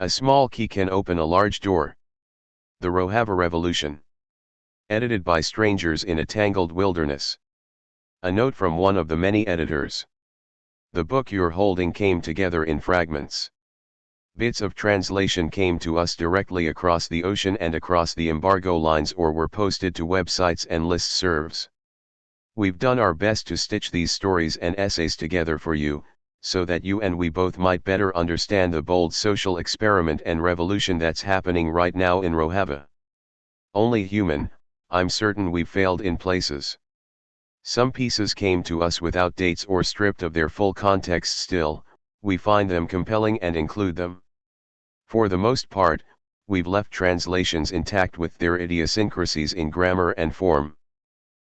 A small key can open a large door. The Rojava Revolution. Edited by strangers in a tangled wilderness. A note from one of the many editors. The book you're holding came together in fragments. Bits of translation came to us directly across the ocean and across the embargo lines or were posted to websites and listservs. We've done our best to stitch these stories and essays together for you, so that you and we both might better understand the bold social experiment and revolution that's happening right now in Rojava. Only human, I'm certain we've failed in places. Some pieces came to us without dates or stripped of their full context. Still, we find them compelling and include them. For the most part, we've left translations intact with their idiosyncrasies in grammar and form.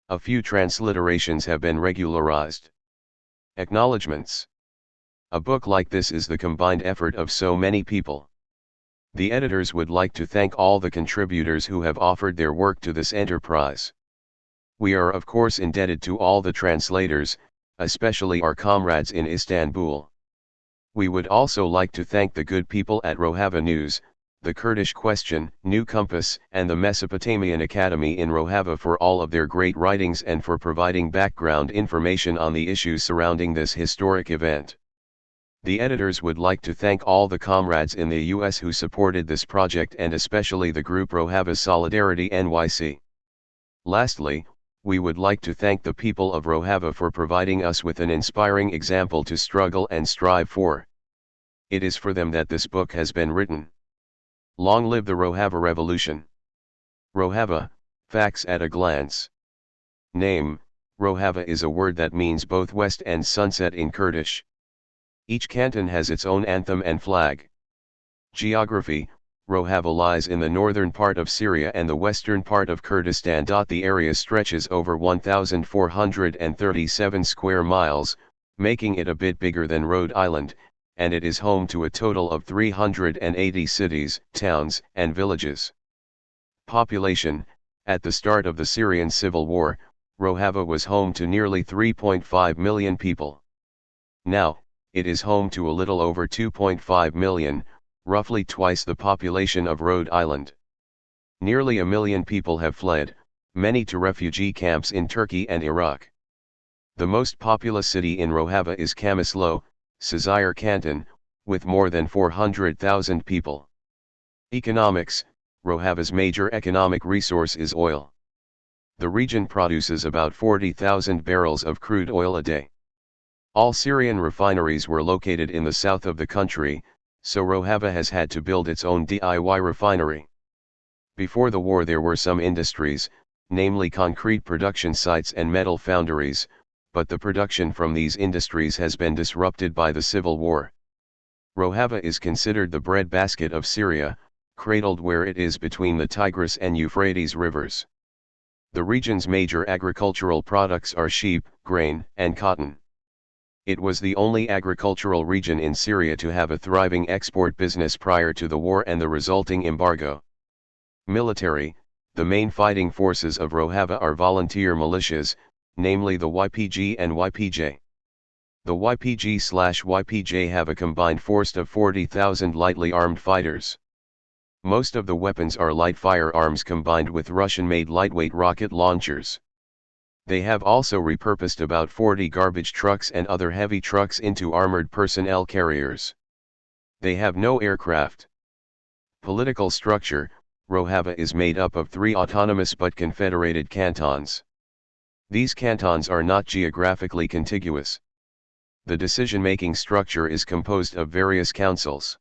A few transliterations have been regularized. Acknowledgements. A book like this is the combined effort of so many people. The editors would like to thank all the contributors who have offered their work to this enterprise. We are of course indebted to all the translators, especially our comrades in Istanbul. We would also like to thank the good people at Rojava News, the Kurdish Question, New Compass, and the Mesopotamian Academy in Rojava for all of their great writings and for providing background information on the issues surrounding this historic event. The editors would like to thank all the comrades in the US who supported this project and especially the group Rojava Solidarity NYC. Lastly, we would like to thank the people of Rojava for providing us with an inspiring example to struggle and strive for. It is for them that this book has been written. Long live the Rojava Revolution. Rojava, facts at a glance. Name, Rojava is a word that means both west and sunset in Kurdish. Each canton has its own anthem and flag. Geography, Rojava lies in the northern part of Syria and the western part of Kurdistan. The area stretches over 1,437 square miles, making it a bit bigger than Rhode Island, and it is home to a total of 380 cities, towns, and villages. Population, at the start of the Syrian civil war, Rojava was home to nearly 3.5 million people. Now, it is home to a little over 2.5 million, roughly twice the population of Rhode Island. Nearly 1 million people have fled, many to refugee camps in Turkey and Iraq. The most populous city in Rojava is Kamaslo, Sazire Canton, with more than 400,000 people. Economics, Rojava's major economic resource is oil. The region produces about 40,000 barrels of crude oil a day. All Syrian refineries were located in the south of the country, so Rojava has had to build its own DIY refinery. Before the war there were some industries, namely concrete production sites and metal foundries, but the production from these industries has been disrupted by the civil war. Rojava is considered the breadbasket of Syria, cradled where it is between the Tigris and Euphrates rivers. The region's major agricultural products are sheep, grain, and cotton. It was the only agricultural region in Syria to have a thriving export business prior to the war and the resulting embargo. Military, the main fighting forces of Rojava are volunteer militias, namely the YPG and YPJ. The YPG/YPJ have a combined force of 40,000 lightly armed fighters. Most of the weapons are light firearms combined with Russian-made lightweight rocket launchers. They have also repurposed about 40 garbage trucks and other heavy trucks into armored personnel carriers. They have no aircraft. Political structure, Rojava is made up of 3 autonomous but confederated cantons. These cantons are not geographically contiguous. The decision-making structure is composed of various councils.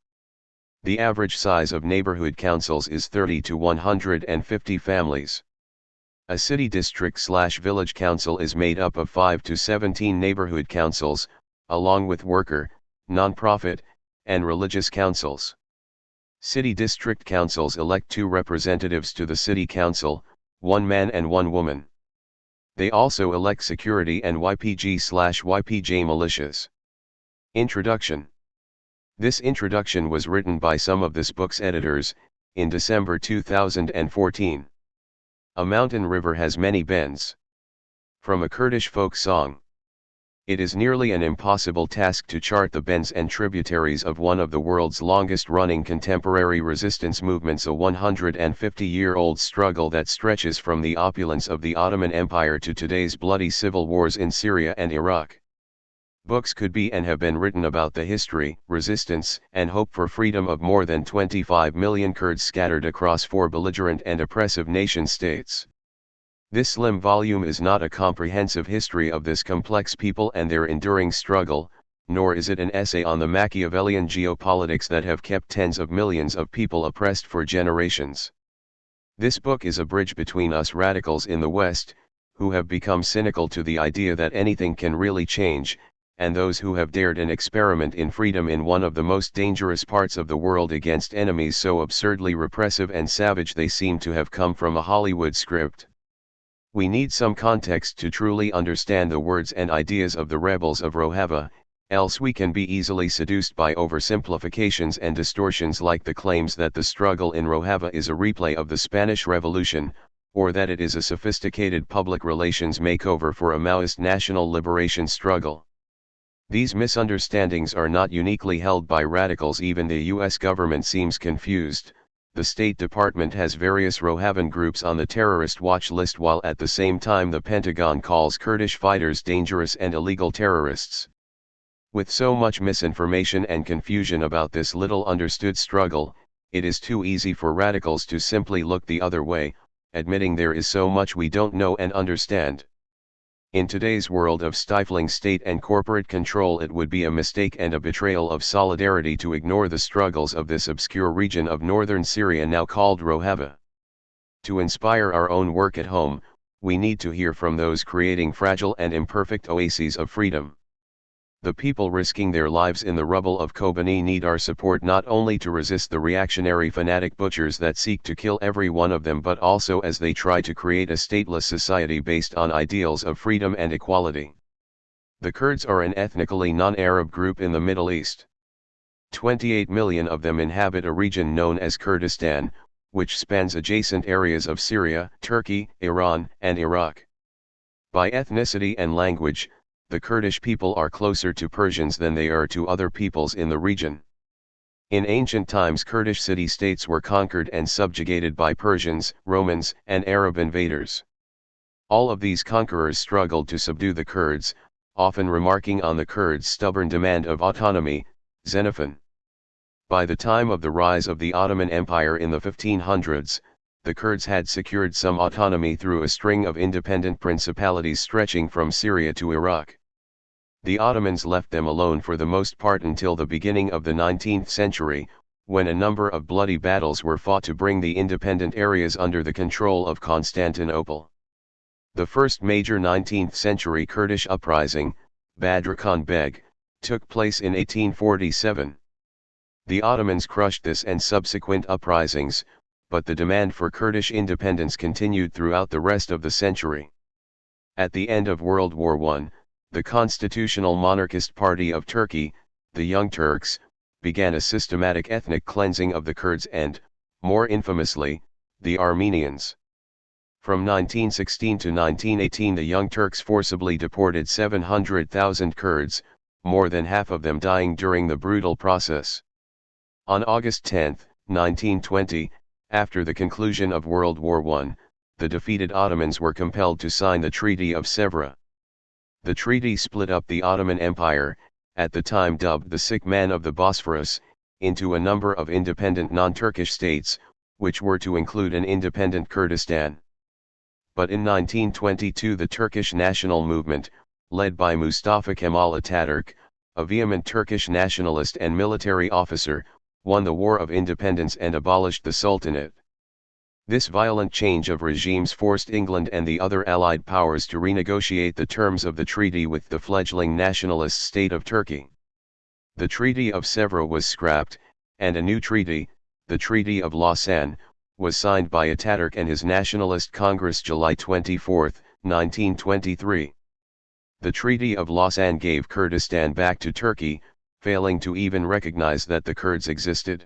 The average size of neighborhood councils is 30 to 150 families. A city district/village council is made up of 5 to 17 neighborhood councils, along with worker, non-profit, and religious councils. City district councils elect 2 representatives to the city council, 1 man and 1 woman. They also elect security and YPG/YPJ militias. Introduction. This introduction was written by some of this book's editors, in December 2014. A mountain river has many bends. From a Kurdish folk song. It is nearly an impossible task to chart the bends and tributaries of one of the world's longest-running contemporary resistance movements, a 150-year-old struggle that stretches from the opulence of the Ottoman Empire to today's bloody civil wars in Syria and Iraq. Books could be and have been written about the history, resistance, and hope for freedom of more than 25 million Kurds scattered across 4 belligerent and oppressive nation-states. This slim volume is not a comprehensive history of this complex people and their enduring struggle, nor is it an essay on the Machiavellian geopolitics that have kept tens of millions of people oppressed for generations. This book is a bridge between us radicals in the West, who have become cynical to the idea that anything can really change, and those who have dared an experiment in freedom in one of the most dangerous parts of the world against enemies so absurdly repressive and savage they seem to have come from a Hollywood script. We need some context to truly understand the words and ideas of the rebels of Rojava, else we can be easily seduced by oversimplifications and distortions like the claims that the struggle in Rojava is a replay of the Spanish Revolution, or that it is a sophisticated public relations makeover for a Maoist national liberation struggle. These misunderstandings are not uniquely held by radicals. Even the US government seems confused. The State Department has various Rojavan groups on the terrorist watch list, while at the same time the Pentagon calls Kurdish fighters dangerous and illegal terrorists. With so much misinformation and confusion about this little understood struggle, it is too easy for radicals to simply look the other way, admitting there is so much we don't know and understand. In today's world of stifling state and corporate control, it would be a mistake and a betrayal of solidarity to ignore the struggles of this obscure region of northern Syria now called Rojava. To inspire our own work at home, we need to hear from those creating fragile and imperfect oases of freedom. The people risking their lives in the rubble of Kobani need our support, not only to resist the reactionary fanatic butchers that seek to kill every one of them, but also as they try to create a stateless society based on ideals of freedom and equality. The Kurds are an ethnically non-Arab group in the Middle East. 28 million of them inhabit a region known as Kurdistan, which spans adjacent areas of Syria, Turkey, Iran, and Iraq. By ethnicity and language, the Kurdish people are closer to Persians than they are to other peoples in the region. In ancient times, Kurdish city-states were conquered and subjugated by Persians, Romans, and Arab invaders. All of these conquerors struggled to subdue the Kurds, often remarking on the Kurds' stubborn demand of autonomy, Xenophon. By the time of the rise of the Ottoman Empire in the 1500s, the Kurds had secured some autonomy through a string of independent principalities stretching from Syria to Iraq. The Ottomans left them alone for the most part until the beginning of the 19th century, when a number of bloody battles were fought to bring the independent areas under the control of Constantinople. The first major 19th century Kurdish uprising, Badr Khan Beg, took place in 1847. The Ottomans crushed this and subsequent uprisings, but the demand for Kurdish independence continued throughout the rest of the century. At the end of World War I, the constitutional monarchist party of Turkey, the Young Turks, began a systematic ethnic cleansing of the Kurds and, more infamously, the Armenians. From 1916 to 1918, the Young Turks forcibly deported 700,000 Kurds, more than half of them dying during the brutal process. On August 10, 1920, after the conclusion of World War I, the defeated Ottomans were compelled to sign the Treaty of Sèvres. The treaty split up the Ottoman Empire, at the time dubbed the Sick Man of the Bosphorus, into a number of independent non-Turkish states, which were to include an independent Kurdistan. But in 1922 the Turkish national movement, led by Mustafa Kemal Atatürk, a vehement Turkish nationalist and military officer, won the War of Independence and abolished the Sultanate. This violent change of regimes forced England and the other Allied powers to renegotiate the terms of the treaty with the fledgling nationalist state of Turkey. The Treaty of Sèvres was scrapped, and a new treaty, the Treaty of Lausanne, was signed by Atatürk and his Nationalist Congress July 24, 1923. The Treaty of Lausanne gave Kurdistan back to Turkey, failing to even recognize that the Kurds existed.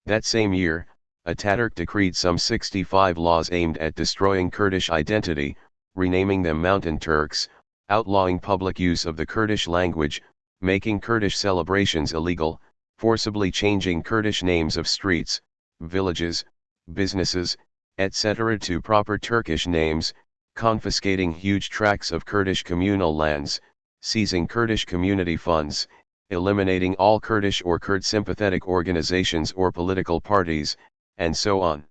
That same year, Atatürk decreed some 65 laws aimed at destroying Kurdish identity, renaming them Mountain Turks, outlawing public use of the Kurdish language, making Kurdish celebrations illegal, forcibly changing Kurdish names of streets, villages, businesses, etc. to proper Turkish names, confiscating huge tracts of Kurdish communal lands, seizing Kurdish community funds, eliminating all Kurdish or Kurd-sympathetic organizations or political parties, and so on.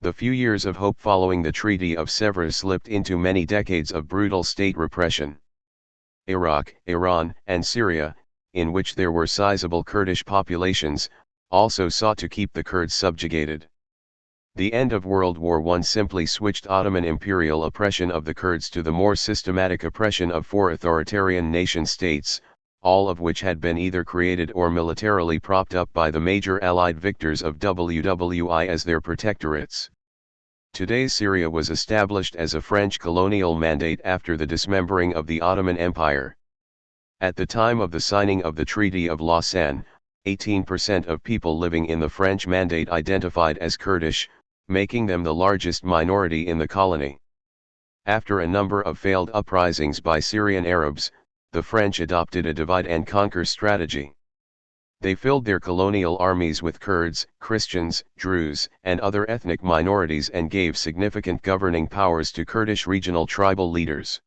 The few years of hope following the Treaty of Sèvres slipped into many decades of brutal state repression. Iraq, Iran, and Syria, in which there were sizable Kurdish populations, also sought to keep the Kurds subjugated. The end of World War I simply switched Ottoman imperial oppression of the Kurds to the more systematic oppression of four authoritarian nation-states, all of which had been either created or militarily propped up by the major Allied victors of WWI as their protectorates. Today's Syria was established as a French colonial mandate after the dismembering of the Ottoman Empire. At the time of the signing of the Treaty of Lausanne, 18% of people living in the French mandate identified as Kurdish, making them the largest minority in the colony. After a number of failed uprisings by Syrian Arabs, the French adopted a divide-and-conquer strategy. They filled their colonial armies with Kurds, Christians, Druze, and other ethnic minorities and gave significant governing powers to Kurdish regional tribal leaders.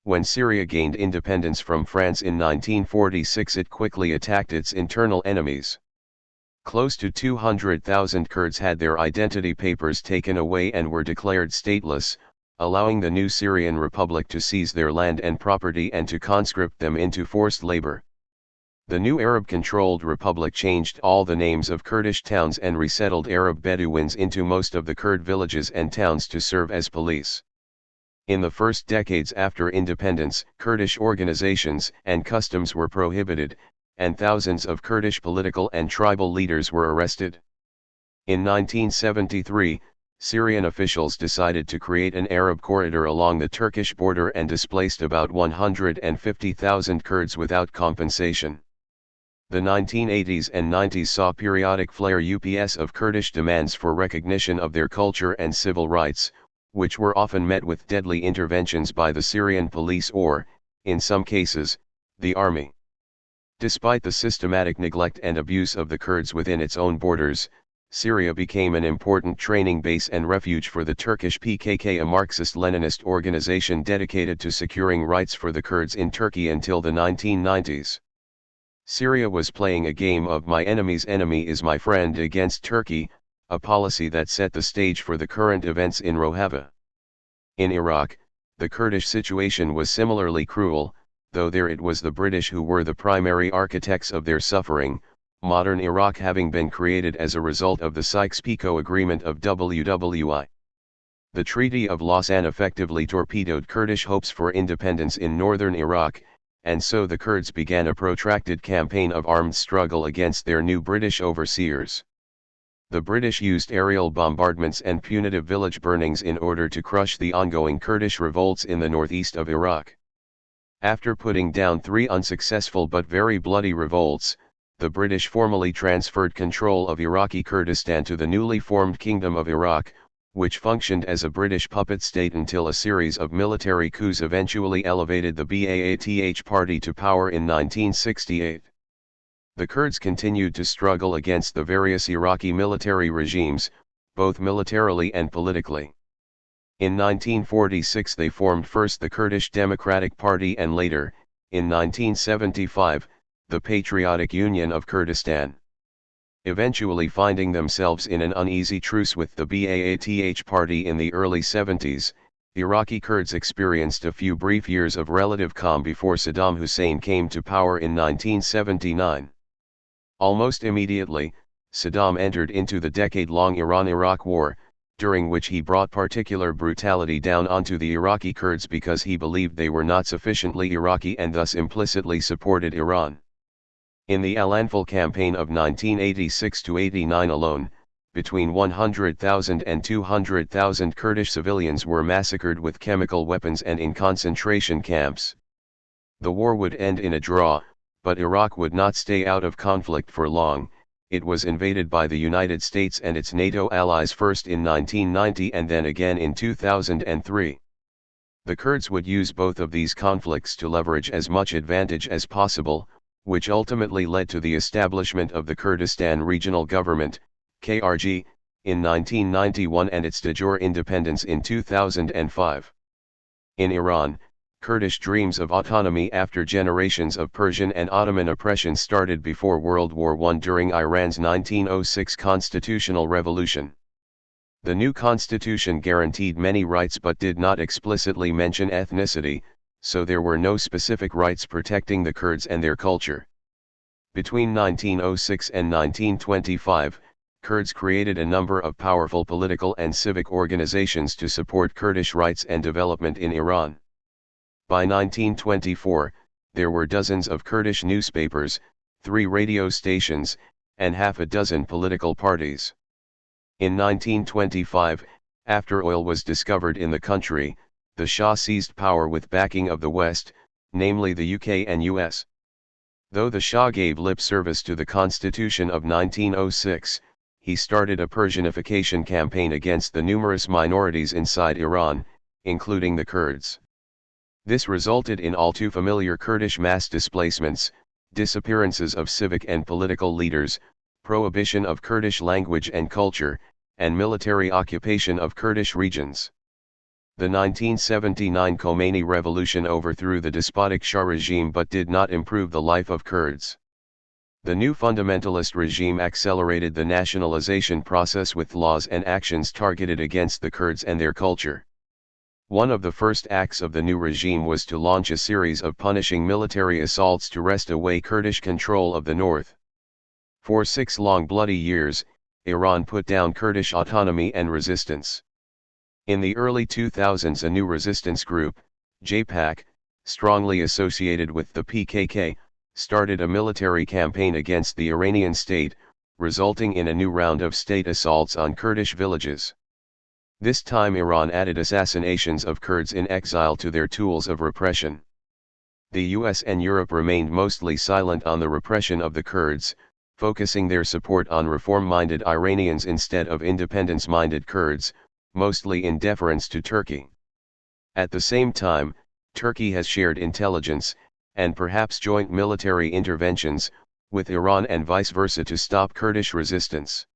When Syria gained independence from France in 1946, it quickly attacked its internal enemies. Close to 200,000 Kurds had their identity papers taken away and were declared stateless, allowing the new Syrian Republic to seize their land and property and to conscript them into forced labor. The new Arab-controlled republic changed all the names of Kurdish towns and resettled Arab Bedouins into most of the Kurd villages and towns to serve as police. In the first decades after independence, Kurdish organizations and customs were prohibited, and thousands of Kurdish political and tribal leaders were arrested. In 1973, Syrian officials decided to create an Arab corridor along the Turkish border and displaced about 150,000 Kurds without compensation. The 1980s and 90s saw periodic flare-ups of Kurdish demands for recognition of their culture and civil rights, which were often met with deadly interventions by the Syrian police or, in some cases, the army. Despite the systematic neglect and abuse of the Kurds within its own borders, Syria became an important training base and refuge for the Turkish PKK, a Marxist-Leninist organization dedicated to securing rights for the Kurds in Turkey until the 1990s. Syria was playing a game of my enemy's enemy is my friend against Turkey, a policy that set the stage for the current events in Rojava. In Iraq, the Kurdish situation was similarly cruel, though there it was the British who were the primary architects of their suffering, modern Iraq having been created as a result of the Sykes-Picot Agreement of WWI. The Treaty of Lausanne effectively torpedoed Kurdish hopes for independence in northern Iraq, and so the Kurds began a protracted campaign of armed struggle against their new British overseers. The British used aerial bombardments and punitive village burnings in order to crush the ongoing Kurdish revolts in the northeast of Iraq. After putting down 3 unsuccessful but very bloody revolts, the British formally transferred control of Iraqi Kurdistan to the newly formed Kingdom of Iraq, which functioned as a British puppet state until a series of military coups eventually elevated the Ba'ath Party to power in 1968. The Kurds continued to struggle against the various Iraqi military regimes, both militarily and politically. In 1946 they formed first the Kurdish Democratic Party and later, in 1975, the Patriotic Union of Kurdistan. Eventually finding themselves in an uneasy truce with the Ba'ath Party in the early 70s, Iraqi Kurds experienced a few brief years of relative calm before Saddam Hussein came to power in 1979. Almost immediately, Saddam entered into the decade-long Iran-Iraq War, during which he brought particular brutality down onto the Iraqi Kurds because he believed they were not sufficiently Iraqi and thus implicitly supported Iran. In the Al-Anfal campaign of 1986–89 alone, between 100,000 and 200,000 Kurdish civilians were massacred with chemical weapons and in concentration camps. The war would end in a draw, but Iraq would not stay out of conflict for long. It was invaded by the United States and its NATO allies first in 1990 and then again in 2003. The Kurds would use both of these conflicts to leverage as much advantage as possible, which ultimately led to the establishment of the Kurdistan Regional Government, KRG, in 1991 and its de jure independence in 2005. In Iran, Kurdish dreams of autonomy after generations of Persian and Ottoman oppression started before World War I during Iran's 1906 constitutional revolution. The new constitution guaranteed many rights but did not explicitly mention ethnicity, so there were no specific rights protecting the Kurds and their culture. Between 1906 and 1925, Kurds created a number of powerful political and civic organizations to support Kurdish rights and development in Iran. By 1924, there were dozens of Kurdish newspapers, 3 radio stations, and half a dozen political parties. In 1925, after oil was discovered in the country, the Shah seized power with backing of the West, namely the UK and US. Though the Shah gave lip service to the Constitution of 1906, he started a Persianification campaign against the numerous minorities inside Iran, including the Kurds. This resulted in all too familiar Kurdish mass displacements, disappearances of civic and political leaders, prohibition of Kurdish language and culture, and military occupation of Kurdish regions. The 1979 Khomeini revolution overthrew the despotic Shah regime but did not improve the life of Kurds. The new fundamentalist regime accelerated the nationalization process with laws and actions targeted against the Kurds and their culture. One of the first acts of the new regime was to launch a series of punishing military assaults to wrest away Kurdish control of the north. For 6 long bloody years, Iran put down Kurdish autonomy and resistance. In the early 2000s a new resistance group, JPAC, strongly associated with the PKK, started a military campaign against the Iranian state, resulting in a new round of state assaults on Kurdish villages. This time Iran added assassinations of Kurds in exile to their tools of repression. The US and Europe remained mostly silent on the repression of the Kurds, focusing their support on reform-minded Iranians instead of independence-minded Kurds, mostly in deference to Turkey. At the same time, Turkey has shared intelligence, and perhaps joint military interventions, with Iran and vice versa to stop Kurdish resistance.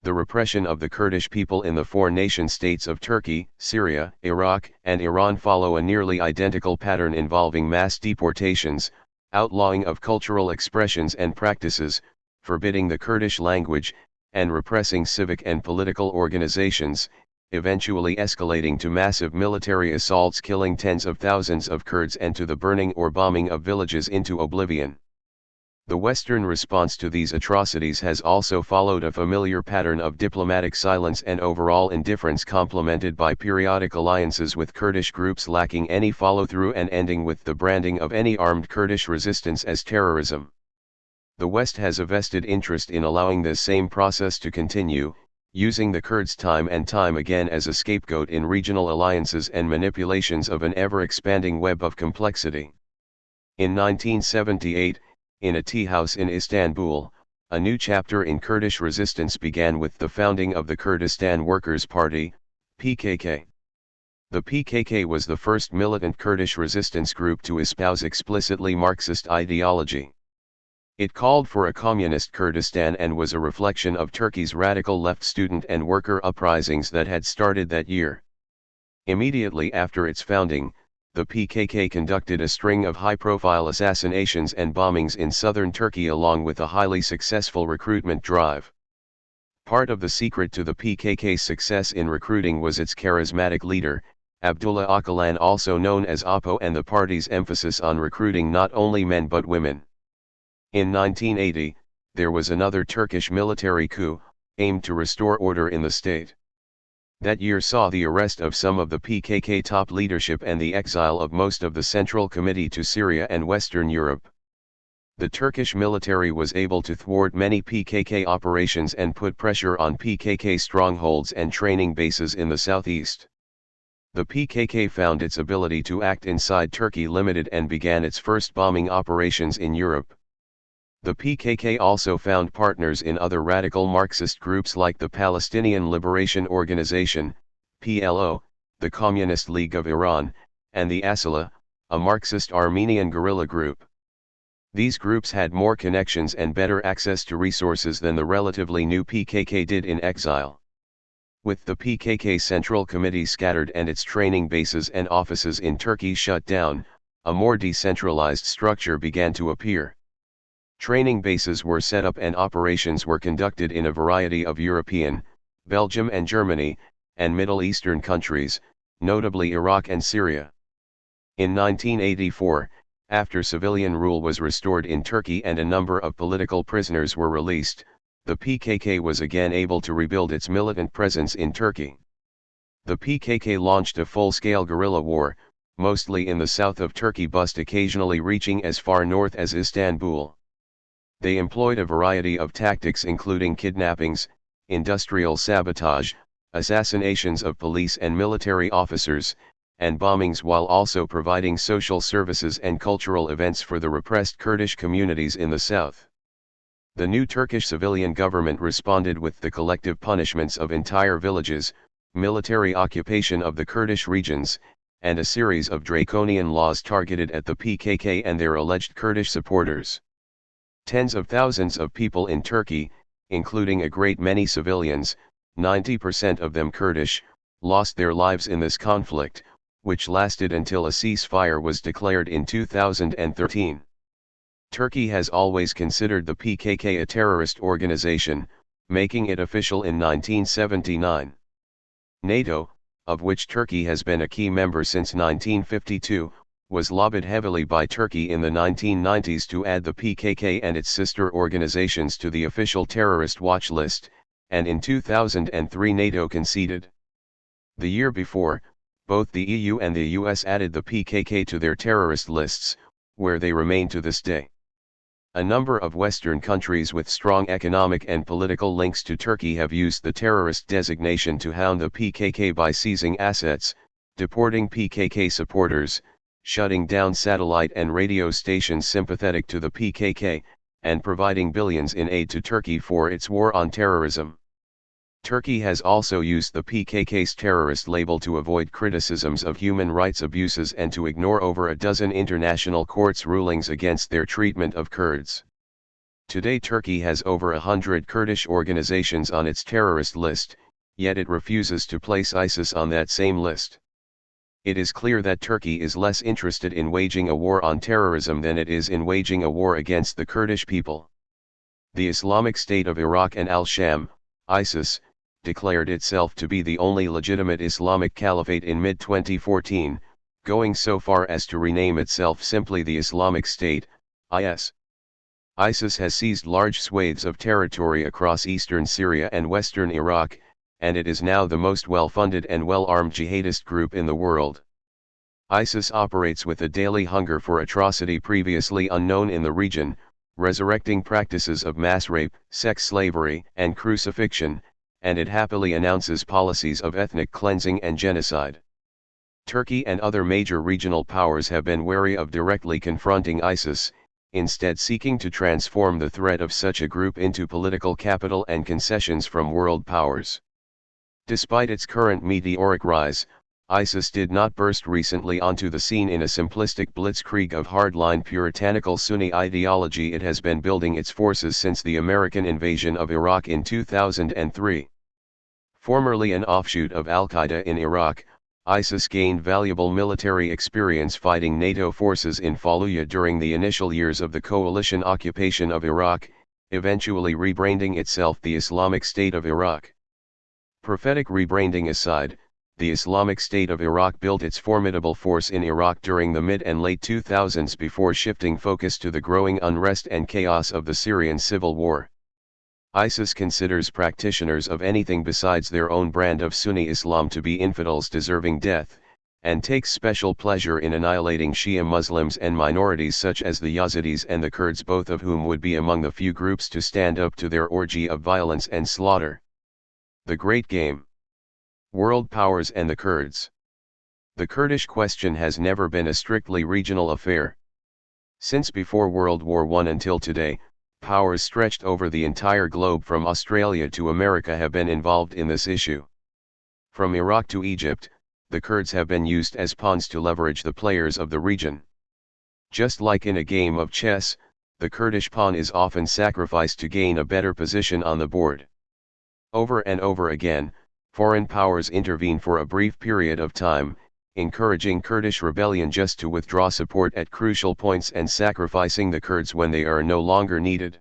The repression of the Kurdish people in the 4 nation-states of Turkey, Syria, Iraq, and Iran follow a nearly identical pattern involving mass deportations, outlawing of cultural expressions and practices, forbidding the Kurdish language, and repressing civic and political organizations, eventually escalating to massive military assaults killing tens of thousands of Kurds and to the burning or bombing of villages into oblivion. The Western response to these atrocities has also followed a familiar pattern of diplomatic silence and overall indifference complemented by periodic alliances with Kurdish groups lacking any follow-through and ending with the branding of any armed Kurdish resistance as terrorism. The West has a vested interest in allowing this same process to continue, using the Kurds time and time again as a scapegoat in regional alliances and manipulations of an ever-expanding web of complexity. In 1978, in a tea house in Istanbul, a new chapter in Kurdish resistance began with the founding of the Kurdistan Workers' Party, PKK. The PKK was the first militant Kurdish resistance group to espouse explicitly Marxist ideology. It called for a communist Kurdistan and was a reflection of Turkey's radical left student and worker uprisings that had started that year. Immediately after its founding, the PKK conducted a string of high-profile assassinations and bombings in southern Turkey along with a highly successful recruitment drive. Part of the secret to the PKK's success in recruiting was its charismatic leader, Abdullah Öcalan, also known as Apo, and the party's emphasis on recruiting not only men but women. In 1980, there was another Turkish military coup, aimed to restore order in the state. That year saw the arrest of some of the PKK top leadership and the exile of most of the Central Committee to Syria and Western Europe. The Turkish military was able to thwart many PKK operations and put pressure on PKK strongholds and training bases in the southeast. The PKK found its ability to act inside Turkey limited and began its first bombing operations in Europe. The PKK also found partners in other radical Marxist groups like the Palestinian Liberation Organization, PLO, the Communist League of Iran, and the Asila, a Marxist Armenian guerrilla group. These groups had more connections and better access to resources than the relatively new PKK did in exile. With the PKK Central Committee scattered and its training bases and offices in Turkey shut down, a more decentralized structure began to appear. Training bases were set up and operations were conducted in a variety of European, Belgium and Germany, and Middle Eastern countries, notably Iraq and Syria. In 1984, after civilian rule was restored in Turkey and a number of political prisoners were released, the PKK was again able to rebuild its militant presence in Turkey. The PKK launched a full-scale guerrilla war, mostly in the south of Turkey but occasionally reaching as far north as Istanbul. They employed a variety of tactics including kidnappings, industrial sabotage, assassinations of police and military officers, and bombings while also providing social services and cultural events for the repressed Kurdish communities in the south. The new Turkish civilian government responded with the collective punishments of entire villages, military occupation of the Kurdish regions, and a series of draconian laws targeted at the PKK and their alleged Kurdish supporters. Tens of thousands of people in Turkey, including a great many civilians, 90% of them Kurdish, lost their lives in this conflict, which lasted until a ceasefire was declared in 2013. Turkey has always considered the PKK a terrorist organization, making it official in 1979. NATO, of which Turkey has been a key member since 1952, was lobbied heavily by Turkey in the 1990s to add the PKK and its sister organizations to the official terrorist watch list, and in 2003 NATO conceded. The year before, both the EU and the US added the PKK to their terrorist lists, where they remain to this day. A number of Western countries with strong economic and political links to Turkey have used the terrorist designation to hound the PKK by seizing assets, deporting PKK supporters, shutting down satellite and radio stations sympathetic to the PKK, and providing billions in aid to Turkey for its war on terrorism. Turkey has also used the PKK's terrorist label to avoid criticisms of human rights abuses and to ignore over a dozen international courts' rulings against their treatment of Kurds. Today Turkey has over 100 Kurdish organizations on its terrorist list, yet it refuses to place ISIS on that same list. It is clear that Turkey is less interested in waging a war on terrorism than it is in waging a war against the Kurdish people. The Islamic State of Iraq and al-Sham, ISIS, declared itself to be the only legitimate Islamic caliphate in mid-2014, going so far as to rename itself simply the Islamic State, IS. ISIS has seized large swathes of territory across eastern Syria and western Iraq, and it is now the most well-funded and well-armed jihadist group in the world. ISIS operates with a daily hunger for atrocity previously unknown in the region, resurrecting practices of mass rape, sex slavery, and crucifixion, and it happily announces policies of ethnic cleansing and genocide. Turkey and other major regional powers have been wary of directly confronting ISIS, instead seeking to transform the threat of such a group into political capital and concessions from world powers. Despite its current meteoric rise, ISIS did not burst recently onto the scene in a simplistic blitzkrieg of hardline puritanical Sunni ideology. It has been building its forces since the American invasion of Iraq in 2003. Formerly an offshoot of al-Qaeda in Iraq, ISIS gained valuable military experience fighting NATO forces in Fallujah during the initial years of the coalition occupation of Iraq, eventually rebranding itself the Islamic State of Iraq. Prophetic rebranding aside, the Islamic State of Iraq built its formidable force in Iraq during the mid and late 2000s before shifting focus to the growing unrest and chaos of the Syrian civil war. ISIS considers practitioners of anything besides their own brand of Sunni Islam to be infidels deserving death, and takes special pleasure in annihilating Shia Muslims and minorities such as the Yazidis and the Kurds, both of whom would be among the few groups to stand up to their orgy of violence and slaughter. The Great Game. World powers and the Kurds. The Kurdish question has never been a strictly regional affair. Since before World War I until today, powers stretched over the entire globe from Australia to America have been involved in this issue. From Iraq to Egypt, the Kurds have been used as pawns to leverage the players of the region. Just like in a game of chess, the Kurdish pawn is often sacrificed to gain a better position on the board. Over and over again, foreign powers intervene for a brief period of time, encouraging Kurdish rebellion just to withdraw support at crucial points and sacrificing the Kurds when they are no longer needed.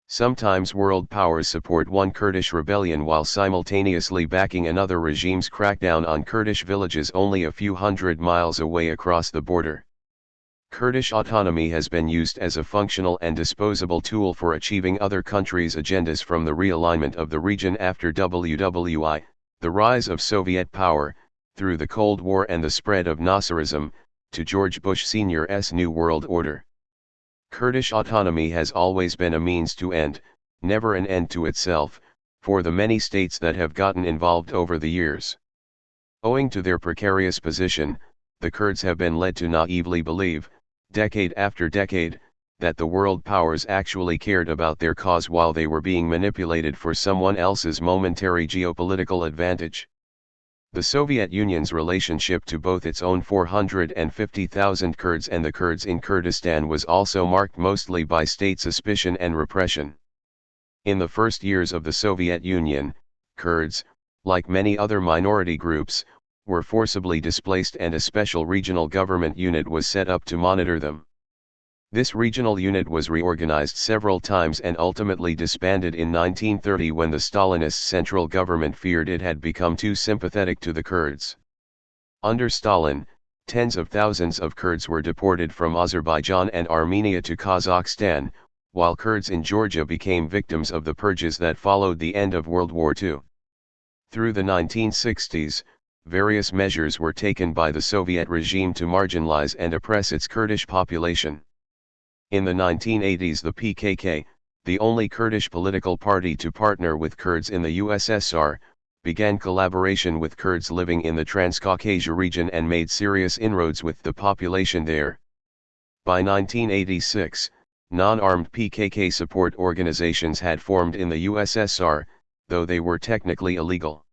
Sometimes world powers support one Kurdish rebellion while simultaneously backing another regime's crackdown on Kurdish villages only a few hundred miles away across the border. Kurdish autonomy has been used as a functional and disposable tool for achieving other countries' agendas, from the realignment of the region after WWI, the rise of Soviet power, through the Cold War and the spread of Nasserism, to George Bush Sr.'s New World Order. Kurdish autonomy has always been a means to end, never an end to itself, for the many states that have gotten involved over the years. Owing to their precarious position, the Kurds have been led to naively believe, decade after decade, that the world powers actually cared about their cause while they were being manipulated for someone else's momentary geopolitical advantage. The Soviet Union's relationship to both its own 450,000 Kurds and the Kurds in Kurdistan was also marked mostly by state suspicion and repression. In the first years of the Soviet Union, Kurds, like many other minority groups, were forcibly displaced and a special regional government unit was set up to monitor them. This regional unit was reorganized several times and ultimately disbanded in 1930 when the Stalinist central government feared it had become too sympathetic to the Kurds. Under Stalin, tens of thousands of Kurds were deported from Azerbaijan and Armenia to Kazakhstan, while Kurds in Georgia became victims of the purges that followed the end of World War II. Through the 1960s, various measures were taken by the Soviet regime to marginalize and oppress its Kurdish population. In the 1980s, the PKK, the only Kurdish political party to partner with Kurds in the USSR, began collaboration with Kurds living in the Transcaucasia region and made serious inroads with the population there. By 1986, non-armed PKK support organizations had formed in the USSR, though they were technically illegal.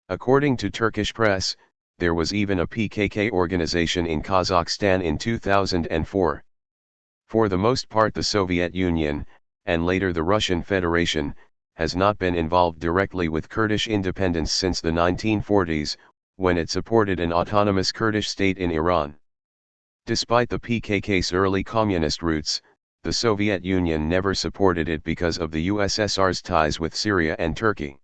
According to Turkish press, there was even a PKK organization in Kazakhstan in 2004. For the most part, the Soviet Union, and later the Russian Federation, has not been involved directly with Kurdish independence since the 1940s, when it supported an autonomous Kurdish state in Iran. Despite the PKK's early communist roots, the Soviet Union never supported it because of the USSR's ties with Syria and Turkey.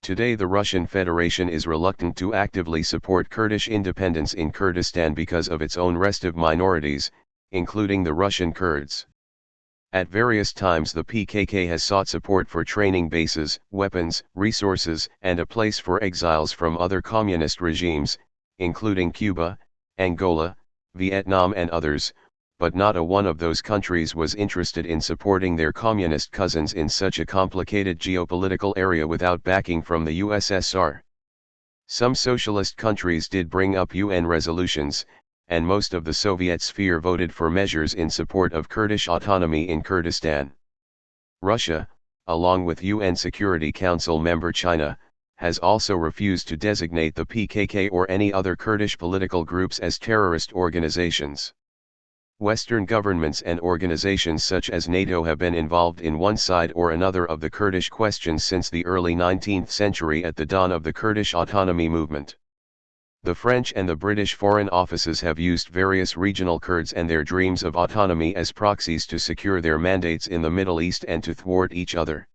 Today, the Russian Federation is reluctant to actively support Kurdish independence in Kurdistan because of its own restive minorities, including the Russian Kurds. At various times, the PKK has sought support for training bases, weapons, resources, and a place for exiles from other communist regimes, including Cuba, Angola, Vietnam and others, but not a one of those countries was interested in supporting their communist cousins in such a complicated geopolitical area without backing from the USSR. Some socialist countries did bring up UN resolutions, and most of the Soviet sphere voted for measures in support of Kurdish autonomy in Kurdistan. Russia, along with UN Security Council member China, has also refused to designate the PKK or any other Kurdish political groups as terrorist organizations. Western governments and organizations such as NATO have been involved in one side or another of the Kurdish question since the early 19th century at the dawn of the Kurdish autonomy movement. The French and the British foreign offices have used various regional Kurds and their dreams of autonomy as proxies to secure their mandates in the Middle East and to thwart each other.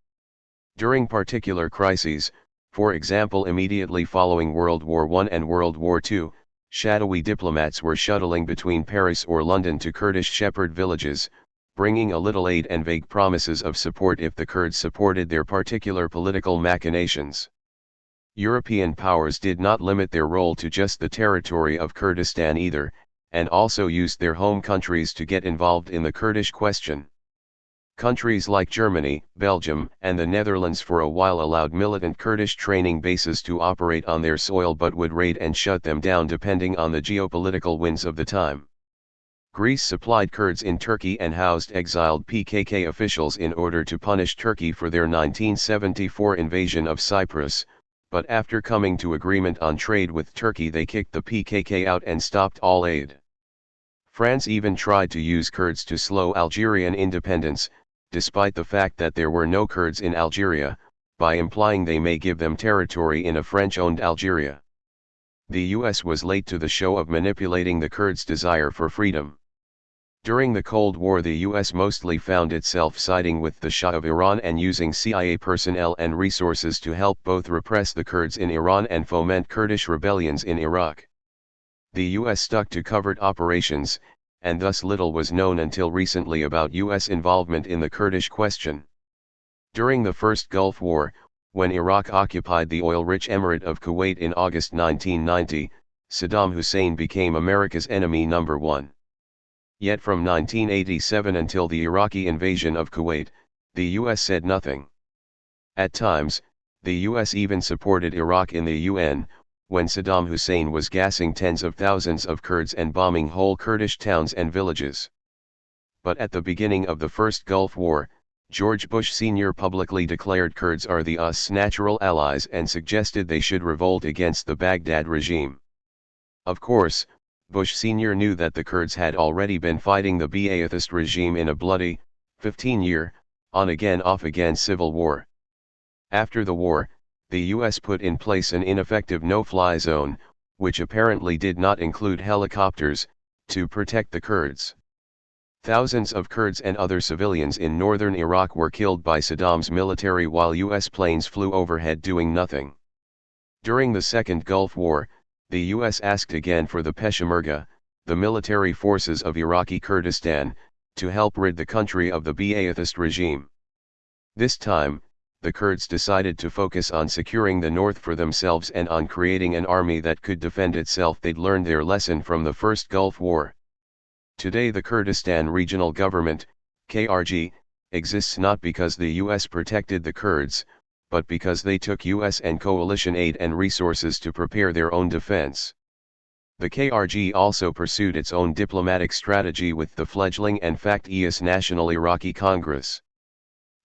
During particular crises, for example immediately following World War I and World War II, shadowy diplomats were shuttling between Paris or London to Kurdish shepherd villages, bringing a little aid and vague promises of support if the Kurds supported their particular political machinations. European powers did not limit their role to just the territory of Kurdistan either, and also used their home countries to get involved in the Kurdish question. Countries like Germany, Belgium, and the Netherlands for a while allowed militant Kurdish training bases to operate on their soil but would raid and shut them down depending on the geopolitical winds of the time. Greece supplied Kurds in Turkey and housed exiled PKK officials in order to punish Turkey for their 1974 invasion of Cyprus, but after coming to agreement on trade with Turkey they kicked the PKK out and stopped all aid. France even tried to use Kurds to slow Algerian independence, despite the fact that there were no Kurds in Algeria, by implying they may give them territory in a French-owned Algeria. The US was late to the show of manipulating the Kurds' desire for freedom. During the Cold War the US mostly found itself siding with the Shah of Iran and using CIA personnel and resources to help both repress the Kurds in Iran and foment Kurdish rebellions in Iraq. The US stuck to covert operations, and thus little was known until recently about US involvement in the Kurdish question. During the First Gulf War, when Iraq occupied the oil-rich Emirate of Kuwait in August 1990, Saddam Hussein became America's enemy number one. Yet from 1987 until the Iraqi invasion of Kuwait, the US said nothing. At times, the US even supported Iraq in the UN, when Saddam Hussein was gassing tens of thousands of Kurds and bombing whole Kurdish towns and villages. But at the beginning of the First Gulf War, George Bush Sr. publicly declared Kurds are the US's natural allies and suggested they should revolt against the Baghdad regime. Of course, Bush Sr. knew that the Kurds had already been fighting the Ba'athist regime in a bloody, 15-year, on-again off-again civil war. After the war, the US put in place an ineffective no-fly zone, which apparently did not include helicopters, to protect the Kurds. Thousands of Kurds and other civilians in northern Iraq were killed by Saddam's military while US planes flew overhead doing nothing. During the Second Gulf War, the US asked again for the Peshmerga, the military forces of Iraqi Kurdistan, to help rid the country of the Ba'athist regime. This time, the Kurds decided to focus on securing the north for themselves and on creating an army that could defend itself. They'd learned their lesson from the First Gulf War. Today the Kurdistan Regional Government, KRG, exists not because the US protected the Kurds, but because they took US and coalition aid and resources to prepare their own defense. The KRG also pursued its own diplomatic strategy with the fledgling and factious National Iraqi Congress.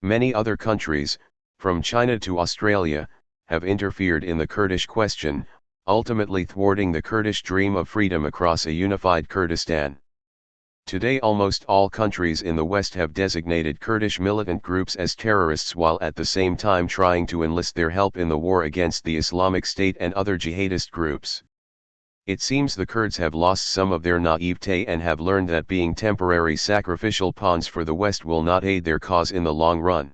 Many other countries, from China to Australia, have interfered in the Kurdish question, ultimately thwarting the Kurdish dream of freedom across a unified Kurdistan. Today almost all countries in the West have designated Kurdish militant groups as terrorists while at the same time trying to enlist their help in the war against the Islamic State and other jihadist groups. It seems the Kurds have lost some of their naivete and have learned that being temporary sacrificial pawns for the West will not aid their cause in the long run.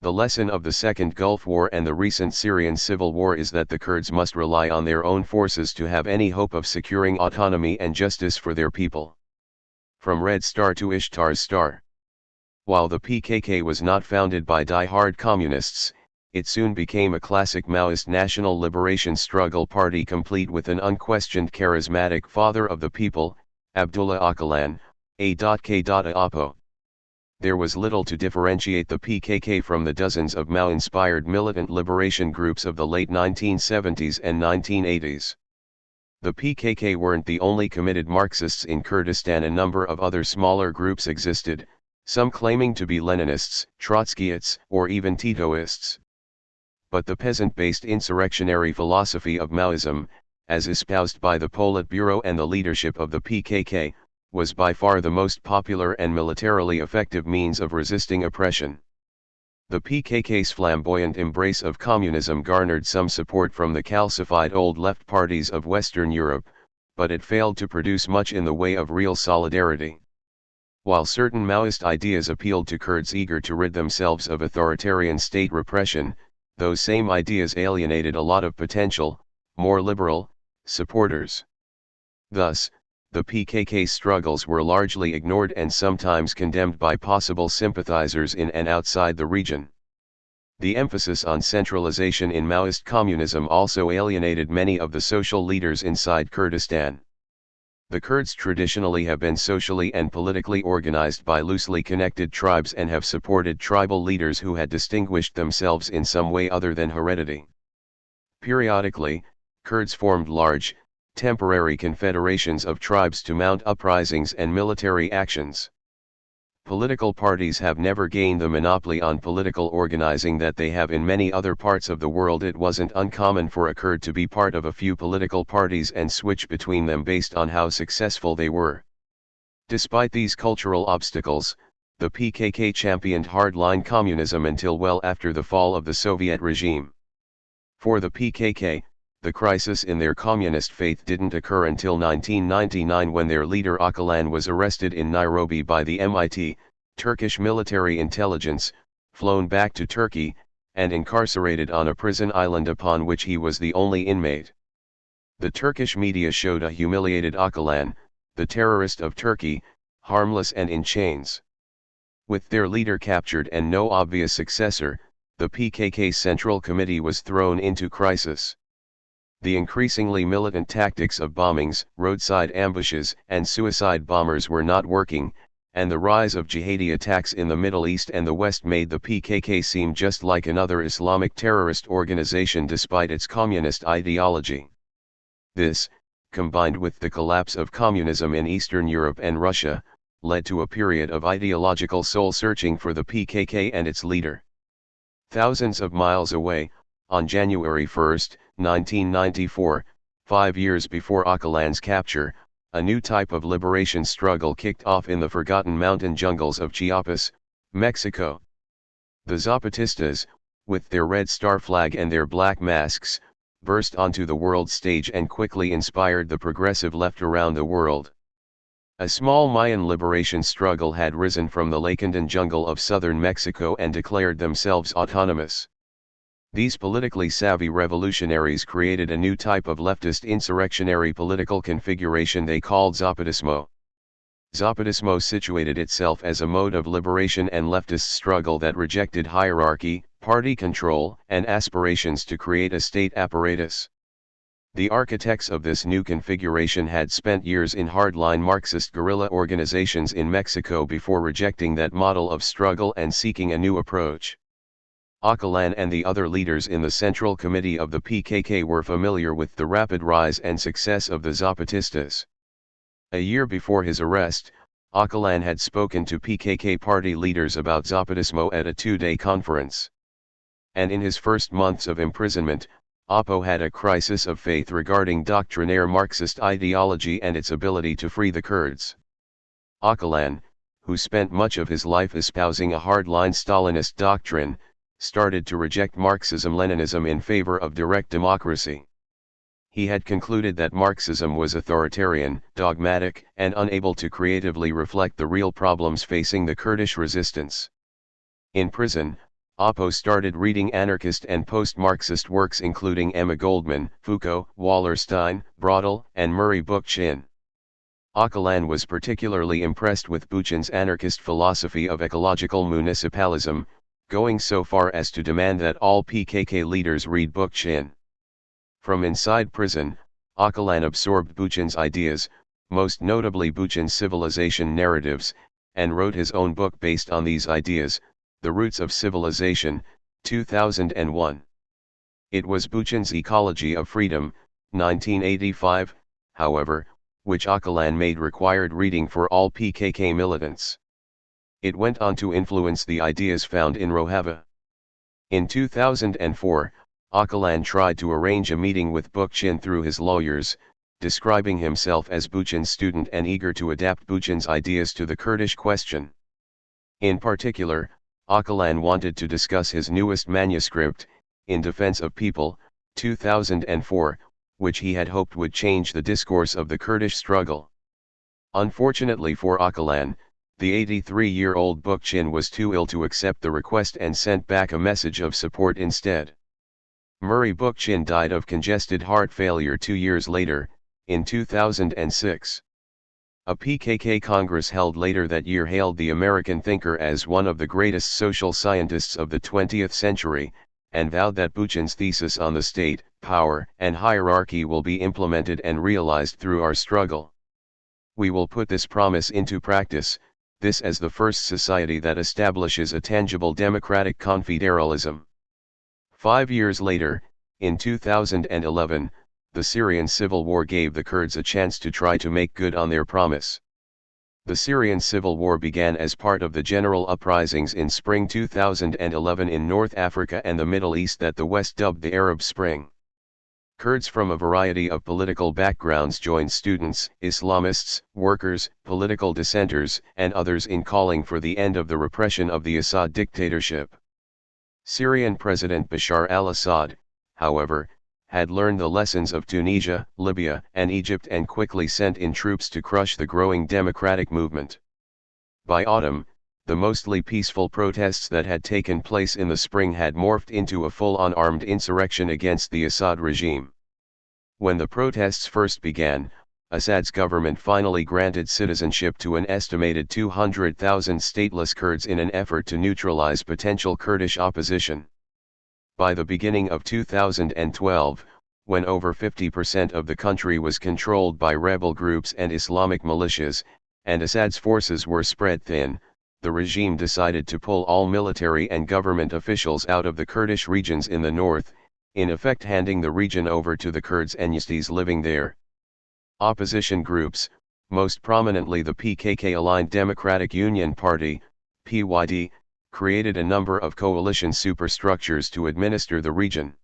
The lesson of the Second Gulf War and the recent Syrian civil war is that the Kurds must rely on their own forces to have any hope of securing autonomy and justice for their people. From Red Star to Ishtar's Star. While the PKK was not founded by die-hard communists, it soon became a classic Maoist national liberation struggle party complete with an unquestioned charismatic father of the people, Abdullah Öcalan, A.K. Apo. There was little to differentiate the PKK from the dozens of Mao-inspired militant liberation groups of the late 1970s and 1980s. The PKK weren't the only committed Marxists in Kurdistan. A number of other smaller groups existed, some claiming to be Leninists, Trotskyists, or even Titoists. But the peasant-based insurrectionary philosophy of Maoism, as espoused by the Politburo and the leadership of the PKK, was by far the most popular and militarily effective means of resisting oppression. The PKK's flamboyant embrace of communism garnered some support from the calcified old left parties of Western Europe, but it failed to produce much in the way of real solidarity. While certain Maoist ideas appealed to Kurds eager to rid themselves of authoritarian state repression, those same ideas alienated a lot of potential, more liberal, supporters. Thus, the PKK's struggles were largely ignored and sometimes condemned by possible sympathizers in and outside the region. The emphasis on centralization in Maoist communism also alienated many of the social leaders inside Kurdistan. The Kurds traditionally have been socially and politically organized by loosely connected tribes and have supported tribal leaders who had distinguished themselves in some way other than heredity. Periodically, Kurds formed large, temporary confederations of tribes to mount uprisings and military actions. Political parties have never gained the monopoly on political organizing that they have in many other parts of the world. It wasn't uncommon for a Kurd to be part of a few political parties and switch between them based on how successful they were. Despite these cultural obstacles, the PKK championed hardline communism until well after the fall of the Soviet regime. For the PKK, the crisis in their communist faith didn't occur until 1999 when their leader Öcalan was arrested in Nairobi by the MIT, Turkish military intelligence, flown back to Turkey, and incarcerated on a prison island upon which he was the only inmate. The Turkish media showed a humiliated Öcalan, the terrorist of Turkey, harmless and in chains. With their leader captured and no obvious successor, the PKK Central Committee was thrown into crisis. The increasingly militant tactics of bombings, roadside ambushes, and suicide bombers were not working, and the rise of jihadi attacks in the Middle East and the West made the PKK seem just like another Islamic terrorist organization despite its communist ideology. This, combined with the collapse of communism in Eastern Europe and Russia, led to a period of ideological soul-searching for the PKK and its leader. Thousands of miles away, on January 1, 1994, 5 years before Öcalan's capture, a new type of liberation struggle kicked off in the forgotten mountain jungles of Chiapas, Mexico. The Zapatistas, with their red star flag and their black masks, burst onto the world stage and quickly inspired the progressive left around the world. A small Mayan liberation struggle had risen from the Lacandan jungle of southern Mexico and declared themselves autonomous. These politically savvy revolutionaries created a new type of leftist insurrectionary political configuration they called Zapatismo. Zapatismo situated itself as a mode of liberation and leftist struggle that rejected hierarchy, party control, and aspirations to create a state apparatus. The architects of this new configuration had spent years in hardline Marxist guerrilla organizations in Mexico before rejecting that model of struggle and seeking a new approach. Öcalan and the other leaders in the Central Committee of the PKK were familiar with the rapid rise and success of the Zapatistas. A year before his arrest, Öcalan had spoken to PKK party leaders about Zapatismo at a two-day conference. And in his first months of imprisonment, Oppo had a crisis of faith regarding doctrinaire Marxist ideology and its ability to free the Kurds. Öcalan, who spent much of his life espousing a hardline Stalinist doctrine, started to reject Marxism-Leninism in favor of direct democracy. He had concluded that Marxism was authoritarian, dogmatic, and unable to creatively reflect the real problems facing the Kurdish resistance. In prison, Oppo started reading anarchist and post-Marxist works including Emma Goldman, Foucault, Wallerstein, Brodel, and Murray Bookchin. Öcalan was particularly impressed with Bookchin's anarchist philosophy of ecological municipalism, going so far as to demand that all PKK leaders read Bookchin. From inside prison, Öcalan absorbed Bookchin's ideas, most notably Bookchin's civilization narratives, and wrote his own book based on these ideas, The Roots of Civilization, 2001. It was Bookchin's Ecology of Freedom, 1985, however, which Öcalan made required reading for all PKK militants. It went on to influence the ideas found in Rojava. In 2004, Öcalan tried to arrange a meeting with Bookchin through his lawyers, describing himself as Bookchin's student and eager to adapt Bookchin's ideas to the Kurdish question. In particular, Öcalan wanted to discuss his newest manuscript, In Defense of People, 2004, which he had hoped would change the discourse of the Kurdish struggle. Unfortunately for Öcalan, the 83-year-old Bookchin was too ill to accept the request and sent back a message of support instead. Murray Bookchin died of congested heart failure 2 years later, in 2006. A PKK Congress held later that year hailed the American thinker as one of the greatest social scientists of the 20th century, and vowed that Bookchin's thesis on the state, power, and hierarchy will be implemented and realized through our struggle. We will put this promise into practice, this as the first society that establishes a tangible democratic confederalism. 5 years later, in 2011, the Syrian civil war gave the Kurds a chance to try to make good on their promise. The Syrian civil war began as part of the general uprisings in spring 2011 in North Africa and the Middle East that the West dubbed the Arab Spring. Kurds from a variety of political backgrounds joined students, Islamists, workers, political dissenters, and others in calling for the end of the repression of the Assad dictatorship. Syrian President Bashar al-Assad, however, had learned the lessons of Tunisia, Libya, and Egypt and quickly sent in troops to crush the growing democratic movement. By autumn, the mostly peaceful protests that had taken place in the spring had morphed into a full-on armed insurrection against the Assad regime. When the protests first began, Assad's government finally granted citizenship to an estimated 200,000 stateless Kurds in an effort to neutralize potential Kurdish opposition. By the beginning of 2012, when over 50% of the country was controlled by rebel groups and Islamic militias, and Assad's forces were spread thin, the regime decided to pull all military and government officials out of the Kurdish regions in the north, in effect handing the region over to the Kurds and Yazidis living there. Opposition groups, most prominently the PKK-aligned Democratic Union Party, PYD, created a number of coalition superstructures to administer the region.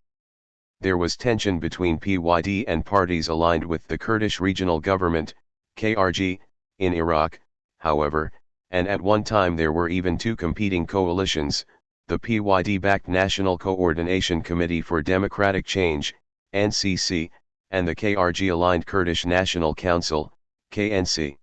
There was tension between PYD and parties aligned with the Kurdish Regional Government, KRG, in Iraq, however, and at one time there were even two competing coalitions, the PYD-backed National Coordination Committee for Democratic Change, NCC, and the KRG-aligned Kurdish National Council, KNC.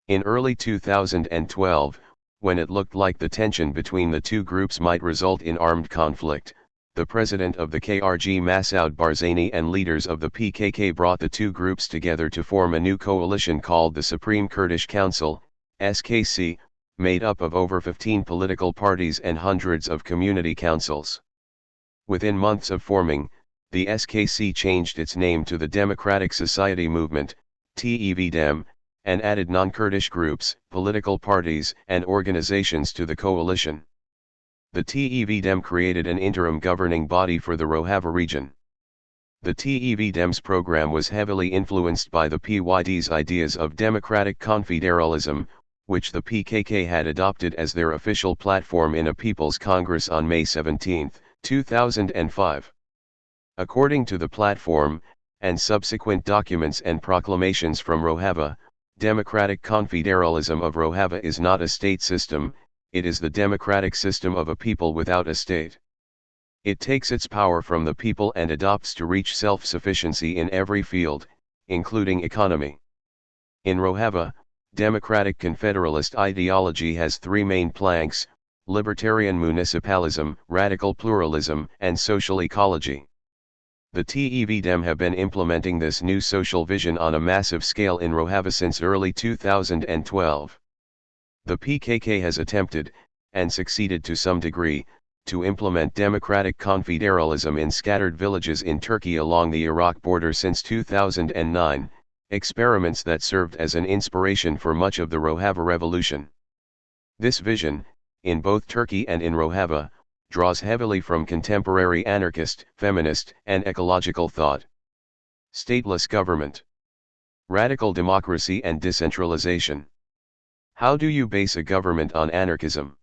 In early 2012, when it looked like the tension between the two groups might result in armed conflict, the president of the KRG Masoud Barzani and leaders of the PKK brought the two groups together to form a new coalition called the Supreme Kurdish Council, SKC, made up of over 15 political parties and hundreds of community councils. Within months of forming, the SKC changed its name to the Democratic Society Movement, TEV-DEM, and added non-Kurdish groups, political parties, and organizations to the coalition. The TEV-DEM created an interim governing body for the Rojava region. The TEV-DEM's program was heavily influenced by the PYD's ideas of democratic confederalism, which the PKK had adopted as their official platform in a People's Congress on May 17, 2005. According to the platform, and subsequent documents and proclamations from Rojava, democratic confederalism of Rojava is not a state system, it is the democratic system of a people without a state. It takes its power from the people and adopts to reach self-sufficiency in every field, including economy. In Rojava, democratic confederalist ideology has three main planks: libertarian municipalism, radical pluralism, and social ecology. The TEV-DEM have been implementing this new social vision on a massive scale in Rojava since early 2012. The PKK has attempted, and succeeded to some degree, to implement democratic confederalism in scattered villages in Turkey along the Iraq border since 2009, experiments that served as an inspiration for much of the Rojava revolution. This vision, in both Turkey and in Rojava, draws heavily from contemporary anarchist, feminist, and ecological thought. Stateless government. Radical democracy and decentralization. How do you base a government on anarchism?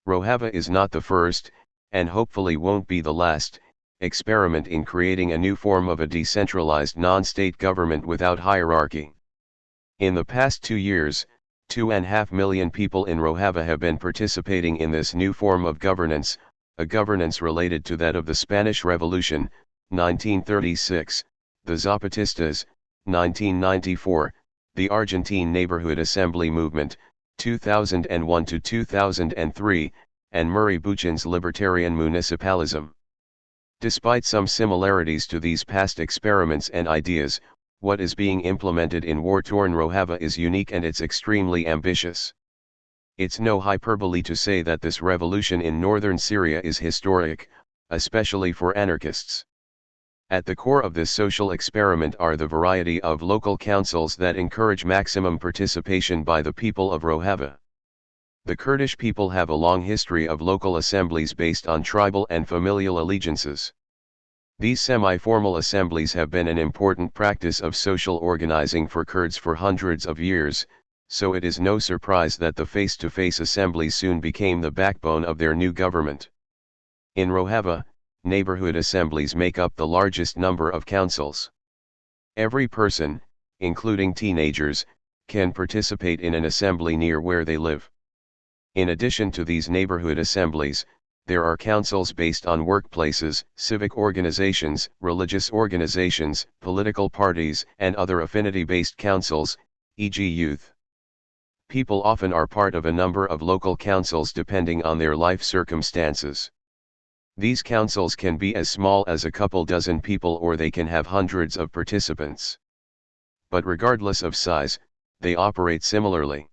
Rojava is not the first, and hopefully won't be the last, experiment in creating a new form of a decentralized non-state government without hierarchy. In the past 2 years, 2.5 million people in Rojava have been participating in this new form of governance, a governance related to that of the Spanish Revolution, 1936, the Zapatistas, 1994, the Argentine Neighborhood Assembly Movement, 2001 to 2003, and Murray Boochin's libertarian municipalism. Despite some similarities to these past experiments and ideas, what is being implemented in war-torn Rojava is unique and it's extremely ambitious. It's no hyperbole to say that this revolution in northern Syria is historic, especially for anarchists. At the core of this social experiment are the variety of local councils that encourage maximum participation by the people of Rojava. The Kurdish people have a long history of local assemblies based on tribal and familial allegiances. These semi-formal assemblies have been an important practice of social organizing for Kurds for hundreds of years, So it is no surprise that the face-to-face assemblies soon became the backbone of their new government. In Rojava, neighborhood assemblies make up the largest number of councils. Every person, including teenagers, can participate in an assembly near where they live. In addition to these neighborhood assemblies, there are councils based on workplaces, civic organizations, religious organizations, political parties, and other affinity-based councils, e.g. youth. People often are part of a number of local councils depending on their life circumstances. These councils can be as small as a couple dozen people or they can have hundreds of participants. But regardless of size, they operate similarly.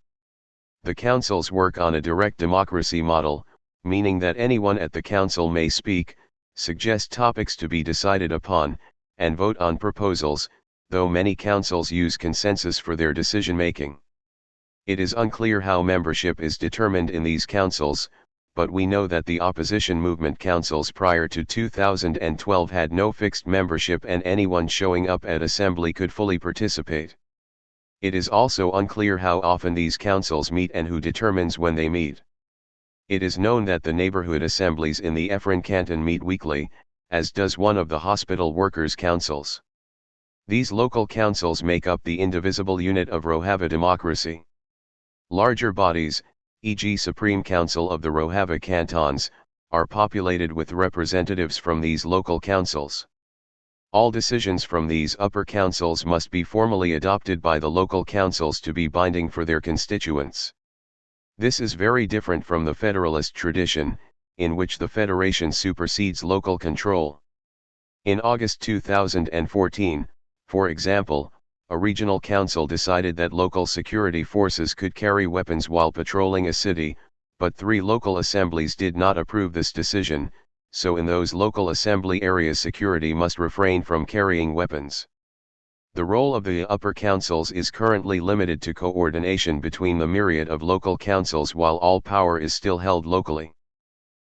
The councils work on a direct democracy model, meaning that anyone at the council may speak, suggest topics to be decided upon, and vote on proposals, though many councils use consensus for their decision-making. It is unclear how membership is determined in these councils, but we know that the opposition movement councils prior to 2012 had no fixed membership and anyone showing up at assembly could fully participate. It is also unclear how often these councils meet and who determines when they meet. It is known that the neighborhood assemblies in the Efrin canton meet weekly, as does one of the hospital workers' councils. These local councils make up the indivisible unit of Rojava democracy. Larger bodies, e.g. Supreme Council of the Rojava cantons, are populated with representatives from these local councils. All decisions from these upper councils must be formally adopted by the local councils to be binding for their constituents. This is very different from the federalist tradition, in which the federation supersedes local control. In August 2014, for example, a regional council decided that local security forces could carry weapons while patrolling a city, but 3 local assemblies did not approve this decision, so in those local assembly areas security must refrain from carrying weapons. The role of the upper councils is currently limited to coordination between the myriad of local councils while all power is still held locally.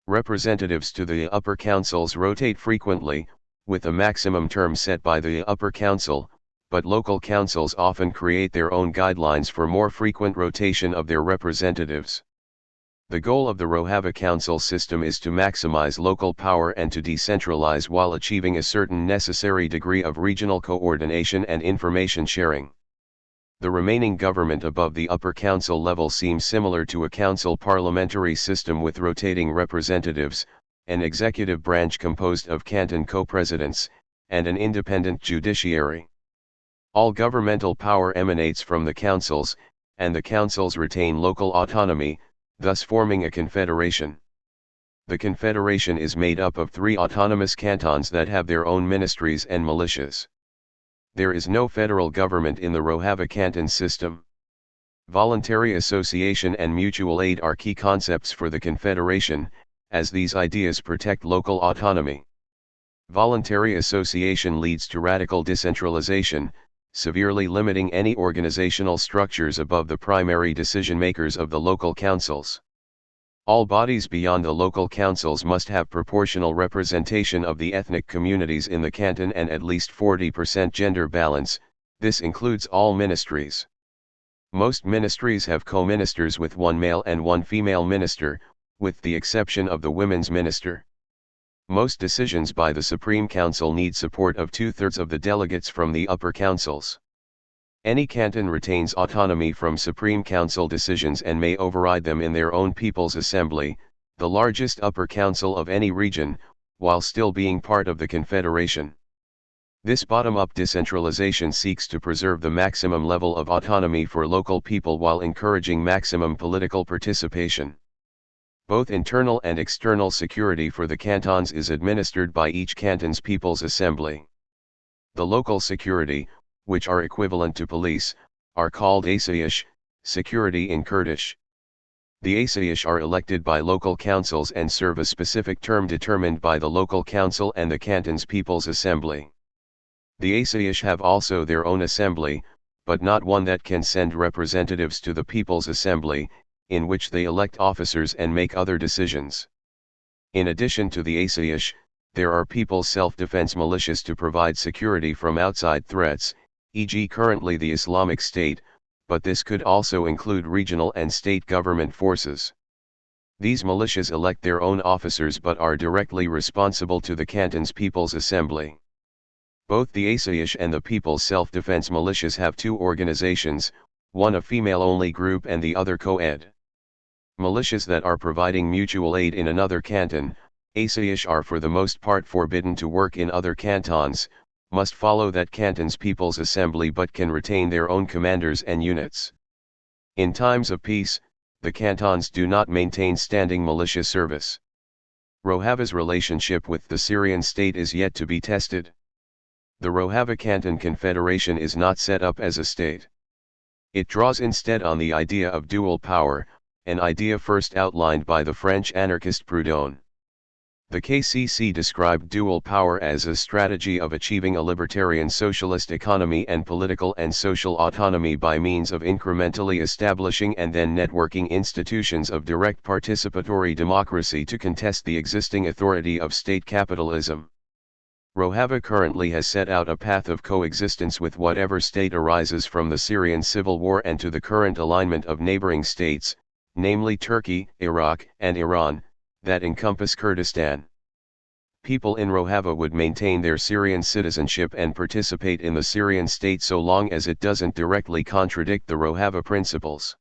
Representatives to the upper councils rotate frequently, with a maximum term set by the upper council, but local councils often create their own guidelines for more frequent rotation of their representatives. The goal of the Rojava council system is to maximize local power and to decentralize while achieving a certain necessary degree of regional coordination and information sharing. The remaining government above the upper council level seems similar to a council parliamentary system with rotating representatives, an executive branch composed of canton co-presidents, and an independent judiciary. All governmental power emanates from the councils, and the councils retain local autonomy, thus forming a confederation. The confederation is made up of 3 autonomous cantons that have their own ministries and militias. There is no federal government in the Rojava canton system. Voluntary association and mutual aid are key concepts for the confederation, as these ideas protect local autonomy. Voluntary association leads to radical decentralization, severely limiting any organizational structures above the primary decision-makers of the local councils. All bodies beyond the local councils must have proportional representation of the ethnic communities in the canton and at least 40% gender balance. This includes all ministries. Most ministries have co-ministers with 1 male and 1 female minister, with the exception of the women's minister. Most decisions by the Supreme Council need support of 2/3 of the delegates from the upper councils. Any canton retains autonomy from Supreme Council decisions and may override them in their own People's Assembly, the largest upper council of any region, while still being part of the Confederation. This bottom-up decentralization seeks to preserve the maximum level of autonomy for local people while encouraging maximum political participation. Both internal and external security for the cantons is administered by each canton's People's Assembly. The local security, which are equivalent to police, are called asayish, security in Kurdish. The asayish are elected by local councils and serve a specific term determined by the local council and the canton's People's Assembly. The asayish have also their own assembly, but not one that can send representatives to the People's Assembly, in which they elect officers and make other decisions. In addition to the asayish, there are people's self-defense militias to provide security from outside threats, e.g. currently the Islamic State, but this could also include regional and state government forces. These militias elect their own officers but are directly responsible to the canton's People's Assembly. Both the Asayish and the People's Self-Defense militias have two organizations, one a female-only group and the other co-ed. Militias that are providing mutual aid in another canton, Asayish, are for the most part forbidden to work in other cantons, must follow that canton's People's Assembly but can retain their own commanders and units. In times of peace, the cantons do not maintain standing militia service. Rojava's relationship with the Syrian state is yet to be tested. The Rojava Canton Confederation is not set up as a state. It draws instead on the idea of dual power, an idea first outlined by the French anarchist Proudhon. The KCC described dual power as a strategy of achieving a libertarian socialist economy and political and social autonomy by means of incrementally establishing and then networking institutions of direct participatory democracy to contest the existing authority of state capitalism. Rojava currently has set out a path of coexistence with whatever state arises from the Syrian civil war and to the current alignment of neighboring states, namely Turkey, Iraq, and Iran, that encompass Kurdistan. People in Rojava would maintain their Syrian citizenship and participate in the Syrian state so long as it doesn't directly contradict the Rojava principles.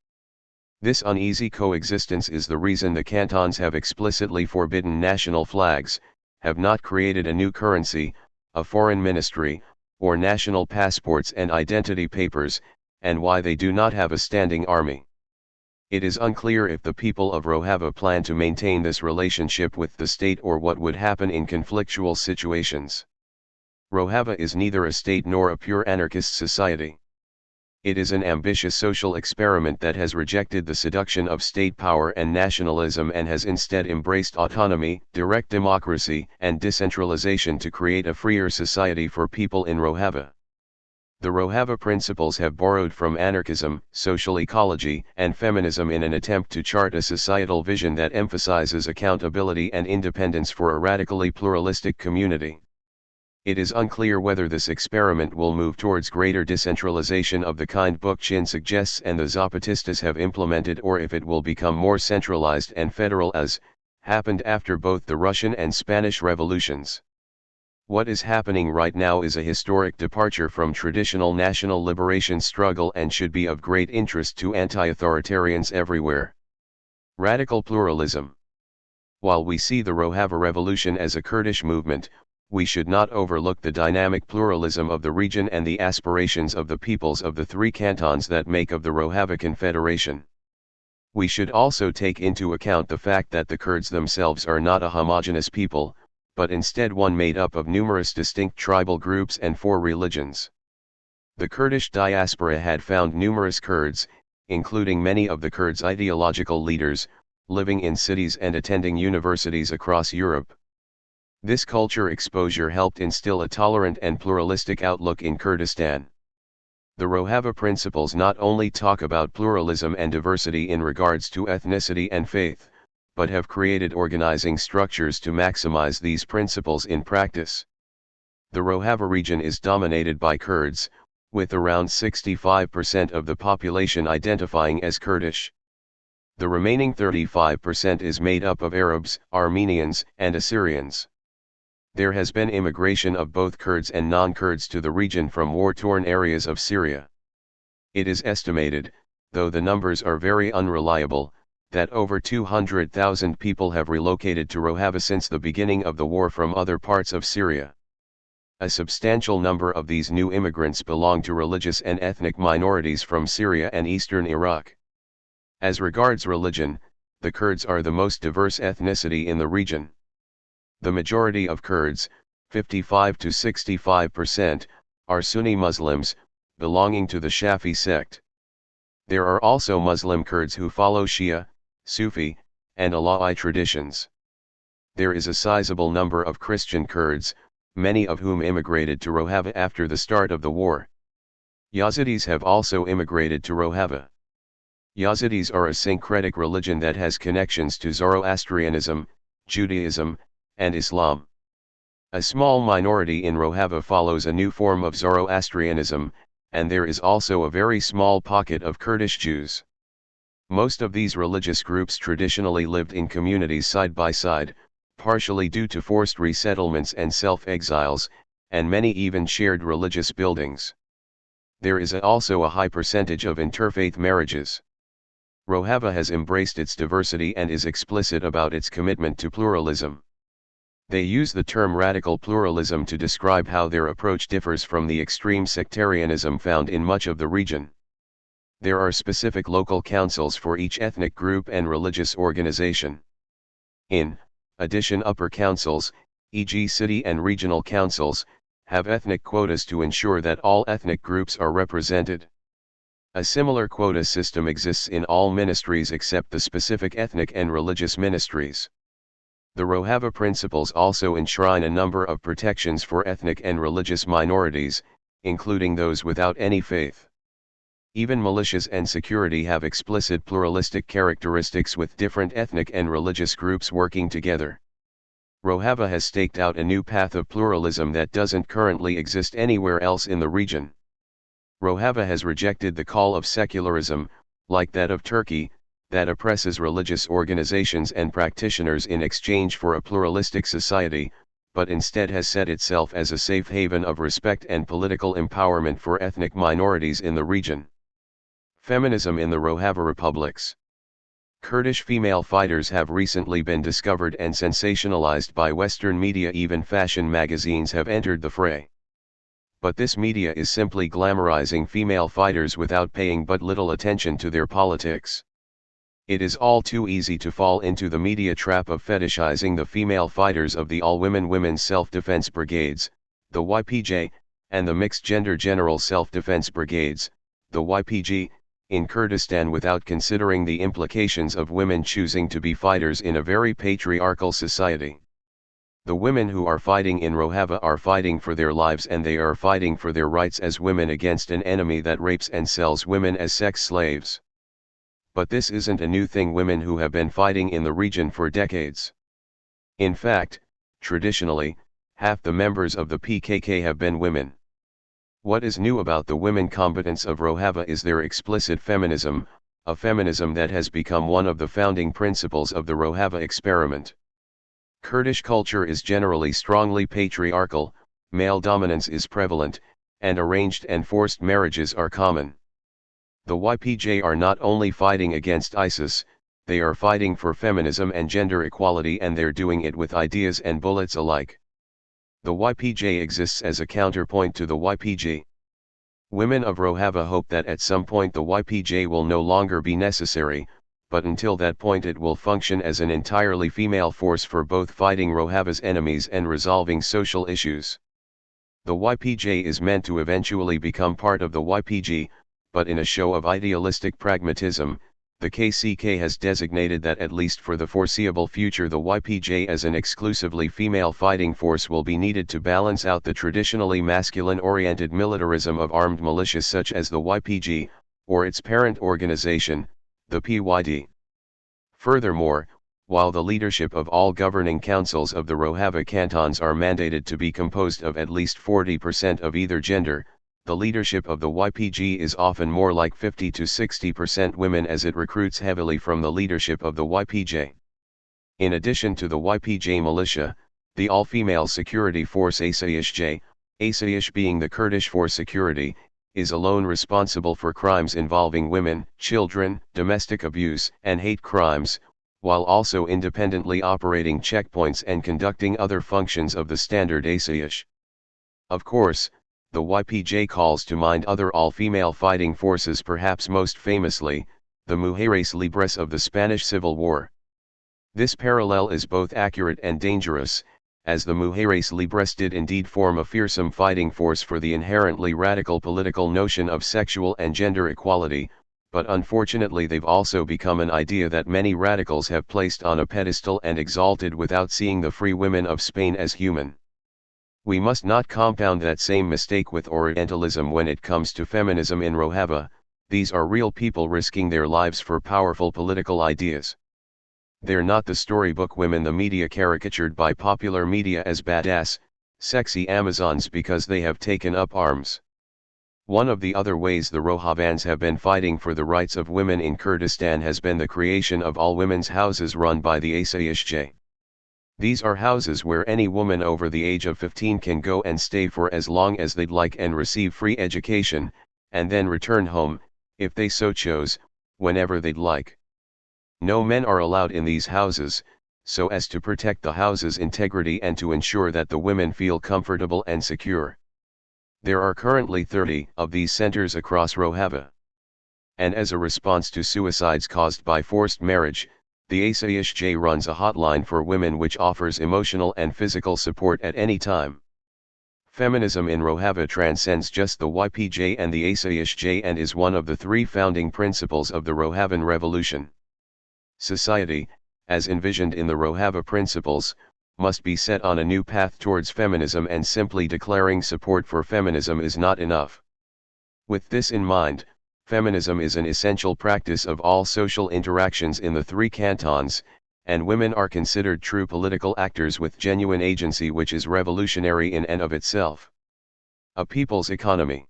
This uneasy coexistence is the reason the cantons have explicitly forbidden national flags, have not created a new currency, a foreign ministry, or national passports and identity papers, and why they do not have a standing army. It is unclear if the people of Rojava plan to maintain this relationship with the state or what would happen in conflictual situations. Rojava is neither a state nor a pure anarchist society. It is an ambitious social experiment that has rejected the seduction of state power and nationalism and has instead embraced autonomy, direct democracy, and decentralization to create a freer society for people in Rojava. The Rojava principles have borrowed from anarchism, social ecology, and feminism in an attempt to chart a societal vision that emphasizes accountability and independence for a radically pluralistic community. It is unclear whether this experiment will move towards greater decentralization of the kind Bookchin suggests and the Zapatistas have implemented, or if it will become more centralized and federal as happened after both the Russian and Spanish revolutions. What is happening right now is a historic departure from traditional national liberation struggle and should be of great interest to anti-authoritarians everywhere. Radical pluralism. While we see the Rojava Revolution as a Kurdish movement, we should not overlook the dynamic pluralism of the region and the aspirations of the peoples of the three cantons that make of the Rojava Confederation. We should also take into account the fact that the Kurds themselves are not a homogeneous people, but instead one made up of numerous distinct tribal groups and four religions. The Kurdish diaspora had found numerous Kurds, including many of the Kurds' ideological leaders, living in cities and attending universities across Europe. This culture exposure helped instill a tolerant and pluralistic outlook in Kurdistan. The Rojava principles not only talk about pluralism and diversity in regards to ethnicity and faith, but have created organizing structures to maximize these principles in practice. The Rojava region is dominated by Kurds, with around 65% of the population identifying as Kurdish. The remaining 35% is made up of Arabs, Armenians, and Assyrians. There has been immigration of both Kurds and non-Kurds to the region from war-torn areas of Syria. It is estimated, though the numbers are very unreliable, that over 200,000 people have relocated to Rojava since the beginning of the war from other parts of Syria. A substantial number of these new immigrants belong to religious and ethnic minorities from Syria and eastern Iraq. As regards religion, the Kurds are the most diverse ethnicity in the region. The majority of Kurds, 55 to 65%, are Sunni Muslims, belonging to the Shafi sect. There are also Muslim Kurds who follow Shia, Sufi, and Alawi traditions. There is a sizable number of Christian Kurds, many of whom immigrated to Rojava after the start of the war. Yazidis have also immigrated to Rojava. Yazidis are a syncretic religion that has connections to Zoroastrianism, Judaism, and Islam. A small minority in Rojava follows a new form of Zoroastrianism, and there is also a very small pocket of Kurdish Jews. Most of these religious groups traditionally lived in communities side by side, partially due to forced resettlements and self-exiles, and many even shared religious buildings. There is also a high percentage of interfaith marriages. Rojava has embraced its diversity and is explicit about its commitment to pluralism. They use the term radical pluralism to describe how their approach differs from the extreme sectarianism found in much of the region. There are specific local councils for each ethnic group and religious organization. In addition, upper councils, e.g. city and regional councils, have ethnic quotas to ensure that all ethnic groups are represented. A similar quota system exists in all ministries except the specific ethnic and religious ministries. The Rojava principles also enshrine a number of protections for ethnic and religious minorities, including those without any faith. Even militias and security have explicit pluralistic characteristics with different ethnic and religious groups working together. Rojava has staked out a new path of pluralism that doesn't currently exist anywhere else in the region. Rojava has rejected the call of secularism, like that of Turkey, that oppresses religious organizations and practitioners in exchange for a pluralistic society, but instead has set itself as a safe haven of respect and political empowerment for ethnic minorities in the region. Feminism in the Rojava republics. Kurdish female fighters have recently been discovered and sensationalized by Western media. Even fashion magazines have entered the fray. But this media is simply glamorizing female fighters without paying but little attention to their politics. It is all too easy to fall into the media trap of fetishizing the female fighters of the all-women Women's Self-Defense Brigades, the YPJ, and the Mixed-Gender General Self-Defense Brigades, the YPG, in Kurdistan without considering the implications of women choosing to be fighters in a very patriarchal society. The women who are fighting in Rojava are fighting for their lives, and they are fighting for their rights as women against an enemy that rapes and sells women as sex slaves. But this isn't a new thing. Women who have been fighting in the region for decades. In fact, traditionally, half the members of the PKK have been women. What is new about the women combatants of Rojava is their explicit feminism, a feminism that has become one of the founding principles of the Rojava experiment. Kurdish culture is generally strongly patriarchal, male dominance is prevalent, and arranged and forced marriages are common. The YPJ are not only fighting against ISIS, they are fighting for feminism and gender equality, and they're doing it with ideas and bullets alike. The YPJ exists as a counterpoint to the YPG. Women of Rojava hope that at some point the YPJ will no longer be necessary, but until that point it will function as an entirely female force for both fighting Rojava's enemies and resolving social issues. The YPJ is meant to eventually become part of the YPG, but in a show of idealistic pragmatism, the KCK has designated that at least for the foreseeable future the YPJ as an exclusively female fighting force will be needed to balance out the traditionally masculine-oriented militarism of armed militias such as the YPG, or its parent organization, the PYD. Furthermore, while the leadership of all governing councils of the Rojava cantons are mandated to be composed of at least 40% of either gender, the leadership of the YPG is often more like 50 to 60% women, as it recruits heavily from the leadership of the YPJ. In addition to the YPJ militia, the all-female security force ASAYSH, ASAYSH being the Kurdish for security, is alone responsible for crimes involving women, children, domestic abuse, and hate crimes, while also independently operating checkpoints and conducting other functions of the standard ASAYSH. Of course, the YPJ calls to mind other all-female fighting forces, perhaps most famously, the Mujeres Libres of the Spanish Civil War. This parallel is both accurate and dangerous, as the Mujeres Libres did indeed form a fearsome fighting force for the inherently radical political notion of sexual and gender equality, but unfortunately they've also become an idea that many radicals have placed on a pedestal and exalted without seeing the free women of Spain as human. We must not compound that same mistake with Orientalism when it comes to feminism in Rojava. These are real people risking their lives for powerful political ideas. They're not the storybook women the media caricatured by popular media as badass, sexy Amazons because they have taken up arms. One of the other ways the Rohavans have been fighting for the rights of women in Kurdistan has been the creation of all women's houses run by the ASAYSJ. These are houses where any woman over the age of 15 can go and stay for as long as they'd like and receive free education, and then return home, if they so chose, whenever they'd like. No men are allowed in these houses, so as to protect the house's integrity and to ensure that the women feel comfortable and secure. There are currently 30 of these centers across Rojava. And as a response to suicides caused by forced marriage, the ASAYSJ runs a hotline for women which offers emotional and physical support at any time. Feminism in Rojava transcends just the YPJ and the ASAYSJ and is one of the 3 founding principles of the Rojavan Revolution. Society, as envisioned in the Rojava Principles, must be set on a new path towards feminism, and simply declaring support for feminism is not enough. With this in mind, feminism is an essential practice of all social interactions in the 3 cantons, and women are considered true political actors with genuine agency, which is revolutionary in and of itself. A people's economy.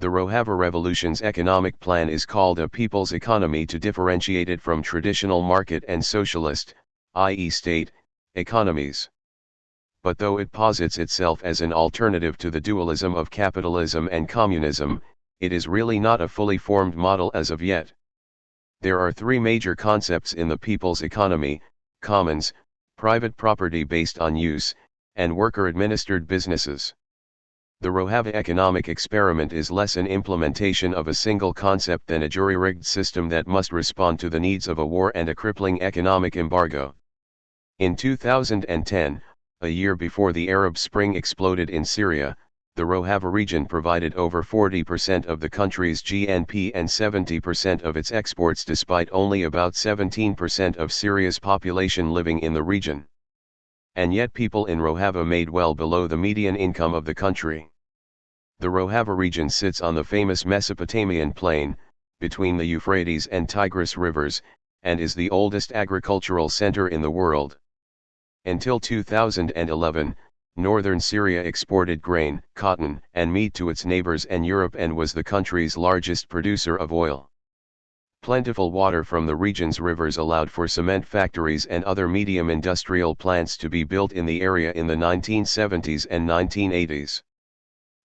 The Rojava Revolution's economic plan is called a people's economy to differentiate it from traditional market and socialist, i.e. state, economies. But though it posits itself as an alternative to the dualism of capitalism and communism, it is really not a fully formed model as of yet. There are 3 major concepts in the people's economy: commons, private property based on use, and worker-administered businesses. The Rojava economic experiment is less an implementation of a single concept than a jury-rigged system that must respond to the needs of a war and a crippling economic embargo. In 2010, a year before the Arab Spring exploded in Syria, the Rojava region provided over 40% of the country's GNP and 70% of its exports, despite only about 17% of Syria's population living in the region. And yet people in Rojava made well below the median income of the country. The Rojava region sits on the famous Mesopotamian plain, between the Euphrates and Tigris rivers, and is the oldest agricultural center in the world. Until 2011, northern Syria exported grain, cotton, and meat to its neighbors and Europe, and was the country's largest producer of oil. Plentiful water from the region's rivers allowed for cement factories and other medium industrial plants to be built in the area in the 1970s and 1980s.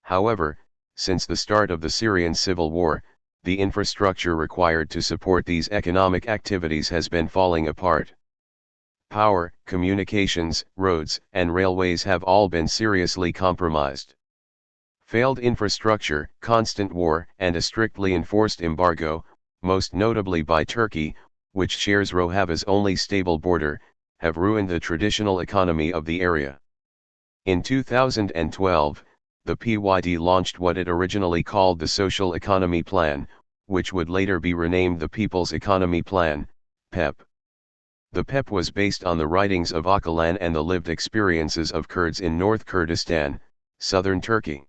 However, since the start of the Syrian civil war, the infrastructure required to support these economic activities has been falling apart. Power, communications, roads, and railways have all been seriously compromised. Failed infrastructure, constant war, and a strictly enforced embargo, most notably by Turkey, which shares Rojava's only stable border, have ruined the traditional economy of the area. In 2012, the PYD launched what it originally called the Social Economy Plan, which would later be renamed the People's Economy Plan, PEP. The PEP was based on the writings of Öcalan and the lived experiences of Kurds in North Kurdistan, southern Turkey.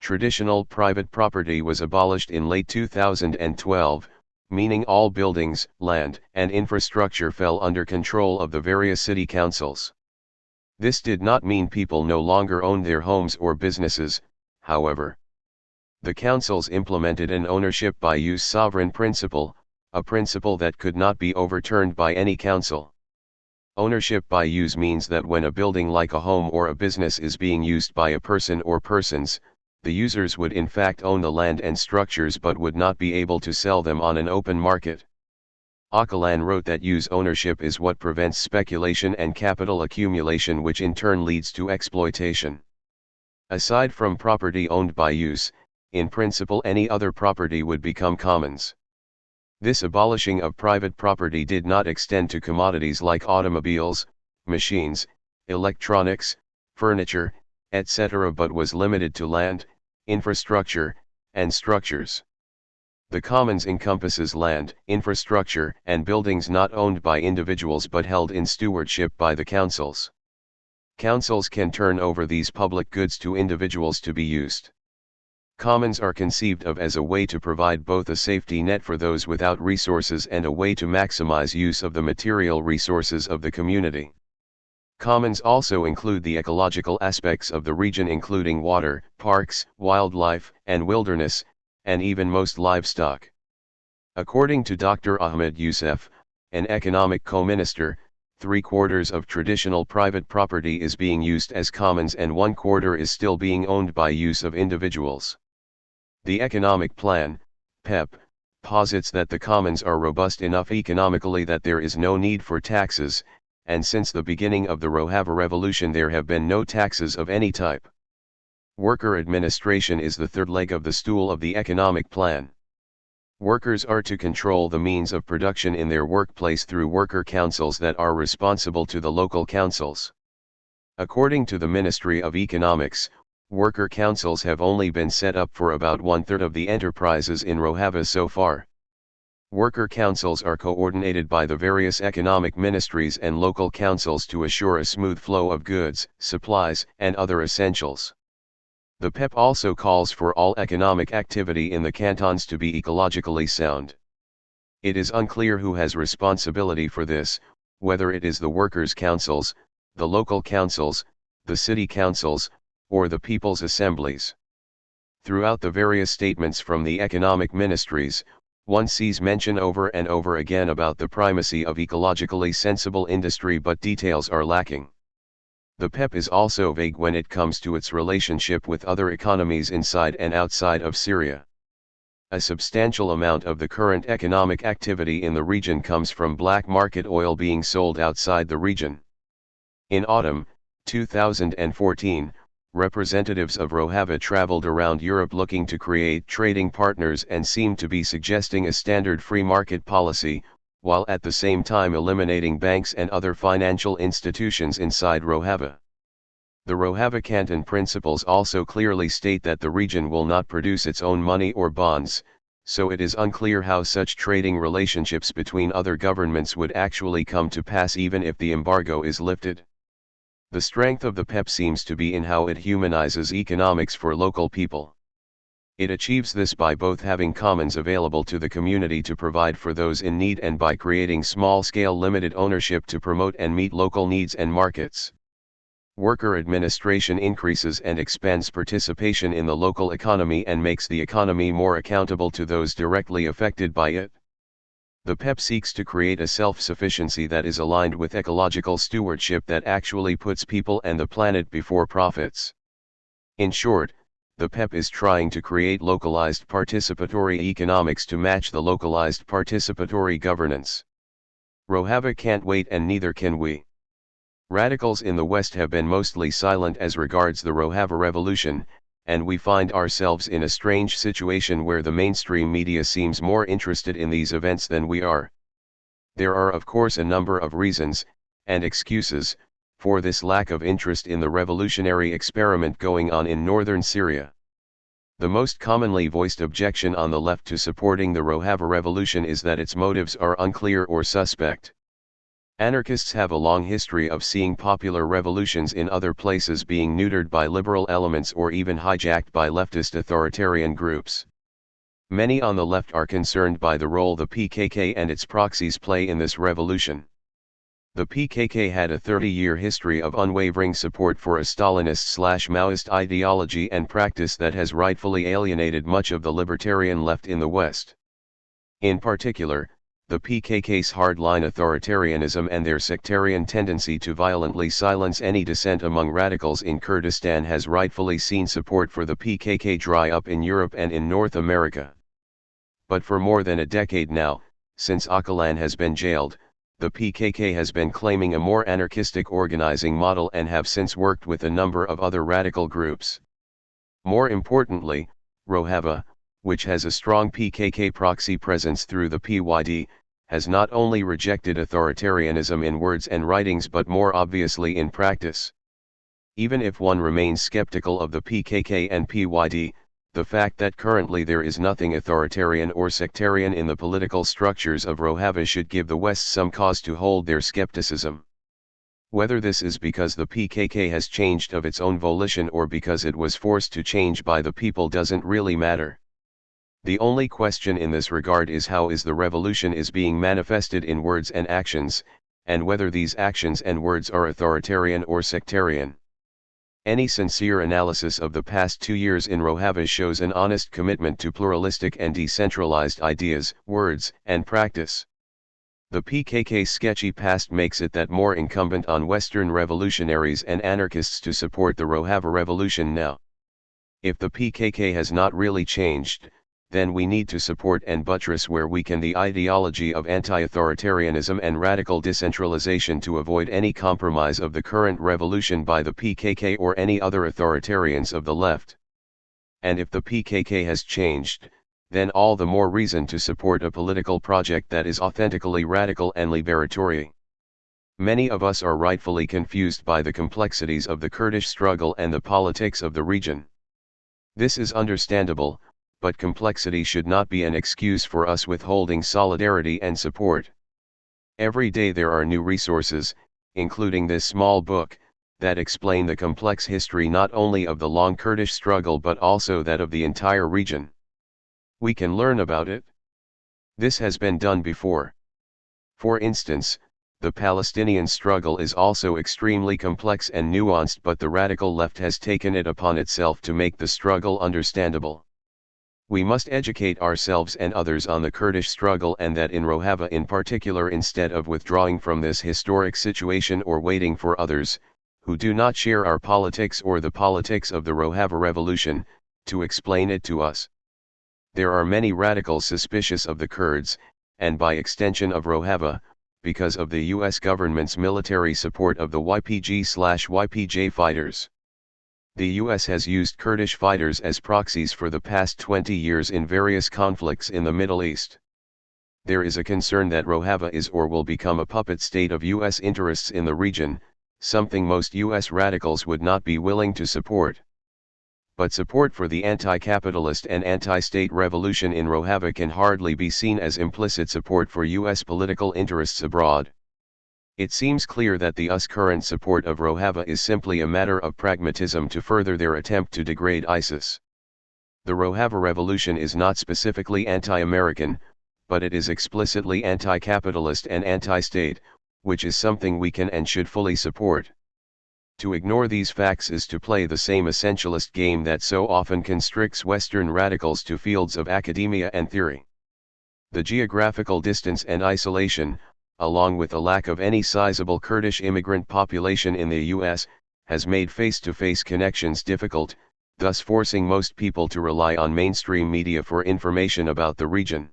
Traditional private property was abolished in late 2012, meaning all buildings, land, and infrastructure fell under control of the various city councils. This did not mean people no longer owned their homes or businesses, however. The councils implemented an ownership by use sovereign principle, a principle that could not be overturned by any council. Ownership by use means that when a building like a home or a business is being used by a person or persons, the users would in fact own the land and structures but would not be able to sell them on an open market. Öcalan wrote that use ownership is what prevents speculation and capital accumulation, which in turn leads to exploitation. Aside from property owned by use, in principle any other property would become commons. This abolishing of private property did not extend to commodities like automobiles, machines, electronics, furniture, etc., but was limited to land, infrastructure, and structures. The commons encompasses land, infrastructure, and buildings not owned by individuals but held in stewardship by the councils. Councils can turn over these public goods to individuals to be used. Commons are conceived of as a way to provide both a safety net for those without resources and a way to maximize use of the material resources of the community. Commons also include the ecological aspects of the region, including water, parks, wildlife, and wilderness, and even most livestock. According to Dr. Ahmed Youssef, an economic co-minister, 3/4 of traditional private property is being used as commons and 1/4 is still being owned by use of individuals. The economic plan, PEP, posits that the commons are robust enough economically that there is no need for taxes, and since the beginning of the Rojava revolution there have been no taxes of any type. Worker administration is the third leg of the stool of the economic plan. Workers are to control the means of production in their workplace through worker councils that are responsible to the local councils. According to the Ministry of Economics, worker councils have only been set up for about 1/3 of the enterprises in Rojava so far. Worker councils are coordinated by the various economic ministries and local councils to assure a smooth flow of goods, supplies, and other essentials. The PEP also calls for all economic activity in the cantons to be ecologically sound. It is unclear who has responsibility for this, whether it is the workers' councils, the local councils, the city councils, or the people's assemblies. Throughout the various statements from the economic ministries, one sees mention over and over again about the primacy of ecologically sensible industry, but details are lacking. The PEP is also vague when it comes to its relationship with other economies inside and outside of Syria. A substantial amount of the current economic activity in the region comes from black market oil being sold outside the region. In autumn 2014, representatives of Rojava traveled around Europe looking to create trading partners and seemed to be suggesting a standard free market policy, while at the same time eliminating banks and other financial institutions inside Rojava. The Rojava Canton principles also clearly state that the region will not produce its own money or bonds, so it is unclear how such trading relationships between other governments would actually come to pass even if the embargo is lifted. The strength of the PEP seems to be in how it humanizes economics for local people. It achieves this by both having commons available to the community to provide for those in need and by creating small-scale limited ownership to promote and meet local needs and markets. Worker administration increases and expands participation in the local economy and makes the economy more accountable to those directly affected by it. The PEP seeks to create a self-sufficiency that is aligned with ecological stewardship that actually puts people and the planet before profits. In short, the PEP is trying to create localized participatory economics to match the localized participatory governance. Rojava can't wait and neither can we. Radicals in the West have been mostly silent as regards the Rojava revolution, and we find ourselves in a strange situation where the mainstream media seems more interested in these events than we are. There are of course a number of reasons, and excuses, for this lack of interest in the revolutionary experiment going on in northern Syria. The most commonly voiced objection on the left to supporting the Rojava revolution is that its motives are unclear or suspect. Anarchists have a long history of seeing popular revolutions in other places being neutered by liberal elements or even hijacked by leftist authoritarian groups. Many on the left are concerned by the role the PKK and its proxies play in this revolution. The PKK had a 30-year history of unwavering support for a Stalinist/Maoist ideology and practice that has rightfully alienated much of the libertarian left in the West. In particular, the PKK's hardline authoritarianism and their sectarian tendency to violently silence any dissent among radicals in Kurdistan has rightfully seen support for the PKK dry up in Europe and in North America. But for more than a decade now, since Öcalan has been jailed, the PKK has been claiming a more anarchistic organizing model and have since worked with a number of other radical groups. More importantly, Rojava, which has a strong PKK proxy presence through the PYD, has not only rejected authoritarianism in words and writings but more obviously in practice. Even if one remains skeptical of the PKK and PYD, the fact that currently there is nothing authoritarian or sectarian in the political structures of Rojava should give the West some cause to hold their skepticism. Whether this is because the PKK has changed of its own volition or because it was forced to change by the people doesn't really matter. The only question in this regard is how the revolution is being manifested in words and actions, and whether these actions and words are authoritarian or sectarian. Any sincere analysis of the past 2 years in Rojava shows an honest commitment to pluralistic and decentralized ideas, words, and practice. The PKK's sketchy past makes it that more incumbent on Western revolutionaries and anarchists to support the Rojava revolution now. If the PKK has not really changed, then we need to support and buttress where we can the ideology of anti-authoritarianism and radical decentralization to avoid any compromise of the current revolution by the PKK or any other authoritarians of the left. And if the PKK has changed, then all the more reason to support a political project that is authentically radical and liberatory. Many of us are rightfully confused by the complexities of the Kurdish struggle and the politics of the region. This is understandable, but complexity should not be an excuse for us withholding solidarity and support. Every day there are new resources, including this small book, that explain the complex history not only of the long Kurdish struggle but also that of the entire region. We can learn about it. This has been done before. For instance, the Palestinian struggle is also extremely complex and nuanced, but the radical left has taken it upon itself to make the struggle understandable. We must educate ourselves and others on the Kurdish struggle, and that in Rojava in particular, instead of withdrawing from this historic situation or waiting for others, who do not share our politics or the politics of the Rojava revolution, to explain it to us. There are many radicals suspicious of the Kurds, and by extension of Rojava, because of the US government's military support of the YPG/YPJ fighters. The US has used Kurdish fighters as proxies for the past 20 years in various conflicts in the Middle East. There is a concern that Rojava is or will become a puppet state of US interests in the region, something most US radicals would not be willing to support. But support for the anti-capitalist and anti-state revolution in Rojava can hardly be seen as implicit support for US political interests abroad. It seems clear that the US current support of Rojava is simply a matter of pragmatism to further their attempt to degrade ISIS. The Rojava revolution is not specifically anti-American, but it is explicitly anti-capitalist and anti-state, which is something we can and should fully support. To ignore these facts is to play the same essentialist game that so often constricts Western radicals to fields of academia and theory. The geographical distance and isolation, along with a lack of any sizable Kurdish immigrant population in the US, has made face-to-face connections difficult, thus forcing most people to rely on mainstream media for information about the region.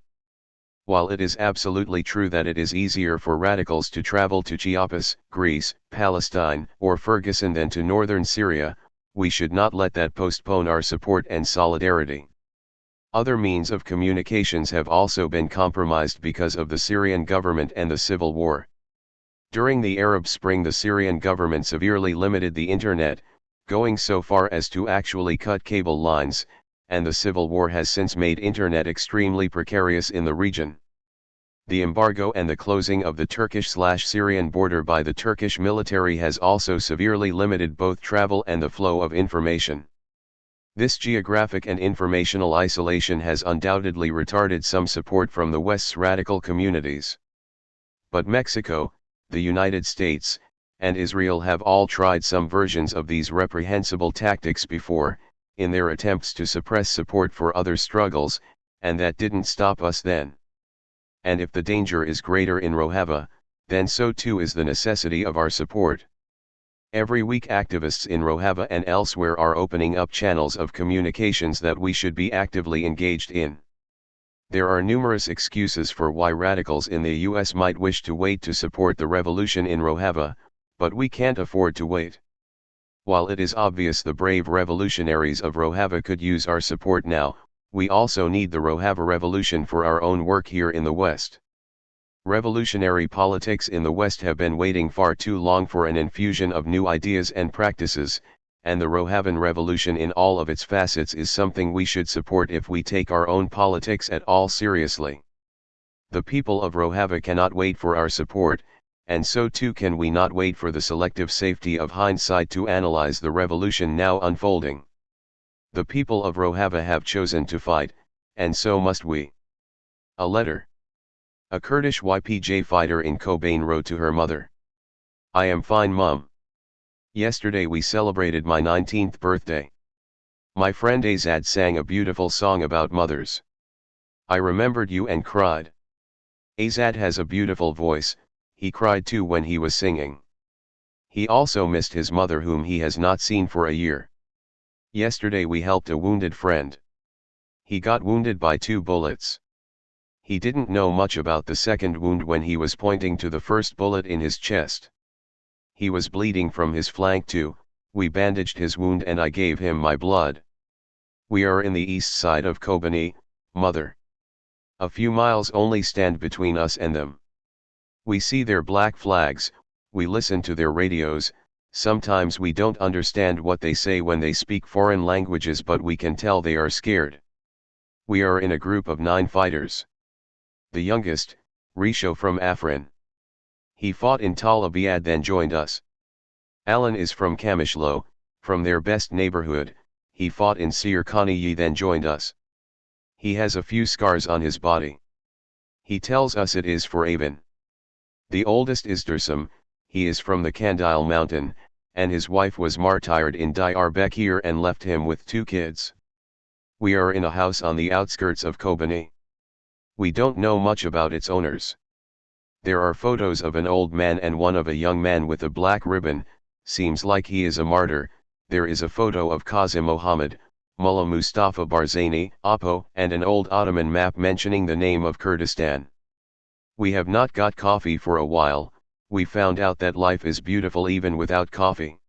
While it is absolutely true that it is easier for radicals to travel to Chiapas, Greece, Palestine, or Ferguson than to northern Syria, we should not let that postpone our support and solidarity. Other means of communications have also been compromised because of the Syrian government and the civil war. During the Arab Spring, the Syrian government severely limited the internet, going so far as to actually cut cable lines, and the civil war has since made internet extremely precarious in the region. The embargo and the closing of the Turkish/Syrian border by the Turkish military has also severely limited both travel and the flow of information. This geographic and informational isolation has undoubtedly retarded some support from the West's radical communities. But Mexico, the United States, and Israel have all tried some versions of these reprehensible tactics before, in their attempts to suppress support for other struggles, and that didn't stop us then. And if the danger is greater in Rojava, then so too is the necessity of our support. Every week activists in Rojava and elsewhere are opening up channels of communications that we should be actively engaged in. There are numerous excuses for why radicals in the US might wish to wait to support the revolution in Rojava, but we can't afford to wait. While it is obvious the brave revolutionaries of Rojava could use our support now, we also need the Rojava revolution for our own work here in the West. Revolutionary politics in the West have been waiting far too long for an infusion of new ideas and practices, and the Rojavan revolution in all of its facets is something we should support if we take our own politics at all seriously. The people of Rojava cannot wait for our support, and so too can we not wait for the selective safety of hindsight to analyze the revolution now unfolding. The people of Rojava have chosen to fight, and so must we. A letter. A Kurdish YPJ fighter in Kobane wrote to her mother. I am fine, Mum. Yesterday we celebrated my 19th birthday. My friend Azad sang a beautiful song about mothers. I remembered you and cried. Azad has a beautiful voice, he cried too when he was singing. He also missed his mother whom he has not seen for a year. Yesterday we helped a wounded friend. He got wounded by 2 bullets. He didn't know much about the second wound when he was pointing to the first bullet in his chest. He was bleeding from his flank too. We bandaged his wound and I gave him my blood. We are in the east side of Kobani, mother. A few miles only stand between us and them. We see their black flags, we listen to their radios, sometimes we don't understand what they say when they speak foreign languages but we can tell they are scared. We are in a group of 9 fighters. The youngest, Risho from Afrin. He fought in Tal Abyad then joined us. Alan is from Kamishlo, from their best neighborhood, he fought in Sirkaniyi then joined us. He has a few scars on his body. He tells us it is for Avon. The oldest is Dursum, he is from the Kandil mountain, and his wife was martyred in Diyarbakir and left him with 2 kids. We are in a house on the outskirts of Kobani. We don't know much about its owners. There are photos of an old man and one of a young man with a black ribbon, seems like he is a martyr. There is a photo of Qazi Mohammed, Mullah Mustafa Barzani, Apo, and an old Ottoman map mentioning the name of Kurdistan. We have not got coffee for a while, we found out that life is beautiful even without coffee.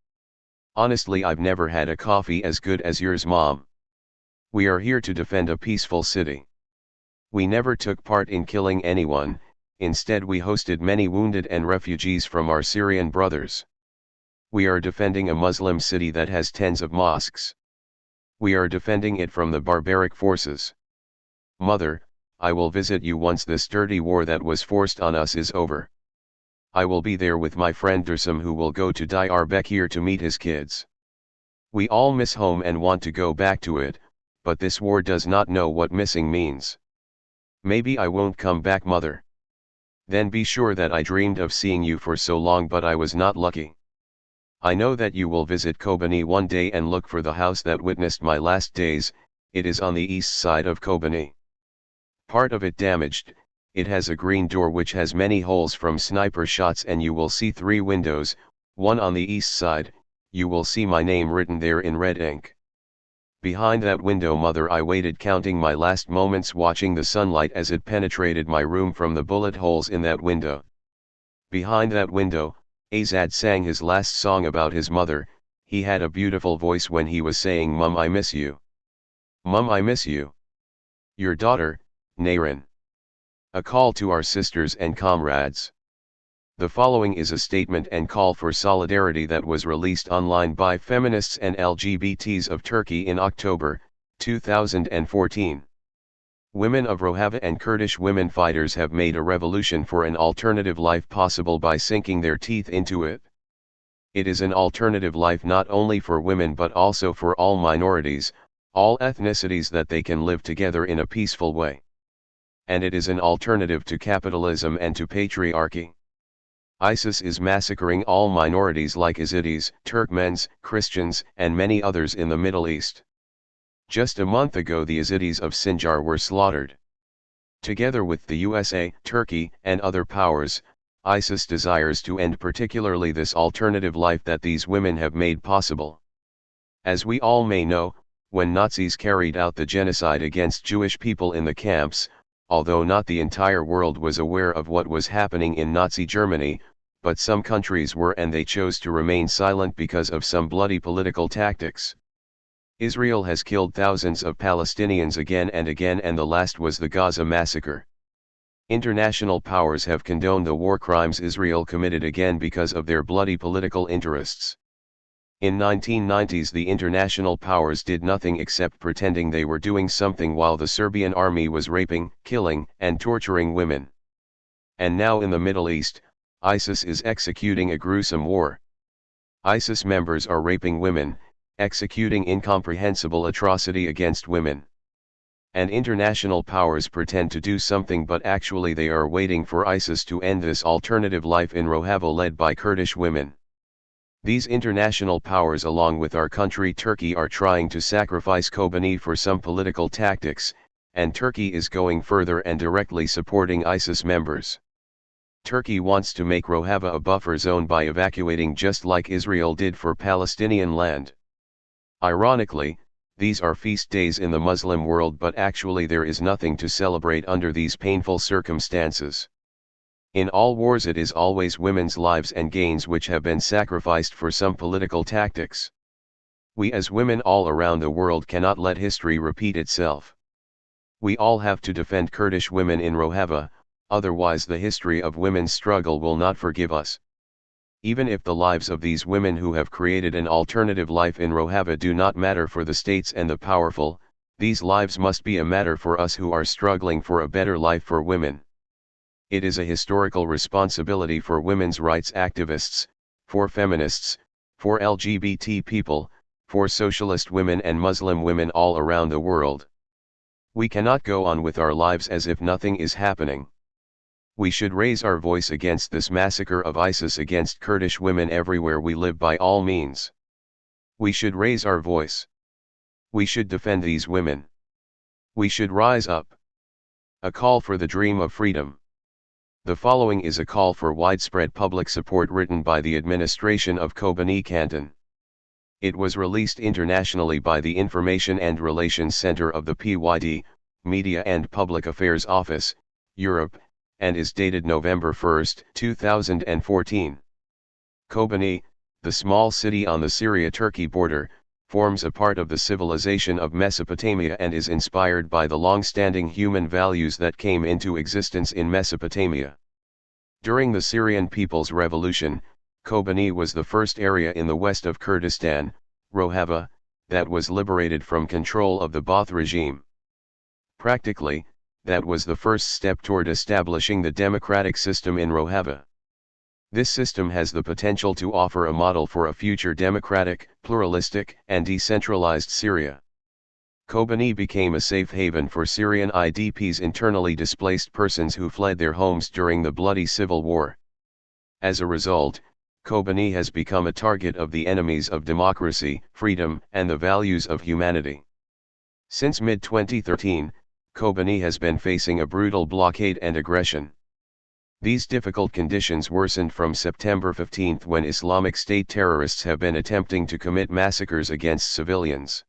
Honestly, I've never had a coffee as good as yours, Mom. We are here to defend a peaceful city. We never took part in killing anyone, instead we hosted many wounded and refugees from our Syrian brothers. We are defending a Muslim city that has tens of mosques. We are defending it from the barbaric forces. Mother, I will visit you once this dirty war that was forced on us is over. I will be there with my friend Dursum who will go to Diyarbakir to meet his kids. We all miss home and want to go back to it, but this war does not know what missing means. Maybe I won't come back, mother. Then be sure that I dreamed of seeing you for so long but I was not lucky. I know that you will visit Kobani one day and look for the house that witnessed my last days, it is on the east side of Kobani. Part of it damaged, it has a green door which has many holes from sniper shots and you will see 3 windows, one on the east side, you will see my name written there in red ink. Behind that window, mother, I waited counting my last moments watching the sunlight as it penetrated my room from the bullet holes in that window. Behind that window, Azad sang his last song about his mother, he had a beautiful voice when he was saying, "Mum, I miss you. Mum, I miss you." Your daughter, Naren. A call to our sisters and comrades. The following is a statement and call for solidarity that was released online by feminists and LGBTs of Turkey in October 2014. Women of Rojava and Kurdish women fighters have made a revolution for an alternative life possible by sinking their teeth into it. It is an alternative life not only for women but also for all minorities, all ethnicities, that they can live together in a peaceful way. And it is an alternative to capitalism and to patriarchy. ISIS is massacring all minorities like Yazidis, Turkmens, Christians, and many others in the Middle East. Just a month ago the Yazidis of Sinjar were slaughtered. Together with the USA, Turkey, and other powers, ISIS desires to end particularly this alternative life that these women have made possible. As we all may know, when Nazis carried out the genocide against Jewish people in the camps, although not the entire world was aware of what was happening in Nazi Germany, but some countries were, and they chose to remain silent because of some bloody political tactics. Israel has killed thousands of Palestinians again and again, and the last was the Gaza massacre. International powers have condoned the war crimes Israel committed again because of their bloody political interests. In 1990s the international powers did nothing except pretending they were doing something while the Serbian army was raping, killing, and torturing women. And now in the Middle East, ISIS is executing a gruesome war. ISIS members are raping women, executing incomprehensible atrocity against women. And international powers pretend to do something, but actually they are waiting for ISIS to end this alternative life in Rojava led by Kurdish women. These international powers along with our country Turkey are trying to sacrifice Kobani for some political tactics, and Turkey is going further and directly supporting ISIS members. Turkey wants to make Rojava a buffer zone by evacuating just like Israel did for Palestinian land. Ironically, these are feast days in the Muslim world, but actually there is nothing to celebrate under these painful circumstances. In all wars it is always women's lives and gains which have been sacrificed for some political tactics. We as women all around the world cannot let history repeat itself. We all have to defend Kurdish women in Rojava, otherwise the history of women's struggle will not forgive us. Even if the lives of these women who have created an alternative life in Rojava do not matter for the states and the powerful, these lives must be a matter for us who are struggling for a better life for women. It is a historical responsibility for women's rights activists, for feminists, for LGBT people, for socialist women and Muslim women all around the world. We cannot go on with our lives as if nothing is happening. We should raise our voice against this massacre of ISIS against Kurdish women everywhere we live by all means. We should raise our voice. We should defend these women. We should rise up. A call for the dream of freedom. The following is a call for widespread public support written by the administration of Kobani Canton. It was released internationally by the Information and Relations Center of the PYD, Media and Public Affairs Office, Europe, and is dated November 1, 2014. Kobani, the small city on the Syria-Turkey border, forms a part of the civilization of Mesopotamia and is inspired by the long-standing human values that came into existence in Mesopotamia. During the Syrian People's Revolution, Kobani was the first area in the west of Kurdistan, Rojava, that was liberated from control of the Ba'ath regime. Practically, that was the first step toward establishing the democratic system in Rojava. This system has the potential to offer a model for a future democratic, pluralistic, and decentralized Syria. Kobani became a safe haven for Syrian IDPs, internally displaced persons who fled their homes during the bloody civil war. As a result, Kobani has become a target of the enemies of democracy, freedom, and the values of humanity. Since mid-2013, Kobani has been facing a brutal blockade and aggression. These difficult conditions worsened from September 15 when Islamic State terrorists have been attempting to commit massacres against civilians.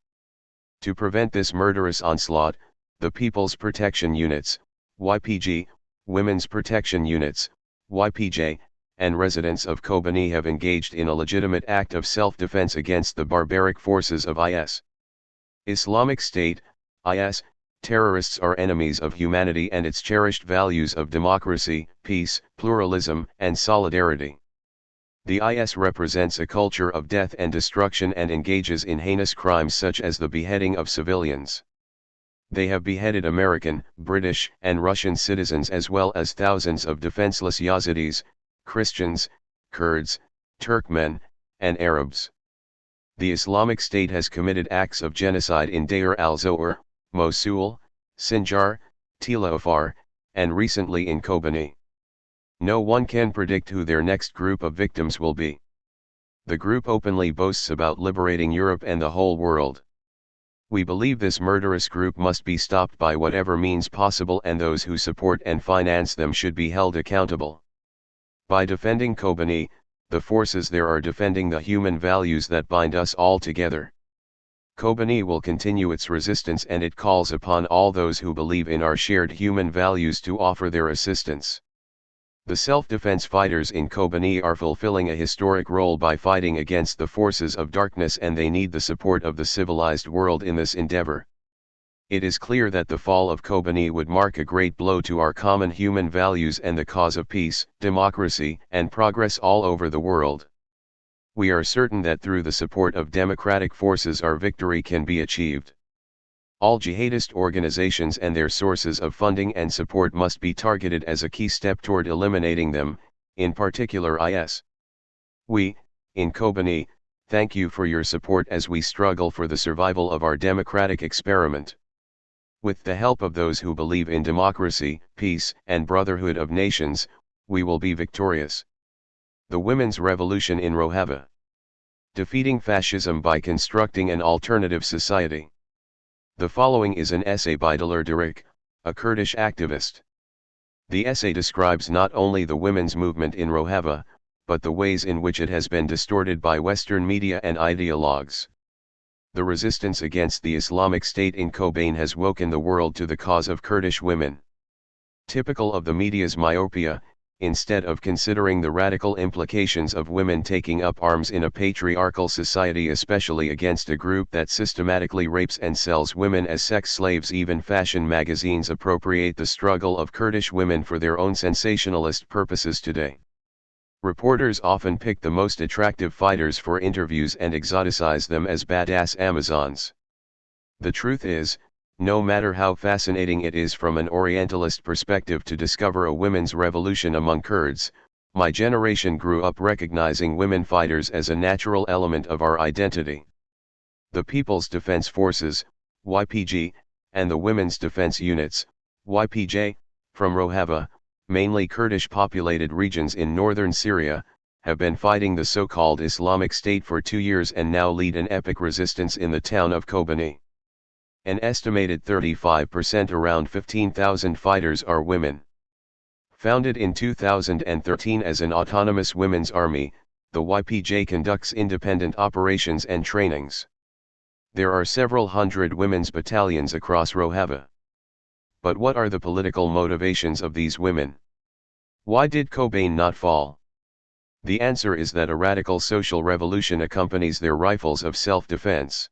To prevent this murderous onslaught, the People's Protection Units, YPG, Women's Protection Units, YPJ, and residents of Kobani have engaged in a legitimate act of self-defense against the barbaric forces of IS. Islamic State, IS, terrorists are enemies of humanity and its cherished values of democracy, peace, pluralism, and solidarity. The IS represents a culture of death and destruction and engages in heinous crimes such as the beheading of civilians. They have beheaded American, British, and Russian citizens as well as thousands of defenseless Yazidis, Christians, Kurds, Turkmen, and Arabs. The Islamic State has committed acts of genocide in Deir al-Zohar, Mosul, Sinjar, Tila Afar, and recently in Kobani. No one can predict who their next group of victims will be. The group openly boasts about liberating Europe and the whole world. We believe this murderous group must be stopped by whatever means possible, and those who support and finance them should be held accountable. By defending Kobani, the forces there are defending the human values that bind us all together. Kobani will continue its resistance, and it calls upon all those who believe in our shared human values to offer their assistance. The self-defense fighters in Kobani are fulfilling a historic role by fighting against the forces of darkness, and they need the support of the civilized world in this endeavor. It is clear that the fall of Kobani would mark a great blow to our common human values and the cause of peace, democracy, and progress all over the world. We are certain that through the support of democratic forces our victory can be achieved. All jihadist organizations and their sources of funding and support must be targeted as a key step toward eliminating them, in particular IS. We, in Kobani, thank you for your support as we struggle for the survival of our democratic experiment. With the help of those who believe in democracy, peace, and brotherhood of nations, we will be victorious. The Women's Revolution in Rojava. Defeating Fascism by Constructing an Alternative Society. The following is an essay by Dilar Dirik, a Kurdish activist. The essay describes not only the women's movement in Rojava, but the ways in which it has been distorted by Western media and ideologues. The resistance against the Islamic State in Kobane has woken the world to the cause of Kurdish women. Typical of the media's myopia, instead of considering the radical implications of women taking up arms in a patriarchal society, especially against a group that systematically rapes and sells women as sex slaves, even fashion magazines appropriate the struggle of Kurdish women for their own sensationalist purposes today. Reporters often pick the most attractive fighters for interviews and exoticize them as badass Amazons. The truth is, no matter how fascinating it is from an Orientalist perspective to discover a women's revolution among Kurds, my generation grew up recognizing women fighters as a natural element of our identity. The People's Defense Forces, YPG, and the Women's Defense Units, YPJ, from Rojava, mainly Kurdish-populated regions in northern Syria, have been fighting the so-called Islamic State for 2 years and now lead an epic resistance in the town of Kobane. An estimated 35%, around 15,000 fighters, are women. Founded in 2013 as an autonomous women's army, the YPJ conducts independent operations and trainings. There are several hundred women's battalions across Rojava. But what are the political motivations of these women? Why did Kobane not fall? The answer is that a radical social revolution accompanies their rifles of self-defense.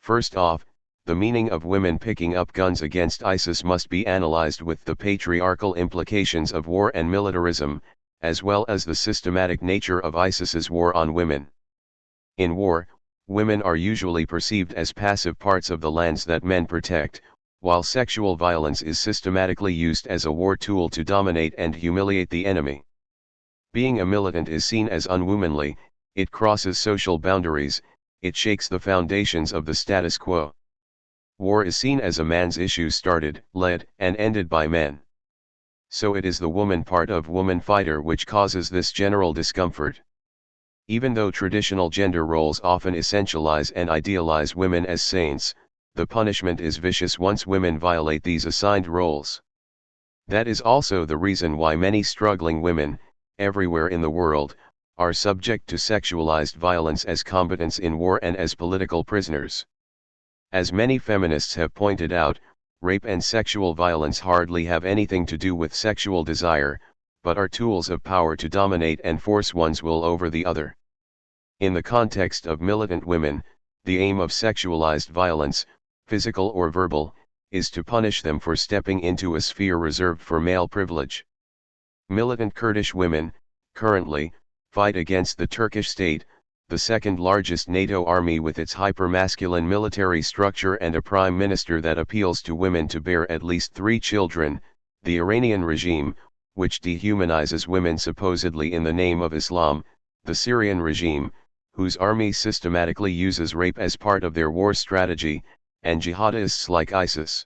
First off, the meaning of women picking up guns against ISIS must be analyzed with the patriarchal implications of war and militarism, as well as the systematic nature of ISIS's war on women. In war, women are usually perceived as passive parts of the lands that men protect, while sexual violence is systematically used as a war tool to dominate and humiliate the enemy. Being a militant is seen as unwomanly, it crosses social boundaries, it shakes the foundations of the status quo. War is seen as a man's issue, started, led, and ended by men. So it is the woman part of woman fighter which causes this general discomfort. Even though traditional gender roles often essentialize and idealize women as saints, the punishment is vicious once women violate these assigned roles. That is also the reason why many struggling women, everywhere in the world, are subject to sexualized violence as combatants in war and as political prisoners. As many feminists have pointed out, rape and sexual violence hardly have anything to do with sexual desire, but are tools of power to dominate and force one's will over the other. In the context of militant women, the aim of sexualized violence, physical or verbal, is to punish them for stepping into a sphere reserved for male privilege. Militant Kurdish women, currently, fight against the Turkish state, the second largest NATO army with its hyper-masculine military structure and a prime minister that appeals to women to bear at least 3 children, the Iranian regime, which dehumanizes women supposedly in the name of Islam, the Syrian regime, whose army systematically uses rape as part of their war strategy, and jihadists like ISIS.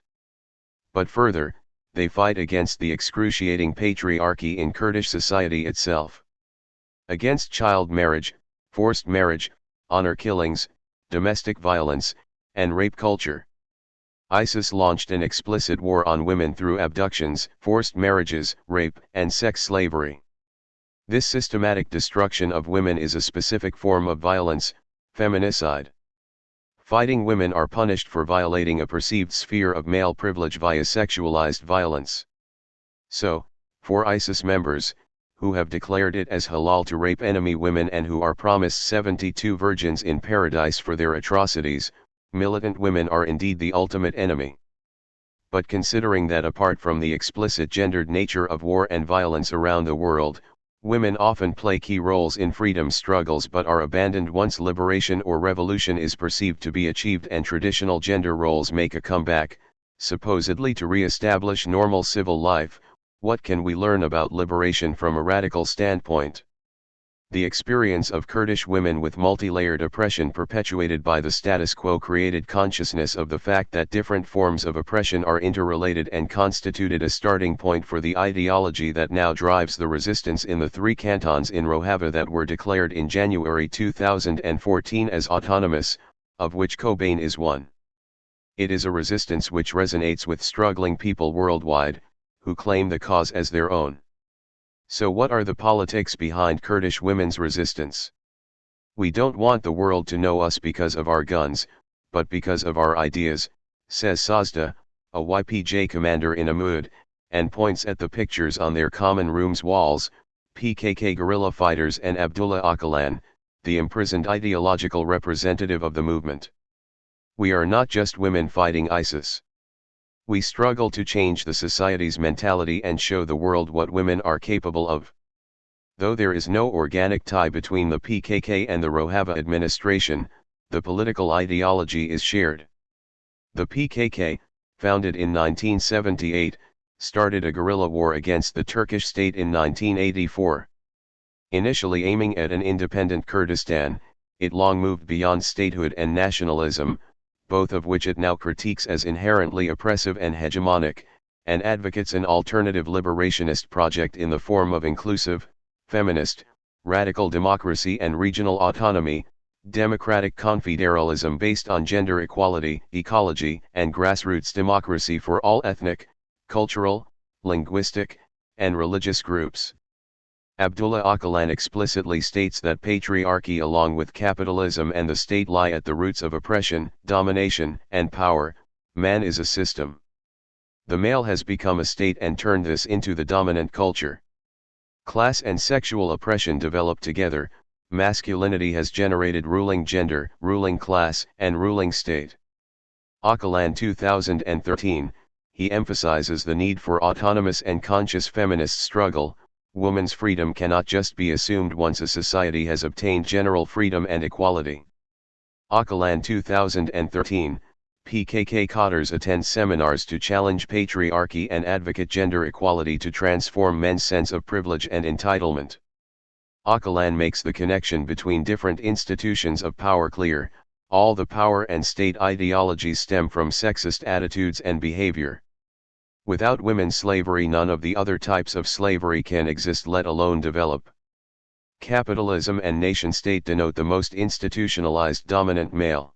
But further, they fight against the excruciating patriarchy in Kurdish society itself. Against child marriage, forced marriage, honor killings, domestic violence, and rape culture. ISIS launched an explicit war on women through abductions, forced marriages, rape, and sex slavery. This systematic destruction of women is a specific form of violence, feminicide. Fighting women are punished for violating a perceived sphere of male privilege via sexualized violence. So, for ISIS members, who have declared it as halal to rape enemy women and who are promised 72 virgins in paradise for their atrocities, militant women are indeed the ultimate enemy. But considering that apart from the explicit gendered nature of war and violence around the world, women often play key roles in freedom struggles but are abandoned once liberation or revolution is perceived to be achieved and traditional gender roles make a comeback, supposedly to re-establish normal civil life, what can we learn about liberation from a radical standpoint? The experience of Kurdish women with multi-layered oppression perpetuated by the status quo created consciousness of the fact that different forms of oppression are interrelated and constituted a starting point for the ideology that now drives the resistance in the 3 cantons in Rojava that were declared in January 2014 as autonomous, of which Kobane is one. It is a resistance which resonates with struggling people worldwide, who claim the cause as their own. So what are the politics behind Kurdish women's resistance? We don't want the world to know us because of our guns, but because of our ideas, says Sazda, a YPJ commander in Amud, and points at the pictures on their common room's walls, PKK guerrilla fighters and Abdullah Öcalan, the imprisoned ideological representative of the movement. We are not just women fighting ISIS. We struggle to change the society's mentality and show the world what women are capable of. Though there is no organic tie between the PKK and the Rojava administration, the political ideology is shared. The PKK, founded in 1978, started a guerrilla war against the Turkish state in 1984. Initially aiming at an independent Kurdistan, it long moved beyond statehood and nationalism, both of which it now critiques as inherently oppressive and hegemonic, and advocates an alternative liberationist project in the form of inclusive, feminist, radical democracy and regional autonomy, democratic confederalism based on gender equality, ecology, and grassroots democracy for all ethnic, cultural, linguistic, and religious groups. Abdullah Öcalan explicitly states that patriarchy along with capitalism and the state lie at the roots of oppression, domination, and power. Man is a system. The male has become a state and turned this into the dominant culture. Class and sexual oppression develop together. Masculinity has generated ruling gender, ruling class, and ruling state. Öcalan 2013, he emphasizes the need for autonomous and conscious feminist struggle. Woman's freedom cannot just be assumed once a society has obtained general freedom and equality. Öcalan 2013, PKK cadres attend seminars to challenge patriarchy and advocate gender equality to transform men's sense of privilege and entitlement. Öcalan makes the connection between different institutions of power clear. All the power and state ideologies stem from sexist attitudes and behavior. Without women's slavery, none of the other types of slavery can exist, let alone develop. Capitalism and nation-state denote the most institutionalized dominant male.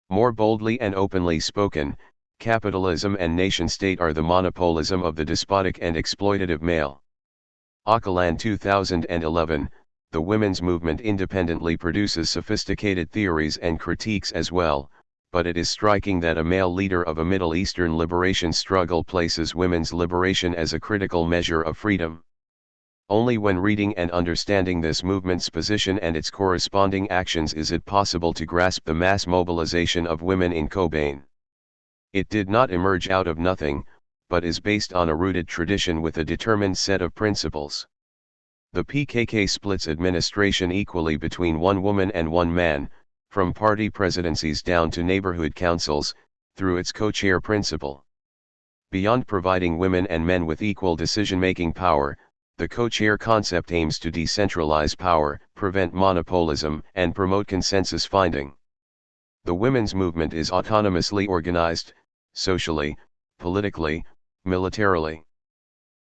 More boldly and openly spoken, capitalism and nation-state are the monopolism of the despotic and exploitative male. Öcalan 2011, the women's movement independently produces sophisticated theories and critiques as well, but it is striking that a male leader of a Middle Eastern liberation struggle places women's liberation as a critical measure of freedom. Only when reading and understanding this movement's position and its corresponding actions is it possible to grasp the mass mobilization of women in Kobane. It did not emerge out of nothing, but is based on a rooted tradition with a determined set of principles. The PKK splits administration equally between one woman and one man, from party presidencies down to neighborhood councils, through its co-chair principle. Beyond providing women and men with equal decision-making power, the co-chair concept aims to decentralize power, prevent monopolism, and promote consensus finding. The women's movement is autonomously organized, socially, politically, militarily.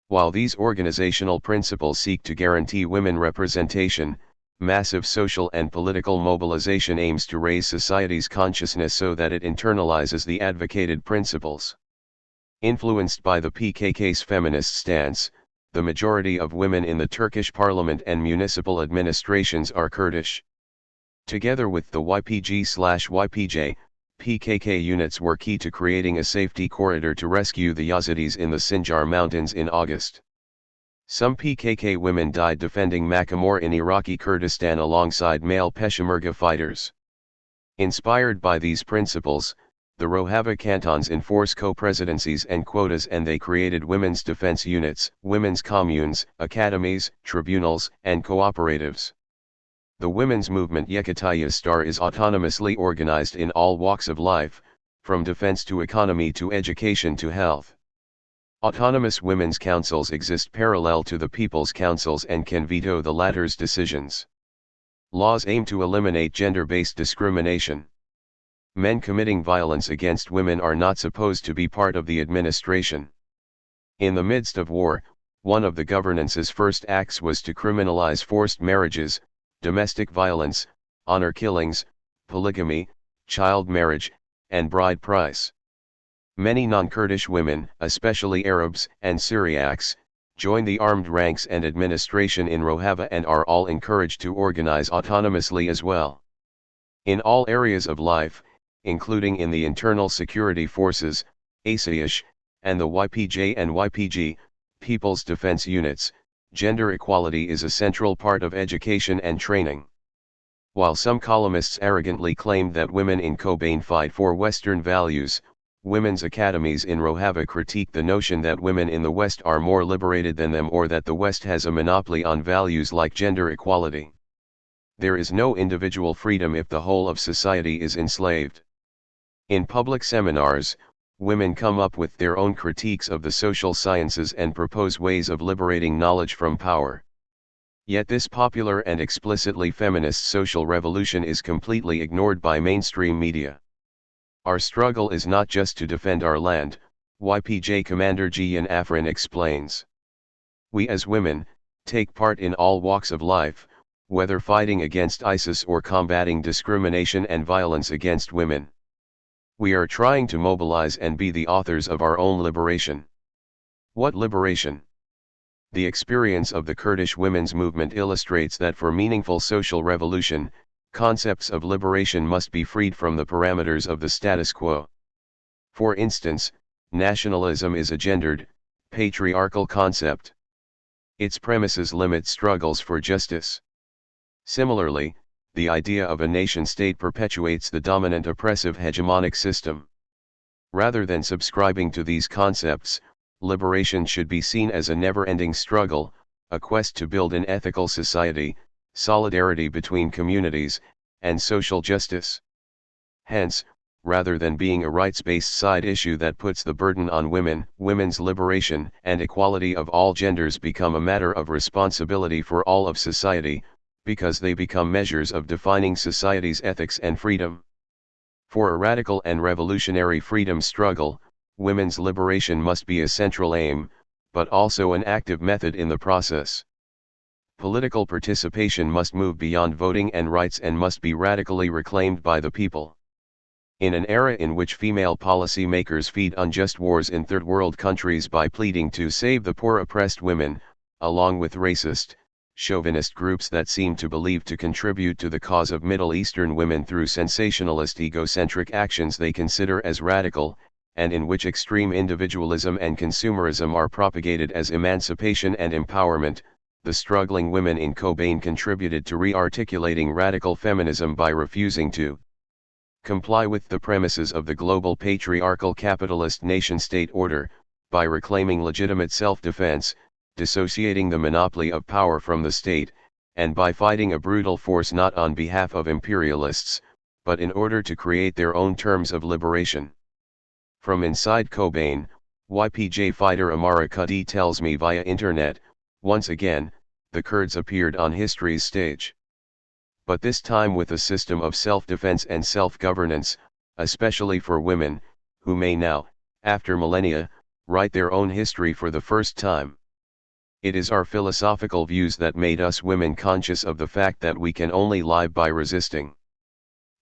While these organizational principles seek to guarantee women representation, massive social and political mobilization aims to raise society's consciousness so that it internalizes the advocated principles. Influenced by the PKK's feminist stance, the majority of women in the Turkish parliament and municipal administrations are Kurdish. Together with the YPG/YPJ, PKK units were key to creating a safety corridor to rescue the Yazidis in the Sinjar Mountains in August. Some PKK women died defending Makamor in Iraqi Kurdistan alongside male Peshmerga fighters. Inspired by these principles, the Rojava cantons enforce co-presidencies and quotas, and they created women's defense units, women's communes, academies, tribunals, and cooperatives. The women's movement Yekataya Star is autonomously organized in all walks of life, from defense to economy to education to health. Autonomous women's councils exist parallel to the people's councils and can veto the latter's decisions. Laws aim to eliminate gender-based discrimination. Men committing violence against women are not supposed to be part of the administration. In the midst of war, one of the governance's first acts was to criminalize forced marriages, domestic violence, honor killings, polygamy, child marriage, and bride price. Many non-Kurdish women, especially Arabs and Syriacs, join the armed ranks and administration in Rojava and are all encouraged to organize autonomously as well. In all areas of life, including in the internal security forces, ASIASH, and the YPJ and YPG, People's Defense Units, gender equality is a central part of education and training. While some columnists arrogantly claimed that women in Kobane fight for Western values, women's academies in Rojava critique the notion that women in the West are more liberated than them or that the West has a monopoly on values like gender equality. There is no individual freedom if the whole of society is enslaved. In public seminars, women come up with their own critiques of the social sciences and propose ways of liberating knowledge from power. Yet this popular and explicitly feminist social revolution is completely ignored by mainstream media. Our struggle is not just to defend our land, YPJ Commander Jiyan Afrin explains. We as women, take part in all walks of life, whether fighting against ISIS or combating discrimination and violence against women. We are trying to mobilize and be the authors of our own liberation. What liberation? The experience of the Kurdish women's movement illustrates that for meaningful social revolution, concepts of liberation must be freed from the parameters of the status quo. For instance, nationalism is a gendered, patriarchal concept. Its premises limit struggles for justice. Similarly, the idea of a nation-state perpetuates the dominant oppressive hegemonic system. Rather than subscribing to these concepts, liberation should be seen as a never-ending struggle, a quest to build an ethical society, solidarity between communities, and social justice. Hence, rather than being a rights-based side issue that puts the burden on women, women's liberation and equality of all genders become a matter of responsibility for all of society, because they become measures of defining society's ethics and freedom. For a radical and revolutionary freedom struggle, women's liberation must be a central aim, but also an active method in the process. Political participation must move beyond voting and rights and must be radically reclaimed by the people. In an era in which female policy makers feed unjust wars in third world countries by pleading to save the poor oppressed women, along with racist, chauvinist groups that seem to believe to contribute to the cause of Middle Eastern women through sensationalist egocentric actions they consider as radical, and in which extreme individualism and consumerism are propagated as emancipation and empowerment, the struggling women in Kobane contributed to re-articulating radical feminism by refusing to comply with the premises of the global patriarchal capitalist nation-state order, by reclaiming legitimate self-defense, dissociating the monopoly of power from the state, and by fighting a brutal force not on behalf of imperialists, but in order to create their own terms of liberation. From inside Kobane, YPJ fighter Amara Kudi tells me via internet, once again, the Kurds appeared on history's stage. But this time with a system of self-defense and self-governance, especially for women, who may now, after millennia, write their own history for the first time. It is our philosophical views that made us women conscious of the fact that we can only live by resisting.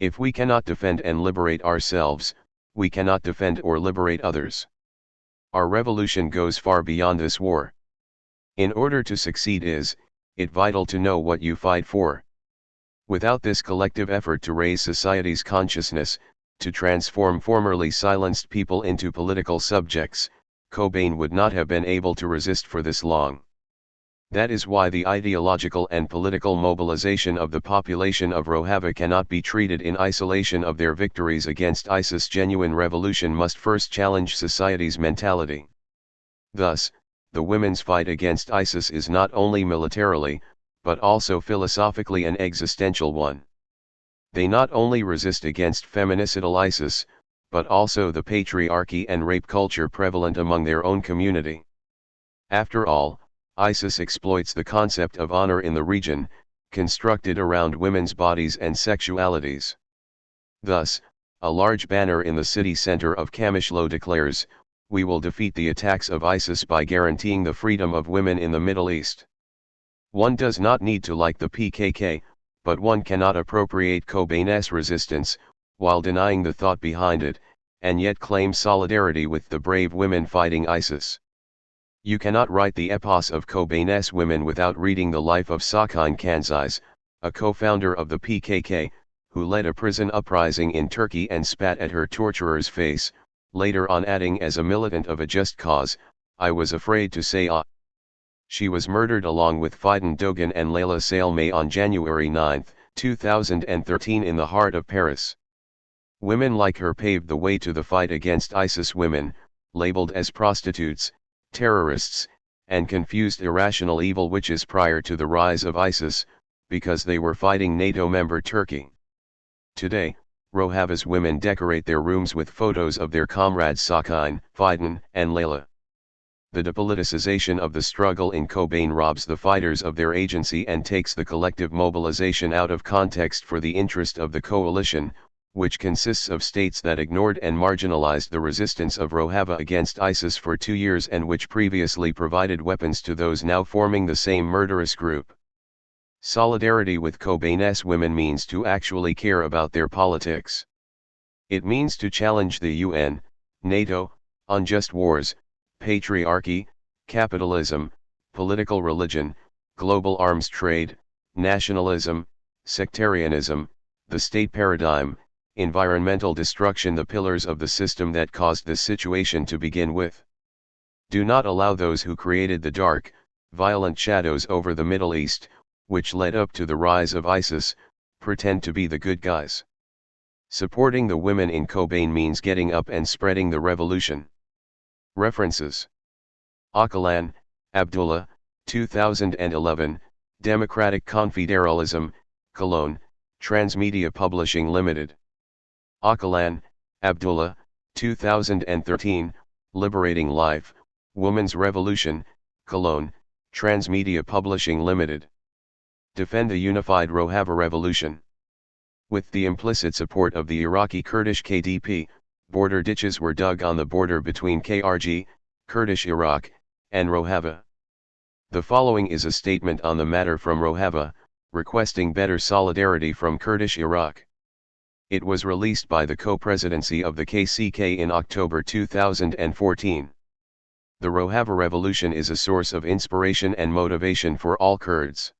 If we cannot defend and liberate ourselves, we cannot defend or liberate others. Our revolution goes far beyond this war. In order to succeed is it vital to know what you fight for. Without this collective effort to raise society's consciousness, to transform formerly silenced people into political subjects, Kobane would not have been able to resist for this long. That is why the ideological and political mobilization of the population of Rojava cannot be treated in isolation of their victories against ISIS. Genuine revolution must first challenge society's mentality. Thus, the women's fight against ISIS is not only militarily, but also philosophically an existential one. They not only resist against feminicidal ISIS, but also the patriarchy and rape culture prevalent among their own community. After all, ISIS exploits the concept of honor in the region, constructed around women's bodies and sexualities. Thus, a large banner in the city center of Kamishlo declares, "We will defeat the attacks of ISIS by guaranteeing the freedom of women in the Middle East." One does not need to like the PKK, but one cannot appropriate Cobain's resistance, while denying the thought behind it, and yet claim solidarity with the brave women fighting ISIS. You cannot write the epos of Cobain's women without reading the life of Sakine Kanziz, a co-founder of the PKK, who led a prison uprising in Turkey and spat at her torturer's face, later on adding as a militant of a just cause, "I was afraid to say ah." She was murdered along with Fidan Dogan and Leila Salmeh on January 9, 2013 in the heart of Paris. Women like her paved the way to the fight against ISIS. Women, labeled as prostitutes, terrorists, and confused irrational evil witches prior to the rise of ISIS, because they were fighting NATO member Turkey. Today, Rojava's women decorate their rooms with photos of their comrades Sakine, Fidan, and Leila. The depoliticization of the struggle in Kobain robs the fighters of their agency and takes the collective mobilization out of context for the interest of the coalition, which consists of states that ignored and marginalized the resistance of Rojava against ISIS for 2 years and which previously provided weapons to those now forming the same murderous group. Solidarity with Cobain's women means to actually care about their politics. It means to challenge the UN, NATO, unjust wars, patriarchy, capitalism, political religion, global arms trade, nationalism, sectarianism, the state paradigm, environmental destruction, the pillars of the system that caused this situation to begin with. Do not allow those who created the dark, violent shadows over the Middle East, which led up to the rise of ISIS, pretend to be the good guys. Supporting the women in Kobain means getting up and spreading the revolution. References: Öcalan, Abdullah, 2011, Democratic Confederalism, Cologne, Transmedia Publishing Limited. Öcalan, Abdullah, 2013, Liberating Life, Women's Revolution, Cologne, Transmedia Publishing Limited. Defend the unified Rojava revolution. With the implicit support of the Iraqi Kurdish KDP, border ditches were dug on the border between KRG, Kurdish Iraq, and Rojava. The following is a statement on the matter from Rojava, requesting better solidarity from Kurdish Iraq. It was released by the co-presidency of the KCK in October 2014. The Rojava revolution is a source of inspiration and motivation for all Kurds.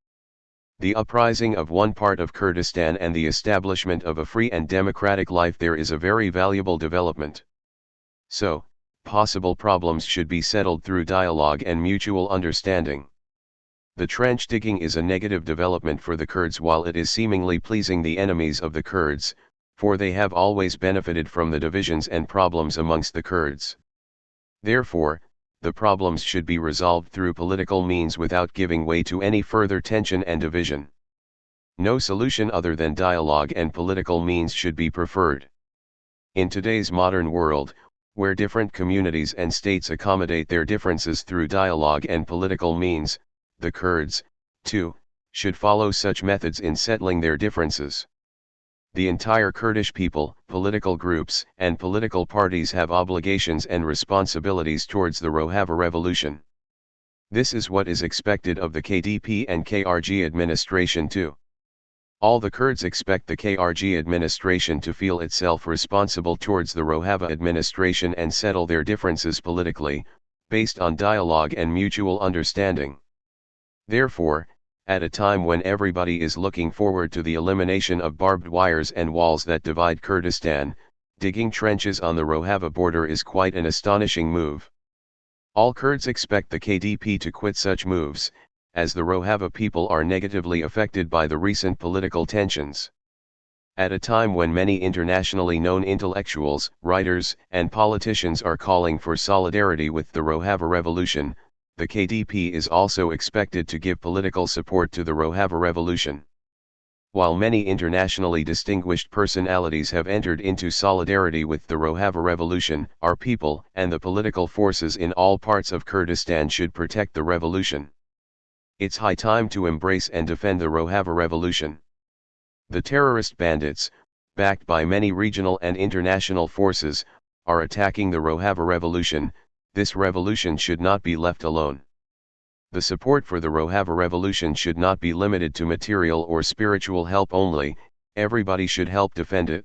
The uprising of one part of Kurdistan and the establishment of a free and democratic life there is a very valuable development. So, possible problems should be settled through dialogue and mutual understanding. The trench digging is a negative development for the Kurds while it is seemingly pleasing the enemies of the Kurds, for they have always benefited from the divisions and problems amongst the Kurds. Therefore, the problems should be resolved through political means without giving way to any further tension and division. No solution other than dialogue and political means should be preferred. In today's modern world, where different communities and states accommodate their differences through dialogue and political means, the Kurds, too, should follow such methods in settling their differences. The entire Kurdish people, political groups, and political parties have obligations and responsibilities towards the Rojava revolution. This is what is expected of the KDP and KRG administration too. All the Kurds expect the KRG administration to feel itself responsible towards the Rojava administration and settle their differences politically, based on dialogue and mutual understanding. Therefore, at a time when everybody is looking forward to the elimination of barbed wires and walls that divide Kurdistan, digging trenches on the Rojava border is quite an astonishing move. All Kurds expect the KDP to quit such moves, as the Rojava people are negatively affected by the recent political tensions. At a time when many internationally known intellectuals, writers, and politicians are calling for solidarity with the Rojava revolution, the KDP is also expected to give political support to the Rojava revolution. While many internationally distinguished personalities have entered into solidarity with the Rojava revolution, our people and the political forces in all parts of Kurdistan should protect the revolution. It's high time to embrace and defend the Rojava revolution. The terrorist bandits, backed by many regional and international forces, are attacking the Rojava revolution. This revolution should not be left alone. The support for the Rojava revolution should not be limited to material or spiritual help only, everybody should help defend it.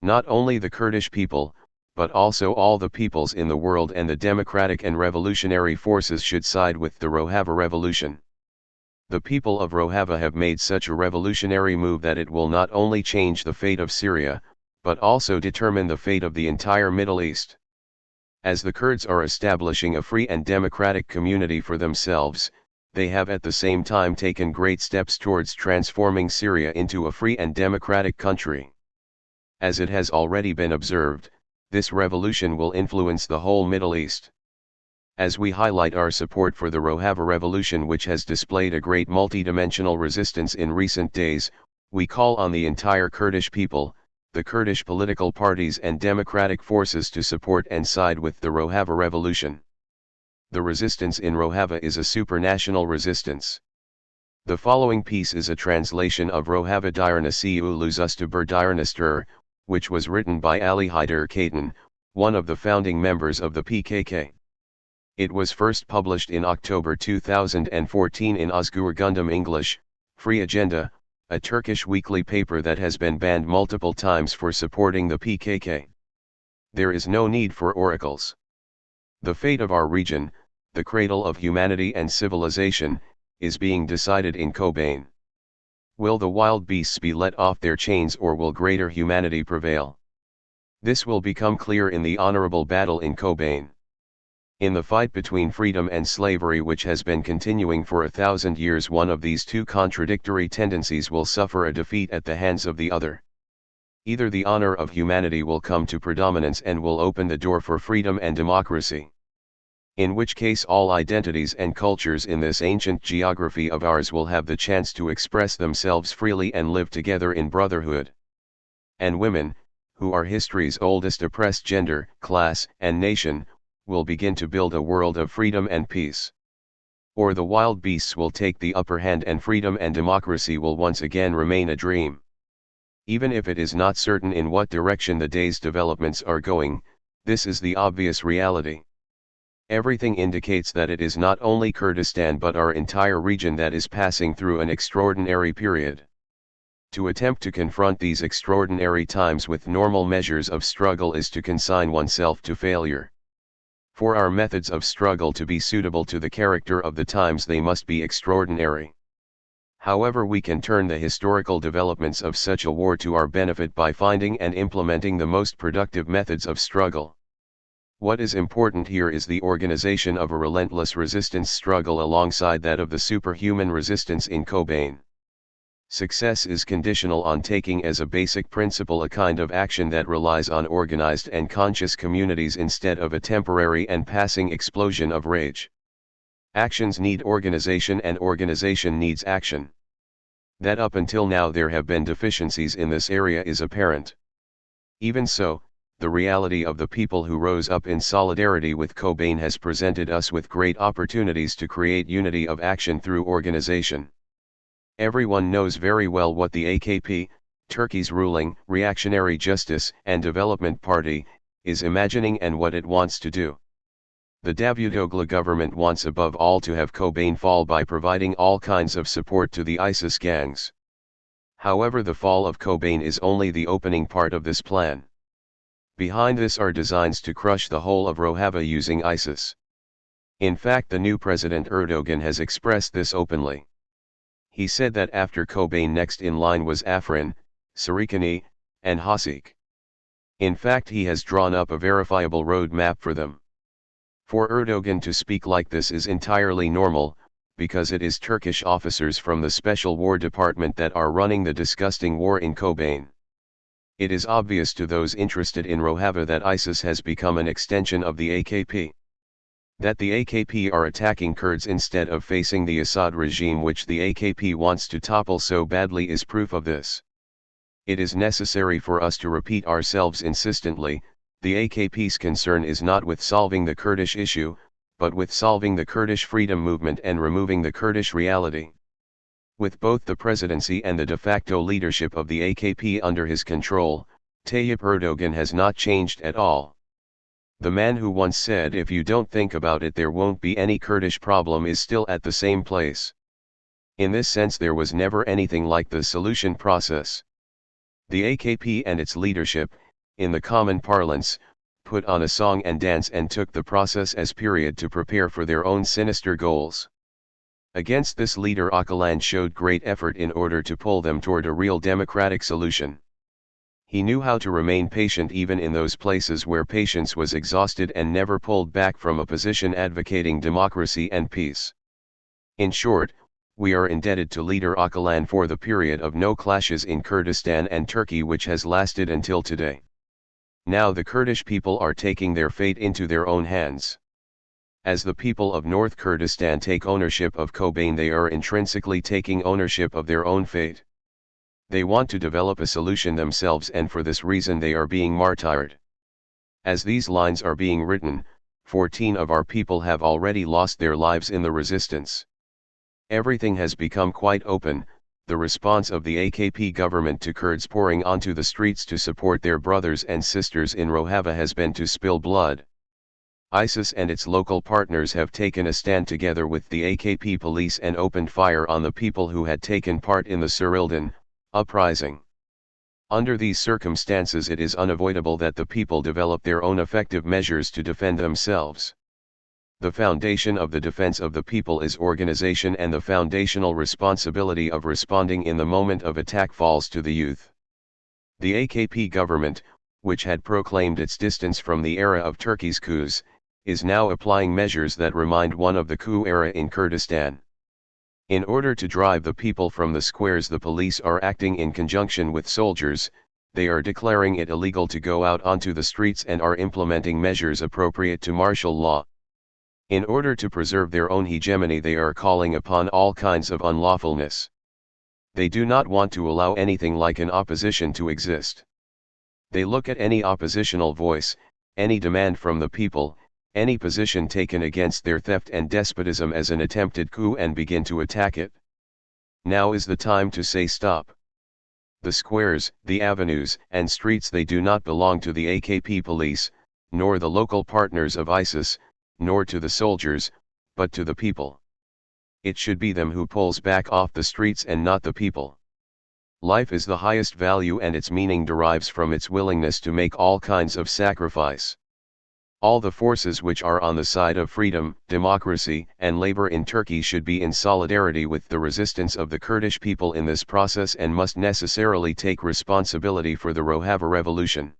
Not only the Kurdish people, but also all the peoples in the world, and the democratic and revolutionary forces should side with the Rojava revolution. The people of Rojava have made such a revolutionary move that it will not only change the fate of Syria, but also determine the fate of the entire Middle East. As the Kurds are establishing a free and democratic community for themselves, they have at the same time taken great steps towards transforming Syria into a free and democratic country. As it has already been observed, this revolution will influence the whole Middle East. As we highlight our support for the Rojava revolution, which has displayed a great multidimensional resistance in recent days, we call on the entire Kurdish people, the Kurdish political parties and democratic forces to support and side with the Rojava revolution. The resistance in Rojava is a supranational resistance. The following piece is a translation of Rojava Direnesi Uluzusta Berdirenestur, which was written by Ali Haydar Katan, one of the founding members of the PKK. It was first published in October 2014 in Özgür Gündem English, Free Agenda, a Turkish weekly paper that has been banned multiple times for supporting the PKK. There is no need for oracles. The fate of our region, the cradle of humanity and civilization, is being decided in Kobane. Will the wild beasts be let off their chains, or will greater humanity prevail? This will become clear in the honorable battle in Kobane. In the fight between freedom and slavery, which has been continuing for 1,000 years, one of these two contradictory tendencies will suffer a defeat at the hands of the other. Either the honor of humanity will come to predominance and will open the door for freedom and democracy, in which case all identities and cultures in this ancient geography of ours will have the chance to express themselves freely and live together in brotherhood. And women, who are history's oldest oppressed gender, class, and nation, will begin to build a world of freedom and peace. Or the wild beasts will take the upper hand and freedom and democracy will once again remain a dream. Even if it is not certain in what direction the day's developments are going, this is the obvious reality. Everything indicates that it is not only Kurdistan but our entire region that is passing through an extraordinary period. To attempt to confront these extraordinary times with normal measures of struggle is to consign oneself to failure. For our methods of struggle to be suitable to the character of the times, they must be extraordinary. However, we can turn the historical developments of such a war to our benefit by finding and implementing the most productive methods of struggle. What is important here is the organization of a relentless resistance struggle alongside that of the superhuman resistance in Kobane. Success is conditional on taking as a basic principle a kind of action that relies on organized and conscious communities instead of a temporary and passing explosion of rage. Actions need organization and organization needs action. That up until now there have been deficiencies in this area is apparent. Even so, the reality of the people who rose up in solidarity with Kobane has presented us with great opportunities to create unity of action through organization. Everyone knows very well what the AKP, Turkey's ruling, reactionary justice and development party, is imagining and what it wants to do. The Davutoglu government wants above all to have Kobane fall by providing all kinds of support to the ISIS gangs. However, the fall of Kobane is only the opening part of this plan. Behind this are designs to crush the whole of Rojava using ISIS. In fact, the new President Erdogan has expressed this openly. He said that after Kobane, next in line was Afrin, Sarikani, and Hasik. In fact, he has drawn up a verifiable road map for them. For Erdogan to speak like this is entirely normal, because it is Turkish officers from the Special War Department that are running the disgusting war in Kobane. It is obvious to those interested in Rojava that ISIS has become an extension of the AKP. That the AKP are attacking Kurds instead of facing the Assad regime, which the AKP wants to topple so badly, is proof of this. It is necessary for us to repeat ourselves insistently, the AKP's concern is not with solving the Kurdish issue, but with solving the Kurdish freedom movement and removing the Kurdish reality. With both the presidency and the de facto leadership of the AKP under his control, Tayyip Erdogan has not changed at all. The man who once said if you don't think about it there won't be any Kurdish problem is still at the same place. In this sense there was never anything like the solution process. The AKP and its leadership, in the common parlance, put on a song and dance and took the process as period to prepare for their own sinister goals. Against this leader Öcalan showed great effort in order to pull them toward a real democratic solution. He knew how to remain patient even in those places where patience was exhausted and never pulled back from a position advocating democracy and peace. In short, we are indebted to leader Öcalan for the period of no clashes in Kurdistan and Turkey which has lasted until today. Now the Kurdish people are taking their fate into their own hands. As the people of North Kurdistan take ownership of Kobane, they are intrinsically taking ownership of their own fate. They want to develop a solution themselves, and for this reason they are being martyred. As these lines are being written, 14 of our people have already lost their lives in the resistance. Everything has become quite open. The response of the AKP government to Kurds pouring onto the streets to support their brothers and sisters in Rojava has been to spill blood. ISIS and its local partners have taken a stand together with the AKP police and opened fire on the people who had taken part in the Serildan uprising. Under these circumstances it is unavoidable that the people develop their own effective measures to defend themselves. The foundation of the defense of the people is organization, and the foundational responsibility of responding in the moment of attack falls to the youth. The AKP government, which had proclaimed its distance from the era of Turkey's coups, is now applying measures that remind one of the coup era in Kurdistan. In order to drive the people from the squares, the police are acting in conjunction with soldiers. They are declaring it illegal to go out onto the streets and are implementing measures appropriate to martial law. In order to preserve their own hegemony, they are calling upon all kinds of unlawfulness. They do not want to allow anything like an opposition to exist. They look at any oppositional voice, any demand from the people, any position taken against their theft and despotism as an attempted coup and begin to attack it. Now is the time to say stop. The squares, the avenues and streets, they do not belong to the AKP police, nor the local partners of ISIS, nor to the soldiers, but to the people. It should be them who pulls back off the streets and not the people. Life is the highest value, and its meaning derives from its willingness to make all kinds of sacrifice. All the forces which are on the side of freedom, democracy, and labor in Turkey should be in solidarity with the resistance of the Kurdish people in this process and must necessarily take responsibility for the Rojava revolution.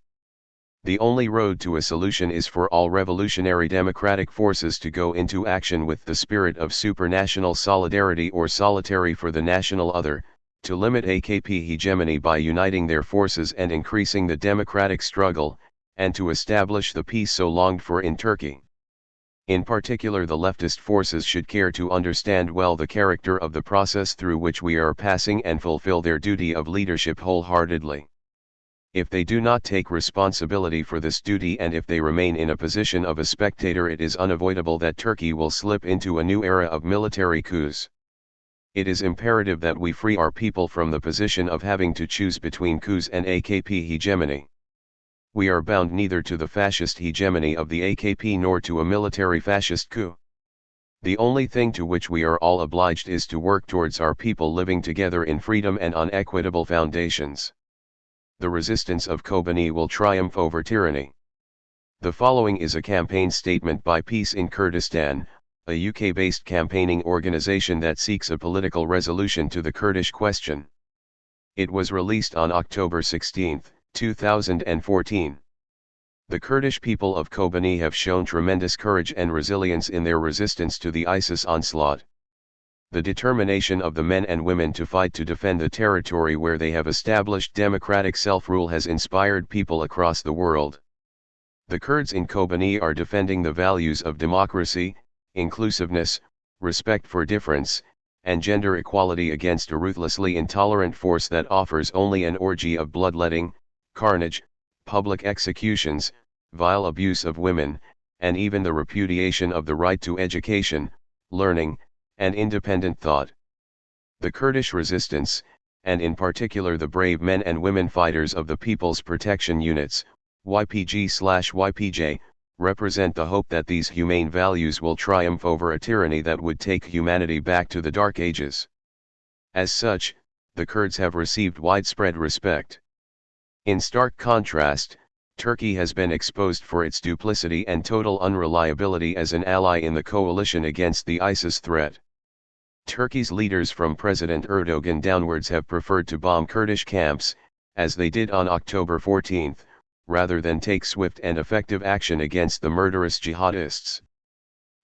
The only road to a solution is for all revolutionary democratic forces to go into action with the spirit of supranational solidarity or solitary for the national other, to limit AKP hegemony by uniting their forces and increasing the democratic struggle, and to establish the peace so longed for in Turkey. In particular, the leftist forces should care to understand well the character of the process through which we are passing and fulfill their duty of leadership wholeheartedly. If they do not take responsibility for this duty, and if they remain in a position of a spectator, it is unavoidable that Turkey will slip into a new era of military coups. It is imperative that we free our people from the position of having to choose between coups and AKP hegemony. We are bound neither to the fascist hegemony of the AKP nor to a military fascist coup. The only thing to which we are all obliged is to work towards our people living together in freedom and on equitable foundations. The resistance of Kobani will triumph over tyranny. The following is a campaign statement by Peace in Kurdistan, a UK-based campaigning organization that seeks a political resolution to the Kurdish question. It was released on October 16, 2014. The Kurdish people of Kobani have shown tremendous courage and resilience in their resistance to the ISIS onslaught. The determination of the men and women to fight to defend the territory where they have established democratic self-rule has inspired people across the world. The Kurds in Kobani are defending the values of democracy, inclusiveness, respect for difference, and gender equality against a ruthlessly intolerant force that offers only an orgy of bloodletting, carnage, public executions, vile abuse of women, and even the repudiation of the right to education, learning, and independent thought. The Kurdish resistance, and in particular the brave men and women fighters of the People's Protection Units, YPG/YPJ, represent the hope that these humane values will triumph over a tyranny that would take humanity back to the Dark Ages. As such, the Kurds have received widespread respect. In stark contrast, Turkey has been exposed for its duplicity and total unreliability as an ally in the coalition against the ISIS threat. Turkey's leaders from President Erdogan downwards have preferred to bomb Kurdish camps, as they did on October 14, rather than take swift and effective action against the murderous jihadists.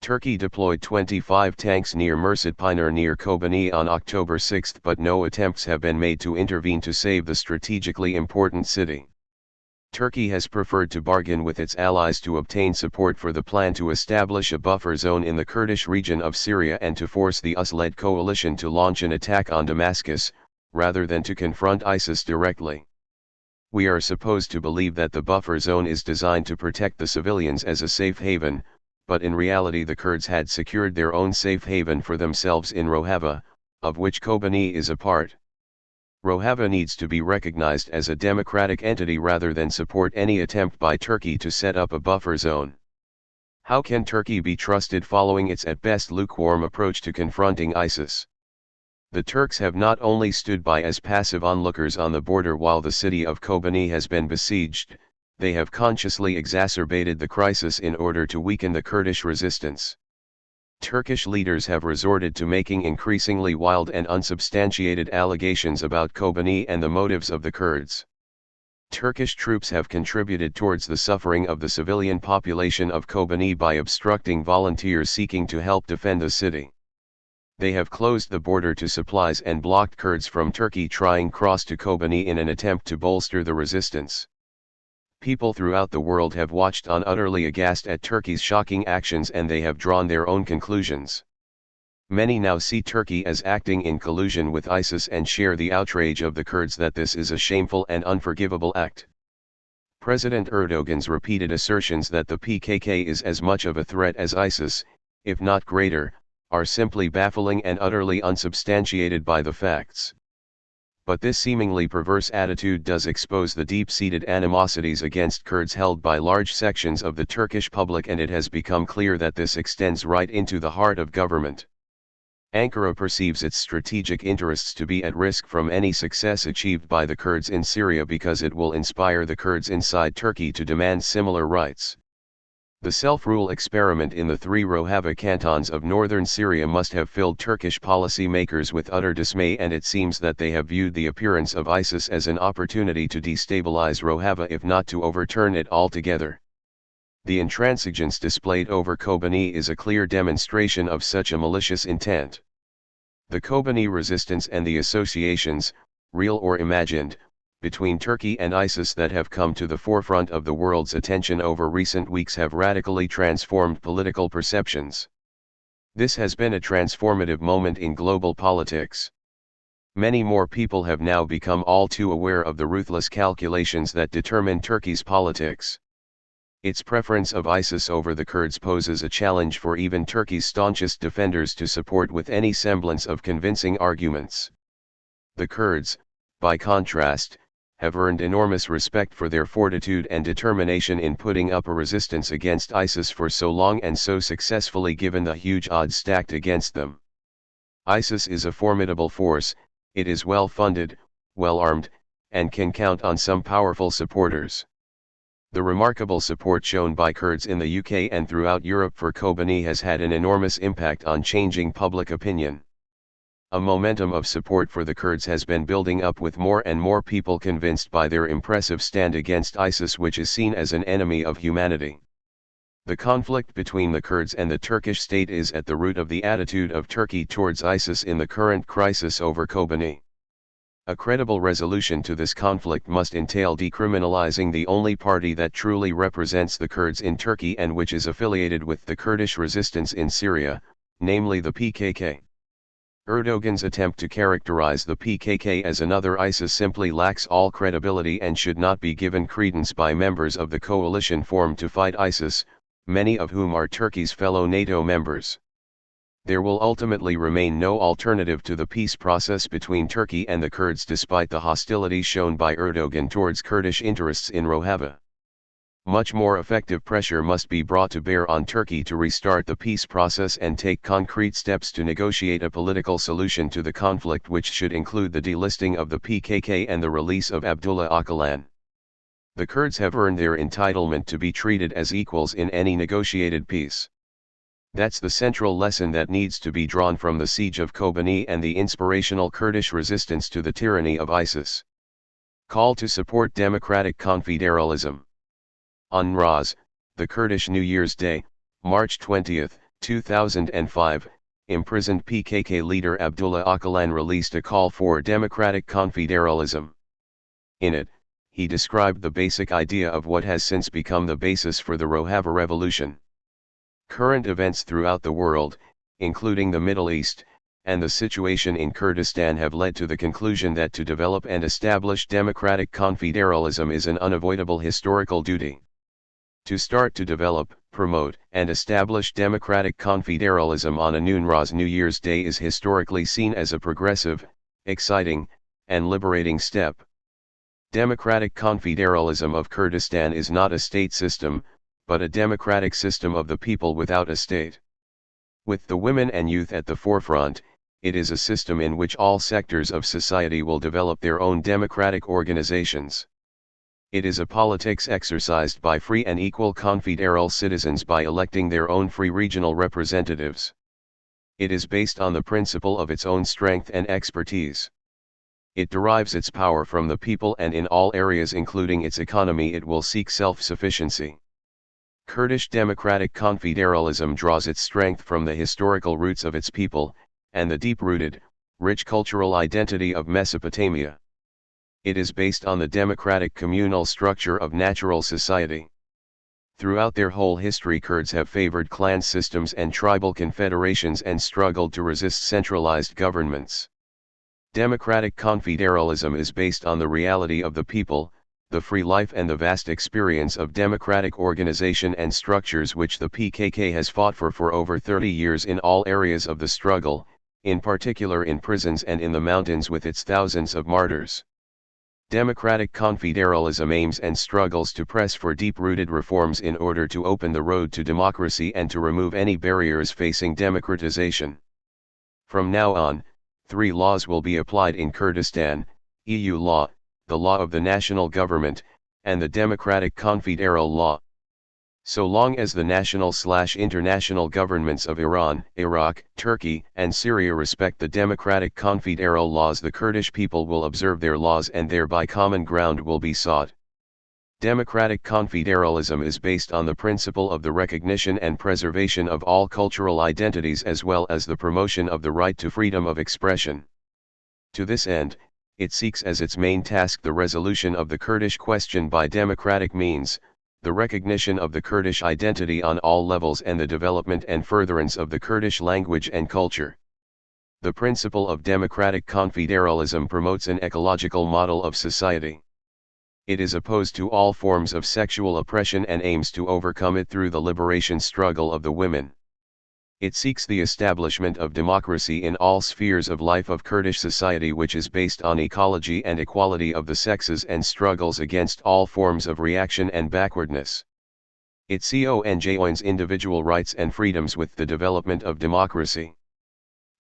Turkey deployed 25 tanks near Mersinpınar near Kobani on October 6, but no attempts have been made to intervene to save the strategically important city. Turkey has preferred to bargain with its allies to obtain support for the plan to establish a buffer zone in the Kurdish region of Syria and to force the US-led coalition to launch an attack on Damascus, rather than to confront ISIS directly. We are supposed to believe that the buffer zone is designed to protect the civilians as a safe haven, but in reality the Kurds had secured their own safe haven for themselves in Rojava, of which Kobani is a part. Rojava needs to be recognized as a democratic entity rather than support any attempt by Turkey to set up a buffer zone. How can Turkey be trusted following its at best lukewarm approach to confronting ISIS? The Turks have not only stood by as passive onlookers on the border while the city of Kobani has been besieged, they have consciously exacerbated the crisis in order to weaken the Kurdish resistance. Turkish leaders have resorted to making increasingly wild and unsubstantiated allegations about Kobani and the motives of the Kurds. Turkish troops have contributed towards the suffering of the civilian population of Kobani by obstructing volunteers seeking to help defend the city. They have closed the border to supplies and blocked Kurds from Turkey trying cross to Kobani in an attempt to bolster the resistance. People throughout the world have watched on utterly aghast at Turkey's shocking actions and they have drawn their own conclusions. Many now see Turkey as acting in collusion with ISIS and share the outrage of the Kurds that this is a shameful and unforgivable act. President Erdogan's repeated assertions that the PKK is as much of a threat as ISIS, if not greater, are simply baffling and utterly unsubstantiated by the facts. But this seemingly perverse attitude does expose the deep-seated animosities against Kurds held by large sections of the Turkish public, and it has become clear that this extends right into the heart of government. Ankara perceives its strategic interests to be at risk from any success achieved by the Kurds in Syria because it will inspire the Kurds inside Turkey to demand similar rights. The self-rule experiment in the 3 Rojava cantons of northern Syria must have filled Turkish policymakers with utter dismay, and it seems that they have viewed the appearance of ISIS as an opportunity to destabilize Rojava if not to overturn it altogether. The intransigence displayed over Kobani is a clear demonstration of such a malicious intent. The Kobani resistance and the associations, real or imagined, between Turkey and ISIS that have come to the forefront of the world's attention over recent weeks have radically transformed political perceptions. This has been a transformative moment in global politics. Many more people have now become all too aware of the ruthless calculations that determine Turkey's politics. Its preference of ISIS over the Kurds poses a challenge for even Turkey's staunchest defenders to support with any semblance of convincing arguments. The Kurds, by contrast, have earned enormous respect for their fortitude and determination in putting up a resistance against ISIS for so long and so successfully given the huge odds stacked against them. ISIS is a formidable force, it is well funded, well armed, and can count on some powerful supporters. The remarkable support shown by Kurds in the UK and throughout Europe for Kobani has had an enormous impact on changing public opinion. A momentum of support for the Kurds has been building up, with more and more people convinced by their impressive stand against ISIS, which is seen as an enemy of humanity. The conflict between the Kurds and the Turkish state is at the root of the attitude of Turkey towards ISIS in the current crisis over Kobani. A credible resolution to this conflict must entail decriminalizing the only party that truly represents the Kurds in Turkey and which is affiliated with the Kurdish resistance in Syria, namely the PKK. Erdogan's attempt to characterize the PKK as another ISIS simply lacks all credibility and should not be given credence by members of the coalition formed to fight ISIS, many of whom are Turkey's fellow NATO members. There will ultimately remain no alternative to the peace process between Turkey and the Kurds despite the hostility shown by Erdogan towards Kurdish interests in Rojava. Much more effective pressure must be brought to bear on Turkey to restart the peace process and take concrete steps to negotiate a political solution to the conflict, which should include the delisting of the PKK and the release of Abdullah Öcalan. The Kurds have earned their entitlement to be treated as equals in any negotiated peace. That's the central lesson that needs to be drawn from the siege of Kobani and the inspirational Kurdish resistance to the tyranny of ISIS. Call to support democratic confederalism. On Nowruz, the Kurdish New Year's Day, March 20, 2005, imprisoned PKK leader Abdullah Öcalan released a call for democratic confederalism. In it, he described the basic idea of what has since become the basis for the Rojava revolution. Current events throughout the world, including the Middle East, and the situation in Kurdistan have led to the conclusion that to develop and establish democratic confederalism is an unavoidable historical duty. To start to develop, promote, and establish democratic confederalism on a Nowruz New Year's Day is historically seen as a progressive, exciting, and liberating step. Democratic confederalism of Kurdistan is not a state system, but a democratic system of the people without a state. With the women and youth at the forefront, it is a system in which all sectors of society will develop their own democratic organizations. It is a politics exercised by free and equal confederal citizens by electing their own free regional representatives. It is based on the principle of its own strength and expertise. It derives its power from the people, and in all areas including its economy it will seek self-sufficiency. Kurdish democratic confederalism draws its strength from the historical roots of its people, and the deep-rooted, rich cultural identity of Mesopotamia. It is based on the democratic communal structure of natural society. Throughout their whole history, Kurds have favored clan systems and tribal confederations and struggled to resist centralized governments. Democratic confederalism is based on the reality of the people, the free life and the vast experience of democratic organization and structures which the PKK has fought for over 30 years in all areas of the struggle, in particular in prisons and in the mountains with its thousands of martyrs. Democratic confederalism aims and struggles to press for deep-rooted reforms in order to open the road to democracy and to remove any barriers facing democratization. From now on, 3 laws will be applied in Kurdistan: EU law, the law of the national government, and the democratic confederal law. So long as the national/international governments of Iran, Iraq, Turkey, and Syria respect the democratic confederal laws, the Kurdish people will observe their laws and thereby common ground will be sought. Democratic confederalism is based on the principle of the recognition and preservation of all cultural identities as well as the promotion of the right to freedom of expression. To this end, it seeks as its main task the resolution of the Kurdish question by democratic means, the recognition of the Kurdish identity on all levels, and the development and furtherance of the Kurdish language and culture. The principle of democratic confederalism promotes an ecological model of society. It is opposed to all forms of sexual oppression and aims to overcome it through the liberation struggle of the women. It seeks the establishment of democracy in all spheres of life of Kurdish society, which is based on ecology and equality of the sexes, and struggles against all forms of reaction and backwardness. It conjoins individual rights and freedoms with the development of democracy.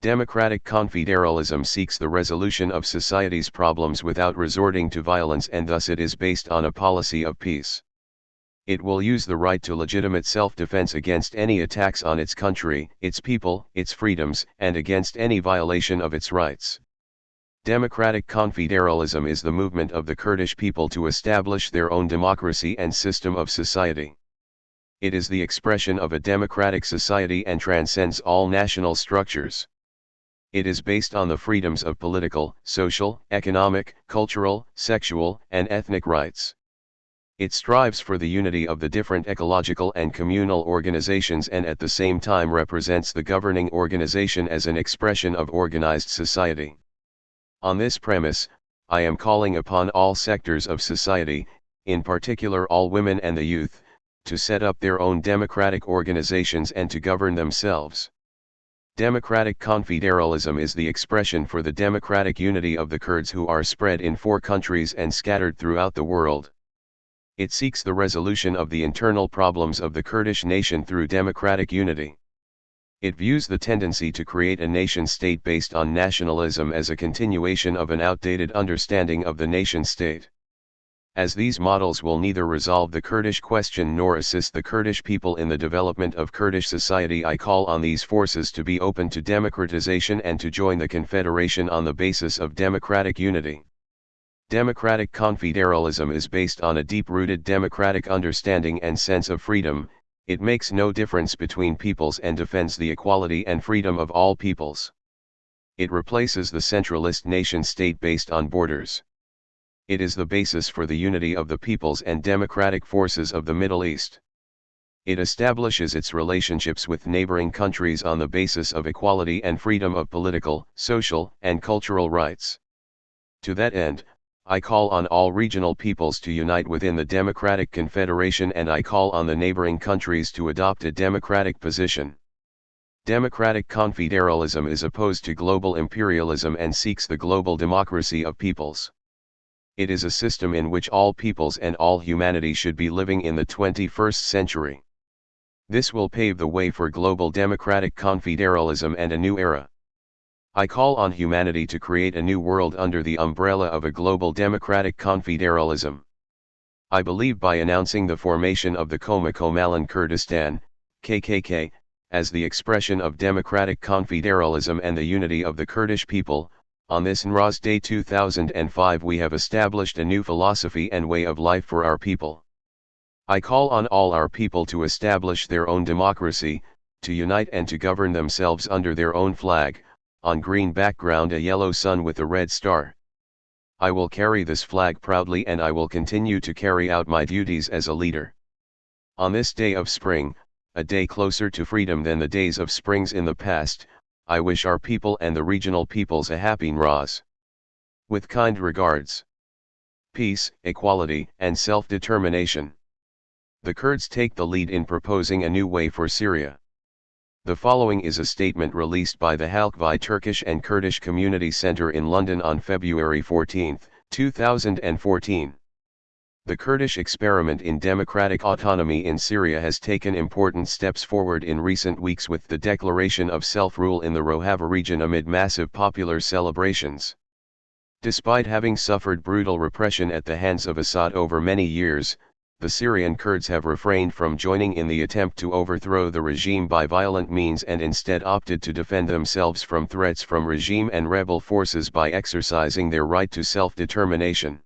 Democratic confederalism seeks the resolution of society's problems without resorting to violence, and thus it is based on a policy of peace. It will use the right to legitimate self-defense against any attacks on its country, its people, its freedoms, and against any violation of its rights. Democratic confederalism is the movement of the Kurdish people to establish their own democracy and system of society. It is the expression of a democratic society and transcends all national structures. It is based on the freedoms of political, social, economic, cultural, sexual, and ethnic rights. It strives for the unity of the different ecological and communal organizations, and at the same time represents the governing organization as an expression of organized society. On this premise, I am calling upon all sectors of society, in particular all women and the youth, to set up their own democratic organizations and to govern themselves. Democratic confederalism is the expression for the democratic unity of the Kurds who are spread in 4 countries and scattered throughout the world. It seeks the resolution of the internal problems of the Kurdish nation through democratic unity. It views the tendency to create a nation-state based on nationalism as a continuation of an outdated understanding of the nation-state. As these models will neither resolve the Kurdish question nor assist the Kurdish people in the development of Kurdish society, I call on these forces to be open to democratization and to join the Confederation on the basis of democratic unity. Democratic confederalism is based on a deep-rooted democratic understanding and sense of freedom. It makes no difference between peoples and defends the equality and freedom of all peoples. It replaces the centralist nation-state based on borders. It is the basis for the unity of the peoples and democratic forces of the Middle East. It establishes its relationships with neighboring countries on the basis of equality and freedom of political, social, and cultural rights. To that end, I call on all regional peoples to unite within the Democratic Confederation, and I call on the neighboring countries to adopt a democratic position. Democratic confederalism is opposed to global imperialism and seeks the global democracy of peoples. It is a system in which all peoples and all humanity should be living in the 21st century. This will pave the way for global democratic confederalism and a new era. I call on humanity to create a new world under the umbrella of a global democratic confederalism. I believe by announcing the formation of the Komalan Kurdistan, KKK, as the expression of democratic confederalism and the unity of the Kurdish people, on this Nowruz Day 2005 we have established a new philosophy and way of life for our people. I call on all our people to establish their own democracy, to unite and to govern themselves under their own flag, on green background a yellow sun with a red star. I will carry this flag proudly and I will continue to carry out my duties as a leader. On this day of spring, a day closer to freedom than the days of springs in the past, I wish our people and the regional peoples a happy Nowruz. With kind regards. Peace, equality, and self-determination. The Kurds take the lead in proposing a new way for Syria. The following is a statement released by the Halkvi Turkish and Kurdish Community Center in London on February 14, 2014. The Kurdish experiment in democratic autonomy in Syria has taken important steps forward in recent weeks with the declaration of self-rule in the Rojava region amid massive popular celebrations. Despite having suffered brutal repression at the hands of Assad over many years, the Syrian Kurds have refrained from joining in the attempt to overthrow the regime by violent means and instead opted to defend themselves from threats from regime and rebel forces by exercising their right to self-determination.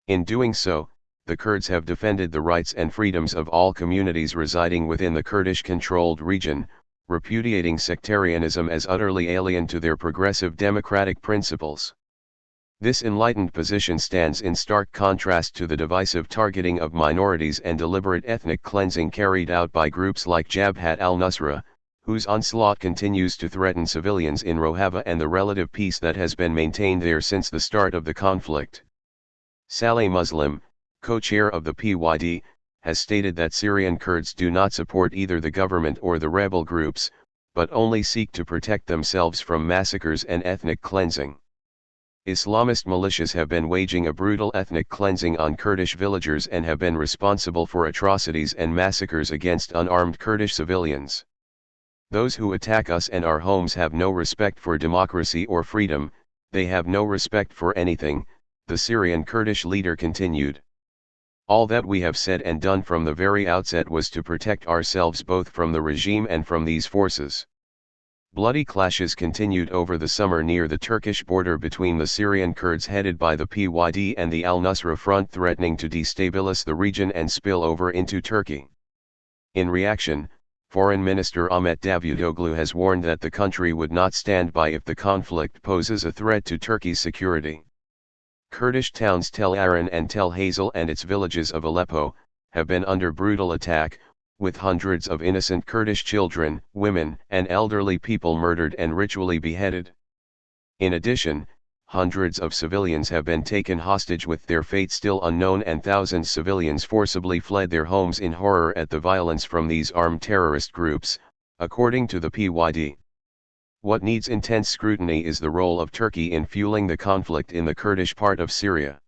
In doing so, the Kurds have defended the rights and freedoms of all communities residing within the Kurdish-controlled region, repudiating sectarianism as utterly alien to their progressive democratic principles. This enlightened position stands in stark contrast to the divisive targeting of minorities and deliberate ethnic cleansing carried out by groups like Jabhat al-Nusra, whose onslaught continues to threaten civilians in Rojava and the relative peace that has been maintained there since the start of the conflict. Saleh Muslim, co-chair of the PYD, has stated that Syrian Kurds do not support either the government or the rebel groups, but only seek to protect themselves from massacres and ethnic cleansing. Islamist militias have been waging a brutal ethnic cleansing on Kurdish villagers and have been responsible for atrocities and massacres against unarmed Kurdish civilians. Those who attack us and our homes have no respect for democracy or freedom, they have no respect for anything, the Syrian Kurdish leader continued. All that we have said and done from the very outset was to protect ourselves both from the regime and from these forces. Bloody clashes continued over the summer near the Turkish border between the Syrian Kurds headed by the PYD and the al-Nusra Front, threatening to destabilize the region and spill over into Turkey. In reaction, Foreign Minister Ahmet Davutoglu has warned that the country would not stand by if the conflict poses a threat to Turkey's security. Kurdish towns Tel Aran and Tel Hazel and its villages of Aleppo have been under brutal attack, with hundreds of innocent Kurdish children, women, and elderly people murdered and ritually beheaded. In addition, hundreds of civilians have been taken hostage with their fate still unknown, and thousands of civilians forcibly fled their homes in horror at the violence from these armed terrorist groups, according to the PYD. What needs intense scrutiny is the role of Turkey in fueling the conflict in the Kurdish part of Syria.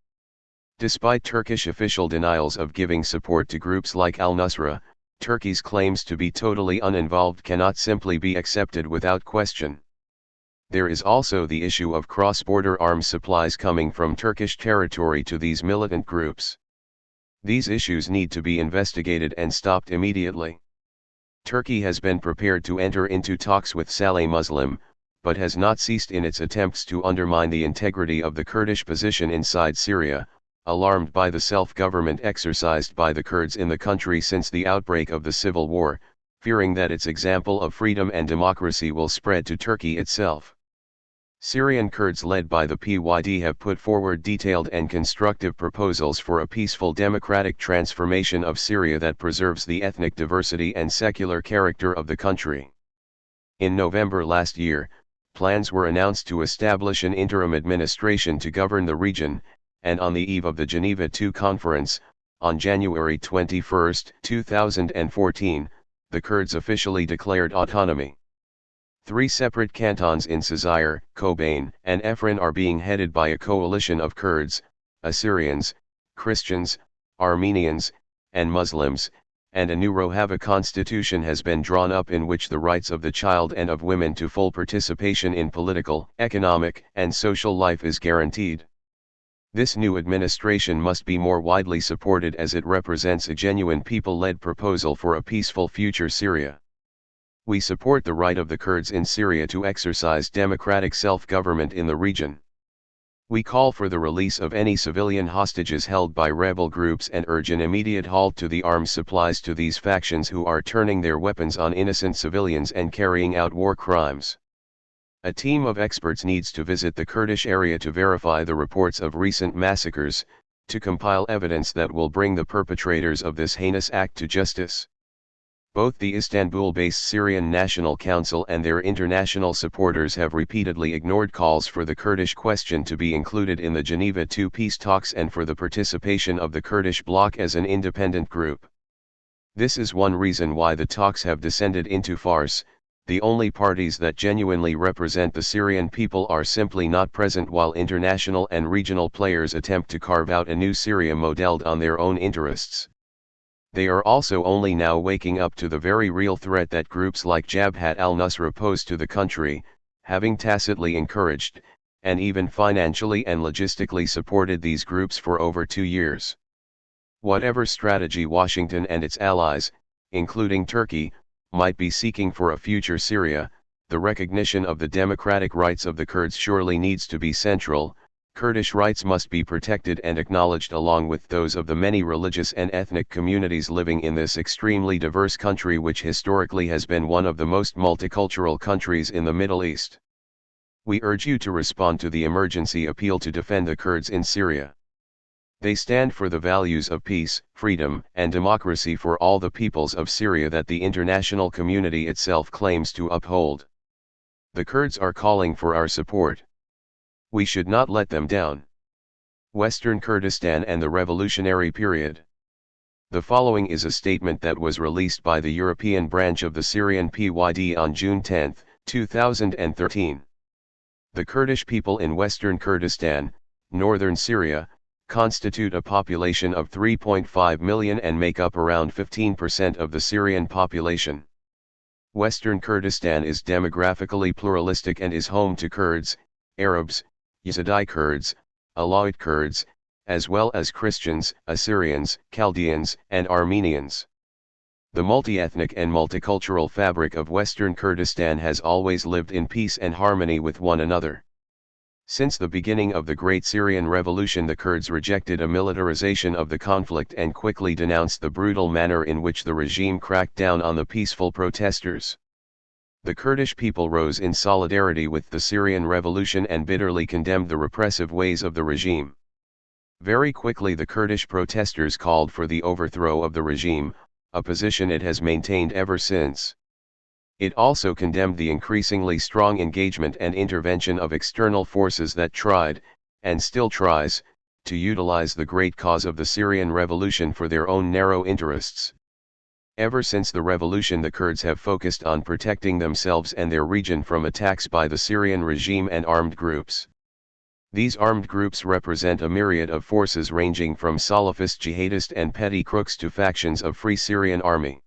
Despite Turkish official denials of giving support to groups like al-Nusra, Turkey's claims to be totally uninvolved cannot simply be accepted without question. There is also the issue of cross-border arms supplies coming from Turkish territory to these militant groups. These issues need to be investigated and stopped immediately. Turkey has been prepared to enter into talks with Saleh Muslim, but has not ceased in its attempts to undermine the integrity of the Kurdish position inside Syria, alarmed by the self-government exercised by the Kurds in the country since the outbreak of the civil war, fearing that its example of freedom and democracy will spread to Turkey itself. Syrian Kurds led by the PYD have put forward detailed and constructive proposals for a peaceful democratic transformation of Syria that preserves the ethnic diversity and secular character of the country. In November last year, plans were announced to establish an interim administration to govern the region, and on the eve of the Geneva II conference, on January 21, 2014, the Kurds officially declared autonomy. 3 separate cantons in Cizre, Kobane, and Afrin are being headed by a coalition of Kurds, Assyrians, Christians, Armenians, and Muslims, and a new Rojava constitution has been drawn up in which the rights of the child and of women to full participation in political, economic, and social life is guaranteed. This new administration must be more widely supported as it represents a genuine people-led proposal for a peaceful future Syria. We support the right of the Kurds in Syria to exercise democratic self-government in the region. We call for the release of any civilian hostages held by rebel groups and urge an immediate halt to the arms supplies to these factions who are turning their weapons on innocent civilians and carrying out war crimes. A team of experts needs to visit the Kurdish area to verify the reports of recent massacres, to compile evidence that will bring the perpetrators of this heinous act to justice. Both the Istanbul-based Syrian National Council and their international supporters have repeatedly ignored calls for the Kurdish question to be included in the Geneva II peace talks and for the participation of the Kurdish bloc as an independent group. This is one reason why the talks have descended into farce. The only parties that genuinely represent the Syrian people are simply not present while international and regional players attempt to carve out a new Syria modeled on their own interests. They are also only now waking up to the very real threat that groups like Jabhat al-Nusra pose to the country, having tacitly encouraged, and even financially and logistically supported these groups for over 2 years. Whatever strategy Washington and its allies, including Turkey, might be seeking for a future Syria, the recognition of the democratic rights of the Kurds surely needs to be central. Kurdish rights must be protected and acknowledged along with those of the many religious and ethnic communities living in this extremely diverse country which historically has been one of the most multicultural countries in the Middle East. We urge you to respond to the emergency appeal to defend the Kurds in Syria. They stand for the values of peace, freedom, and democracy for all the peoples of Syria that the international community itself claims to uphold. The Kurds are calling for our support. We should not let them down. Western Kurdistan and the Revolutionary Period. The following is a statement that was released by the European branch of the Syrian PYD on June 10, 2013. The Kurdish people in Western Kurdistan, northern Syria, constitute a population of 3.5 million and make up around 15% of the Syrian population. Western Kurdistan is demographically pluralistic and is home to Kurds, Arabs, Yazidi Kurds, Alawite Kurds, as well as Christians, Assyrians, Chaldeans, and Armenians. The multi-ethnic and multicultural fabric of Western Kurdistan has always lived in peace and harmony with one another. Since the beginning of the Great Syrian Revolution, the Kurds rejected a militarization of the conflict and quickly denounced the brutal manner in which the regime cracked down on the peaceful protesters. The Kurdish people rose in solidarity with the Syrian revolution and bitterly condemned the repressive ways of the regime. Very quickly the Kurdish protesters called for the overthrow of the regime, a position it has maintained ever since. It also condemned the increasingly strong engagement and intervention of external forces that tried, and still tries, to utilize the great cause of the Syrian revolution for their own narrow interests. Ever since the revolution, the Kurds have focused on protecting themselves and their region from attacks by the Syrian regime and armed groups. These armed groups represent a myriad of forces ranging from Salafist jihadist and petty crooks to factions of Free Syrian Army.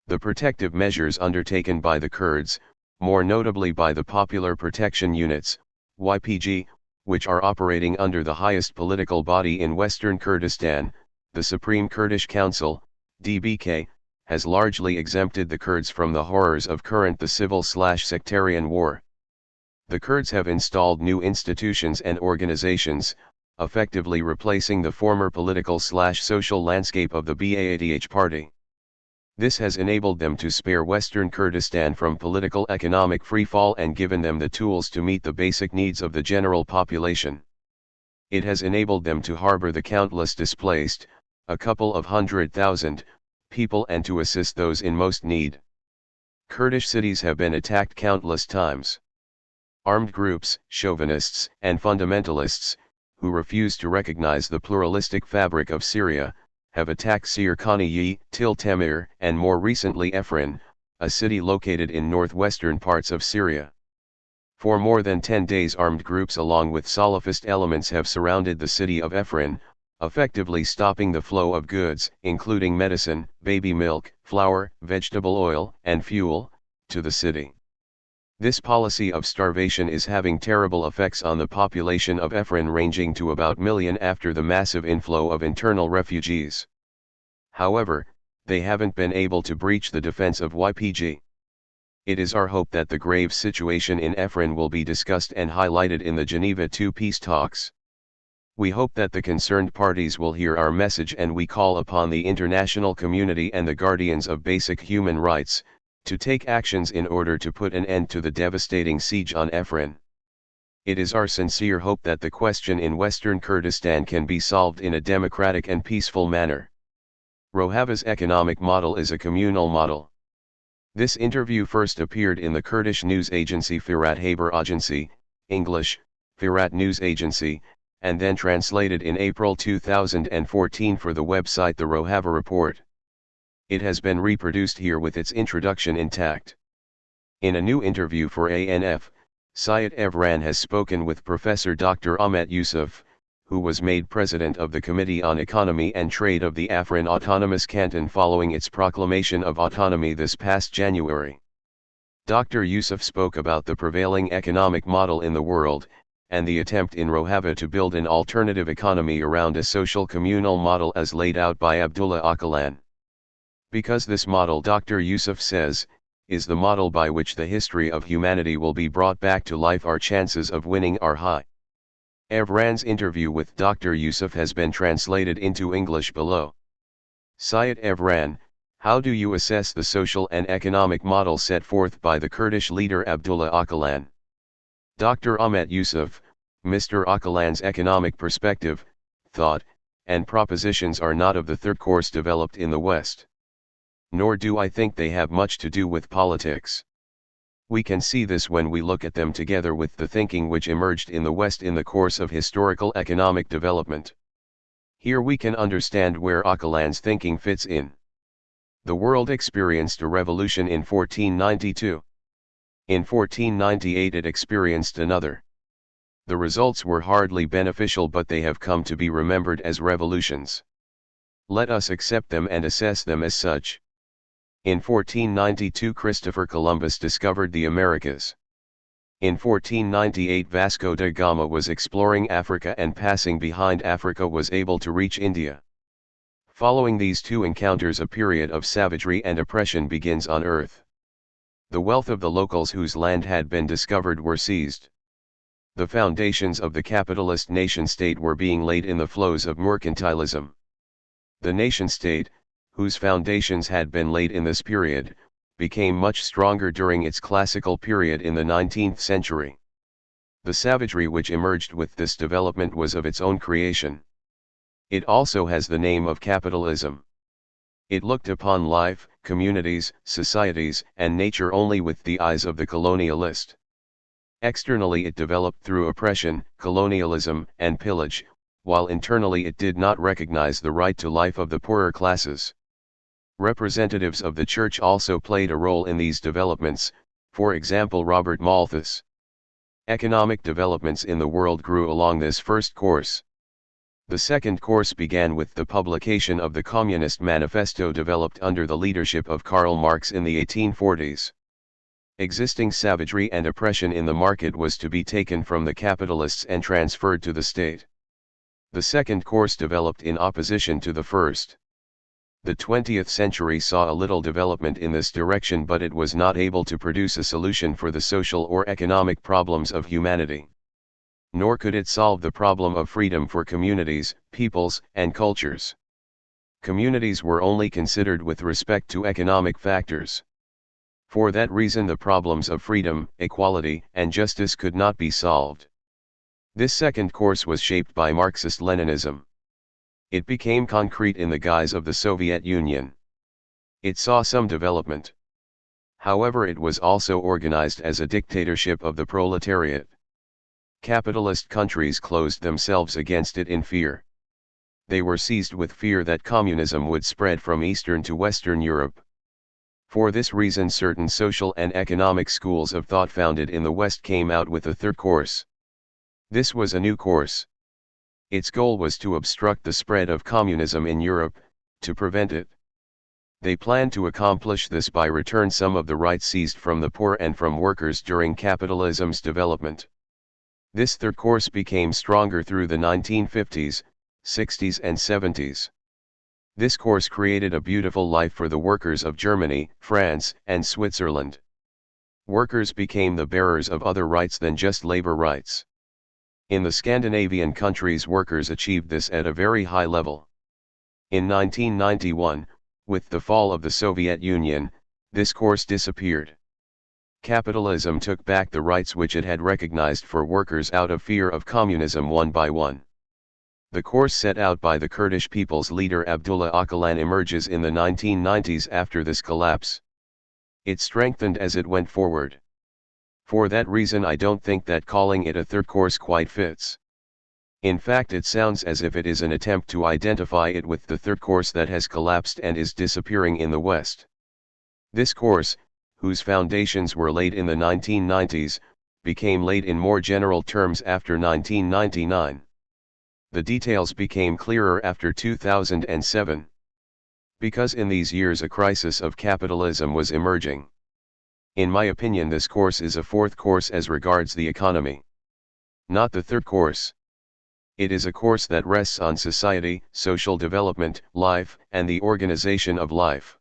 The protective measures undertaken by the Kurds, more notably by the Popular Protection Units, YPG, which are operating under the highest political body in Western Kurdistan, the Supreme Kurdish Council, DBK, has largely exempted the Kurds from the horrors of the civil/sectarian war. The Kurds have installed new institutions and organizations, effectively replacing the former political/social landscape of the Ba'ath party. This has enabled them to spare Western Kurdistan from political economic freefall and given them the tools to meet the basic needs of the general population. It has enabled them to harbor the countless displaced, a couple of 100,000, people, and to assist those in most need. Kurdish cities have been attacked countless times. Armed groups, chauvinists, and fundamentalists, who refuse to recognize the pluralistic fabric of Syria, have attacked Sir Khaniyi, Til Temir, and more recently Afrin, a city located in northwestern parts of Syria. For more than 10 days, armed groups along with Salafist elements have surrounded the city of Afrin, effectively stopping the flow of goods, including medicine, baby milk, flour, vegetable oil, and fuel, to the city. This policy of starvation is having terrible effects on the population of Afrin, ranging to about 1 million after the massive inflow of internal refugees. However, they haven't been able to breach the defense of YPG. It is our hope that the grave situation in Afrin will be discussed and highlighted in the Geneva II peace talks. We hope that the concerned parties will hear our message, and we call upon the international community and the guardians of basic human rights, to take actions in order to put an end to the devastating siege on Afrin. It is our sincere hope that the question in Western Kurdistan can be solved in a democratic and peaceful manner. Rojava's economic model is a communal model. This interview first appeared in the Kurdish news agency Firat Haber Agency, English, Firat News Agency, and then translated in April 2014 for the website The Rojava Report. It has been reproduced here with its introduction intact. In a new interview for ANF, Sayed Evran has spoken with Professor Dr. Ahmet Yusuf, who was made president of the Committee on Economy and Trade of the Afrin Autonomous Canton following its proclamation of autonomy this past January. Dr. Yusuf spoke about the prevailing economic model in the world, and the attempt in Rojava to build an alternative economy around a social communal model as laid out by Abdullah Öcalan. Because this model, Dr. Yusuf says, is the model by which the history of humanity will be brought back to life, our chances of winning are high. Evran's interview with Dr. Yusuf has been translated into English below. Sayed Evran, how do you assess the social and economic model set forth by the Kurdish leader Abdullah Öcalan? Dr. Ahmet Yusuf, Mr. Öcalan's economic perspective, thought, and propositions are not of the third course developed in the West. Nor do I think they have much to do with politics. We can see this when we look at them together with the thinking which emerged in the West in the course of historical economic development. Here we can understand where Öcalan's thinking fits in. The world experienced a revolution in 1492. In 1498 it experienced another. The results were hardly beneficial, but they have come to be remembered as revolutions. Let us accept them and assess them as such. In 1492 Christopher Columbus discovered the Americas. In 1498 Vasco da Gama was exploring Africa, and passing behind Africa was able to reach India. Following these two encounters, a period of savagery and oppression begins on Earth. The wealth of the locals whose land had been discovered were seized. The foundations of the capitalist nation-state were being laid in the flows of mercantilism. The nation-state, whose foundations had been laid in this period, became much stronger during its classical period in the 19th century. The savagery which emerged with this development was of its own creation. It also has the name of capitalism. It looked upon life, communities, societies, and nature only with the eyes of the colonialist. Externally it developed through oppression, colonialism, and pillage, while internally it did not recognize the right to life of the poorer classes. Representatives of the Church also played a role in these developments, for example Robert Malthus. Economic developments in the world grew along this first course. The second course began with the publication of the Communist Manifesto developed under the leadership of Karl Marx in the 1840s. Existing savagery and oppression in the market was to be taken from the capitalists and transferred to the state. The second course developed in opposition to the first. The 20th century saw a little development in this direction, but it was not able to produce a solution for the social or economic problems of humanity. Nor could it solve the problem of freedom for communities, peoples, and cultures. Communities were only considered with respect to economic factors. For that reason the problems of freedom, equality, and justice could not be solved. This second course was shaped by Marxist-Leninism. It became concrete in the guise of the Soviet Union. It saw some development. However, it was also organized as a dictatorship of the proletariat. Capitalist countries closed themselves against it in fear. They were seized with fear that communism would spread from Eastern to Western Europe. For this reason certain social and economic schools of thought founded in the West came out with a third course. This was a new course. Its goal was to obstruct the spread of communism in Europe, to prevent it. They planned to accomplish this by return some of the rights seized from the poor and from workers during capitalism's development. This third course became stronger through the 1950s, 60s and 70s. This course created a beautiful life for the workers of Germany, France, and Switzerland. Workers became the bearers of other rights than just labor rights. In the Scandinavian countries workers achieved this at a very high level. In 1991, with the fall of the Soviet Union, this course disappeared. Capitalism took back the rights which it had recognized for workers out of fear of communism one by one. The course set out by the Kurdish people's leader Abdullah Öcalan emerges in the 1990s after this collapse. It strengthened as it went forward. For that reason I don't think that calling it a third course quite fits. In fact it sounds as if it is an attempt to identify it with the third course that has collapsed and is disappearing in the West. This course, whose foundations were laid in the 1990s, became laid in more general terms after 1999. The details became clearer after 2007. Because in these years a crisis of capitalism was emerging. In my opinion this course is a fourth course as regards the economy. Not the third course. It is a course that rests on society, social development, life, and the organization of life.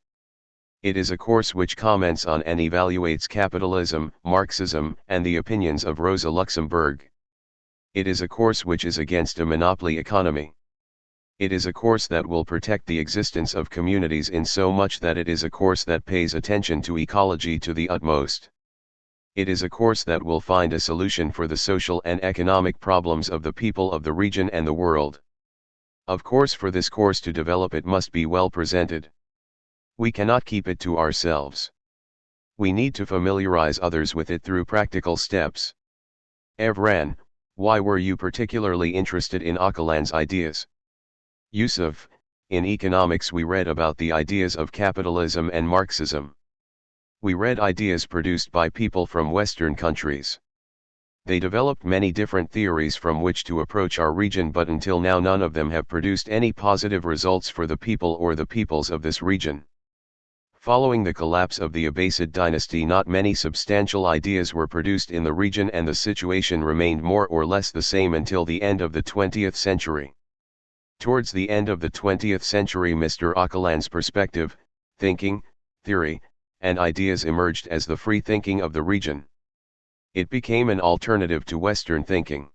It is a course which comments on and evaluates capitalism, Marxism, and the opinions of Rosa Luxemburg. It is a course which is against a monopoly economy. It is a course that will protect the existence of communities in so much that it is a course that pays attention to ecology to the utmost. It is a course that will find a solution for the social and economic problems of the people of the region and the world. Of course, for this course to develop it must be well presented. We cannot keep it to ourselves. We need to familiarize others with it through practical steps. Evran, why were you particularly interested in Öcalan's ideas? Yusuf, in economics we read about the ideas of capitalism and Marxism. We read ideas produced by people from Western countries. They developed many different theories from which to approach our region, but until now none of them have produced any positive results for the people or the peoples of this region. Following the collapse of the Abbasid dynasty not many substantial ideas were produced in the region and the situation remained more or less the same until the end of the 20th century. Towards the end of the 20th century Mr. Öcalan's perspective, thinking, theory, and ideas emerged as the free thinking of the region. It became an alternative to Western thinking.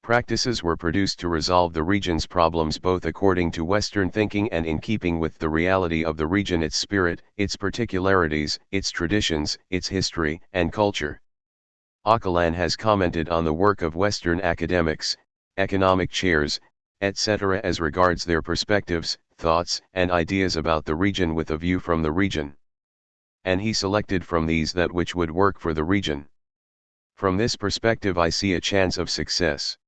Practices were produced to resolve the region's problems both according to Western thinking and in keeping with the reality of the region, its spirit, its particularities, its traditions, its history and culture. Öcalan has commented on the work of Western academics, economic chairs, etc. as regards their perspectives, thoughts, and ideas about the region with a view from the region. And he selected from these that which would work for the region. From this perspective I see a chance of success.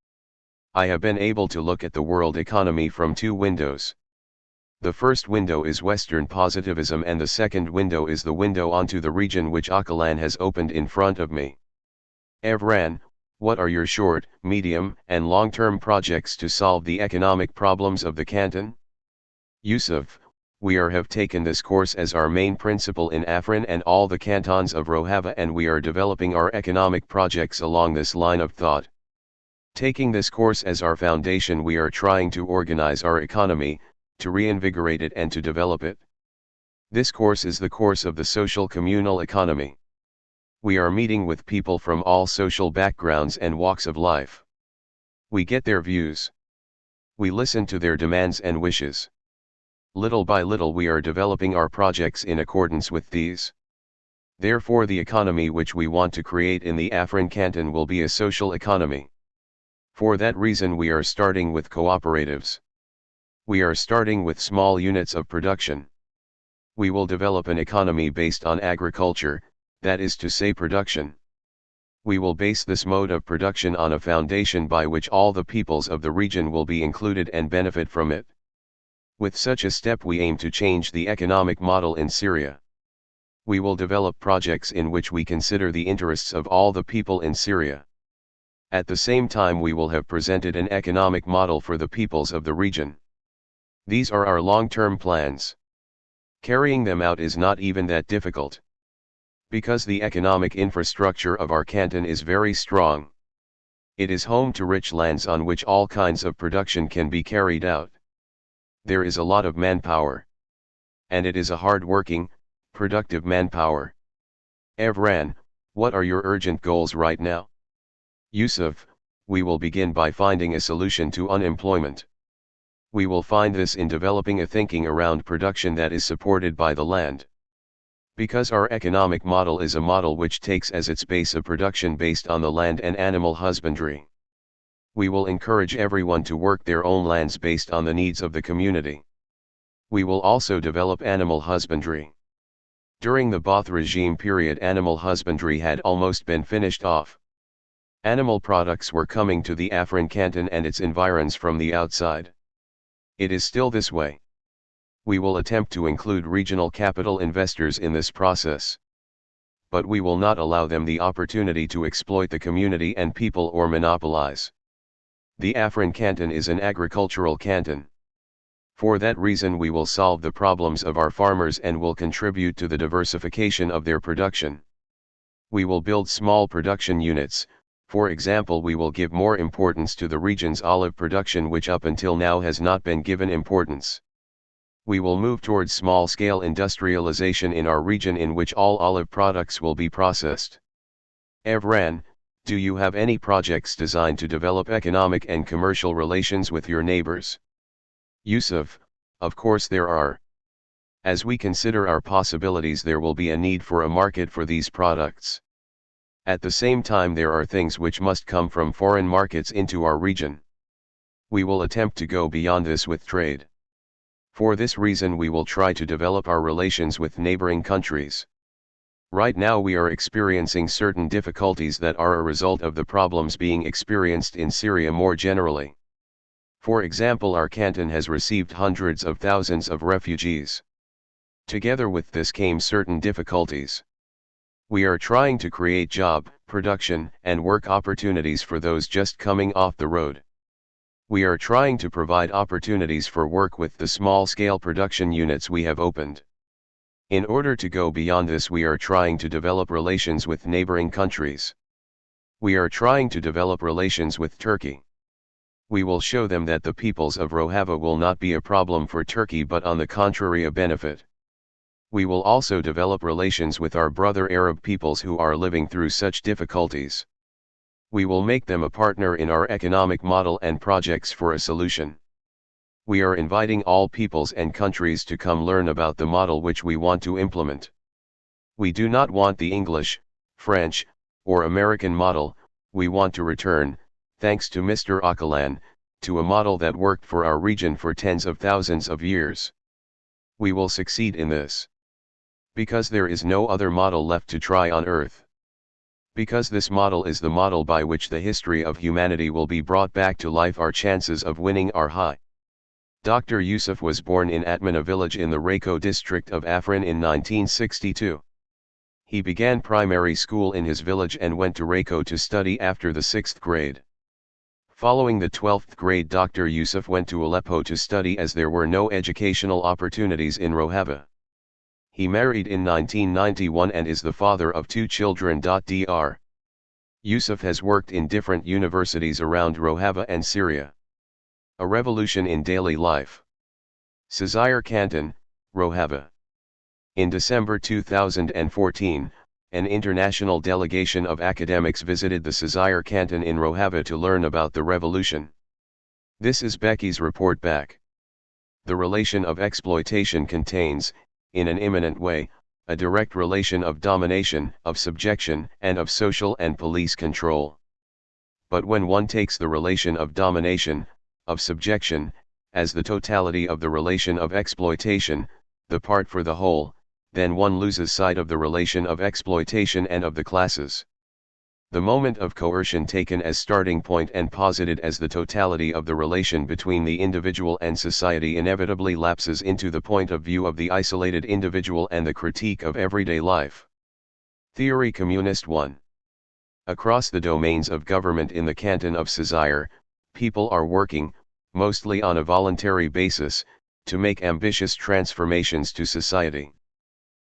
I have been able to look at the world economy from two windows. The first window is Western positivism and the second window is the window onto the region which Öcalan has opened in front of me. Evren, what are your short, medium, and long-term projects to solve the economic problems of the canton? Yusuf, we have taken this course as our main principle in Afrin and all the cantons of Rojava, and we are developing our economic projects along this line of thought. Taking this course as our foundation, we are trying to organize our economy, to reinvigorate it and to develop it. This course is the course of the social communal economy. We are meeting with people from all social backgrounds and walks of life. We get their views. We listen to their demands and wishes. Little by little we are developing our projects in accordance with these. Therefore the economy which we want to create in the Afrin canton will be a social economy. For that reason we are starting with cooperatives. We are starting with small units of production. We will develop an economy based on agriculture, that is to say production. We will base this mode of production on a foundation by which all the peoples of the region will be included and benefit from it. With such a step we aim to change the economic model in Syria. We will develop projects in which we consider the interests of all the people in Syria. At the same time we will have presented an economic model for the peoples of the region. These are our long-term plans. Carrying them out is not even that difficult. Because the economic infrastructure of our canton is very strong. It is home to rich lands on which all kinds of production can be carried out. There is a lot of manpower. And it is a hard-working, productive manpower. Evran, what are your urgent goals right now? Yusuf, we will begin by finding a solution to unemployment. We will find this in developing a thinking around production that is supported by the land. Because our economic model is a model which takes as its base a production based on the land and animal husbandry. We will encourage everyone to work their own lands based on the needs of the community. We will also develop animal husbandry. During the Ba'ath regime period, animal husbandry had almost been finished off. Animal products were coming to the Afrin canton and its environs from the outside. It is still this way. We will attempt to include regional capital investors in this process. But we will not allow them the opportunity to exploit the community and people or monopolize. The Afrin canton is an agricultural canton. For that reason we will solve the problems of our farmers and will contribute to the diversification of their production. We will build small production units. For example, we will give more importance to the region's olive production, which up until now has not been given importance. We will move towards small-scale industrialization in our region in which all olive products will be processed. Evran, do you have any projects designed to develop economic and commercial relations with your neighbors? Yusuf, of course there are. As we consider our possibilities, there will be a need for a market for these products. At the same time, there are things which must come from foreign markets into our region. We will attempt to go beyond this with trade. For this reason we will try to develop our relations with neighboring countries. Right now we are experiencing certain difficulties that are a result of the problems being experienced in Syria more generally. For example, our canton has received hundreds of thousands of refugees. Together with this came certain difficulties. We are trying to create job, production, and work opportunities for those just coming off the road. We are trying to provide opportunities for work with the small-scale production units we have opened. In order to go beyond this, we are trying to develop relations with neighboring countries. We are trying to develop relations with Turkey. We will show them that the peoples of Rojava will not be a problem for Turkey but on the contrary a benefit. We will also develop relations with our brother Arab peoples who are living through such difficulties. We will make them a partner in our economic model and projects for a solution. We are inviting all peoples and countries to come learn about the model which we want to implement. We do not want the English, French, or American model. We want to return, thanks to Mr. Öcalan, to a model that worked for our region for tens of thousands of years. We will succeed in this. Because there is no other model left to try on Earth. Because this model is the model by which the history of humanity will be brought back to life, our chances of winning are high. Dr. Yusuf was born in Atman, a village in the Rako district of Afrin in 1962. He began primary school in his village and went to Rako to study after the 6th grade. Following the 12th grade, Dr. Yusuf went to Aleppo to study as there were no educational opportunities in Rojava. He married in 1991 and is the father of 2 children. Dr. Yusuf has worked in different universities around Rojava and Syria. A revolution in daily life. Sazire Canton, Rojava. In December 2014, an international delegation of academics visited the Sazire Canton in Rojava to learn about the revolution. This is Becky's report back. The relation of exploitation contains, in an imminent way, a direct relation of domination, of subjection, and of social and police control. But when one takes the relation of domination, of subjection, as the totality of the relation of exploitation, the part for the whole, then one loses sight of the relation of exploitation and of the classes. The moment of coercion taken as starting point and posited as the totality of the relation between the individual and society inevitably lapses into the point of view of the isolated individual and the critique of everyday life. Theory Communist 1. Across the domains of government in the canton of Sazire, people are working, mostly on a voluntary basis, to make ambitious transformations to society.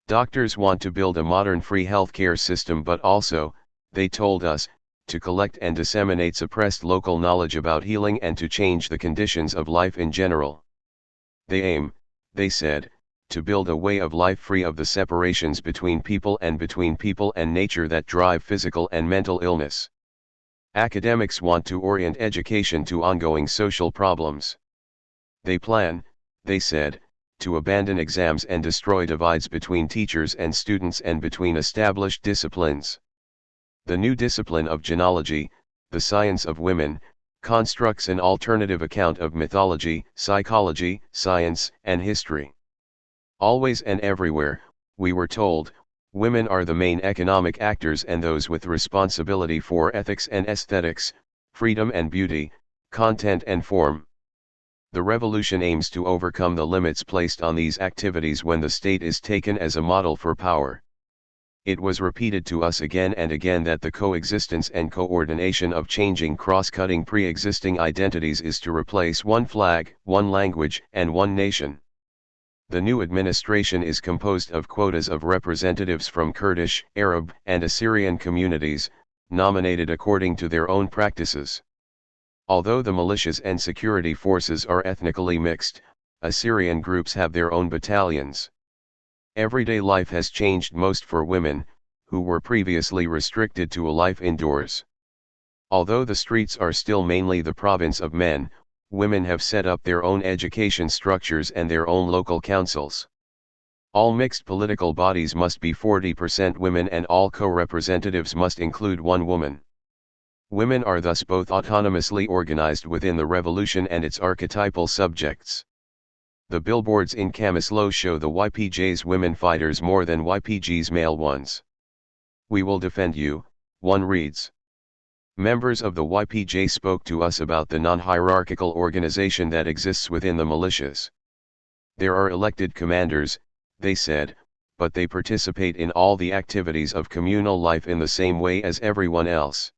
Doctors want to build a modern free healthcare system, but also, they told us, to collect and disseminate suppressed local knowledge about healing and to change the conditions of life in general. They aim, they said, to build a way of life free of the separations between people and nature that drive physical and mental illness. Academics want to orient education to ongoing social problems. They plan, they said, to abandon exams and destroy divides between teachers and students and between established disciplines. The new discipline of genealogy, the science of women, constructs an alternative account of mythology, psychology, science, and history. Always and everywhere, we were told, women are the main economic actors and those with responsibility for ethics and aesthetics, freedom and beauty, content and form. The revolution aims to overcome the limits placed on these activities when the state is taken as a model for power. It was repeated to us again and again that the coexistence and coordination of changing cross-cutting pre-existing identities is to replace one flag, one language, and one nation. The new administration is composed of quotas of representatives from Kurdish, Arab, and Assyrian communities, nominated according to their own practices. Although the militias and security forces are ethnically mixed, Assyrian groups have their own battalions. Everyday life has changed most for women, who were previously restricted to a life indoors. Although the streets are still mainly the province of men, women have set up their own education structures and their own local councils. All mixed political bodies must be 40% women and all co-representatives must include one woman. Women are thus both autonomously organized within the revolution and its archetypal subjects. The billboards in Camislo show the YPJ's women fighters more than YPG's male ones. We will defend you, one reads. Members of the YPJ spoke to us about the non-hierarchical organization that exists within the militias. There are elected commanders, they said, but they participate in all the activities of communal life in the same way as everyone else.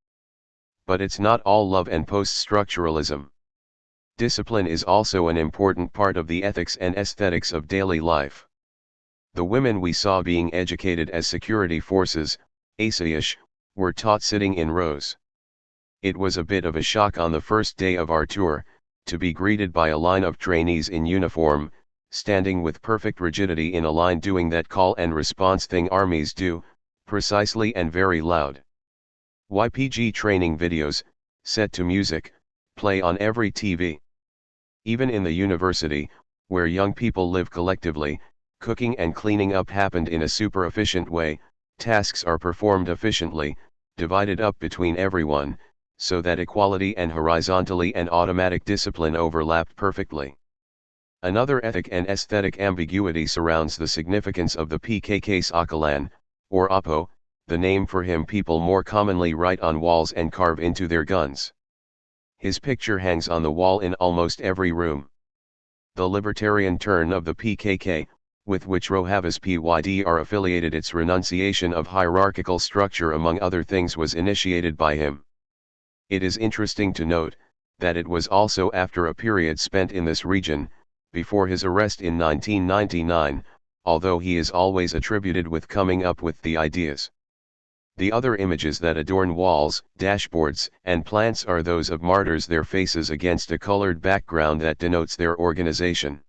But it's not all love and post-structuralism. Discipline is also an important part of the ethics and aesthetics of daily life. The women we saw being educated as security forces, ASAISH, were taught sitting in rows. It was a bit of a shock on the first day of our tour, to be greeted by a line of trainees in uniform, standing with perfect rigidity in a line doing that call and response thing armies do, precisely and very loud. YPG training videos, set to music, play on every TV. Even in the university, where young people live collectively, cooking and cleaning up happened in a super efficient way, tasks are performed efficiently, divided up between everyone, so that equality and horizontally and automatic discipline overlapped perfectly. Another ethic and aesthetic ambiguity surrounds the significance of the PKK's Öcalan, or Apo, the name for him people more commonly write on walls and carve into their guns. His picture hangs on the wall in almost every room. The libertarian turn of the PKK, with which Rojava's PYD affiliated, its renunciation of hierarchical structure among other things, was initiated by him. It is interesting to note, that it was also after a period spent in this region, before his arrest in 1999, although he is always attributed with coming up with the ideas. The other images that adorn walls, dashboards, and plants are those of martyrs, their faces against a colored background that denotes their organization.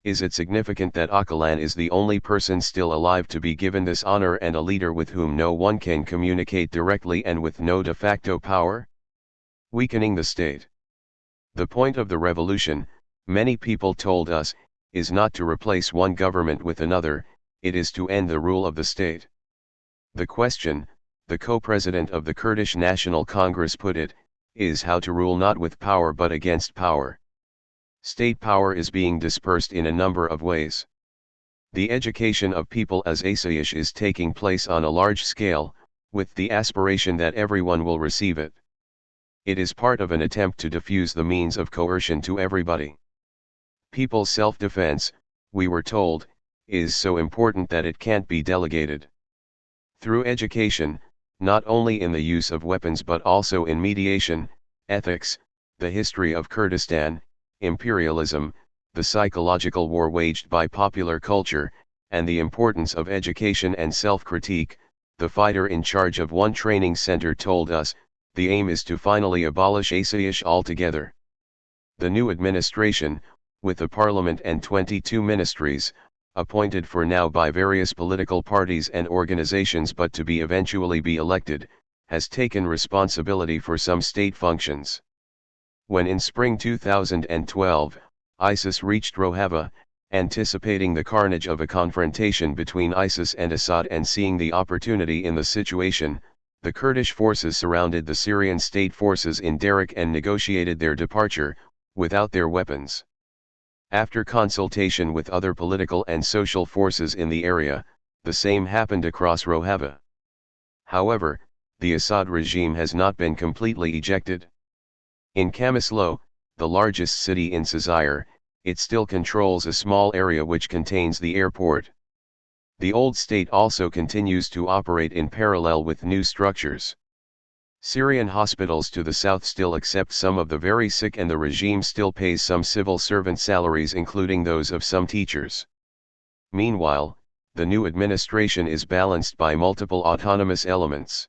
Is it significant that Öcalan is the only person still alive to be given this honor, and a leader with whom no one can communicate directly and with no de facto power? Weakening the state. The point of the revolution, many people told us, is not to replace one government with another, it is to end the rule of the state. The question, the co-president of the Kurdish National Congress put it, is how to rule not with power but against power. State power is being dispersed in a number of ways. The education of people as asayish is taking place on a large scale, with the aspiration that everyone will receive it. It is part of an attempt to diffuse the means of coercion to everybody. People's self-defense, we were told, is so important that it can't be delegated. Through education, not only in the use of weapons but also in mediation, ethics, the history of Kurdistan, imperialism, the psychological war waged by popular culture, and the importance of education and self-critique, the fighter in charge of one training center told us, the aim is to finally abolish asayish altogether. The new administration, with a parliament and 22 ministries, appointed for now by various political parties and organizations but to be eventually be elected, has taken responsibility for some state functions. When in spring 2012, ISIS reached Rojava, anticipating the carnage of a confrontation between ISIS and Assad and seeing the opportunity in the situation, the Kurdish forces surrounded the Syrian state forces in Derik and negotiated their departure, without their weapons. After consultation with other political and social forces in the area, the same happened across Rojava. However, the Assad regime has not been completely ejected. In Kamislo, the largest city in Cizre, it still controls a small area which contains the airport. The old state also continues to operate in parallel with new structures. Syrian hospitals to the south still accept some of the very sick, and the regime still pays some civil servant salaries, including those of some teachers. Meanwhile, the new administration is balanced by multiple autonomous elements.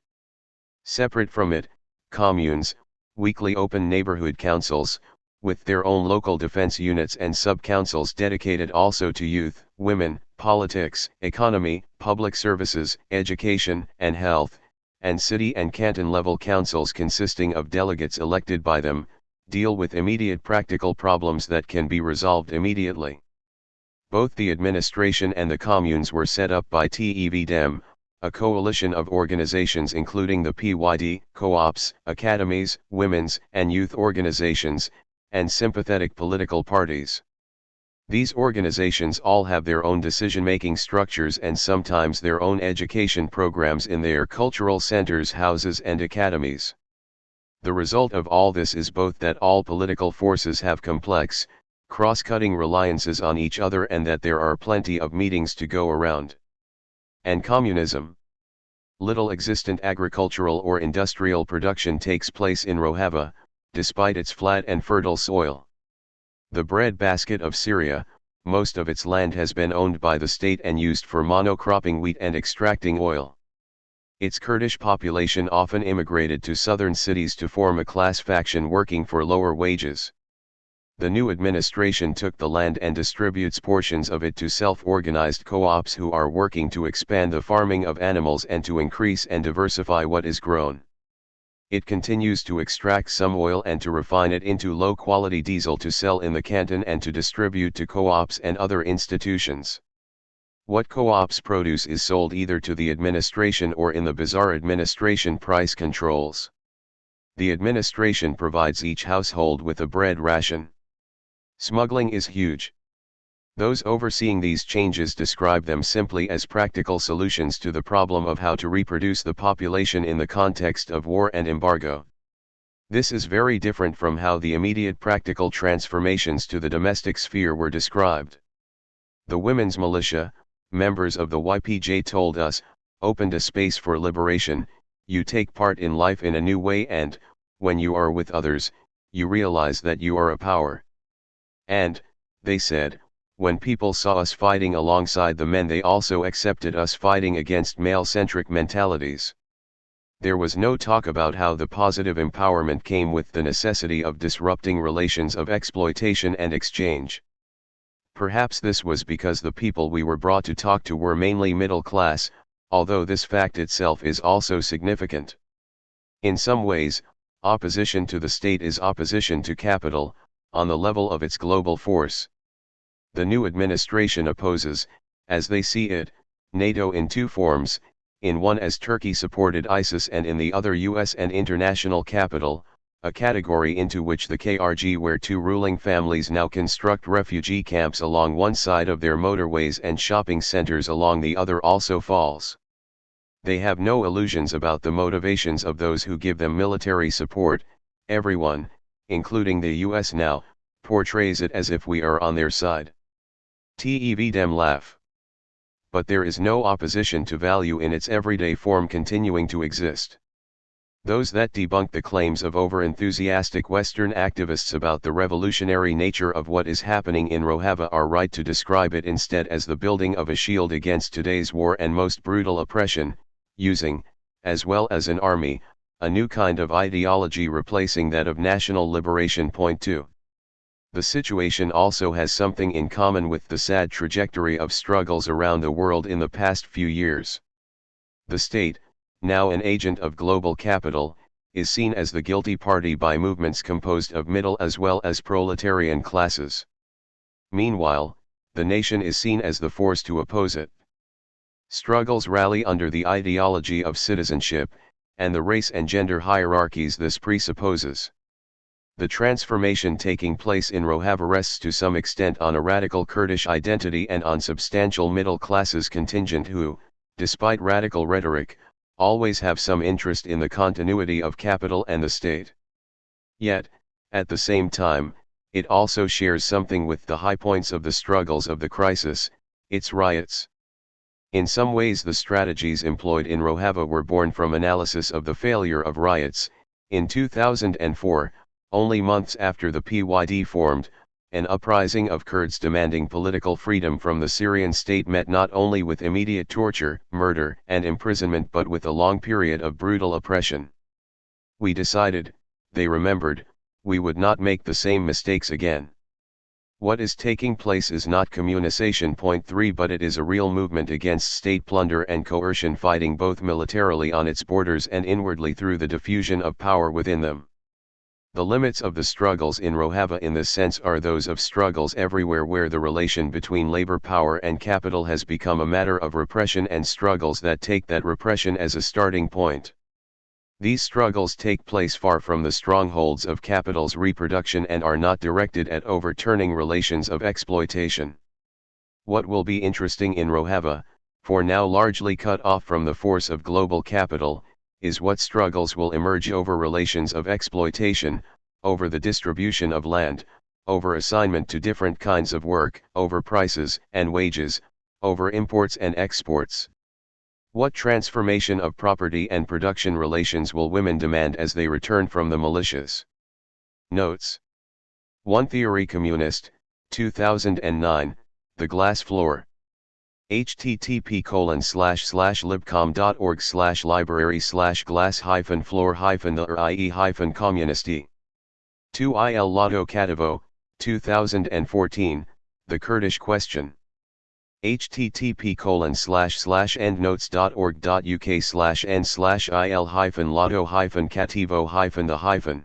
Separate from it, communes, weekly open neighborhood councils, with their own local defense units and sub-councils dedicated also to youth, women, politics, economy, public services, education, and health, and city and canton-level councils consisting of delegates elected by them, deal with immediate practical problems that can be resolved immediately. Both the administration and the communes were set up by TEV-DEM, a coalition of organizations including the PYD, co-ops, academies, women's and youth organizations, and sympathetic political parties. These organizations all have their own decision-making structures and sometimes their own education programs in their cultural centers, houses and academies. The result of all this is both that all political forces have complex, cross-cutting reliances on each other and that there are plenty of meetings to go around. And communism. Little existent agricultural or industrial production takes place in Rojava, despite its flat and fertile soil. The breadbasket of Syria, most of its land has been owned by the state and used for monocropping wheat and extracting oil. Its Kurdish population often immigrated to southern cities to form a class faction working for lower wages. The new administration took the land and distributes portions of it to self-organized co-ops who are working to expand the farming of animals and to increase and diversify what is grown. It continues to extract some oil and to refine it into low-quality diesel to sell in the canton and to distribute to co-ops and other institutions. What co-ops produce is sold either to the administration or in the bazaar administration price controls. The administration provides each household with a bread ration. Smuggling is huge. Those overseeing these changes describe them simply as practical solutions to the problem of how to reproduce the population in the context of war and embargo. This is very different from how the immediate practical transformations to the domestic sphere were described. The women's militia, members of the YPJ told us, opened a space for liberation. You take part in life in a new way, and, when you are with others, you realize that you are a power. And, they said, when people saw us fighting alongside the men, they also accepted us fighting against male-centric mentalities. There was no talk about how the positive empowerment came with the necessity of disrupting relations of exploitation and exchange. Perhaps this was because the people we were brought to talk to were mainly middle class, although this fact itself is also significant. In some ways, opposition to the state is opposition to capital, on the level of its global force. The new administration opposes, as they see it, NATO in two forms, in one as Turkey supported ISIS and in the other US and international capital, a category into which the KRG, where two ruling families now construct refugee camps along one side of their motorways and shopping centers along the other, also falls. They have no illusions about the motivations of those who give them military support. Everyone, including the US now, portrays it as if we are on their side. Them laugh. But there is no opposition to value in its everyday form continuing to exist. Those that debunk the claims of over-enthusiastic Western activists about the revolutionary nature of what is happening in Rojava are right to describe it instead as the building of a shield against today's war and most brutal oppression, using, as well as an army, a new kind of ideology replacing that of national liberation. Point 2. The situation also has something in common with the sad trajectory of struggles around the world in the past few years. The state, now an agent of global capital, is seen as the guilty party by movements composed of middle as well as proletarian classes. Meanwhile, the nation is seen as the force to oppose it. Struggles rally under the ideology of citizenship, and the race and gender hierarchies this presupposes. The transformation taking place in Rojava rests to some extent on a radical Kurdish identity and on substantial middle classes contingent who, despite radical rhetoric, always have some interest in the continuity of capital and the state. Yet, at the same time, it also shares something with the high points of the struggles of the crisis, its riots. In some ways the strategies employed in Rojava were born from analysis of the failure of riots. In 2004, only months after the PYD formed, an uprising of Kurds demanding political freedom from the Syrian state met not only with immediate torture, murder, and imprisonment but with a long period of brutal oppression. We decided, they remembered, we would not make the same mistakes again. What is taking place is not communization. Point 3, but it is a real movement against state plunder and coercion, fighting both militarily on its borders and inwardly through the diffusion of power within them. The limits of the struggles in Rojava in this sense are those of struggles everywhere where the relation between labor power and capital has become a matter of repression and struggles that take that repression as a starting point. These struggles take place far from the strongholds of capital's reproduction and are not directed at overturning relations of exploitation. What will be interesting in Rojava, for now largely cut off from the force of global capital, is what struggles will emerge over relations of exploitation, over the distribution of land, over assignment to different kinds of work, over prices and wages, over imports and exports. What transformation of property and production relations will women demand as they return from the militias? Notes. One Theory Communist, 2009, The Glass Floor. http://libcom.org/library/glass-floor-the-ie-communisti. 2il Lotto Kadivo, 2014, The Kurdish Question. http://endnotes.org.uk/n/il-lotto-kativo-the-.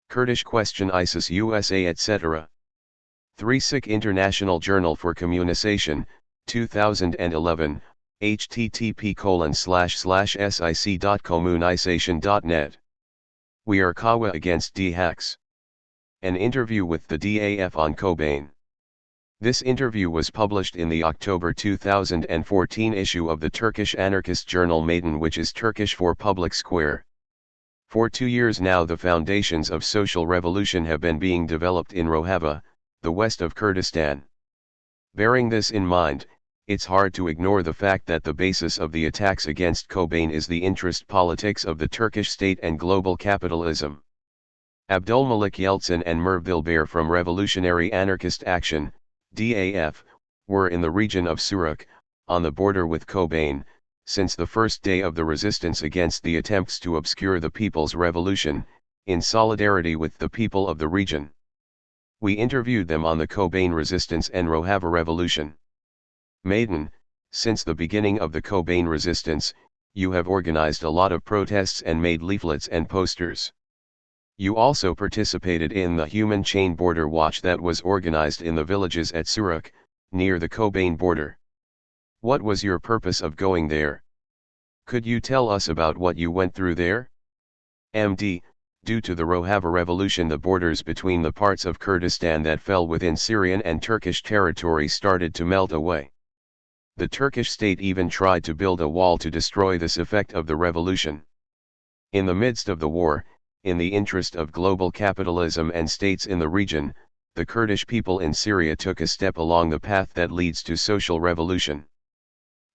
Kurdish Question ISIS USA etc. 3 Sikh International Journal for Communization, 2011, http://sic.communization.net We are Kawa against D-Hacks. An interview with the DAF on Kobane. This interview was published in the October 2014 issue of the Turkish anarchist journal Meydan, which is Turkish for public square. For 2 years now the foundations of social revolution have been being developed in Rojava, the west of Kurdistan. Bearing this in mind, it's hard to ignore the fact that the basis of the attacks against Kobane is the interest politics of the Turkish state and global capitalism. Abdülmalik Yeltsin and Merv Dilber from Revolutionary Anarchist Action, DAF, were in the region of Surak, on the border with Kobane, since the first day of the resistance against the attempts to obscure the people's revolution, in solidarity with the people of the region. We interviewed them on the Kobane resistance and Rojava revolution. Meydan, since the beginning of the Kobane resistance, you have organized a lot of protests and made leaflets and posters. You also participated in the Human Chain Border Watch that was organized in the villages at Surak, near the Kobane border. What was your purpose of going there? Could you tell us about what you went through there? MD, due to the Rojava revolution, the borders between the parts of Kurdistan that fell within Syrian and Turkish territory started to melt away. The Turkish state even tried to build a wall to destroy this effect of the revolution. In the midst of the war, in the interest of global capitalism and states in the region, the Kurdish people in Syria took a step along the path that leads to social revolution.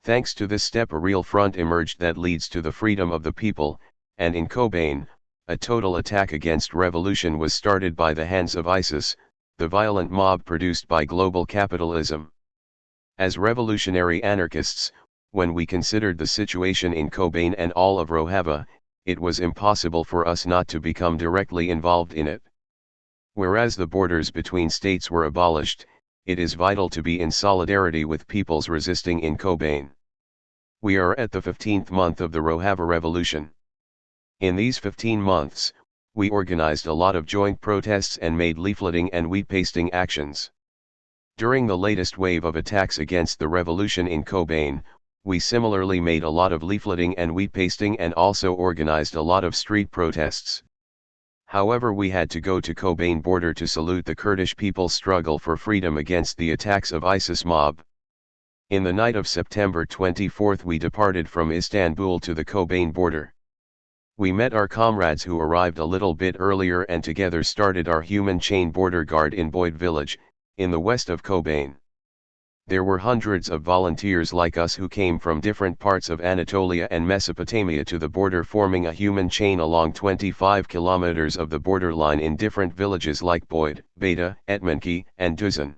Thanks to this step, a real front emerged that leads to the freedom of the people, and in Kobane, a total attack against revolution was started by the hands of ISIS, the violent mob produced by global capitalism. As revolutionary anarchists, when we considered the situation in Kobane and all of Rojava, it was impossible for us not to become directly involved in it. Whereas the borders between states were abolished, it is vital to be in solidarity with peoples resisting in Kobane. We are at the 15th month of the Rojava Revolution. In these 15 months, we organized a lot of joint protests and made leafleting and wheat pasting actions. During the latest wave of attacks against the revolution in Kobane, we similarly made a lot of leafleting and wheat pasting and also organized a lot of street protests. However, we had to go to Kobane border to salute the Kurdish people's struggle for freedom against the attacks of ISIS mob. In the night of September 24 we departed from Istanbul to the Kobane border. We met our comrades who arrived a little bit earlier and together started our human chain border guard in Boyd village, in the west of Kobane. There were hundreds of volunteers like us who came from different parts of Anatolia and Mesopotamia to the border, forming a human chain along 25 kilometers of the borderline in different villages like Boyd, Beta, Etmenki, and Düzen.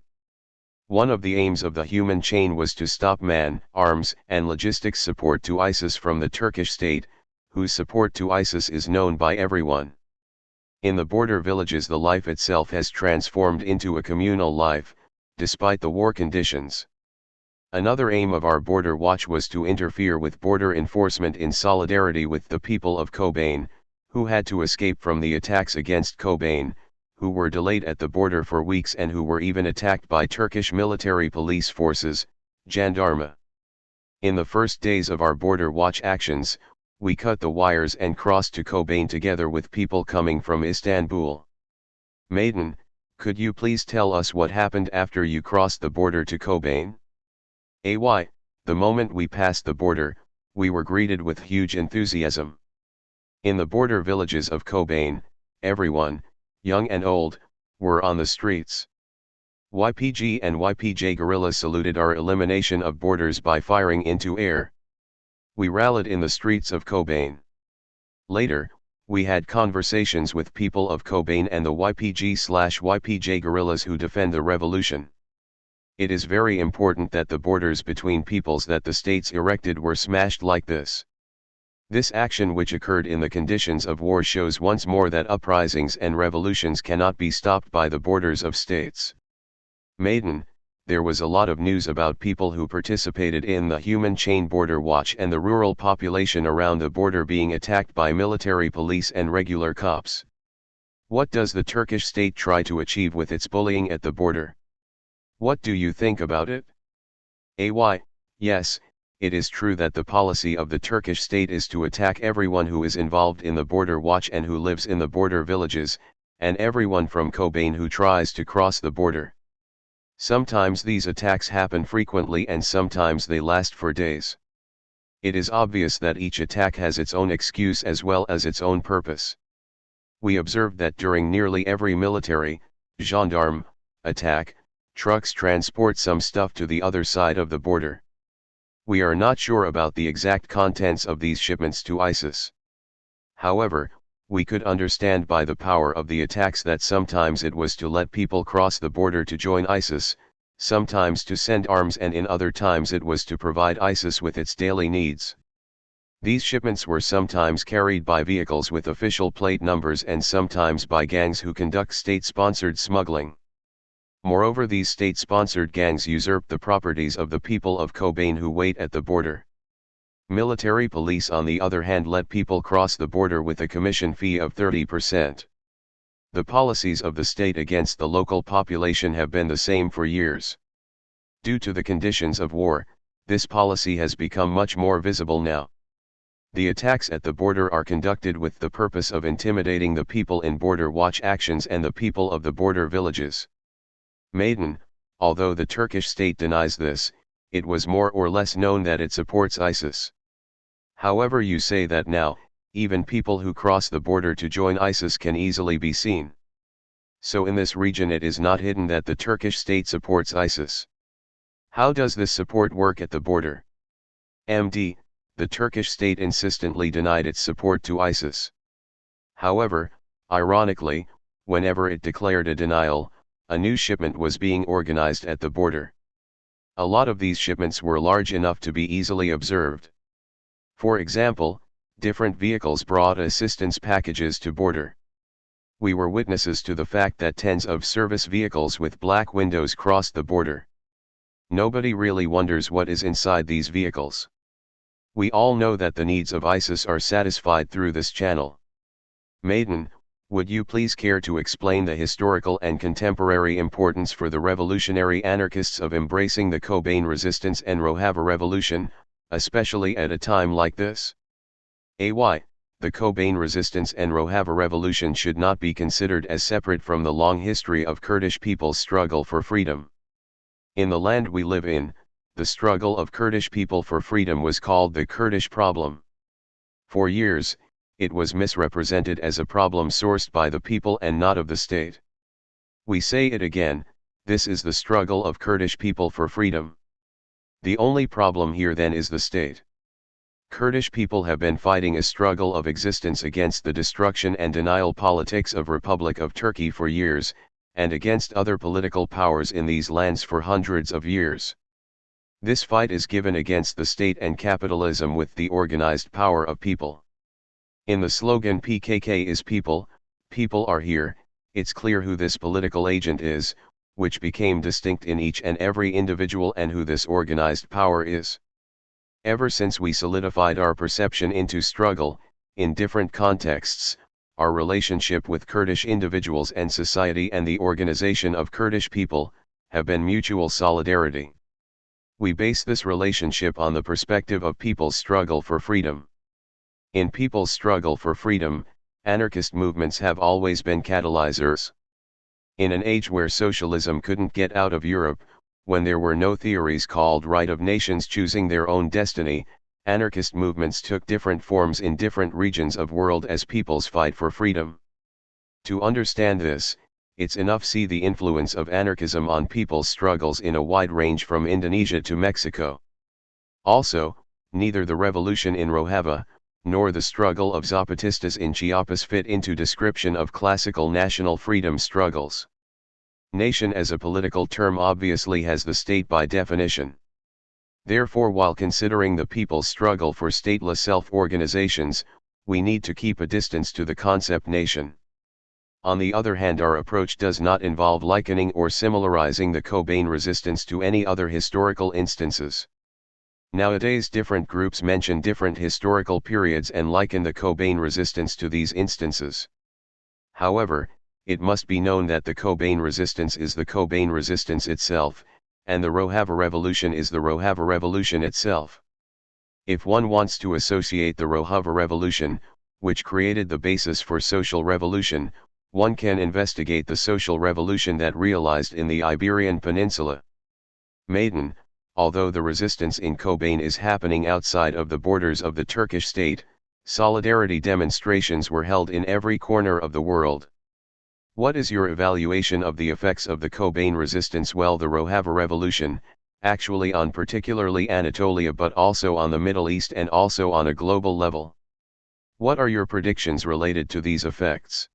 One of the aims of the human chain was to stop man, arms, and logistics support to ISIS from the Turkish state, whose support to ISIS is known by everyone. In the border villages, the life itself has transformed into a communal life, despite the war conditions. Another aim of our border watch was to interfere with border enforcement in solidarity with the people of Kobane, who had to escape from the attacks against Kobane, who were delayed at the border for weeks and who were even attacked by Turkish military police forces, Jandarma. In the first days of our border watch actions, we cut the wires and crossed to Kobane together with people coming from Istanbul. Meydan, could you please tell us what happened after you crossed the border to Kobane? AY, the moment we passed the border, we were greeted with huge enthusiasm. In the border villages of Kobane, everyone, young and old, were on the streets. YPG and YPJ guerrillas saluted our elimination of borders by firing into air. We rallied in the streets of Kobane. Later, we had conversations with people of Kobane and the YPG/YPJ guerrillas who defend the revolution. It is very important that the borders between peoples that the states erected were smashed like this. This action, which occurred in the conditions of war, shows once more that uprisings and revolutions cannot be stopped by the borders of states. Meydan, there was a lot of news about people who participated in the Human Chain Border Watch and the rural population around the border being attacked by military police and regular cops. What does the Turkish state try to achieve with its bullying at the border? What do you think about it? AY, yes, it is true that the policy of the Turkish state is to attack everyone who is involved in the border watch and who lives in the border villages, and everyone from Kobane who tries to cross the border. Sometimes these attacks happen frequently and sometimes they last for days. It is obvious that each attack has its own excuse as well as its own purpose. We observed that during nearly every military, gendarme, attack, trucks transport some stuff to the other side of the border. We are not sure about the exact contents of these shipments to ISIS. However, we could understand by the power of the attacks that sometimes it was to let people cross the border to join ISIS, sometimes to send arms, and in other times it was to provide ISIS with its daily needs. These shipments were sometimes carried by vehicles with official plate numbers and sometimes by gangs who conduct state-sponsored smuggling. Moreover, these state-sponsored gangs usurp the properties of the people of Kobane who wait at the border. Military police on the other hand let people cross the border with a commission fee of 30%. The policies of the state against the local population have been the same for years. Due to the conditions of war, this policy has become much more visible now. The attacks at the border are conducted with the purpose of intimidating the people in border watch actions and the people of the border villages. Maidan, although the Turkish state denies this, it was more or less known that it supports ISIS. However, you say that now, even people who cross the border to join ISIS can easily be seen. So in this region it is not hidden that the Turkish state supports ISIS. How does this support work at the border? MD, the Turkish state insistently denied its support to ISIS. However, ironically, whenever it declared a denial, a new shipment was being organized at the border. A lot of these shipments were large enough to be easily observed. For example, different vehicles brought assistance packages to border. We were witnesses to the fact that tens of service vehicles with black windows crossed the border. Nobody really wonders what is inside these vehicles. We all know that the needs of ISIS are satisfied through this channel. Maidan, would you please care to explain the historical and contemporary importance for the revolutionary anarchists of embracing the Kobane resistance and Rojava revolution, especially at a time like this? AY, the Kobane resistance and Rojava revolution should not be considered as separate from the long history of Kurdish people's struggle for freedom. In the land we live in, the struggle of Kurdish people for freedom was called the Kurdish problem. For years, it was misrepresented as a problem sourced by the people and not of the state. We say it again, this is the struggle of Kurdish people for freedom. The only problem here then is the state. Kurdish people have been fighting a struggle of existence against the destruction and denial politics of Republic of Turkey for years, and against other political powers in these lands for hundreds of years. This fight is given against the state and capitalism with the organized power of people. In the slogan PKK is people, people are here, it's clear who this political agent is, which became distinct in each and every individual, and who this organized power is. Ever since we solidified our perception into struggle, in different contexts, our relationship with Kurdish individuals and society and the organization of Kurdish people, have been mutual solidarity. We base this relationship on the perspective of people's struggle for freedom. In people's struggle for freedom, anarchist movements have always been catalyzers. In an age where socialism couldn't get out of Europe, when there were no theories called right of nations choosing their own destiny, anarchist movements took different forms in different regions of world as peoples fight for freedom. To understand this, it's enough see the influence of anarchism on people's struggles in a wide range from Indonesia to Mexico. Also, neither the revolution in Rojava, nor the struggle of Zapatistas in Chiapas fit into description of classical national freedom struggles. Nation as a political term obviously has the state by definition. Therefore, while considering the people's struggle for stateless self-organizations, we need to keep a distance to the concept nation. On the other hand, our approach does not involve likening or similarizing the Kobane resistance to any other historical instances. Nowadays, different groups mention different historical periods and liken the Kobane resistance to these instances. However, it must be known that the Kobane resistance is the Kobane resistance itself, and the Rojava revolution is the Rojava revolution itself. If one wants to associate the Rojava revolution, which created the basis for social revolution, one can investigate the social revolution that realized in the Iberian Peninsula. Maiden, although the resistance in Kobane is happening outside of the borders of the Turkish state, solidarity demonstrations were held in every corner of the world. What is your evaluation of the effects of the Kobane resistance? Well, the Rojava revolution, actually on particularly Anatolia but also on the Middle East and also on a global level. What are your predictions related to these effects?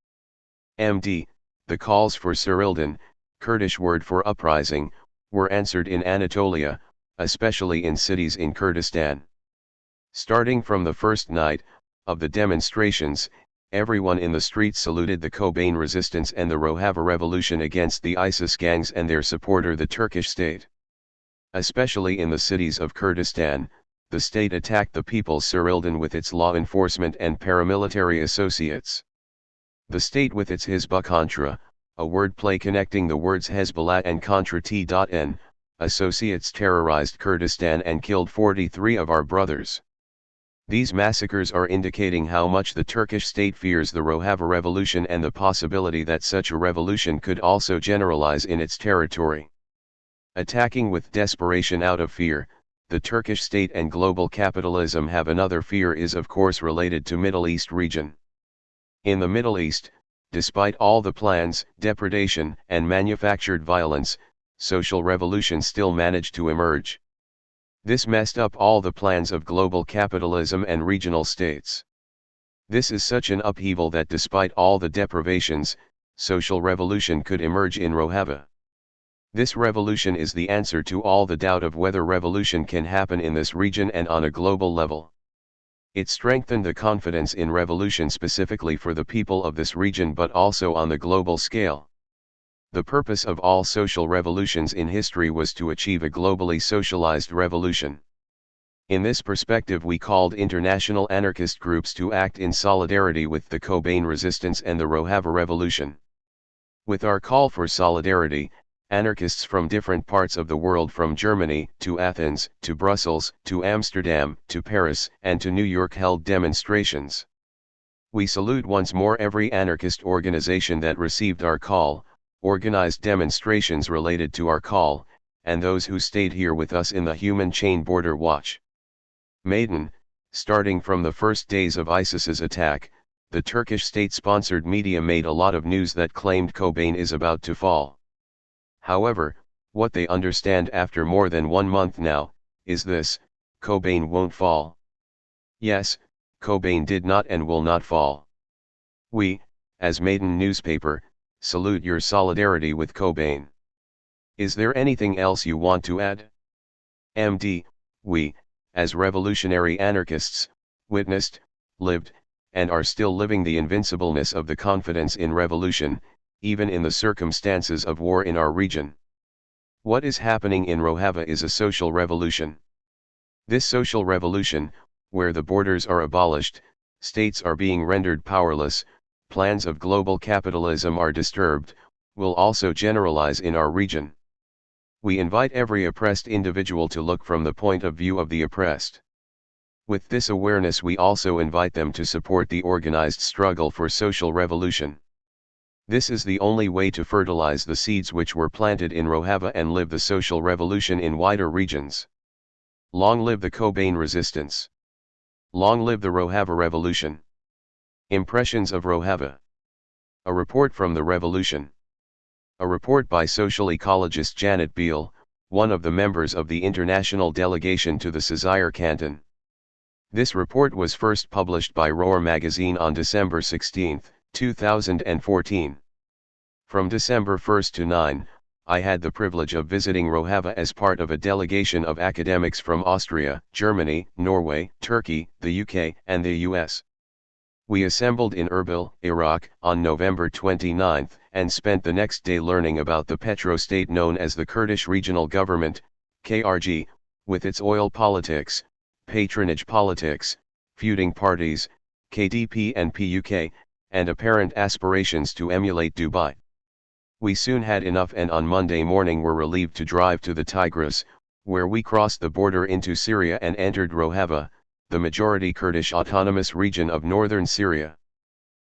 MD, the calls for Serildan, Kurdish word for uprising, were answered in Anatolia, especially in cities in Kurdistan. Starting from the first night of the demonstrations, everyone in the streets saluted the Kobane resistance and the Rojava revolution against the ISIS gangs and their supporter the Turkish state. Especially in the cities of Kurdistan, the state attacked the People's Serildan with its law enforcement and paramilitary associates. The state with its Hizbut Contra, a wordplay connecting the words Hezbollah and Contra T.N, associates terrorized Kurdistan and killed 43 of our brothers. These massacres are indicating how much the Turkish state fears the Rojava revolution and the possibility that such a revolution could also generalize in its territory. Attacking with desperation out of fear, the Turkish state and global capitalism have another fear is of course related to Middle East region. In the Middle East, despite all the plans, depredation, and manufactured violence, social revolution still managed to emerge. This messed up all the plans of global capitalism and regional states. This is such an upheaval that despite all the deprivations, social revolution could emerge in Rojava. This revolution is the answer to all the doubt of whether revolution can happen in this region and on a global level. It strengthened the confidence in revolution specifically for the people of this region but also on the global scale. The purpose of all social revolutions in history was to achieve a globally socialized revolution. In this perspective, we called international anarchist groups to act in solidarity with the Kobane resistance and the Rojava revolution. With our call for solidarity, anarchists from different parts of the world, from Germany to Athens to Brussels to Amsterdam to Paris and to New York, held demonstrations. We salute once more every anarchist organization that received our call, organized demonstrations related to our call, and those who stayed here with us in the human chain border watch. Maiden, starting from the first days of ISIS's attack, the Turkish state-sponsored media made a lot of news that claimed Kobane is about to fall. However, what they understand after more than 1 month now, is this: Kobane won't fall. Yes, Kobane did not and will not fall. We, as Maiden newspaper, salute your solidarity with Kobane. Is there anything else you want to add? MD, we, as revolutionary anarchists, witnessed, lived, and are still living the invincibleness of the confidence in revolution, even in the circumstances of war in our region. What is happening in Rojava is a social revolution. This social revolution, where the borders are abolished, states are being rendered powerless, plans of global capitalism are disturbed, will also generalize in our region. We invite every oppressed individual to look from the point of view of the oppressed. With this awareness, we also invite them to support the organized struggle for social revolution. This is the only way to fertilize the seeds which were planted in Rojava and live the social revolution in wider regions. Long live the Kobane resistance! Long live the Rojava revolution! Impressions of Rojava. A report from the revolution. A report by social ecologist Janet Beale, one of the members of the international delegation to the Césaire Canton. This report was first published by Roar magazine on December 16, 2014. From December 1 to 9, I had the privilege of visiting Rojava as part of a delegation of academics from Austria, Germany, Norway, Turkey, the UK, and the US. We assembled in Erbil, Iraq, on November 29, and spent the next day learning about the petrostate known as the Kurdish Regional Government, KRG, with its oil politics, patronage politics, feuding parties, KDP and PUK, and apparent aspirations to emulate Dubai. We soon had enough and on Monday morning were relieved to drive to the Tigris, where we crossed the border into Syria and entered Rojava, the majority Kurdish autonomous region of northern Syria.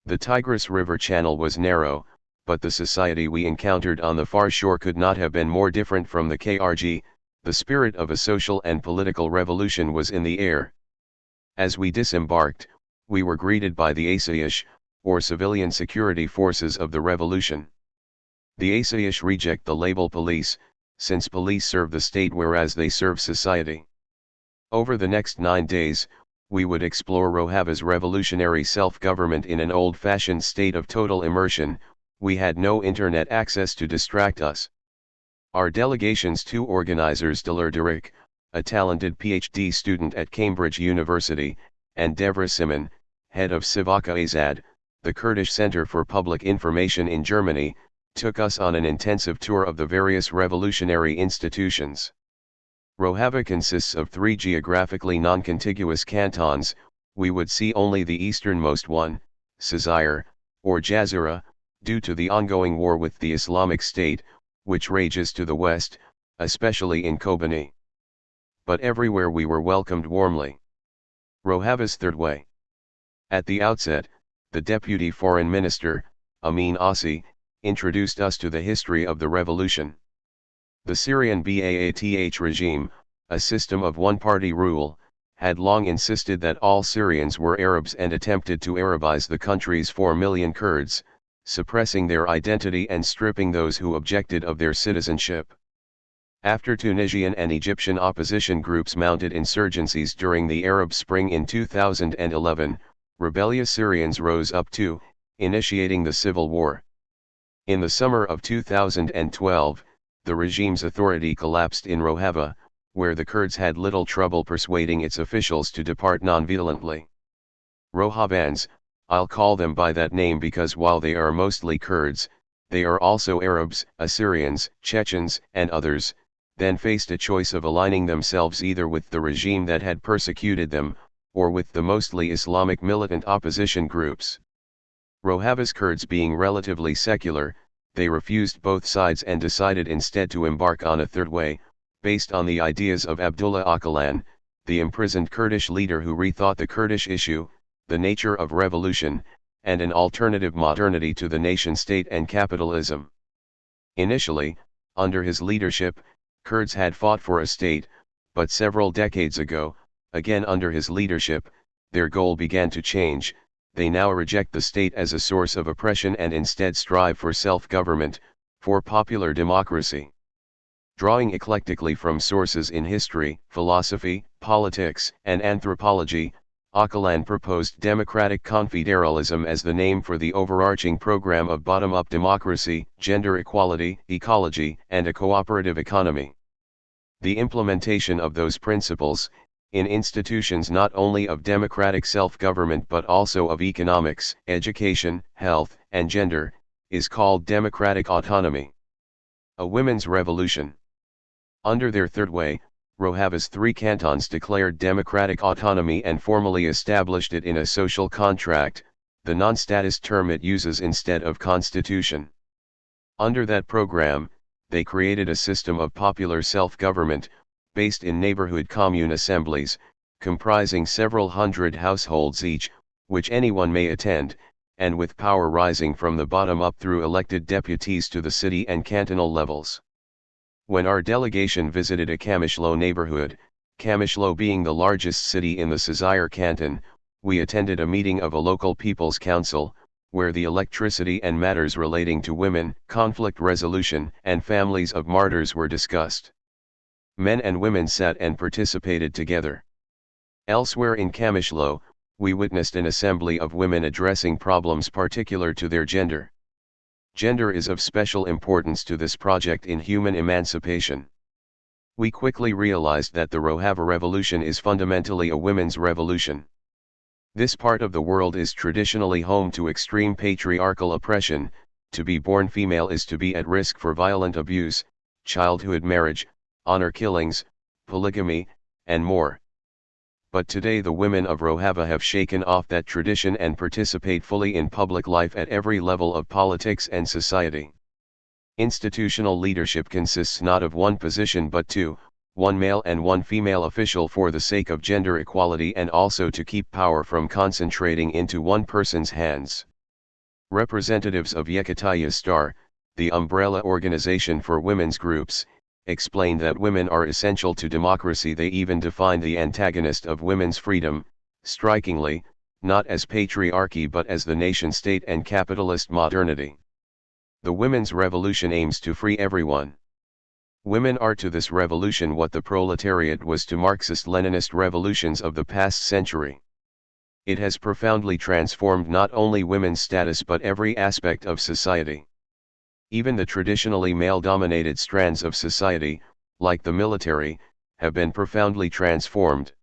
The Tigris River channel was narrow, but the society we encountered on the far shore could not have been more different from the KRG. The spirit of a social and political revolution was in the air. As we disembarked, we were greeted by the Asayish, or civilian security forces of the revolution. The Asayish reject the label police, since police serve the state whereas they serve society. Over the next 9 days, we would explore Rojava's revolutionary self-government in an old-fashioned state of total immersion. We had no internet access to distract us. Our delegation's 2 organizers, Diler Dirik, a talented PhD student at Cambridge University, and Devra Simon, head of Sivaka Azad, the Kurdish Center for Public Information in Germany, took us on an intensive tour of the various revolutionary institutions. Rojava consists of 3 geographically non-contiguous cantons. We would see only the easternmost one, Cizre, or Jazira, due to the ongoing war with the Islamic State, which rages to the west, especially in Kobani. But everywhere we were welcomed warmly. Rojava's third way. At the outset, the Deputy Foreign Minister, Amin Asi, introduced us to the history of the revolution. The Syrian Baath regime, a system of one-party rule, had long insisted that all Syrians were Arabs and attempted to Arabize the country's 4 million Kurds, suppressing their identity and stripping those who objected of their citizenship. After Tunisian and Egyptian opposition groups mounted insurgencies during the Arab Spring in 2011, rebellious Syrians rose up too, initiating the civil war. In the summer of 2012, the regime's authority collapsed in Rojava, where the Kurds had little trouble persuading its officials to depart non-violently. Rojavans, I'll call them by that name because while they are mostly Kurds, they are also Arabs, Assyrians, Chechens, and others, then faced a choice of aligning themselves either with the regime that had persecuted them, or with the mostly Islamic militant opposition groups. Rojava's Kurds being relatively secular, they refused both sides and decided instead to embark on a third way, based on the ideas of Abdullah Öcalan, the imprisoned Kurdish leader who rethought the Kurdish issue, the nature of revolution, and an alternative modernity to the nation-state and capitalism. Initially, under his leadership, Kurds had fought for a state, but several decades ago, again under his leadership, their goal began to change. They now reject the state as a source of oppression and instead strive for self-government, for popular democracy. Drawing eclectically from sources in history, philosophy, politics, and anthropology, Öcalan proposed democratic confederalism as the name for the overarching program of bottom-up democracy, gender equality, ecology, and a cooperative economy. The implementation of those principles, in institutions not only of democratic self-government but also of economics, education, health, and gender, is called democratic autonomy. A women's revolution. Under their third way, Rojava's 3 cantons declared democratic autonomy and formally established it in a social contract, the non-statist term it uses instead of constitution. Under that program, they created a system of popular self-government, based in neighborhood commune assemblies, comprising several hundred households each, which anyone may attend, and with power rising from the bottom up through elected deputies to the city and cantonal levels. When our delegation visited a Kamishlo neighborhood, Kamishlo being the largest city in the Cizre canton, we attended a meeting of a local people's council, where the electricity and matters relating to women, conflict resolution, and families of martyrs were discussed. Men and women sat and participated together. Elsewhere in Kamishlo, we witnessed an assembly of women addressing problems particular to their gender. Gender is of special importance to this project in human emancipation. We quickly realized that the Rojava revolution is fundamentally a women's revolution. This part of the world is traditionally home to extreme patriarchal oppression. To be born female is to be at risk for violent abuse, childhood marriage, honor killings, polygamy, and more. But today the women of Rojava have shaken off that tradition and participate fully in public life at every level of politics and society. Institutional leadership consists not of one position but 2, one male and one female official for the sake of gender equality and also to keep power from concentrating into one person's hands. Representatives of Yekataya Star, the umbrella organization for women's groups, explained that women are essential to democracy. They even defined the antagonist of women's freedom, strikingly, not as patriarchy but as the nation-state and capitalist modernity. The women's revolution aims to free everyone. Women are to this revolution what the proletariat was to Marxist-Leninist revolutions of the past century. It has profoundly transformed not only women's status but every aspect of society. Even the traditionally male-dominated strands of society, like the military, have been profoundly transformed.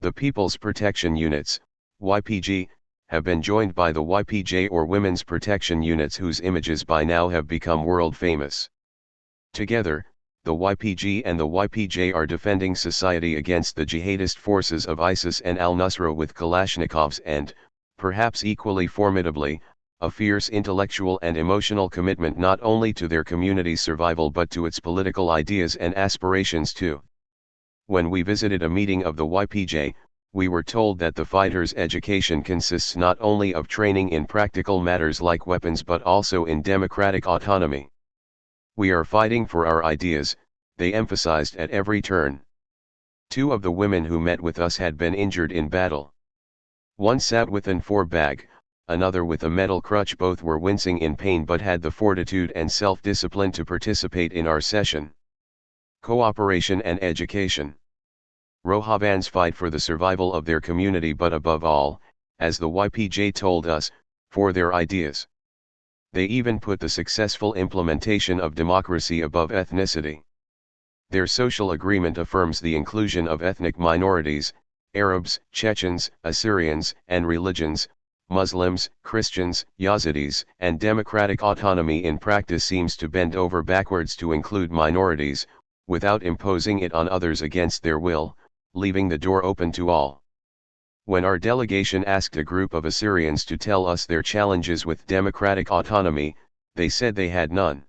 The People's Protection Units, YPG, have been joined by the YPJ or Women's Protection Units whose images by now have become world famous. Together, the YPG and the YPJ are defending society against the jihadist forces of ISIS and al-Nusra with Kalashnikovs and, perhaps equally formidably, a fierce intellectual and emotional commitment not only to their community's survival but to its political ideas and aspirations too. When we visited a meeting of the YPJ, we were told that the fighters' education consists not only of training in practical matters like weapons but also in democratic autonomy. We are fighting for our ideas, they emphasized at every turn. Two of the women who met with us had been injured in battle. One sat with an 4-bag, another with a metal crutch. Both were wincing in pain but had the fortitude and self-discipline to participate in our session. Cooperation and education. Rojavans fight for the survival of their community but above all, as the YPJ told us, for their ideas. They even put the successful implementation of democracy above ethnicity. Their social agreement affirms the inclusion of ethnic minorities, Arabs, Chechens, Assyrians, and religions, Muslims, Christians, Yazidis, and democratic autonomy in practice seems to bend over backwards to include minorities, without imposing it on others against their will, leaving the door open to all. When our delegation asked a group of Assyrians to tell us their challenges with democratic autonomy, they said they had none.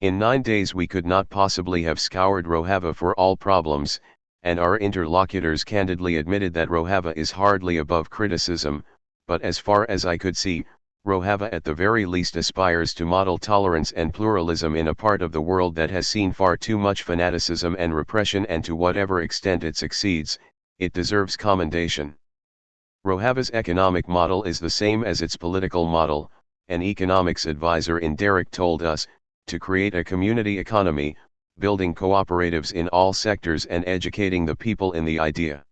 In 9 days we could not possibly have scoured Rojava for all problems, and our interlocutors candidly admitted that Rojava is hardly above criticism, but as far as I could see, Rojava at the very least aspires to model tolerance and pluralism in a part of the world that has seen far too much fanaticism and repression, and to whatever extent it succeeds, it deserves commendation. Rojava's economic model is the same as its political model, an economics advisor in Derek told us, to create a community economy, building cooperatives in all sectors and educating the people in the idea.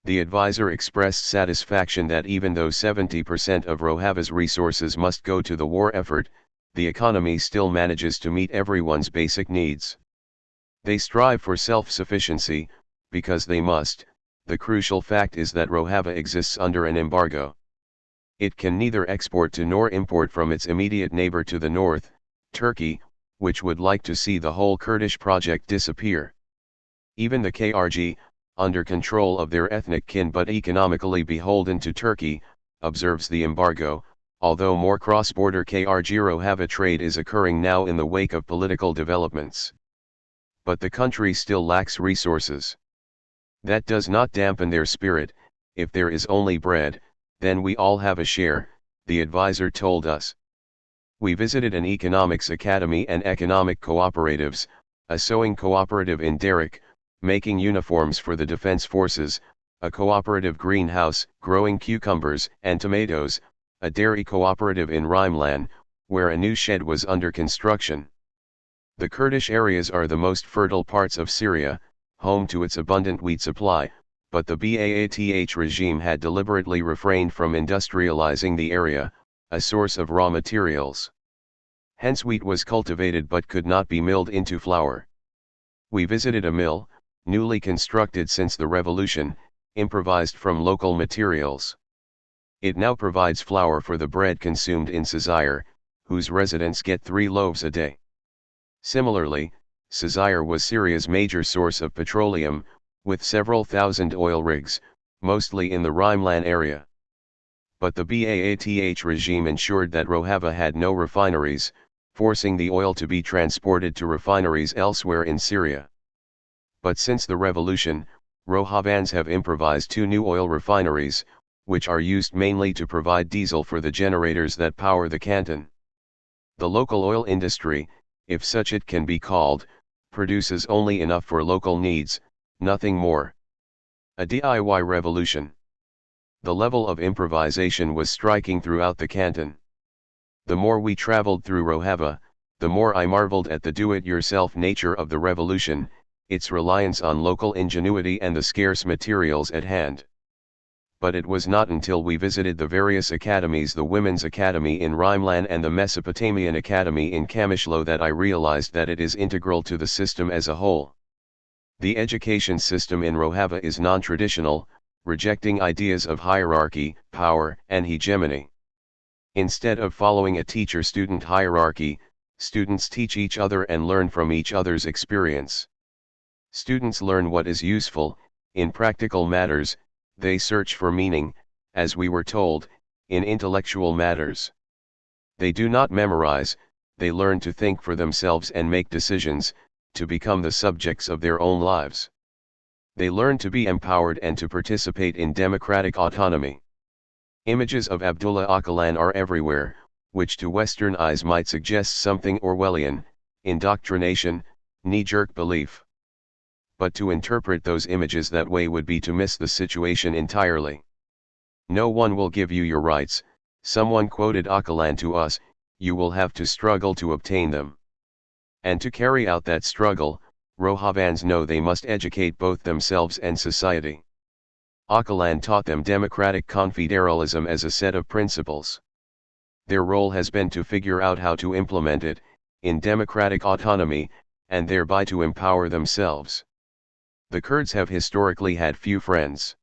The advisor expressed satisfaction that even though 70% of Rojava's resources must go to the war effort, the economy still manages to meet everyone's basic needs. They strive for self-sufficiency, because they must. The crucial fact is that Rojava exists under an embargo. It can neither export to nor import from its immediate neighbor to the north, Turkey, which would like to see the whole Kurdish project disappear. Even the KRG, under control of their ethnic kin but economically beholden to Turkey, observes the embargo, although more cross-border KRG-Rojava trade is occurring now in the wake of political developments. But the country still lacks resources. That does not dampen their spirit. If there is only bread, then we all have a share, the advisor told us. We visited an economics academy and economic cooperatives, a sewing cooperative in Derek, making uniforms for the defense forces, a cooperative greenhouse, growing cucumbers and tomatoes, a dairy cooperative in Rhineland, where a new shed was under construction. The Kurdish areas are the most fertile parts of Syria, home to its abundant wheat supply, but the Baath regime had deliberately refrained from industrializing the area, a source of raw materials. Hence wheat was cultivated but could not be milled into flour. We visited a mill, newly constructed since the revolution, improvised from local materials. It now provides flour for the bread consumed in Cizre, whose residents get 3 loaves a day. Similarly, Cizre was Syria's major source of petroleum, with several thousand oil rigs, mostly in the Rhineland area. But the Baath regime ensured that Rojava had no refineries, forcing the oil to be transported to refineries elsewhere in Syria. But since the revolution, Rojavans have improvised 2 new oil refineries, which are used mainly to provide diesel for the generators that power the canton. The local oil industry, if such it can be called, produces only enough for local needs, nothing more. A DIY revolution. The level of improvisation was striking throughout the canton. The more we traveled through Rojava, the more I marveled at the do-it-yourself nature of the revolution, its reliance on local ingenuity and the scarce materials at hand. But it was not until we visited the various academies, the Women's Academy in Rhineland and the Mesopotamian Academy in Kamishlo, that I realized that it is integral to the system as a whole. The education system in Rojava is non-traditional, rejecting ideas of hierarchy, power, and hegemony. Instead of following a teacher-student hierarchy, students teach each other and learn from each other's experience. Students learn what is useful. In practical matters, they search for meaning, as we were told, in intellectual matters. They do not memorize, they learn to think for themselves and make decisions, to become the subjects of their own lives. They learn to be empowered and to participate in democratic autonomy. Images of Abdullah Öcalan are everywhere, which to Western eyes might suggest something Orwellian, indoctrination, knee-jerk belief. But to interpret those images that way would be to miss the situation entirely. No one will give you your rights, someone quoted Öcalan to us, you will have to struggle to obtain them. And to carry out that struggle, Rojavans know they must educate both themselves and society. Öcalan taught them democratic confederalism as a set of principles. Their role has been to figure out how to implement it, in democratic autonomy, and thereby to empower themselves. The Kurds have historically had few friends.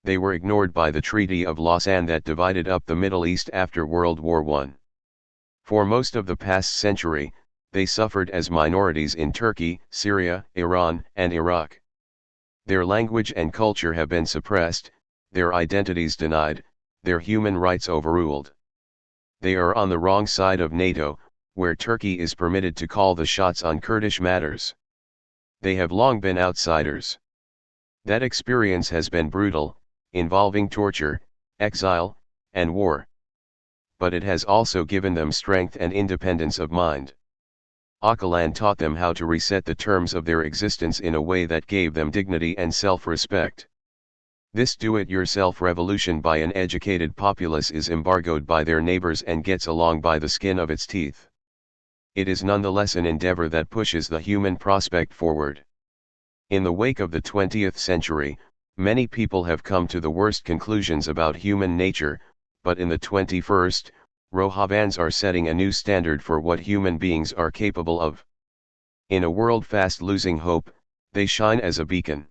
They were ignored by the Treaty of Lausanne that divided up the Middle East after World War I. For most of the past century, they suffered as minorities in Turkey, Syria, Iran, and Iraq. Their language and culture have been suppressed, their identities denied, their human rights overruled. They are on the wrong side of NATO, where Turkey is permitted to call the shots on Kurdish matters. They have long been outsiders. That experience has been brutal, involving torture, exile, and war. But it has also given them strength and independence of mind. Öcalan taught them how to reset the terms of their existence in a way that gave them dignity and self-respect. This do-it-yourself revolution by an educated populace is embargoed by their neighbors and gets along by the skin of its teeth. It is nonetheless an endeavor that pushes the human prospect forward. In the wake of the 20th century, many people have come to the worst conclusions about human nature, but in the 21st, Rojavans are setting a new standard for what human beings are capable of. In a world fast losing hope, they shine as a beacon.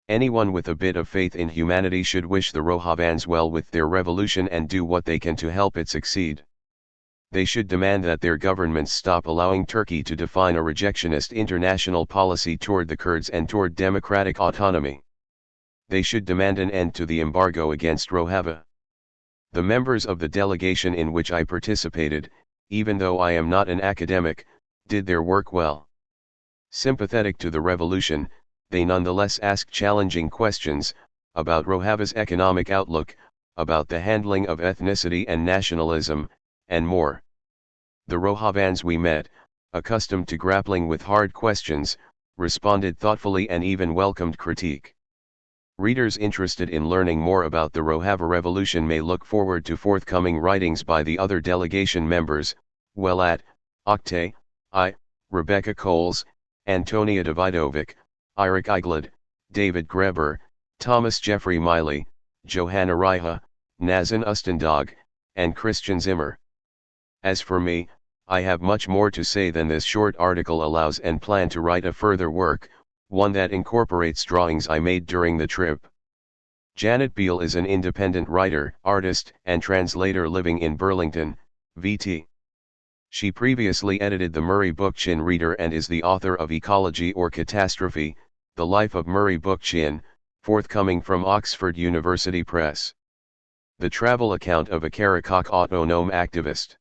Anyone with a bit of faith in humanity should wish the Rojavans well with their revolution and do what they can to help it succeed. They should demand that their governments stop allowing Turkey to define a rejectionist international policy toward the Kurds and toward democratic autonomy. They should demand an end to the embargo against Rojava. The members of the delegation in which I participated, even though I am not an academic, did their work well. Sympathetic to the revolution, they nonetheless asked challenging questions, about Rojava's economic outlook, about the handling of ethnicity and nationalism, and more. The Rojavans we met, accustomed to grappling with hard questions, responded thoughtfully and even welcomed critique. Readers interested in learning more about the Rojava Revolution may look forward to forthcoming writings by the other delegation members, Welat, Oktay, I, Rebecca Coles, Antonia Davidovic, Eirik Eiglid, David Greber, Thomas Jeffrey Miley, Johanna Reiha, Nazan Ustandog, and Christian Zimmer. As for me, I have much more to say than this short article allows and plan to write a further work, one that incorporates drawings I made during the trip. Janet Beale is an independent writer, artist, and translator living in Burlington, VT. She previously edited the Murray Bookchin Reader and is the author of Ecology or Catastrophe, The Life of Murray Bookchin, forthcoming from Oxford University Press. The travel account of a Karakok autonome activist.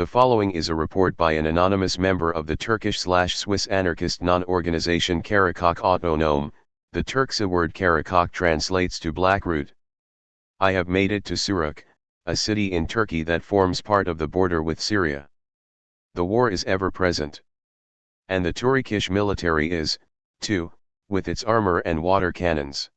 The following is a report by an anonymous member of the Turkish/Swiss anarchist non-organization Karakok Autonom. The Turksa word Karakok translates to black root. I have made it to Surak, a city in Turkey that forms part of the border with Syria. The war is ever present. And the Turkish military is, too, with its armor and water cannons.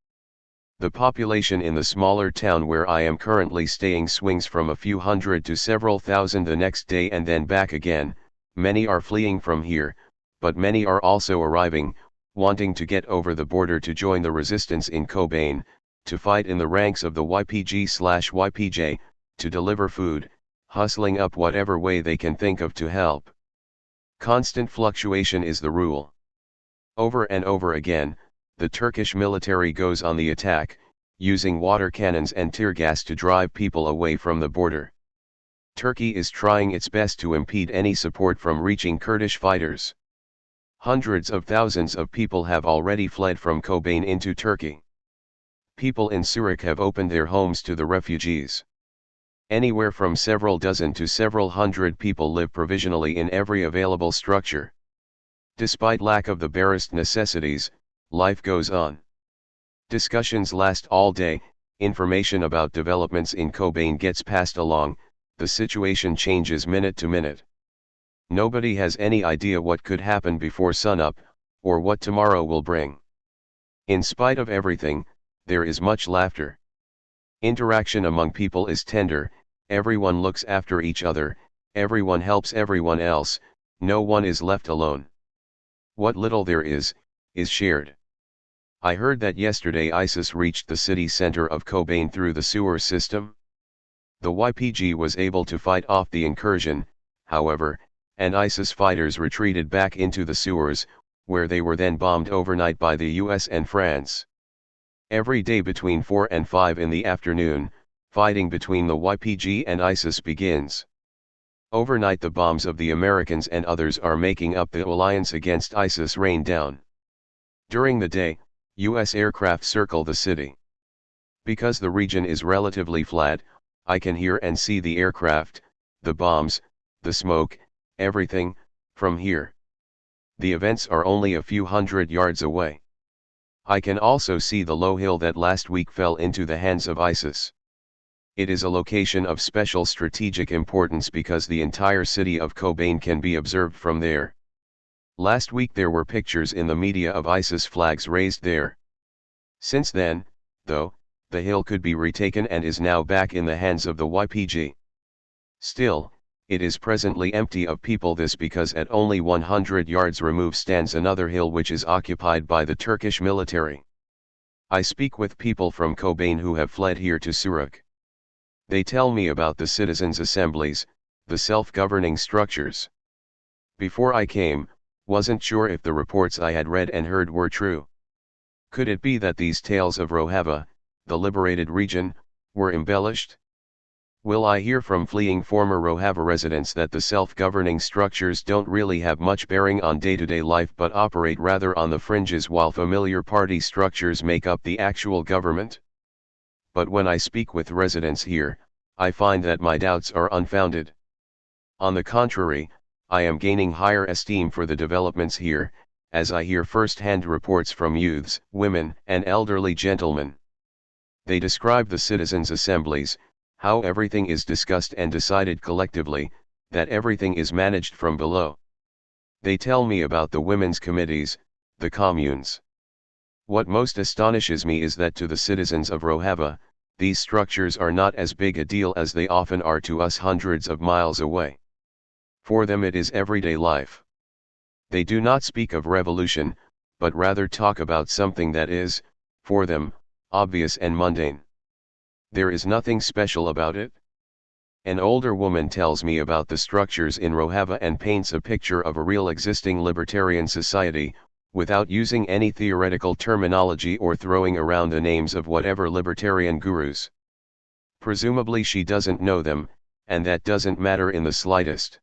The population in the smaller town where I am currently staying swings from a few hundred to several thousand the next day and then back again. Many are fleeing from here, but many are also arriving, wanting to get over the border to join the resistance in Kobane, to fight in the ranks of the YPG/YPJ, to deliver food, hustling up whatever way they can think of to help. Constant fluctuation is the rule. Over and over again, the Turkish military goes on the attack, using water cannons and tear gas to drive people away from the border. Turkey is trying its best to impede any support from reaching Kurdish fighters. Hundreds of thousands of people have already fled from Kobane into Turkey. People in Surak have opened their homes to the refugees. Anywhere from several dozen to several hundred people live provisionally in every available structure. Despite lack of the barest necessities, life goes on. Discussions last all day, information about developments in Kobane gets passed along, the situation changes minute to minute. Nobody has any idea what could happen before sunup, or what tomorrow will bring. In spite of everything, there is much laughter. Interaction among people is tender, everyone looks after each other, everyone helps everyone else, no one is left alone. What little there is shared. I heard that yesterday ISIS reached the city center of Kobane through the sewer system. The YPG was able to fight off the incursion, however, and ISIS fighters retreated back into the sewers, where they were then bombed overnight by the US and France. Every day between 4 and 5 in the afternoon, fighting between the YPG and ISIS begins. Overnight the bombs of the Americans and others are making up the alliance against ISIS rain down. During the day, US aircraft circle the city. Because the region is relatively flat, I can hear and see the aircraft, the bombs, the smoke, everything, from here. The events are only a few hundred yards away. I can also see the low hill that last week fell into the hands of ISIS. It is a location of special strategic importance because the entire city of Kobane can be observed from there. Last week there were pictures in the media of ISIS flags raised there. Since then, though, the hill could be retaken and is now back in the hands of the YPG. Still, it is presently empty of people, this because at only 100 yards remove stands another hill which is occupied by the Turkish military. I speak with people from Kobane who have fled here to Surak. They tell me about the citizens' assemblies, the self-governing structures. Before I came, wasn't sure if the reports I had read and heard were true. Could it be that these tales of Rojava, the liberated region, were embellished? Will I hear from fleeing former Rojava residents that the self-governing structures don't really have much bearing on day-to-day life but operate rather on the fringes while familiar party structures make up the actual government? But when I speak with residents here, I find that my doubts are unfounded. On the contrary, I am gaining higher esteem for the developments here, as I hear first-hand reports from youths, women, and elderly gentlemen. They describe the citizens' assemblies, how everything is discussed and decided collectively, that everything is managed from below. They tell me about the women's committees, the communes. What most astonishes me is that to the citizens of Rojava, these structures are not as big a deal as they often are to us hundreds of miles away. For them it is everyday life. They do not speak of revolution, but rather talk about something that is, for them, obvious and mundane. There is nothing special about it. An older woman tells me about the structures in Rojava and paints a picture of a real existing libertarian society, without using any theoretical terminology or throwing around the names of whatever libertarian gurus. Presumably she doesn't know them, and that doesn't matter in the slightest.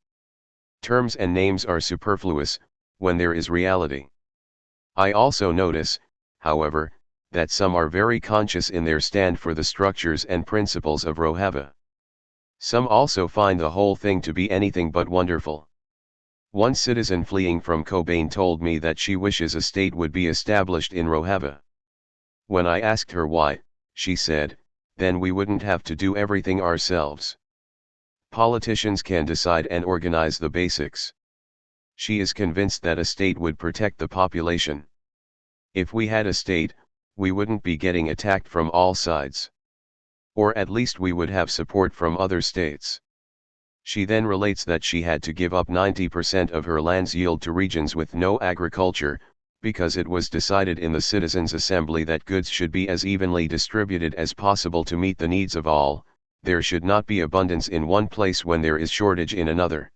Terms and names are superfluous, when there is reality. I also notice, however, that some are very conscious in their stand for the structures and principles of Rojava. Some also find the whole thing to be anything but wonderful. One citizen fleeing from Kobane told me that she wishes a state would be established in Rojava. When I asked her why, she said, then we wouldn't have to do everything ourselves. Politicians can decide and organize the basics. She is convinced that a state would protect the population. If we had a state, we wouldn't be getting attacked from all sides. Or at least we would have support from other states. She then relates that she had to give up 90% of her land's yield to regions with no agriculture, because it was decided in the Citizens' Assembly that goods should be as evenly distributed as possible to meet the needs of all. There should not be abundance in one place when there is shortage in another.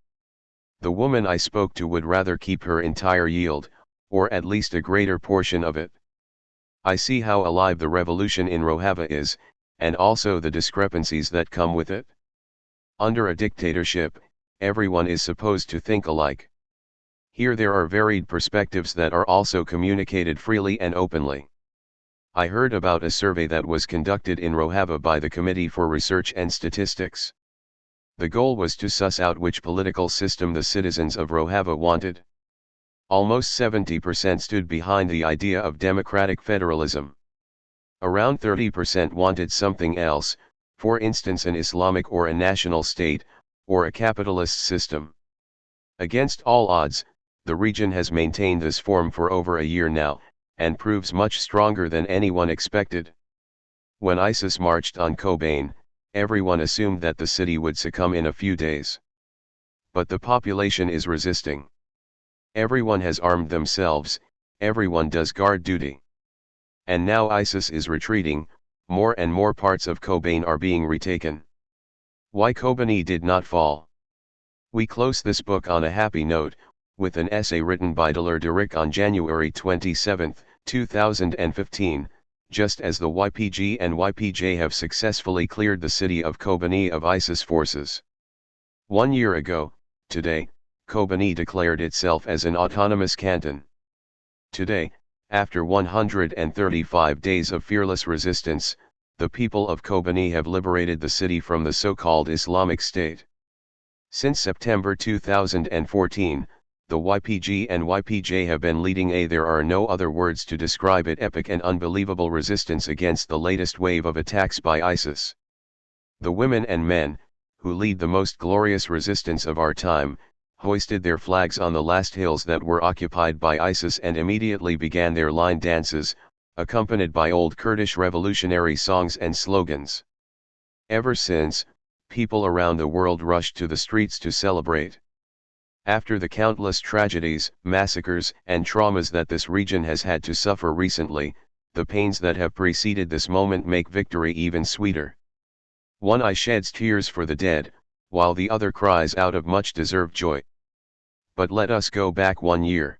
The woman I spoke to would rather keep her entire yield, or at least a greater portion of it. I see how alive the revolution in Rojava is, and also the discrepancies that come with it. Under a dictatorship, everyone is supposed to think alike. Here there are varied perspectives that are also communicated freely and openly. I heard about a survey that was conducted in Rojava by the Committee for Research and Statistics. The goal was to suss out which political system the citizens of Rojava wanted. Almost 70% stood behind the idea of democratic federalism. Around 30% wanted something else, for instance an Islamic or a national state, or a capitalist system. Against all odds, the region has maintained this form for over a year now, and proves much stronger than anyone expected. When ISIS marched on Kobane, everyone assumed that the city would succumb in a few days. But the population is resisting. Everyone has armed themselves, everyone does guard duty. And now ISIS is retreating, more and more parts of Kobane are being retaken. Why Kobane did not fall? We close this book on a happy note, with an essay written by THIRD-WORLDISM on January 27, 2015, just as the YPG and YPJ have successfully cleared the city of Kobane of ISIS forces. 1 year ago, today, Kobane declared itself as an autonomous canton. Today, after 135 days of fearless resistance, the people of Kobane have liberated the city from the so-called Islamic State. Since September 2014, the YPG and YPJ have been leading there are no other words to describe it epic and unbelievable resistance against the latest wave of attacks by ISIS. The women and men, who lead the most glorious resistance of our time, hoisted their flags on the last hills that were occupied by ISIS and immediately began their line dances, accompanied by old Kurdish revolutionary songs and slogans. Ever since, people around the world rushed to the streets to celebrate. After the countless tragedies, massacres, and traumas that this region has had to suffer recently, the pains that have preceded this moment make victory even sweeter. One eye sheds tears for the dead, while the other cries out of much deserved joy. But let us go back 1 year.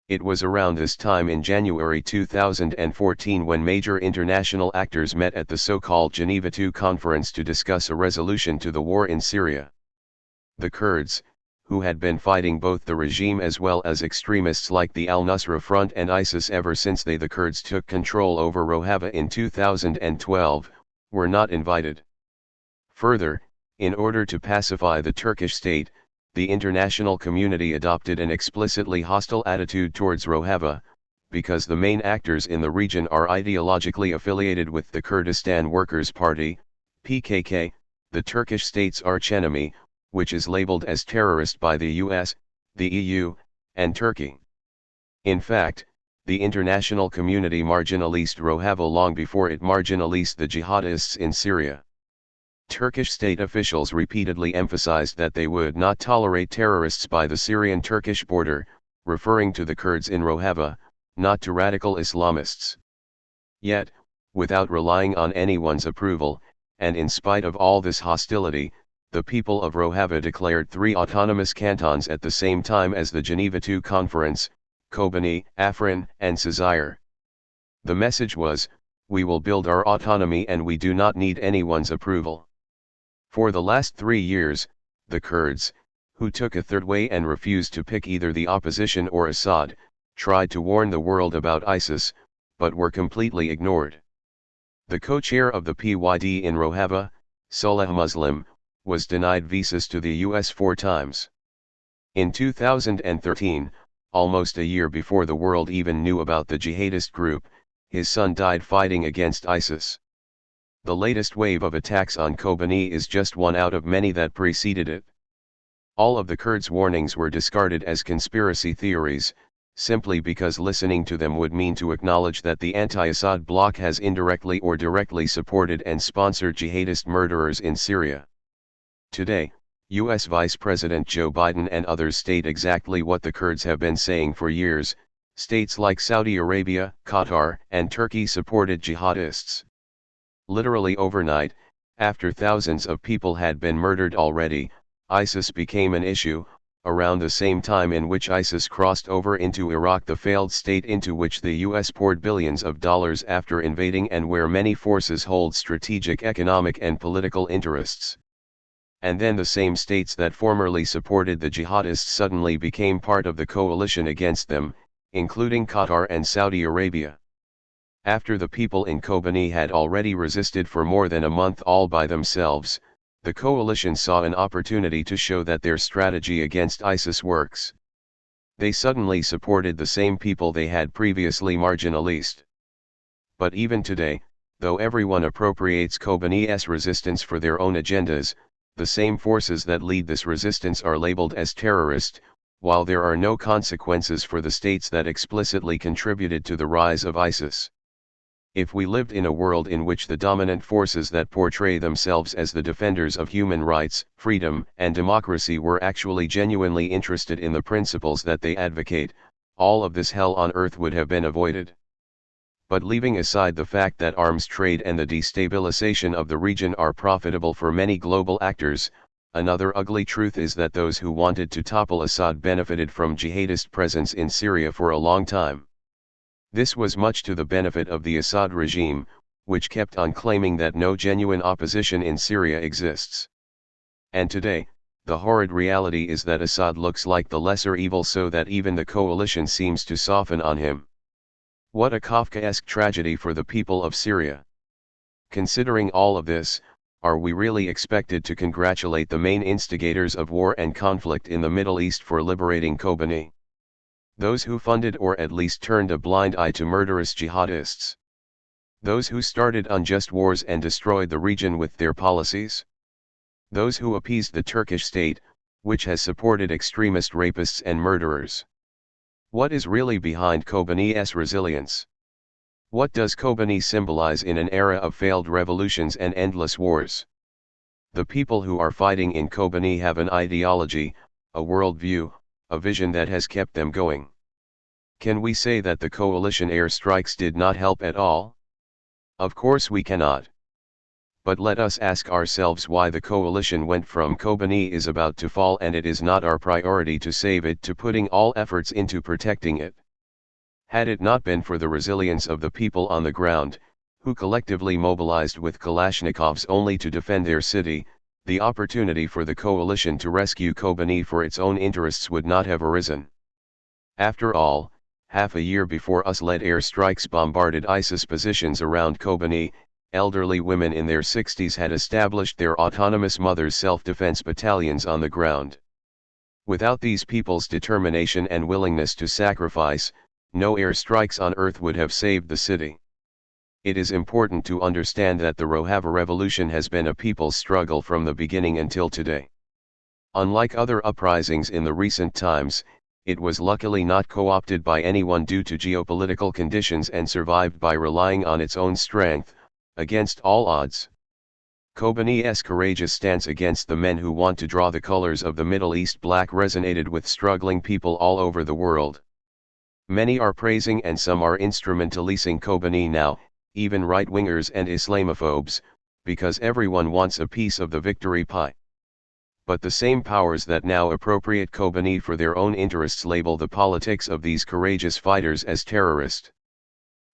It was around this time in January 2014 when major international actors met at the so-called Geneva II conference to discuss a resolution to the war in Syria. The Kurds, who had been fighting both the regime as well as extremists like the al-Nusra Front and ISIS ever since the Kurds took control over Rojava in 2012, were not invited. Further, in order to pacify the Turkish state, the international community adopted an explicitly hostile attitude towards Rojava, because the main actors in the region are ideologically affiliated with the Kurdistan Workers' Party, PKK, the Turkish state's archenemy, which is labeled as terrorist by the US, the EU, and Turkey. In fact, the international community marginalized Rojava long before it marginalized the jihadists in Syria. Turkish state officials repeatedly emphasized that they would not tolerate terrorists by the Syrian-Turkish border, referring to the Kurds in Rojava, not to radical Islamists. Yet, without relying on anyone's approval, and in spite of all this hostility, the people of Rojava declared 3 autonomous cantons at the same time as the Geneva II conference, Kobane, Afrin, and Cizre. The message was, we will build our autonomy and we do not need anyone's approval. For the last 3 years, the Kurds, who took a third way and refused to pick either the opposition or Assad, tried to warn the world about ISIS, but were completely ignored. The co-chair of the PYD in Rojava, Soleh Muslim, was denied visas to the US 4 times. In 2013, almost a year before the world even knew about the jihadist group, his son died fighting against ISIS. The latest wave of attacks on Kobani is just one out of many that preceded it. All of the Kurds' warnings were discarded as conspiracy theories, simply because listening to them would mean to acknowledge that the anti-Assad bloc has indirectly or directly supported and sponsored jihadist murderers in Syria. Today, U.S. Vice President Joe Biden and others state exactly what the Kurds have been saying for years. States like Saudi Arabia, Qatar, and Turkey supported jihadists. Literally overnight, after thousands of people had been murdered already, ISIS became an issue, around the same time in which ISIS crossed over into Iraq, the failed state into which the US poured billions of dollars after invading and where many forces hold strategic economic and political interests. And then the same states that formerly supported the jihadists suddenly became part of the coalition against them, including Qatar and Saudi Arabia. After the people in Kobani had already resisted for more than a month all by themselves, the coalition saw an opportunity to show that their strategy against ISIS works. They suddenly supported the same people they had previously marginalized. But even today, though everyone appropriates Kobani's resistance for their own agendas, the same forces that lead this resistance are labeled as terrorist, while there are no consequences for the states that explicitly contributed to the rise of ISIS. If we lived in a world in which the dominant forces that portray themselves as the defenders of human rights, freedom, and democracy were actually genuinely interested in the principles that they advocate, all of this hell on earth would have been avoided. But leaving aside the fact that arms trade and the destabilization of the region are profitable for many global actors, another ugly truth is that those who wanted to topple Assad benefited from jihadist presence in Syria for a long time. This was much to the benefit of the Assad regime, which kept on claiming that no genuine opposition in Syria exists. And today, the horrid reality is that Assad looks like the lesser evil, so that even the coalition seems to soften on him. What a Kafkaesque tragedy for the people of Syria. Considering all of this, are we really expected to congratulate the main instigators of war and conflict in the Middle East for liberating Kobani? Those who funded or at least turned a blind eye to murderous jihadists? Those who started unjust wars and destroyed the region with their policies? Those who appeased the Turkish state, which has supported extremist rapists and murderers? What is really behind Kobani's resilience? What does Kobani symbolize in an era of failed revolutions and endless wars? The people who are fighting in Kobani have an ideology, a worldview, a vision that has kept them going. Can we say that the coalition airstrikes did not help at all? Of course we cannot. But let us ask ourselves why the coalition went from Kobani is about to fall and it is not our priority to save it to putting all efforts into protecting it. Had it not been for the resilience of the people on the ground, who collectively mobilized with Kalashnikovs only to defend their city, the opportunity for the coalition to rescue Kobani for its own interests would not have arisen. After all, half a year before US-led airstrikes bombarded ISIS positions around Kobani, elderly women in their 60s had established their autonomous mothers' self-defense battalions on the ground. Without these people's determination and willingness to sacrifice, no airstrikes on earth would have saved the city. It is important to understand that the Rojava revolution has been a people's struggle from the beginning until today. Unlike other uprisings in the recent times, it was luckily not co-opted by anyone due to geopolitical conditions and survived by relying on its own strength, against all odds. Kobani's courageous stance against the men who want to draw the colors of the Middle East black resonated with struggling people all over the world. Many are praising and some are instrumentalizing Kobani now, even right-wingers and Islamophobes, because everyone wants a piece of the victory pie. But the same powers that now appropriate Kobani for their own interests label the politics of these courageous fighters as terrorist.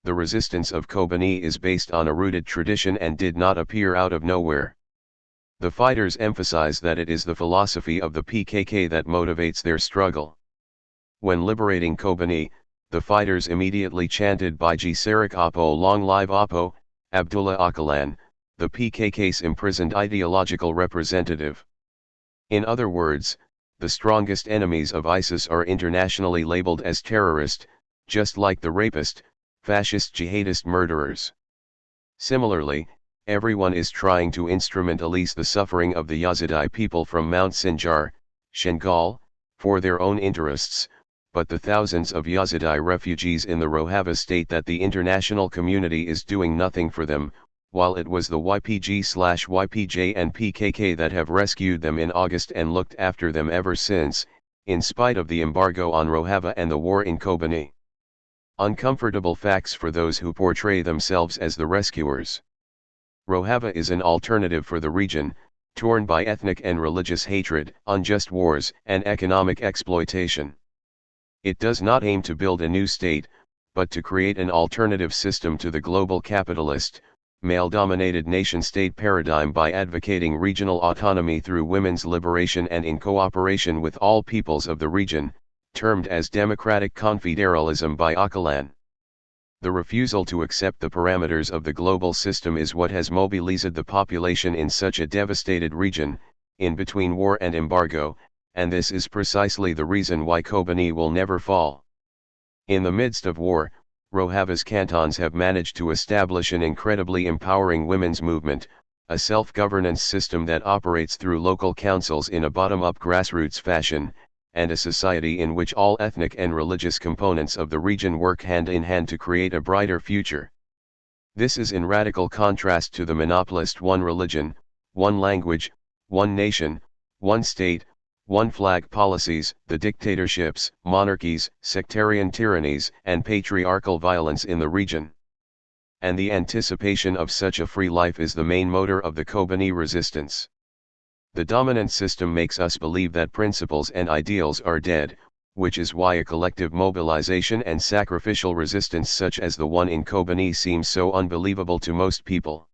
The resistance of Kobani is based on a rooted tradition and did not appear out of nowhere. The fighters emphasize that it is the philosophy of the PKK that motivates their struggle. When liberating Kobani, the fighters immediately chanted Baiji Sarak Apo, long live Apo, Abdullah Öcalan, the PKK's imprisoned ideological representative. In other words, the strongest enemies of ISIS are internationally labeled as terrorist, just like the rapist, fascist jihadist murderers. Similarly, everyone is trying to instrumentalize the suffering of the Yazidi people from Mount Sinjar, Shengal, for their own interests, but the thousands of Yazidi refugees in the Rojava state that the international community is doing nothing for them, while it was the YPG/YPJ and PKK that have rescued them in August and looked after them ever since, in spite of the embargo on Rojava and the war in Kobani. Uncomfortable facts for those who portray themselves as the rescuers. Rojava is an alternative for the region, torn by ethnic and religious hatred, unjust wars, and economic exploitation. It does not aim to build a new state, but to create an alternative system to the global capitalist, male-dominated nation-state paradigm by advocating regional autonomy through women's liberation and in cooperation with all peoples of the region, termed as democratic confederalism by Öcalan. The refusal to accept the parameters of the global system is what has mobilized the population in such a devastated region, in between war and embargo, and this is precisely the reason why Kobani will never fall. In the midst of war, Rojava's cantons have managed to establish an incredibly empowering women's movement, a self-governance system that operates through local councils in a bottom-up grassroots fashion, and a society in which all ethnic and religious components of the region work hand in hand to create a brighter future. This is in radical contrast to the monopolist one religion, one language, one nation, one state, one flag policies, the dictatorships, monarchies, sectarian tyrannies, and patriarchal violence in the region. And the anticipation of such a free life is the main motor of the Kobani resistance. The dominant system makes us believe that principles and ideals are dead, which is why a collective mobilization and sacrificial resistance such as the one in Kobani seems so unbelievable to most people.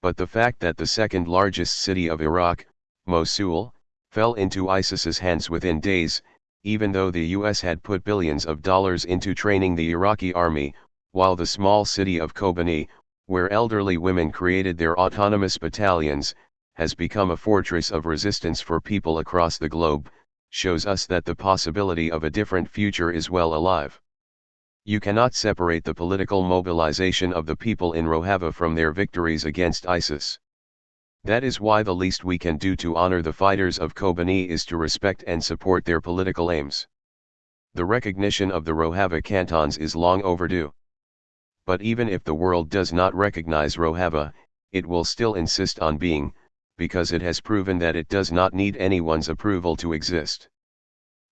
But the fact that the second largest city of Iraq, Mosul, fell into ISIS's hands within days, even though the US had put billions of dollars into training the Iraqi army, while the small city of Kobani, where elderly women created their autonomous battalions, has become a fortress of resistance for people across the globe, shows us that the possibility of a different future is well alive. You cannot separate the political mobilization of the people in Rojava from their victories against ISIS. That is why the least we can do to honor the fighters of Kobani is to respect and support their political aims. The recognition of the Rojava cantons is long overdue. But even if the world does not recognize Rojava, it will still insist on being, because it has proven that it does not need anyone's approval to exist.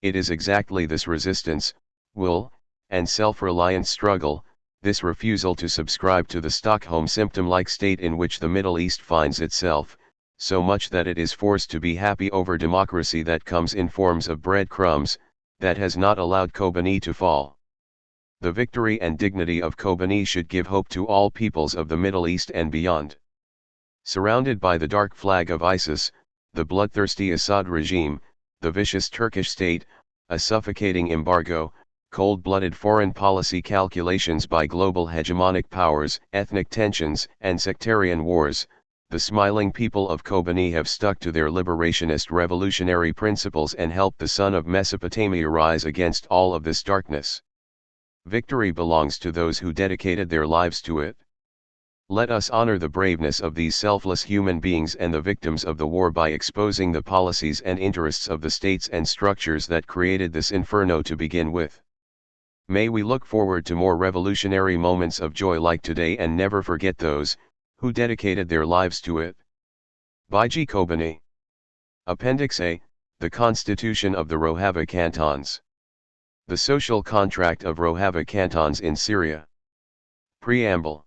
It is exactly this resistance, will, and self-reliant struggle, this refusal to subscribe to the Stockholm symptom-like state in which the Middle East finds itself, so much that it is forced to be happy over democracy that comes in forms of breadcrumbs, that has not allowed Kobani to fall. The victory and dignity of Kobani should give hope to all peoples of the Middle East and beyond. Surrounded by the dark flag of ISIS, the bloodthirsty Assad regime, the vicious Turkish state, a suffocating embargo, cold-blooded foreign policy calculations by global hegemonic powers, ethnic tensions, and sectarian wars, the smiling people of Kobani have stuck to their liberationist revolutionary principles and helped the son of Mesopotamia rise against all of this darkness. Victory belongs to those who dedicated their lives to it. Let us honor the braveness of these selfless human beings and the victims of the war by exposing the policies and interests of the states and structures that created this inferno to begin with. May we look forward to more revolutionary moments of joy like today and never forget those who dedicated their lives to it. By G. Kobani. Appendix A, the Constitution of the Rojava Cantons. The Social Contract of Rojava Cantons in Syria. Preamble.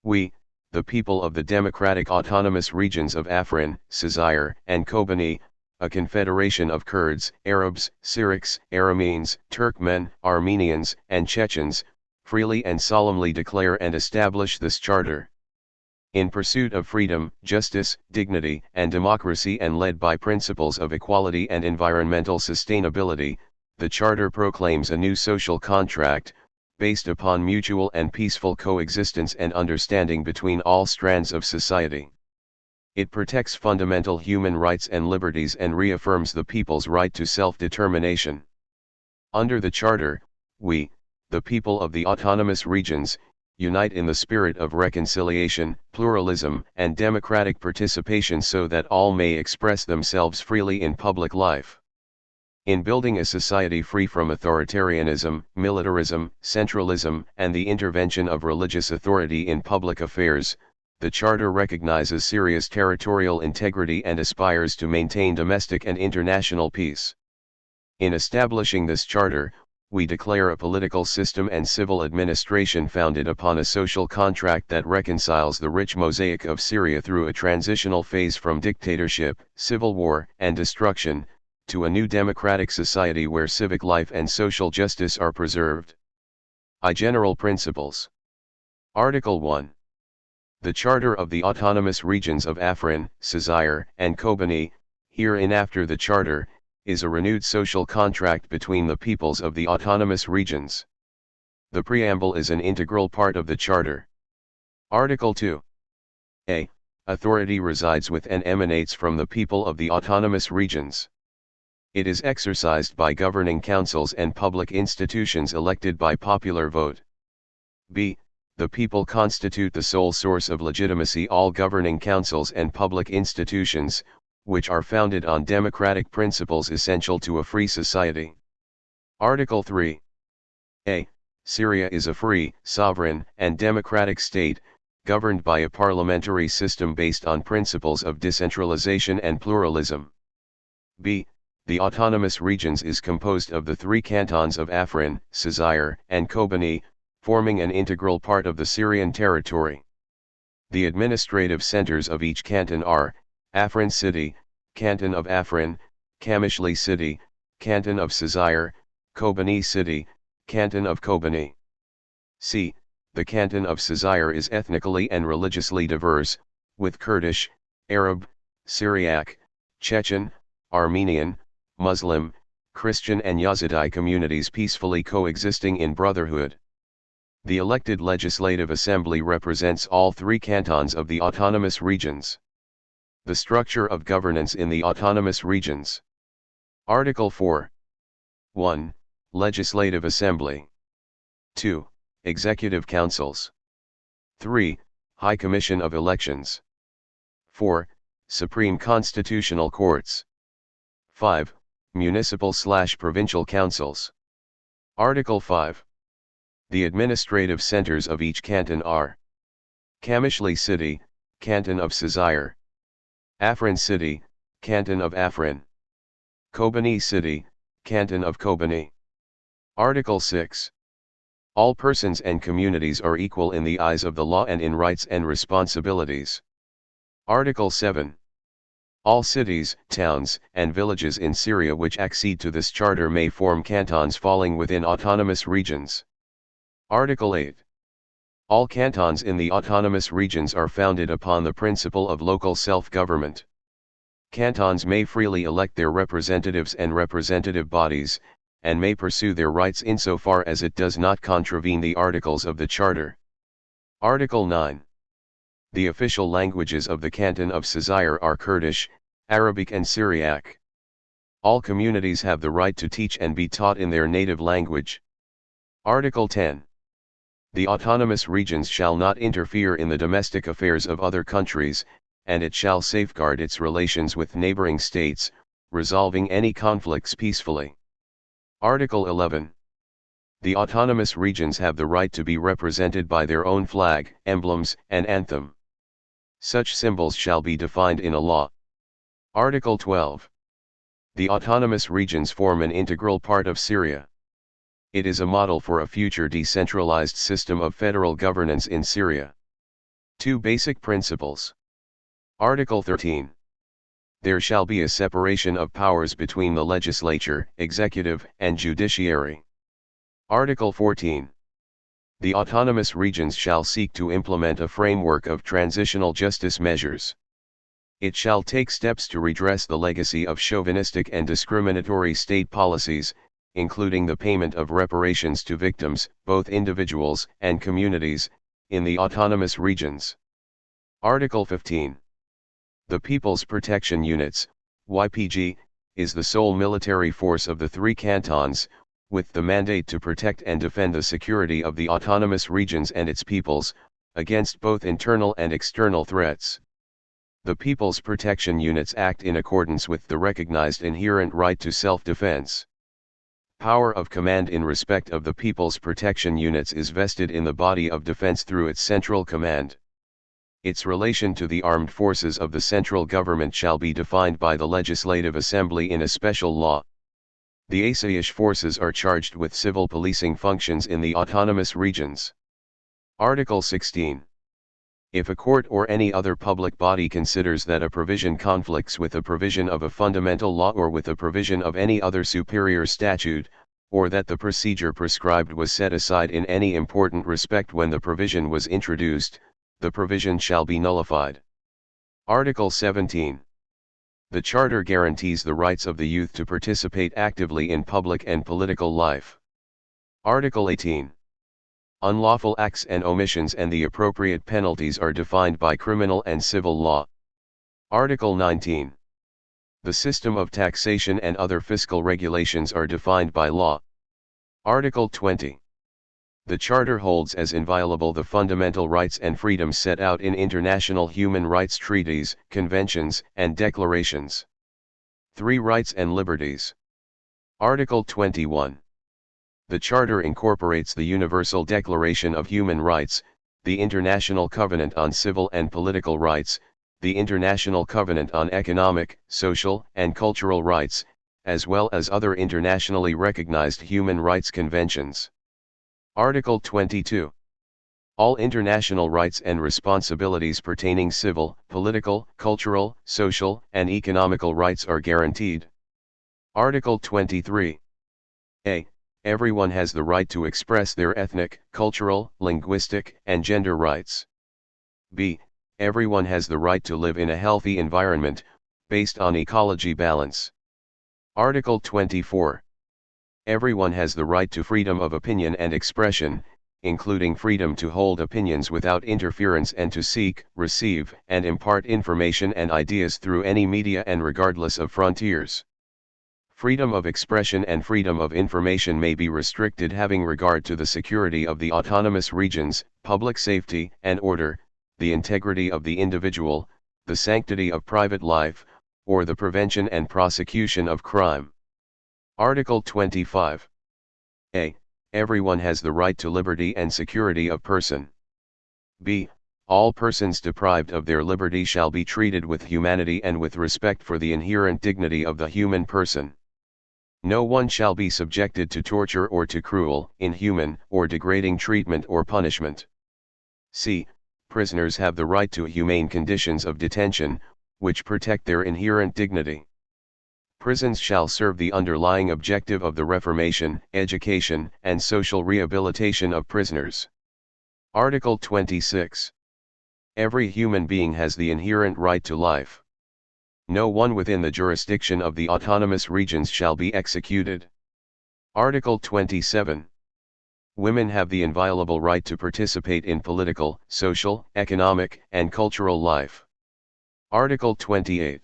We, the people of the democratic autonomous regions of Afrin, Cizre, and Kobani, a confederation of Kurds, Arabs, Syriacs, Arameans, Turkmen, Armenians, and Chechens, freely and solemnly declare and establish this charter. In pursuit of freedom, justice, dignity, and democracy and led by principles of equality and environmental sustainability, the charter proclaims a new social contract, based upon mutual and peaceful coexistence and understanding between all strands of society. It protects fundamental human rights and liberties and reaffirms the people's right to self-determination. Under the Charter, we, the people of the autonomous regions, unite in the spirit of reconciliation, pluralism, and democratic participation so that all may express themselves freely in public life. In building a society free from authoritarianism, militarism, centralism, and the intervention of religious authority in public affairs, the Charter recognizes Syria's territorial integrity and aspires to maintain domestic and international peace. In establishing this Charter, we declare a political system and civil administration founded upon a social contract that reconciles the rich mosaic of Syria through a transitional phase from dictatorship, civil war, and destruction, to a new democratic society where civic life and social justice are preserved. General Principles. Article 1. The Charter of the Autonomous Regions of Afrin, Cizre, and Kobani, hereinafter the Charter, is a renewed social contract between the peoples of the autonomous regions. The preamble is an integral part of the Charter. Article 2. A. Authority resides with and emanates from the people of the autonomous regions. It is exercised by governing councils and public institutions elected by popular vote. B. The people constitute the sole source of legitimacy. All governing councils and public institutions, which are founded on democratic principles essential to a free society. Article 3. A. Syria is a free, sovereign, and democratic state, governed by a parliamentary system based on principles of decentralization and pluralism. B. The autonomous regions is composed of the three cantons of Afrin, Cizre, and Kobani, forming an integral part of the Syrian territory. The administrative centers of each canton are, Afrin City, Canton of Afrin, Kamishli City, Canton of Cizre, Kobani City, Canton of Kobani. C. The Canton of Cizre is ethnically and religiously diverse, with Kurdish, Arab, Syriac, Chechen, Armenian, Muslim, Christian and Yazidi communities peacefully coexisting in brotherhood. The elected Legislative Assembly represents all three cantons of the autonomous regions. The structure of governance in the autonomous regions. Article 4. 1. Legislative Assembly. 2. Executive Councils. 3. High Commission of Elections. 4. Supreme Constitutional Courts. 5. Municipal/provincial councils. Article 5. The administrative centers of each canton are: Kamishli City, Canton of Cizre; Afrin City, Canton of Afrin; Kobani City, Canton of Kobani. Article 6. All persons and communities are equal in the eyes of the law and in rights and responsibilities. Article 7. All cities, towns, and villages in Syria which accede to this charter may form cantons falling within autonomous regions. Article 8. All cantons in the autonomous regions are founded upon the principle of local self-government. Cantons may freely elect their representatives and representative bodies, and may pursue their rights insofar as it does not contravene the articles of the Charter. Article 9. The official languages of the Canton of Cizre are Kurdish, Arabic and Syriac. All communities have the right to teach and be taught in their native language. Article 10. The autonomous regions shall not interfere in the domestic affairs of other countries, and it shall safeguard its relations with neighboring states, resolving any conflicts peacefully. Article 11. The autonomous regions have the right to be represented by their own flag, emblems, and anthem. Such symbols shall be defined in a law. Article 12. The autonomous regions form an integral part of Syria. It is a model for a future decentralized system of federal governance in Syria. 2 Basic Principles. Article 13. There shall be a separation of powers between the legislature, executive, and judiciary. Article 14. The autonomous regions shall seek to implement a framework of transitional justice measures. It shall take steps to redress the legacy of chauvinistic and discriminatory state policies, including the payment of reparations to victims, both individuals and communities, in the autonomous regions. Article 15. The People's Protection Units, YPG, is the sole military force of the three cantons, with the mandate to protect and defend the security of the autonomous regions and its peoples, against both internal and external threats. The People's Protection Units act in accordance with the recognized inherent right to self-defense. Power of command in respect of the People's Protection Units is vested in the body of defense through its central command. Its relation to the armed forces of the central government shall be defined by the Legislative Assembly in a special law. The ASEISH forces are charged with civil policing functions in the autonomous regions. Article 16. If a court or any other public body considers that a provision conflicts with a provision of a fundamental law or with a provision of any other superior statute, or that the procedure prescribed was set aside in any important respect when the provision was introduced, the provision shall be nullified. Article 17. The Charter guarantees the rights of the youth to participate actively in public and political life. Article 18. Unlawful acts and omissions and the appropriate penalties are defined by criminal and civil law. Article 19. The system of taxation and other fiscal regulations are defined by law. Article 20. The Charter holds as inviolable the fundamental rights and freedoms set out in international human rights treaties, conventions, and declarations. 3 Rights and liberties. Article 21. The Charter incorporates the Universal Declaration of Human Rights, the International Covenant on Civil and Political Rights, the International Covenant on Economic, Social, and Cultural Rights, as well as other internationally recognized human rights conventions. Article 22. All international rights and responsibilities pertaining civil, political, cultural, social, and economical rights are guaranteed. Article 23. A. Everyone has the right to express their ethnic, cultural, linguistic, and gender rights. B. Everyone has the right to live in a healthy environment, based on ecology balance. Article 24. Everyone has the right to freedom of opinion and expression, including freedom to hold opinions without interference and to seek, receive, and impart information and ideas through any media and regardless of frontiers. Freedom of expression and freedom of information may be restricted having regard to the security of the autonomous regions, public safety and order, the integrity of the individual, the sanctity of private life, or the prevention and prosecution of crime. Article 25. A. Everyone has the right to liberty and security of person. B. All persons deprived of their liberty shall be treated with humanity and with respect for the inherent dignity of the human person. No one shall be subjected to torture or to cruel, inhuman, or degrading treatment or punishment. C. Prisoners have the right to humane conditions of detention, which protect their inherent dignity. Prisons shall serve the underlying objective of the reformation, education, and social rehabilitation of prisoners. Article 26. Every human being has the inherent right to life. No one within the jurisdiction of the autonomous regions shall be executed. Article 27. Women have the inviolable right to participate in political, social, economic, and cultural life. Article 28.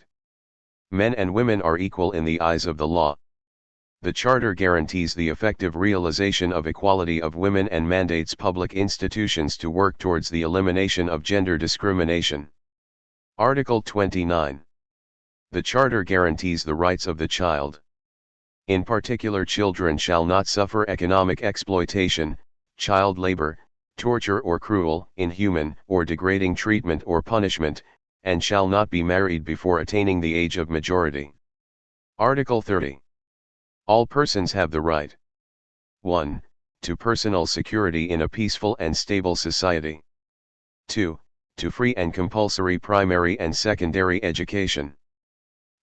Men and women are equal in the eyes of the law. The Charter guarantees the effective realization of equality of women and mandates public institutions to work towards the elimination of gender discrimination. Article 29. The Charter guarantees the rights of the child. In particular, children shall not suffer economic exploitation, child labor, torture or cruel, inhuman, or degrading treatment or punishment, and shall not be married before attaining the age of majority. Article 30. All persons have the right 1. To personal security in a peaceful and stable society. 2. To free and compulsory primary and secondary education.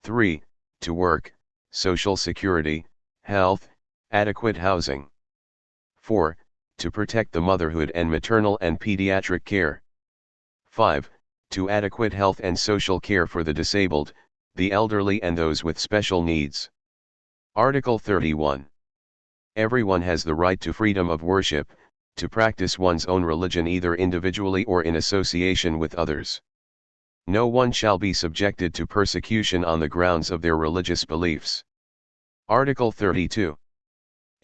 3. To work, social security, health, adequate housing. 4. To protect the motherhood and maternal and pediatric care. 5. To adequate health and social care for the disabled, the elderly and those with special needs. Article 31. Everyone has the right to freedom of worship, to practice one's own religion either individually or in association with others. No one shall be subjected to persecution on the grounds of their religious beliefs. Article 32.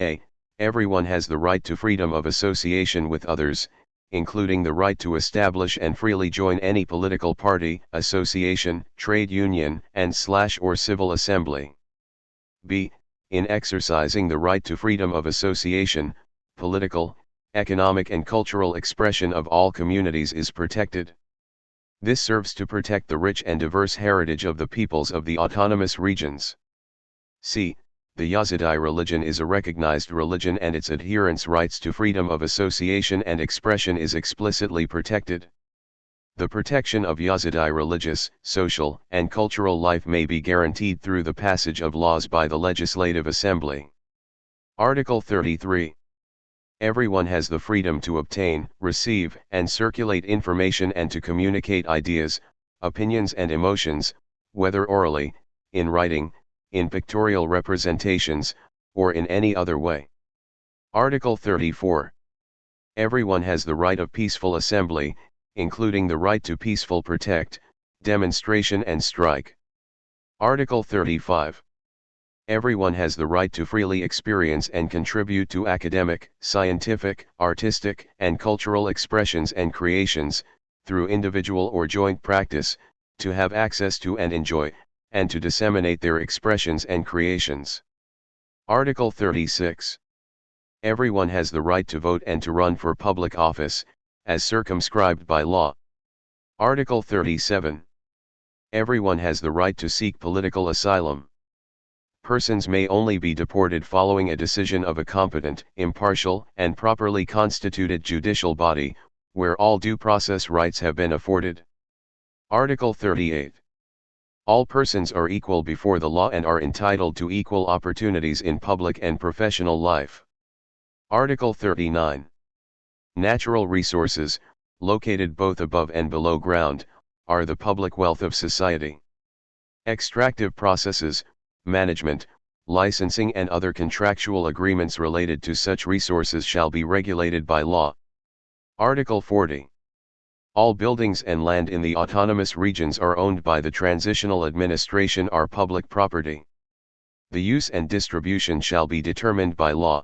A. Everyone has the right to freedom of association with others, including the right to establish and freely join any political party, association, trade union, and/or civil assembly. B. In exercising the right to freedom of association, political, economic and cultural expression of all communities is protected. This serves to protect the rich and diverse heritage of the peoples of the autonomous regions. C. The Yazidi religion is a recognized religion and its adherents' rights to freedom of association and expression is explicitly protected. The protection of Yazidi religious, social, and cultural life may be guaranteed through the passage of laws by the Legislative Assembly. Article 33. Everyone has the freedom to obtain, receive, and circulate information and to communicate ideas, opinions and emotions, whether orally, in writing, in pictorial representations, or in any other way. Article 34. Everyone has the right of peaceful assembly, including the right to peaceful protest, demonstration and strike. Article 35. Everyone has the right to freely experience and contribute to academic, scientific, artistic, and cultural expressions and creations, through individual or joint practice, to have access to and enjoy, and to disseminate their expressions and creations. Article 36. Everyone has the right to vote and to run for public office, as circumscribed by law. Article 37. Everyone has the right to seek political asylum. Persons may only be deported following a decision of a competent, impartial, and properly constituted judicial body, where all due process rights have been afforded. Article 38. All persons are equal before the law and are entitled to equal opportunities in public and professional life. Article 39. Natural resources, located both above and below ground, are the public wealth of society. Extractive processes, management, licensing and other contractual agreements related to such resources shall be regulated by law. Article 40. All buildings and land in the autonomous regions are owned by the transitional administration are public property. The use and distribution shall be determined by law.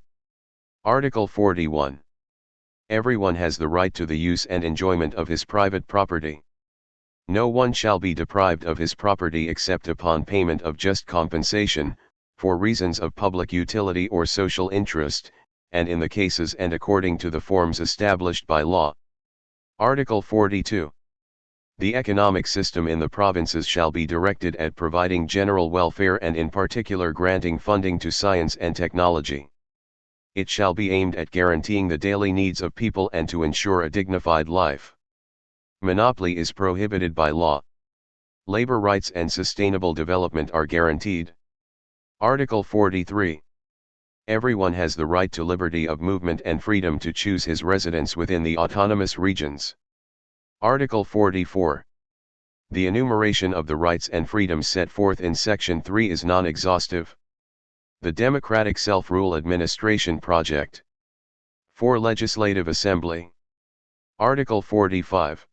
Article 41. Everyone has the right to the use and enjoyment of his private property. No one shall be deprived of his property except upon payment of just compensation, for reasons of public utility or social interest, and in the cases and according to the forms established by law. Article 42. The economic system in the provinces shall be directed at providing general welfare and in particular granting funding to science and technology. It shall be aimed at guaranteeing the daily needs of people and to ensure a dignified life. Monopoly is prohibited by law. Labor rights and sustainable development are guaranteed. Article 43. Everyone has the right to liberty of movement and freedom to choose his residence within the autonomous regions. Article 44. The enumeration of the rights and freedoms set forth in Section 3 is non-exhaustive. The Democratic Self-Rule Administration Project. 4. Legislative Assembly. Article 45.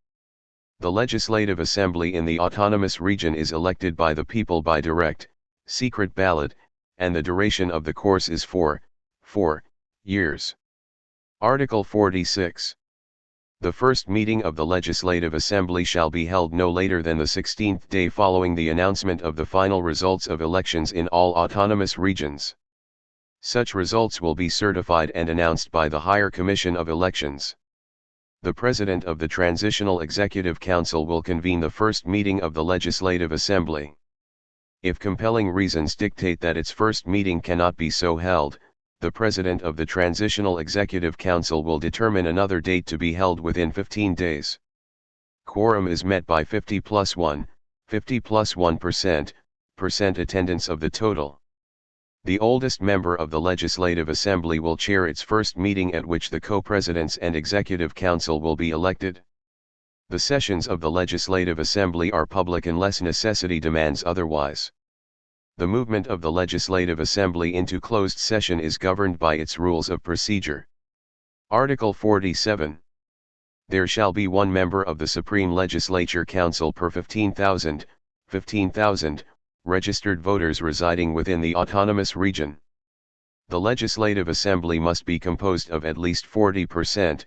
The Legislative Assembly in the autonomous region is elected by the people by direct, secret ballot, and the duration of the course is 4 years. Article 46. The first meeting of the Legislative Assembly shall be held no later than the 16th day following the announcement of the final results of elections in all autonomous regions. Such results will be certified and announced by the Higher Commission of Elections. The President of the Transitional Executive Council will convene the first meeting of the Legislative Assembly. If compelling reasons dictate that its first meeting cannot be so held, the President of the Transitional Executive Council will determine another date to be held within 15 days. Quorum is met by 50 plus 1% attendance of the total. The oldest member of the Legislative Assembly will chair its first meeting at which the co-presidents and Executive Council will be elected. The sessions of the Legislative Assembly are public unless necessity demands otherwise. The movement of the Legislative Assembly into closed session is governed by its rules of procedure. Article 47. There shall be one member of the Supreme Legislature Council per 15,000 registered voters residing within the autonomous region. The Legislative Assembly must be composed of at least 40%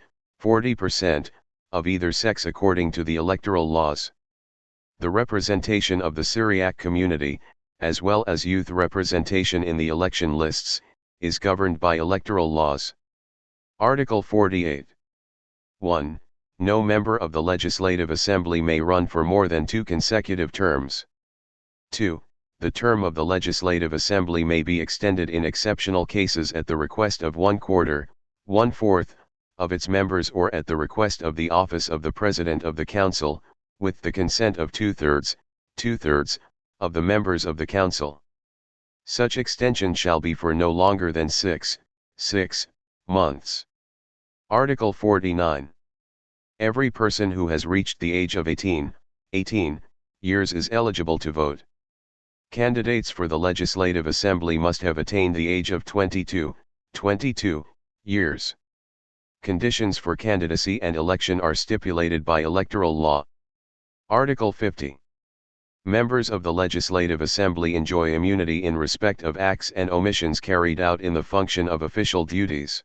of either sex according to the electoral laws. The representation of the Syriac community, as well as youth representation in the election lists, is governed by electoral laws. Article 48. 1. No member of the Legislative Assembly may run for more than 2 consecutive terms. 2. The term of the Legislative Assembly may be extended in exceptional cases at the request of 1/4, 1/4, of its members or at the request of the office of the President of the Council, with the consent of 2/3 of the members of the Council. Such extension shall be for no longer than 6 months. Article 49. Every person who has reached the age of 18 years is eligible to vote. Candidates for the Legislative Assembly must have attained the age of 22 years. Conditions for candidacy and election are stipulated by electoral law. Article 50. Members of the Legislative Assembly enjoy immunity in respect of acts and omissions carried out in the function of official duties.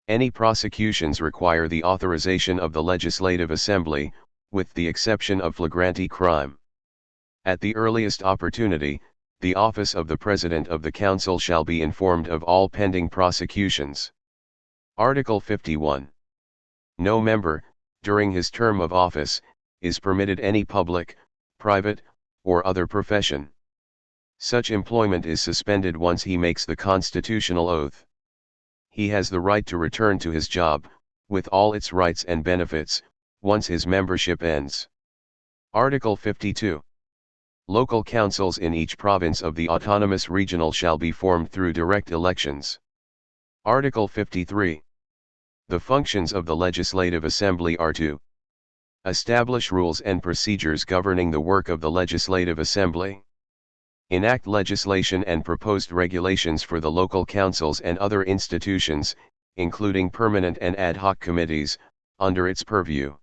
Any prosecutions require the authorization of the Legislative Assembly, with the exception of flagrante crime. At the earliest opportunity, the office of the President of the Council shall be informed of all pending prosecutions. Article 51. No member, during his term of office, is permitted any public, private, or other profession. Such employment is suspended once he makes the constitutional oath. He has the right to return to his job, with all its rights and benefits, once his membership ends. Article 52. Local councils in each province of the autonomous regional shall be formed through direct elections. Article 53. The functions of the Legislative Assembly are to establish rules and procedures governing the work of the Legislative Assembly, enact legislation and proposed regulations for the local councils and other institutions, including permanent and ad hoc committees, under its purview,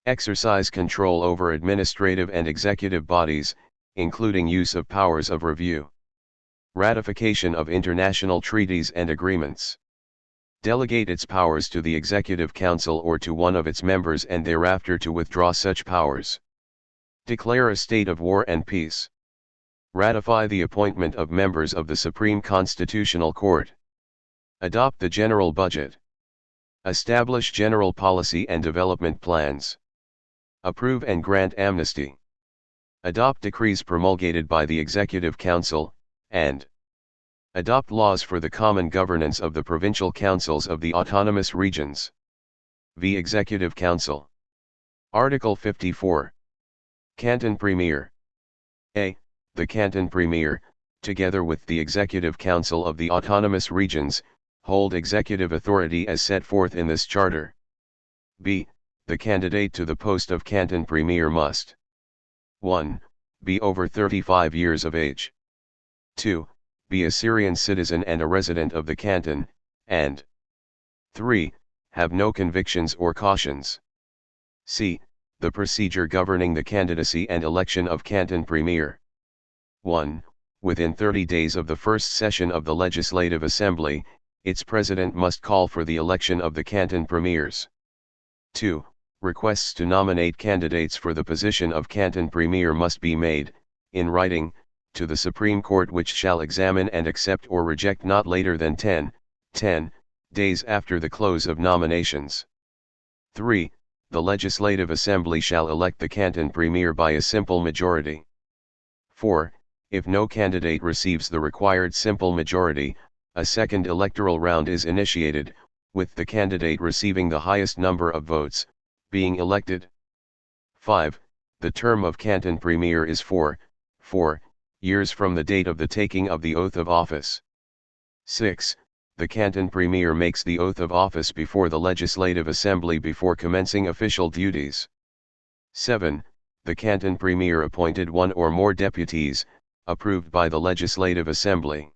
exercise control over administrative and executive bodies, including use of powers of review, ratification of international treaties and agreements, delegate its powers to the Executive Council or to one of its members and thereafter to withdraw such powers, declare a state of war and peace, ratify the appointment of members of the Supreme Constitutional Court, adopt the general budget, establish general policy and development plans, approve and grant amnesty, adopt decrees promulgated by the Executive Council, and adopt laws for the common governance of the provincial councils of the autonomous regions. V. Executive Council. Article 54. Canton Premier. A. The Canton Premier, together with the Executive Council of the autonomous regions, hold executive authority as set forth in this charter. B. The candidate to the post of Canton Premier must 1. Be over 35 years of age. 2. Be a Syrian citizen and a resident of the canton, and 3. Have no convictions or cautions. C. The procedure governing the candidacy and election of Canton Premier. 1. Within 30 days of the first session of the Legislative Assembly, its President must call for the election of the Canton Premiers. 2. Requests to nominate candidates for the position of Canton Premier must be made, in writing, to the Supreme Court, which shall examine and accept or reject not later than 10 days after the close of nominations. 3. The Legislative Assembly shall elect the Canton Premier by a simple majority. 4. If no candidate receives the required simple majority, a second electoral round is initiated, with the candidate receiving the highest number of votes being elected. 5. The term of Canton Premier is 4 years from the date of the taking of the oath of office. 6. The Canton Premier makes the oath of office before the Legislative Assembly before commencing official duties. 7. The Canton Premier appointed one or more deputies, approved by the Legislative Assembly.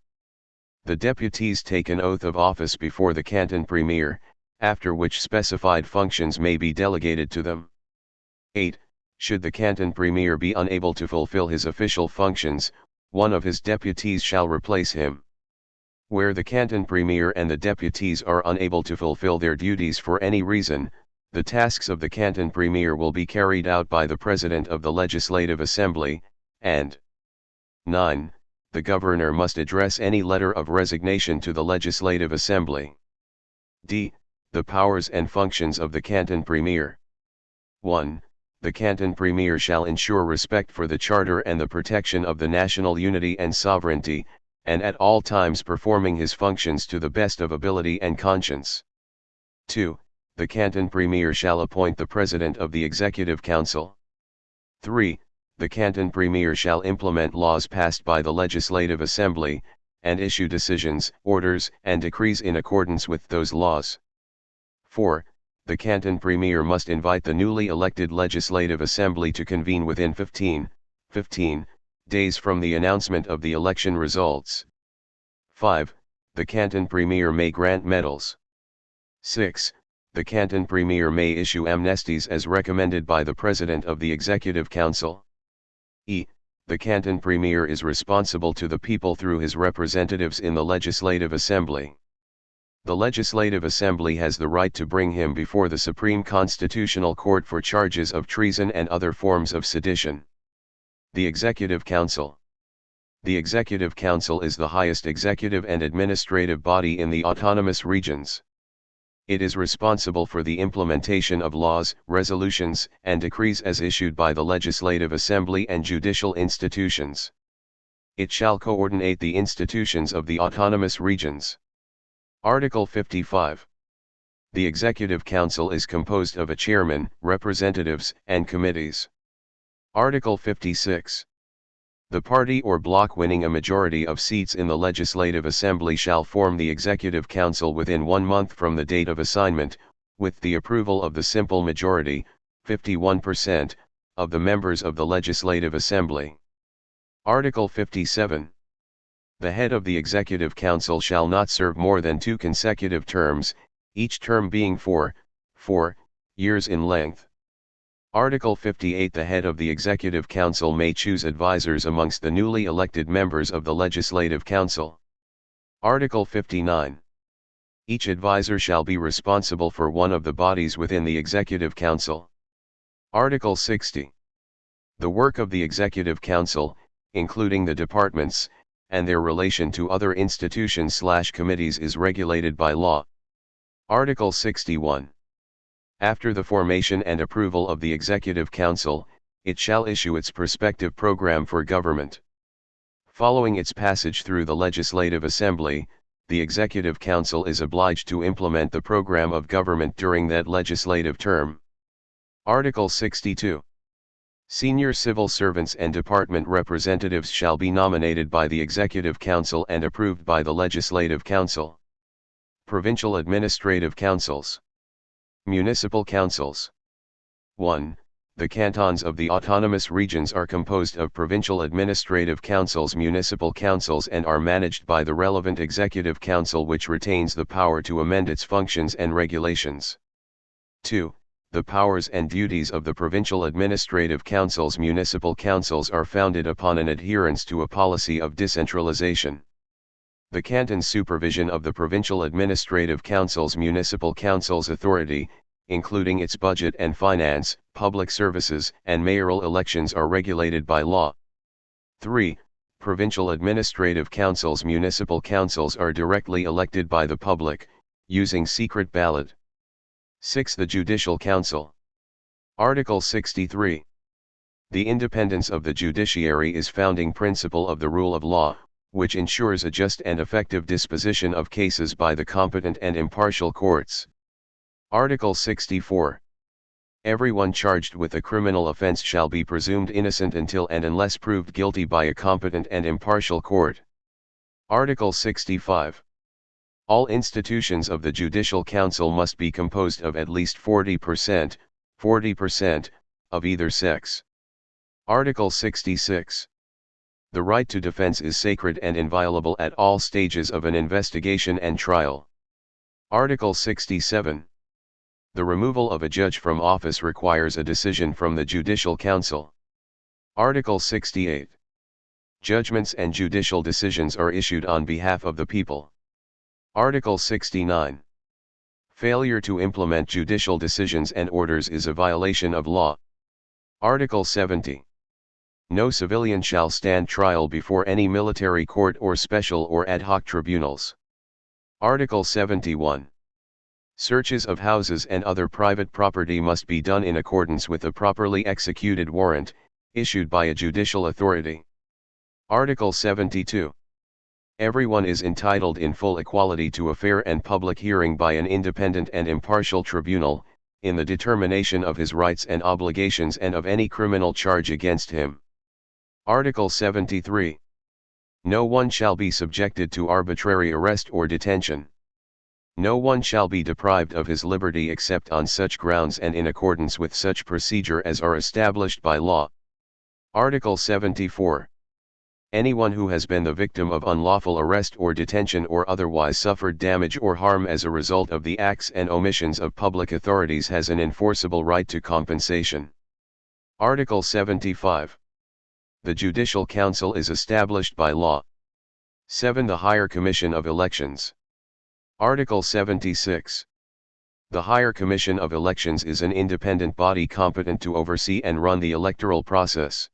The deputies take an oath of office before the Canton Premier, after which specified functions may be delegated to them. 8. Should the canton premier be unable to fulfill his official functions, one of his deputies shall replace him. Where the canton premier and the deputies are unable to fulfill their duties for any reason, the tasks of the canton premier will be carried out by the President of the Legislative Assembly, and 9. The governor must address any letter of resignation to the Legislative Assembly. D. The powers and functions of the canton premier. 1. The canton premier shall ensure respect for the Charter and the protection of the national unity and sovereignty, and at all times performing his functions to the best of ability and conscience. 2. The canton premier shall appoint the President of the Executive Council. 3. The canton premier shall implement laws passed by the Legislative Assembly, and issue decisions, orders, and decrees in accordance with those laws. 4. The canton premier must invite the newly elected Legislative Assembly to convene within 15 days from the announcement of the election results. 5. The canton premier may grant medals. 6. The canton premier may issue amnesties as recommended by the President of the Executive Council. E. The canton premier is responsible to the people through his representatives in the Legislative Assembly. The Legislative Assembly has the right to bring him before the Supreme Constitutional Court for charges of treason and other forms of sedition. The Executive Council. The Executive Council is the highest executive and administrative body in the autonomous regions. It is responsible for the implementation of laws, resolutions, and decrees as issued by the Legislative Assembly and judicial institutions. It shall coordinate the institutions of the autonomous regions. Article 55. The Executive Council is composed of a chairman, representatives, and committees. Article 56. The party or bloc winning a majority of seats in the Legislative Assembly shall form the Executive Council within 1 month from the date of assignment, with the approval of the simple majority, 51%, of the members of the Legislative Assembly. Article 57. The head of the Executive Council shall not serve more than 2 consecutive terms, each term being 4 years in length. Article 58. The head of the Executive Council may choose advisors amongst the newly elected members of the Legislative Council. Article 59. Each advisor shall be responsible for one of the bodies within the Executive Council. Article 60. The work of the Executive Council, including the departments, and their relation to other institutions/committees is regulated by law. Article 61. After the formation and approval of the Executive Council, it shall issue its prospective program for government. Following its passage through the Legislative Assembly, the Executive Council is obliged to implement the program of government during that legislative term. Article 62. Senior civil servants and department representatives shall be nominated by the Executive Council and approved by the Legislative Council. Provincial Administrative Councils. Municipal Councils. 1. The cantons of the autonomous regions are composed of provincial administrative councils, municipal councils, and are managed by the relevant Executive Council, which retains the power to amend its functions and regulations. 2. The powers and duties of the provincial administrative councils, municipal councils, are founded upon an adherence to a policy of decentralization. The canton's supervision of the provincial administrative councils, municipal councils' authority, including its budget and finance, public services, and mayoral elections, are regulated by law. 3. Provincial administrative councils, municipal councils are directly elected by the public, using secret ballot. 6. The Judicial Council. Article 63. The independence of the judiciary is founding principle of the rule of law, which ensures a just and effective disposition of cases by the competent and impartial courts. Article 64. Everyone charged with a criminal offense shall be presumed innocent until and unless proved guilty by a competent and impartial court. Article 65. All institutions of the Judicial Council must be composed of at least 40% of either sex. Article 66. The right to defense is sacred and inviolable at all stages of an investigation and trial. Article 67. The removal of a judge from office requires a decision from the Judicial Council. Article 68. Judgments and judicial decisions are issued on behalf of the people. Article 69. Failure to implement judicial decisions and orders is a violation of law. Article 70. No civilian shall stand trial before any military court or special or ad hoc tribunals. Article 71. Searches of houses and other private property must be done in accordance with a properly executed warrant, issued by a judicial authority. Article 72. Everyone is entitled in full equality to a fair and public hearing by an independent and impartial tribunal, in the determination of his rights and obligations and of any criminal charge against him. Article 73. No one shall be subjected to arbitrary arrest or detention. No one shall be deprived of his liberty except on such grounds and in accordance with such procedure as are established by law. Article 74. Anyone who has been the victim of unlawful arrest or detention or otherwise suffered damage or harm as a result of the acts and omissions of public authorities has an enforceable right to compensation. Article 75. The Judicial Council is established by law. 7. The Higher Commission of Elections. Article 76. The Higher Commission of Elections is an independent body competent to oversee and run the electoral process.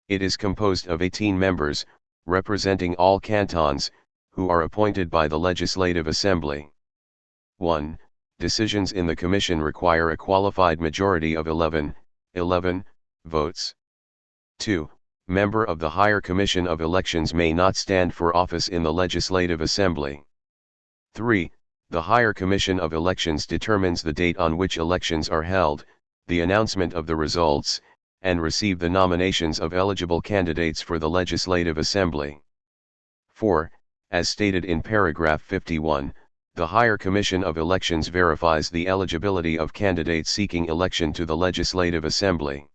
It is composed of 18 members, representing all cantons, who are appointed by the Legislative Assembly. 1. Decisions in the Commission require a qualified majority of 11 votes. 2. Member of the Higher Commission of Elections may not stand for office in the Legislative Assembly. 3. The Higher Commission of Elections determines the date on which elections are held, the announcement of the results, and receive the nominations of eligible candidates for the Legislative Assembly. 4. As stated in paragraph 51, the Higher Commission of Elections verifies the eligibility of candidates seeking election to the Legislative Assembly.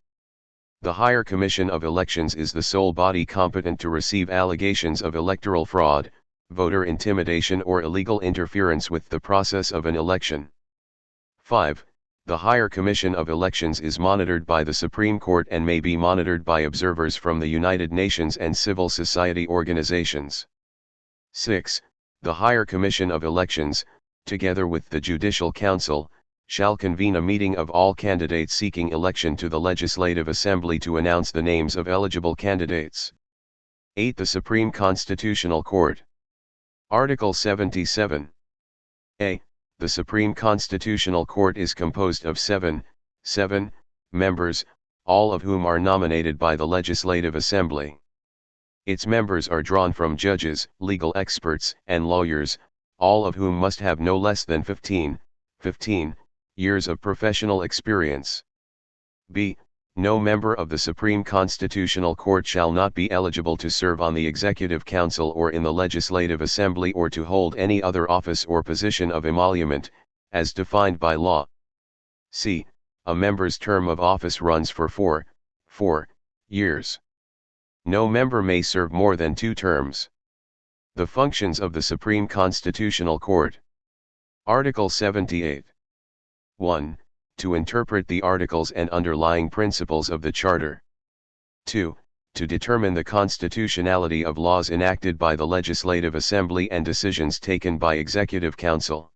The Higher Commission of Elections is the sole body competent to receive allegations of electoral fraud, voter intimidation or illegal interference with the process of an election. 5. The Higher Commission of Elections is monitored by the Supreme Court and may be monitored by observers from the United Nations and civil society organizations. 6. The Higher Commission of Elections, together with the Judicial Council, shall convene a meeting of all candidates seeking election to the Legislative Assembly to announce the names of eligible candidates. 8. The Supreme Constitutional Court. Article 77. A. The Supreme Constitutional Court is composed of 7 members, all of whom are nominated by the Legislative Assembly. Its members are drawn from judges, legal experts, and lawyers, all of whom must have no less than 15 years of professional experience. B. No member of the Supreme Constitutional Court shall not be eligible to serve on the Executive Council or in the Legislative Assembly or to hold any other office or position of emolument, as defined by law. C. A member's term of office runs for 4 years. No member may serve more than 2 terms. The functions of the Supreme Constitutional Court. Article 78. 1. To interpret the articles and underlying principles of the Charter. 2. To determine the constitutionality of laws enacted by the Legislative Assembly and decisions taken by Executive Council.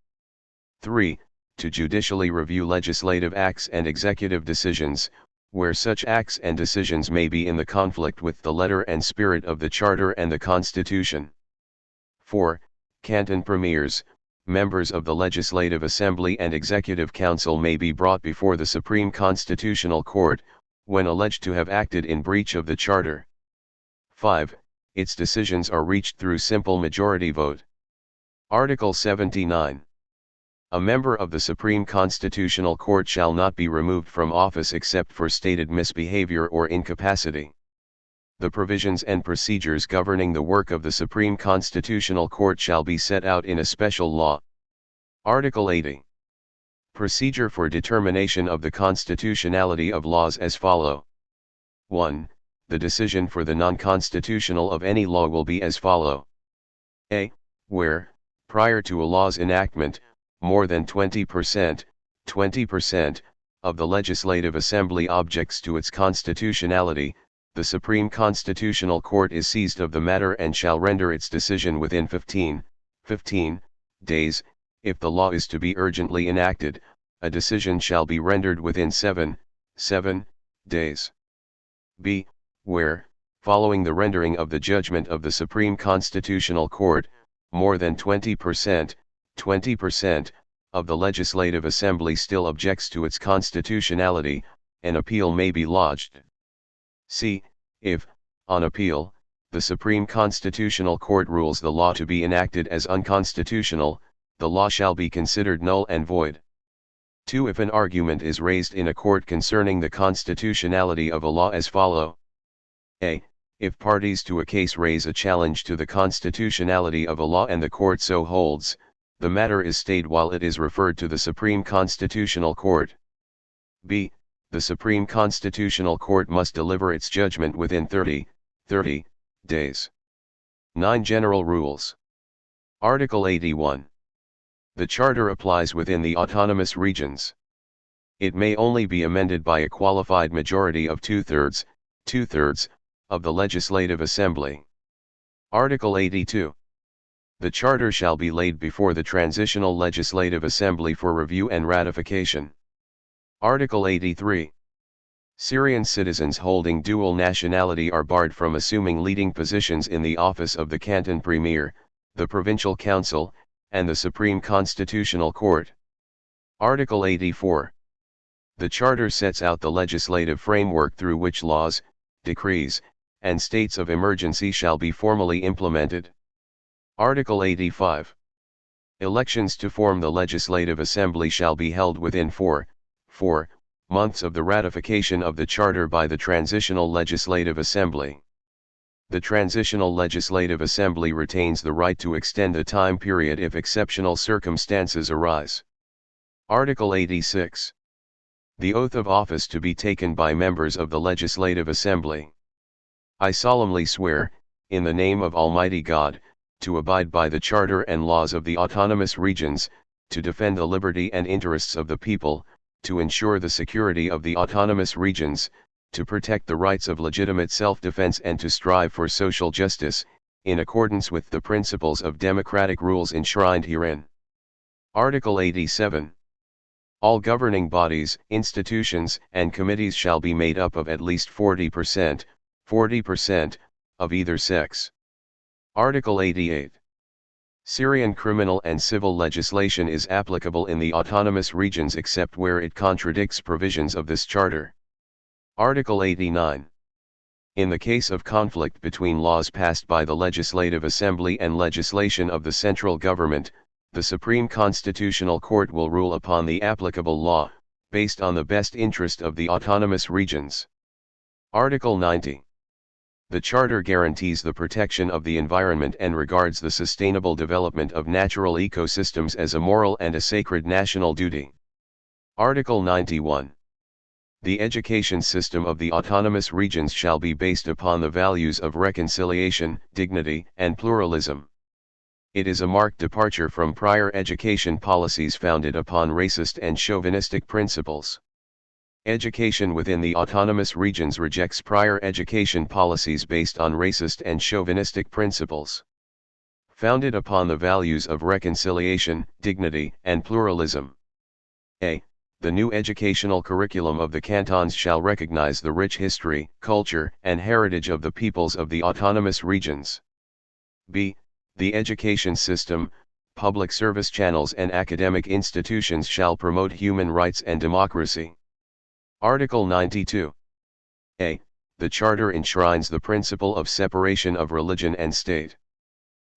3. To judicially review legislative acts and executive decisions, where such acts and decisions may be in the conflict with the letter and spirit of the Charter and the Constitution. 4. Canton premiers, members of the Legislative Assembly and Executive Council may be brought before the Supreme Constitutional Court, when alleged to have acted in breach of the Charter. 5. Its decisions are reached through simple majority vote. Article 79. A member of the Supreme Constitutional Court shall not be removed from office except for stated misbehavior or incapacity. The provisions and procedures governing the work of the Supreme Constitutional Court shall be set out in a special law. Article 80. Procedure for determination of the constitutionality of laws as follow. 1. The decision for the non-constitutional of any law will be as follow. A. Where, prior to a law's enactment, more than 20% 20%, of the Legislative Assembly objects to its constitutionality, the Supreme Constitutional Court is seized of the matter and shall render its decision within 15 days. If the law is to be urgently enacted, a decision shall be rendered within 7 days. b. Where, following the rendering of the judgment of the Supreme Constitutional Court, more than 20% of the Legislative Assembly still objects to its constitutionality, an appeal may be lodged. c. If, on appeal, the Supreme Constitutional Court rules the law to be enacted as unconstitutional, the law shall be considered null and void. 2. If an argument is raised in a court concerning the constitutionality of a law as follow. a. If parties to a case raise a challenge to the constitutionality of a law and the court so holds, the matter is stayed while it is referred to the Supreme Constitutional Court. b. The Supreme Constitutional Court must deliver its judgment within 30 days. 9. General Rules. Article 81. The Charter applies within the autonomous regions. It may only be amended by a qualified majority of two-thirds of the Legislative Assembly. Article 82. The Charter shall be laid before the Transitional Legislative Assembly for review and ratification. Article 83. Syrian citizens holding dual nationality are barred from assuming leading positions in the office of the Canton Premier, the Provincial Council, and the Supreme Constitutional Court. Article 84. The Charter sets out the legislative framework through which laws, decrees, and states of emergency shall be formally implemented. Article 85. Elections to form the Legislative Assembly shall be held within 4 months of the ratification of the Charter by the Transitional Legislative Assembly. The Transitional Legislative Assembly retains the right to extend the time period if exceptional circumstances arise. Article 86. The oath of office to be taken by members of the Legislative Assembly. I solemnly swear, in the name of Almighty God, to abide by the Charter and laws of the autonomous regions, to defend the liberty and interests of the people, to ensure the security of the autonomous regions, to protect the rights of legitimate self-defense and to strive for social justice, in accordance with the principles of democratic rules enshrined herein. Article 87. All governing bodies, institutions, and committees shall be made up of at least 40% of either sex. Article 88. Syrian criminal and civil legislation is applicable in the autonomous regions except where it contradicts provisions of this Charter. Article 89. In the case of conflict between laws passed by the Legislative Assembly and legislation of the central government, the Supreme Constitutional Court will rule upon the applicable law, based on the best interest of the autonomous regions. Article 90. The Charter guarantees the protection of the environment and regards the sustainable development of natural ecosystems as a moral and a sacred national duty. Article 91. The education system of the autonomous regions shall be based upon the values of reconciliation, dignity, and pluralism. It is a marked departure from prior education policies founded upon racist and chauvinistic principles. Education within the autonomous regions rejects prior education policies based on racist and chauvinistic principles. Founded upon the values of reconciliation, dignity, and pluralism. A. The new educational curriculum of the cantons shall recognize the rich history, culture, and heritage of the peoples of the autonomous regions. B. The education system, public service channels and academic institutions shall promote human rights and democracy. Article 92. A. The Charter enshrines the principle of separation of religion and state.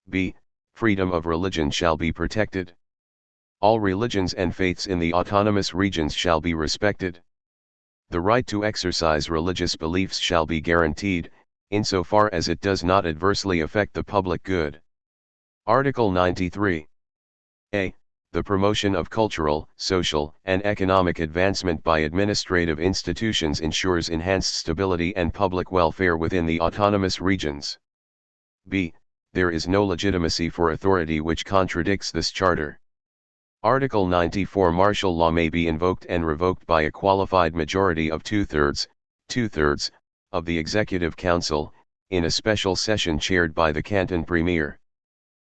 B. Freedom of religion shall be protected. All religions and faiths in the autonomous regions shall be respected. The right to exercise religious beliefs shall be guaranteed, insofar as it does not adversely affect the public good. Article 93. A. The promotion of cultural, social, and economic advancement by administrative institutions ensures enhanced stability and public welfare within the autonomous regions. B. There is no legitimacy for authority which contradicts this Charter. Article 94 Martial law may be invoked and revoked by a qualified majority of two-thirds of the Executive Council, in a special session chaired by the Canton Premier.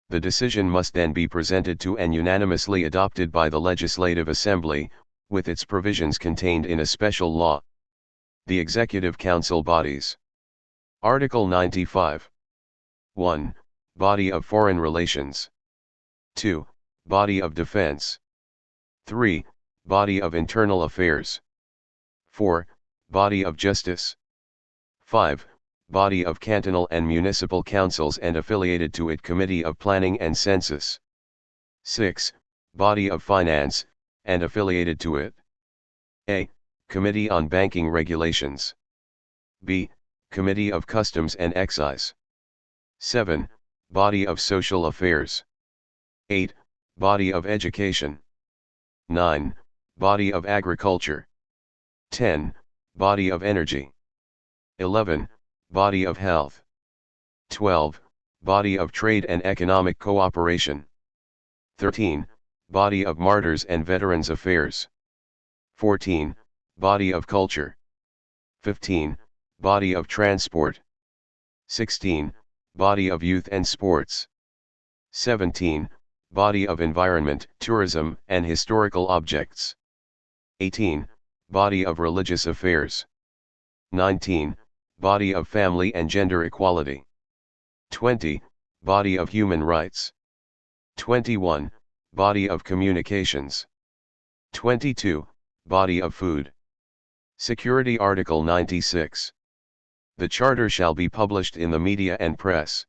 The decision must then be presented to and unanimously adopted by the Legislative Assembly, with its provisions contained in a special law. The Executive Council bodies. Article 95. 1. Body of Foreign Relations. 2. Body of Defense. 3. Body of Internal Affairs. 4. Body of Justice. 5. Body of Cantonal and Municipal Councils and affiliated to it Committee of Planning and Census. 6. Body of Finance, and affiliated to it. A. Committee on Banking Regulations. B. Committee of Customs and Excise. 7. Body of Social Affairs. 8. Body of Education. 9. Body of Agriculture. 10. Body of Energy. 11. Body of Health. 12. Body of Trade and Economic Cooperation. 13. Body of Martyrs and Veterans Affairs. 14. Body of Culture. 15. Body of Transport. 16. Body of Youth and Sports. 17. Body of Environment, Tourism, and Historical Objects. 18. Body of Religious Affairs. 19. Body of Family and Gender Equality. 20. Body of Human Rights. 21. Body of Communications. 22. Body of Food Security. Article 96. The Charter shall be published in the media and press.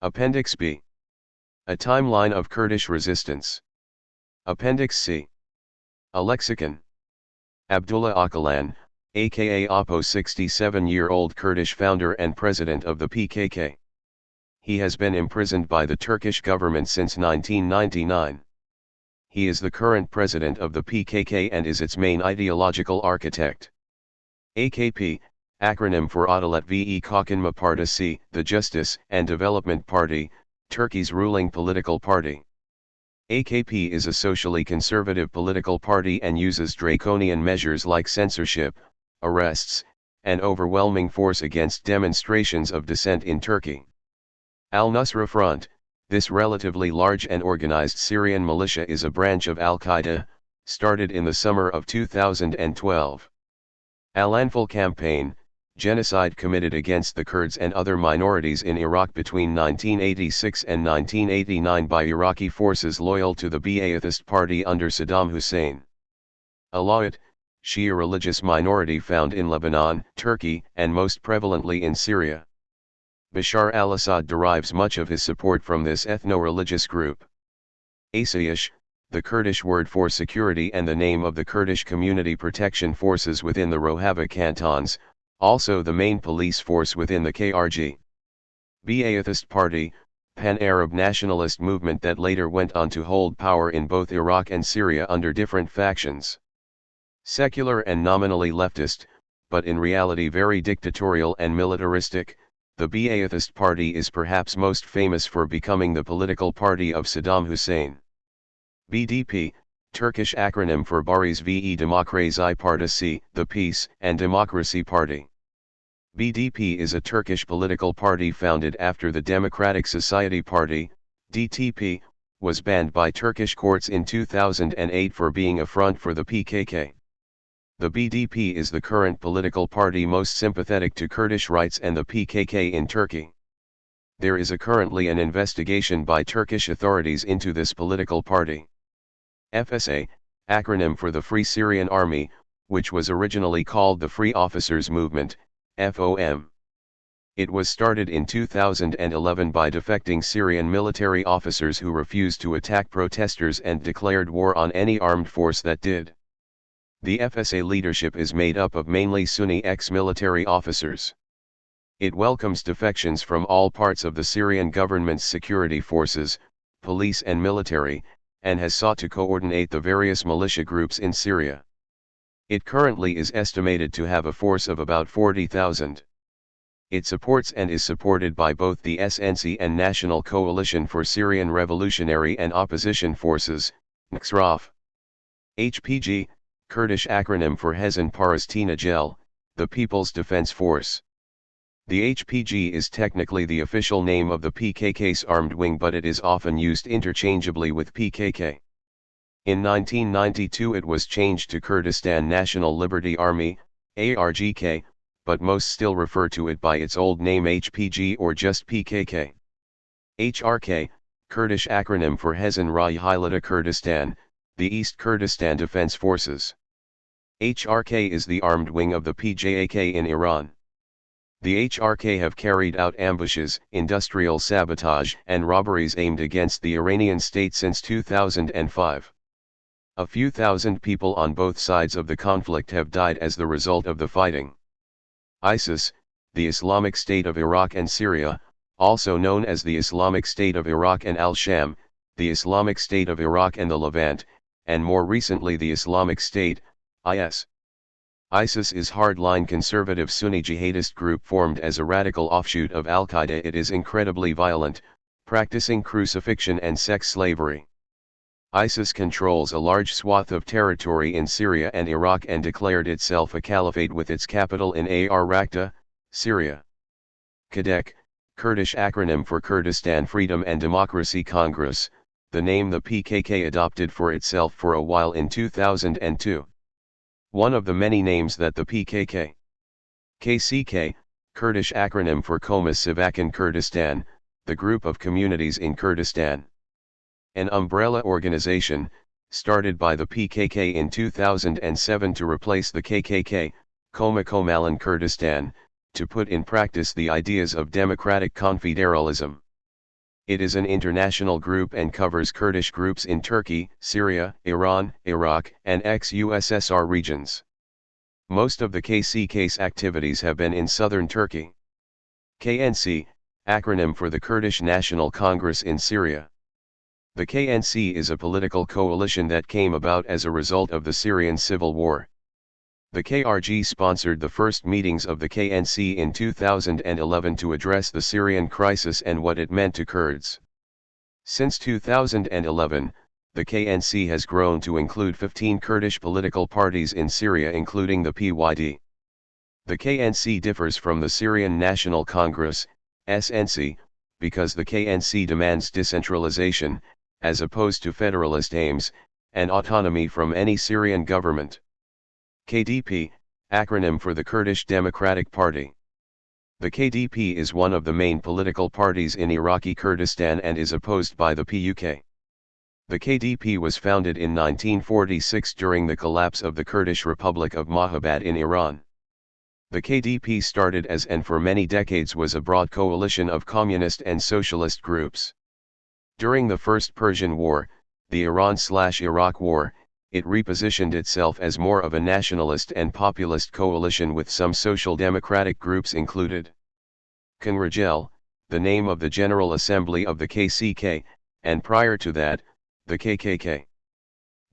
Appendix B. A timeline of Kurdish resistance. Appendix C. A lexicon. Abdullah Öcalan, aka Apo, 67-year-old Kurdish founder and president of the PKK. He has been imprisoned by the Turkish government since 1999. He is the current president of the PKK and is its main ideological architect. AKP, acronym for Adalet ve Kalkınma Partisi, the Justice and Development Party, Turkey's ruling political party. AKP is a socially conservative political party and uses draconian measures like censorship, arrests, and overwhelming force against demonstrations of dissent in Turkey. Al-Nusra Front, this relatively large and organized Syrian militia, is a branch of Al-Qaeda, started in the summer of 2012. Al-Anfal campaign, genocide committed against the Kurds and other minorities in Iraq between 1986 and 1989 by Iraqi forces loyal to the Ba'athist Party under Saddam Hussein. Alawite, Shia religious minority found in Lebanon, Turkey, and most prevalently in Syria. Bashar al-Assad derives much of his support from this ethno-religious group. Asayish, the Kurdish word for security and the name of the Kurdish community protection forces within the Rojava cantons, also the main police force within the KRG. Ba'athist Party, pan-Arab nationalist movement that later went on to hold power in both Iraq and Syria under different factions. Secular and nominally leftist, but in reality very dictatorial and militaristic, the Ba'athist Party is perhaps most famous for becoming the political party of Saddam Hussein. BDP, Turkish acronym for Barış ve Demokrasi Partisi, the Peace and Democracy Party. BDP is a Turkish political party founded after the Democratic Society Party, DTP, was banned by Turkish courts in 2008 for being a front for the PKK. The BDP is the current political party most sympathetic to Kurdish rights and the PKK in Turkey. There is currently an investigation by Turkish authorities into this political party. FSA, acronym for the Free Syrian Army, which was originally called the Free Officers Movement, FOM. It was started in 2011 by defecting Syrian military officers who refused to attack protesters and declared war on any armed force that did. The FSA leadership is made up of mainly Sunni ex-military officers. It welcomes defections from all parts of the Syrian government's security forces, police and military, and has sought to coordinate the various militia groups in Syria. It currently is estimated to have a force of about 40,000. It supports and is supported by both the SNC and National Coalition for Syrian Revolutionary and Opposition Forces, Nxraf. HPG, Kurdish acronym for Hezin Parastina Gel, the People's Defense Force. The HPG is technically the official name of the PKK's armed wing, but it is often used interchangeably with PKK. In 1992 it was changed to Kurdistan National Liberty Army, ARGK, but most still refer to it by its old name HPG or just PKK. HRK, Kurdish acronym for Hezin Rahyilata Kurdistan, the East Kurdistan Defense Forces. HRK is the armed wing of the PJAK in Iran. The HRK have carried out ambushes, industrial sabotage and robberies aimed against the Iranian state since 2005. A few thousand people on both sides of the conflict have died as the result of the fighting. ISIS, the Islamic State of Iraq and Syria, also known as the Islamic State of Iraq and Al-Sham, the Islamic State of Iraq and the Levant, and more recently the Islamic State, IS. ISIS is hardline conservative Sunni jihadist group formed as a radical offshoot of Al-Qaeda. It is incredibly violent, practicing crucifixion and sex slavery. ISIS controls a large swath of territory in Syria and Iraq and declared itself a caliphate with its capital in Ar-Raqqa, Syria. KADEK, Kurdish acronym for Kurdistan Freedom and Democracy Congress, the name the PKK adopted for itself for a while in 2002. One of the many names that the PKK. KCK, Kurdish acronym for Komas Sivakan Kurdistan, the group of communities in Kurdistan. An umbrella organization, started by the PKK in 2007 to replace the KKK, Koma Komalan Kurdistan, to put in practice the ideas of democratic confederalism. It is an international group and covers Kurdish groups in Turkey, Syria, Iran, Iraq, and ex-USSR regions. Most of the KCK's activities have been in southern Turkey. KNC, acronym for the Kurdish National Congress in Syria. The KNC is a political coalition that came about as a result of the Syrian civil war. The KRG sponsored the first meetings of the KNC in 2011 to address the Syrian crisis and what it meant to Kurds. Since 2011, the KNC has grown to include 15 Kurdish political parties in Syria, including the PYD. The KNC differs from the Syrian National Congress, SNC, because the KNC demands decentralization, as opposed to federalist aims, and autonomy from any Syrian government. KDP, acronym for the Kurdish Democratic Party. The KDP is one of the main political parties in Iraqi Kurdistan and is opposed by the PUK. The KDP was founded in 1946 during the collapse of the Kurdish Republic of Mahabad in Iran. The KDP started as and for many decades was a broad coalition of communist and socialist groups. During the First Persian War, the Iran-Iraq War, it repositioned itself as more of a nationalist and populist coalition with some social democratic groups included. Congragel, the name of the General Assembly of the KCK, and prior to that, the KKK.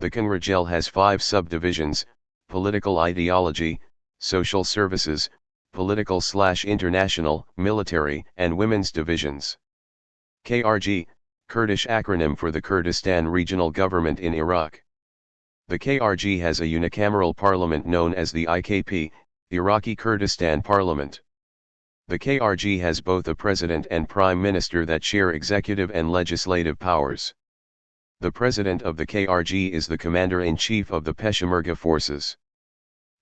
The Congragel has 5 subdivisions: political ideology, social services, political/international, military, and women's divisions. KRG, Kurdish acronym for the Kurdistan Regional Government in Iraq. The KRG has a unicameral parliament known as the IKP, Iraqi Kurdistan Parliament. The KRG has both a president and prime minister that share executive and legislative powers. The president of the KRG is the commander-in-chief of the Peshmerga forces.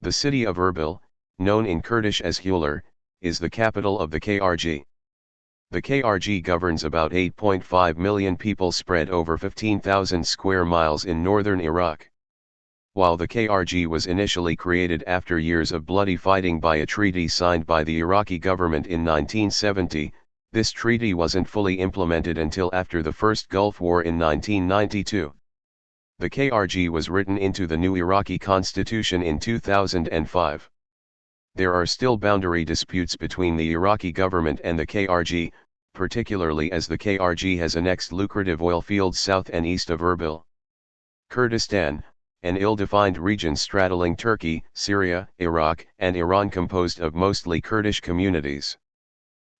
The city of Erbil, known in Kurdish as Hular, is the capital of the KRG. The KRG governs about 8.5 million people spread over 15,000 square miles in northern Iraq. While the KRG was initially created after years of bloody fighting by a treaty signed by the Iraqi government in 1970, this treaty wasn't fully implemented until after the First Gulf War in 1992. The KRG was written into the new Iraqi constitution in 2005. There are still boundary disputes between the Iraqi government and the KRG, particularly as the KRG has annexed lucrative oil fields south and east of Erbil. Kurdistan, an ill-defined region straddling Turkey, Syria, Iraq, and Iran composed of mostly Kurdish communities.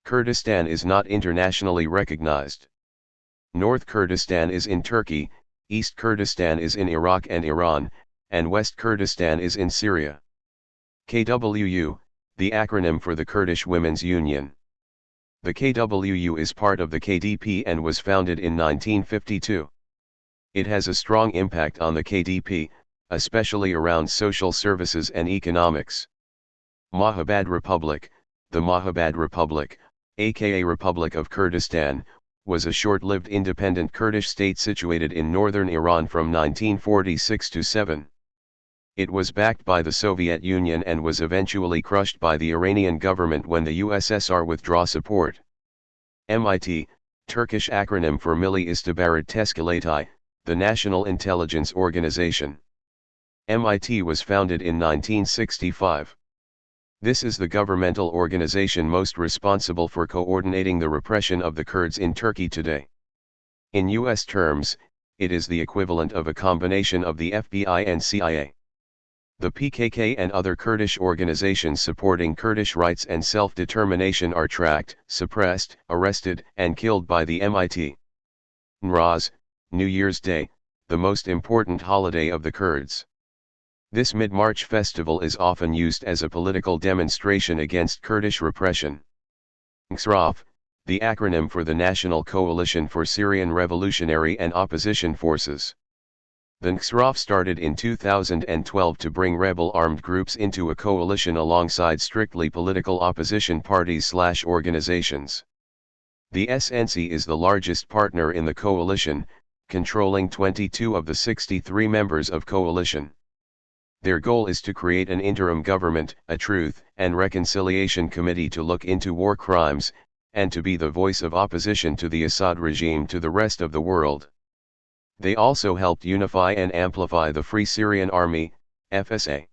Kurdistan is not internationally recognized. North Kurdistan is in Turkey, East Kurdistan is in Iraq and Iran, and West Kurdistan is in Syria. KWU, the acronym for the Kurdish Women's Union. The KWU is part of the KDP and was founded in 1952. It has a strong impact on the KDP, especially around social services and economics. Mahabad Republic, the Mahabad Republic, aka Republic of Kurdistan, was a short-lived independent Kurdish state situated in northern Iran from 1946 to 7. It was backed by the Soviet Union and was eventually crushed by the Iranian government when the USSR withdrew support. MIT, Turkish acronym for Milli İstihbarat Teşkilatı, the National Intelligence Organization. MIT was founded in 1965. This is the governmental organization most responsible for coordinating the repression of the Kurds in Turkey today. In US terms, it is the equivalent of a combination of the FBI and CIA. The PKK and other Kurdish organizations supporting Kurdish rights and self-determination are tracked, suppressed, arrested, and killed by the MIT. Nowruz, New Year's Day, the most important holiday of the Kurds. This mid-March festival is often used as a political demonstration against Kurdish repression. NSRAF, the acronym for the National Coalition for Syrian Revolutionary and Opposition Forces. The NSRAF started in 2012 to bring rebel armed groups into a coalition alongside strictly political opposition parties/organizations. The SNC is the largest partner in the coalition, controlling 22 of the 63 members of coalition. Their goal is to create an interim government, a Truth and Reconciliation Committee to look into war crimes, and to be the voice of opposition to the Assad regime to the rest of the world. They also helped unify and amplify the Free Syrian Army, FSA.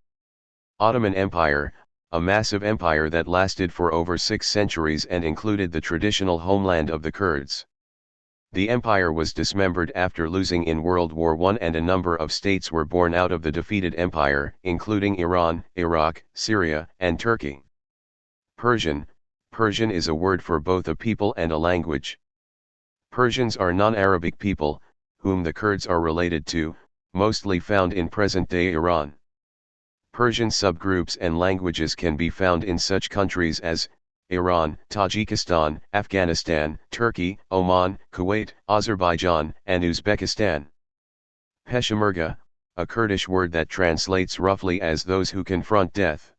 Ottoman Empire, a massive empire that lasted for over 6 centuries and included the traditional homeland of the Kurds. The empire was dismembered after losing in World War I, and a number of states were born out of the defeated empire, including Iran, Iraq, Syria, and Turkey. Persian is a word for both a people and a language. Persians are non-Arabic people, whom the Kurds are related to, mostly found in present-day Iran. Persian subgroups and languages can be found in such countries as Iran, Tajikistan, Afghanistan, Turkey, Oman, Kuwait, Azerbaijan, and Uzbekistan. Peshmerga, a Kurdish word that translates roughly as those who confront death.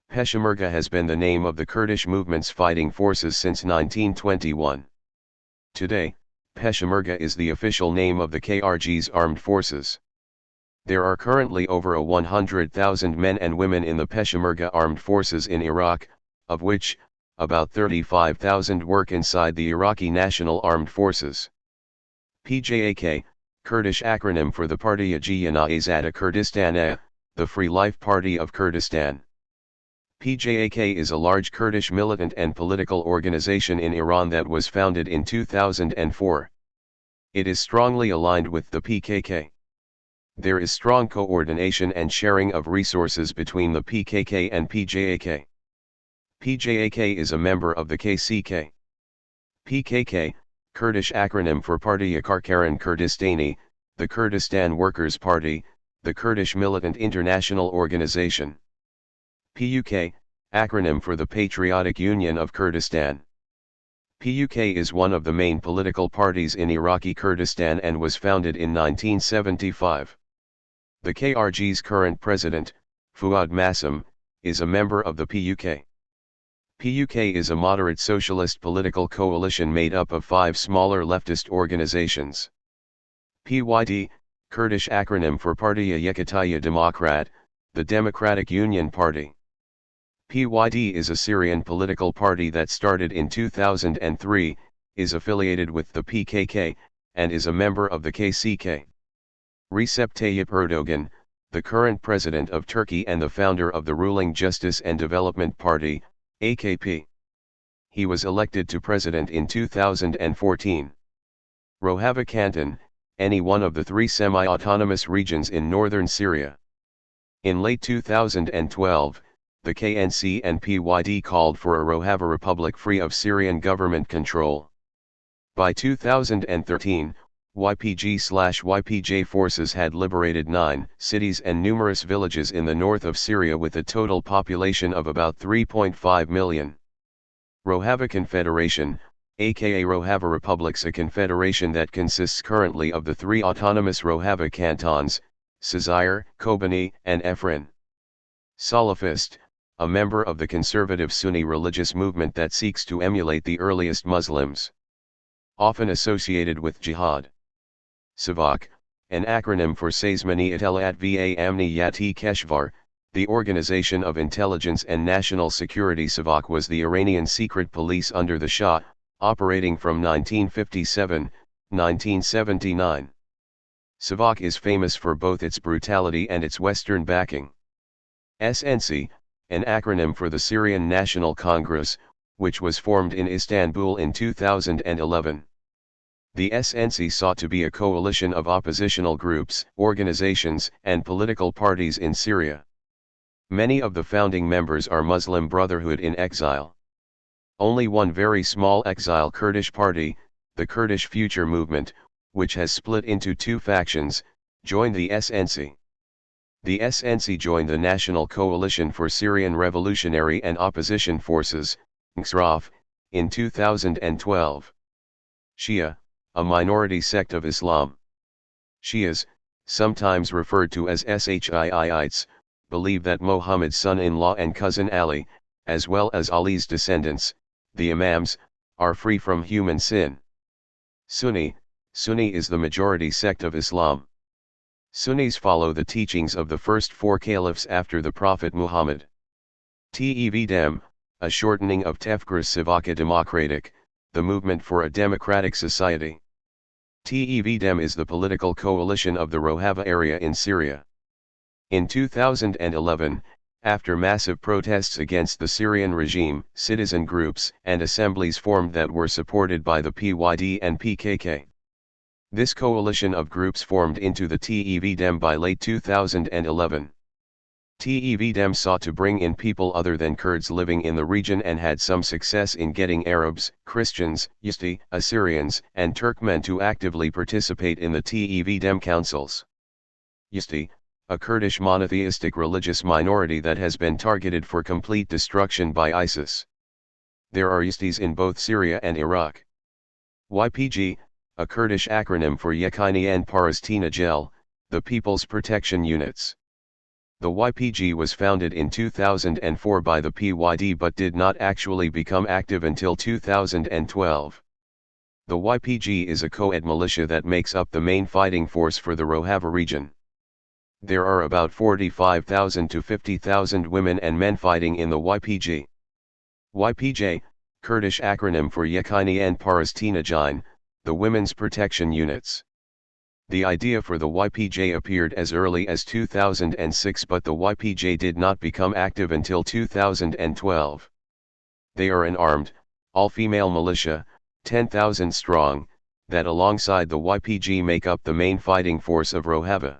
Peshmerga has been the name of the Kurdish movement's fighting forces since 1921. Today, Peshmerga is the official name of the KRG's armed forces. There are currently over 100,000 men and women in the Peshmerga armed forces in Iraq, of which, about 35,000 work inside the Iraqi National Armed Forces. PJAK, Kurdish acronym for the Partiya Jiyana-e Kurdistan, the Free Life Party of Kurdistan. PJAK is a large Kurdish militant and political organization in Iran that was founded in 2004. It is strongly aligned with the PKK. There is strong coordination and sharing of resources between the PKK and PJAK. PJAK is a member of the KCK. PKK, Kurdish acronym for Partiya Karkaran Kurdistani, the Kurdistan Workers' Party, the Kurdish Militant International Organization. PUK, acronym for the Patriotic Union of Kurdistan. PUK is one of the main political parties in Iraqi Kurdistan and was founded in 1975. The KRG's current president, Fuad Masum, is a member of the PUK. PUK is a moderate socialist political coalition made up of 5 smaller leftist organizations. PYD, Kurdish acronym for Partiya Yekataya Demokrat, the Democratic Union Party. PYD is a Syrian political party that started in 2003, is affiliated with the PKK, and is a member of the KCK. Recep Tayyip Erdogan, the current president of Turkey and the founder of the ruling Justice and Development Party, AKP. He was elected to president in 2014. Rojava Canton, any one of the 3 semi-autonomous regions in northern Syria. In late 2012, the KNC and PYD called for a Rojava Republic free of Syrian government control. By 2013, YPG/YPJ forces had liberated 9 cities and numerous villages in the north of Syria with a total population of about 3.5 million. Rojava Confederation, aka Rojava Republics, a confederation that consists currently of the 3 autonomous Rojava cantons, Cizre, Kobani, and Afrin. Salafist, a member of the conservative Sunni religious movement that seeks to emulate the earliest Muslims. Often associated with jihad. SAVAK, an acronym for Saizmani Italat Va Amniyati Keshvar, the Organization of Intelligence and National Security. SAVAK was the Iranian secret police under the Shah, operating from 1957-1979. SAVAK is famous for both its brutality and its Western backing. SNC, an acronym for the Syrian National Congress, which was formed in Istanbul in 2011. The SNC sought to be a coalition of oppositional groups, organizations, and political parties in Syria. Many of the founding members are Muslim Brotherhood in exile. Only one very small exile Kurdish party, the Kurdish Future Movement, which has split into 2 factions, joined the SNC. The SNC joined the National Coalition for Syrian Revolutionary and Opposition Forces, NSRAF, in 2012. Shia, a minority sect of Islam. Shias, sometimes referred to as Shiites, believe that Muhammad's son-in-law and cousin Ali, as well as Ali's descendants, the Imams, are free from human sin. Sunni is the majority sect of Islam. Sunnis follow the teachings of the first 4 caliphs after the Prophet Muhammad. TEVDEM, a shortening of Tefkir Savaka Democratic, the movement for a democratic society. TEVDEM is the political coalition of the Rojava area in Syria. In 2011, after massive protests against the Syrian regime, citizen groups and assemblies formed that were supported by the PYD and PKK. This coalition of groups formed into the TEVDEM by late 2011. TEVDEM sought to bring in people other than Kurds living in the region and had some success in getting Arabs, Christians, Yazidi, Assyrians, and Turkmen to actively participate in the TEVDEM councils. Yazidi, a Kurdish monotheistic religious minority that has been targeted for complete destruction by ISIS. There are Yazidis in both Syria and Iraq. YPG, a Kurdish acronym for Yekini and Parastina Gel, the People's Protection Units. The YPG was founded in 2004 by the PYD but did not actually become active until 2012. The YPG is a co-ed militia that makes up the main fighting force for the Rojava region. There are about 45,000 to 50,000 women and men fighting in the YPG. YPJ, Kurdish acronym for Yekini and Parastina Jine, the Women's Protection Units. The idea for the YPJ appeared as early as 2006 but the YPJ did not become active until 2012. They are an armed, all-female militia, 10,000 strong, that alongside the YPG make up the main fighting force of Rojava.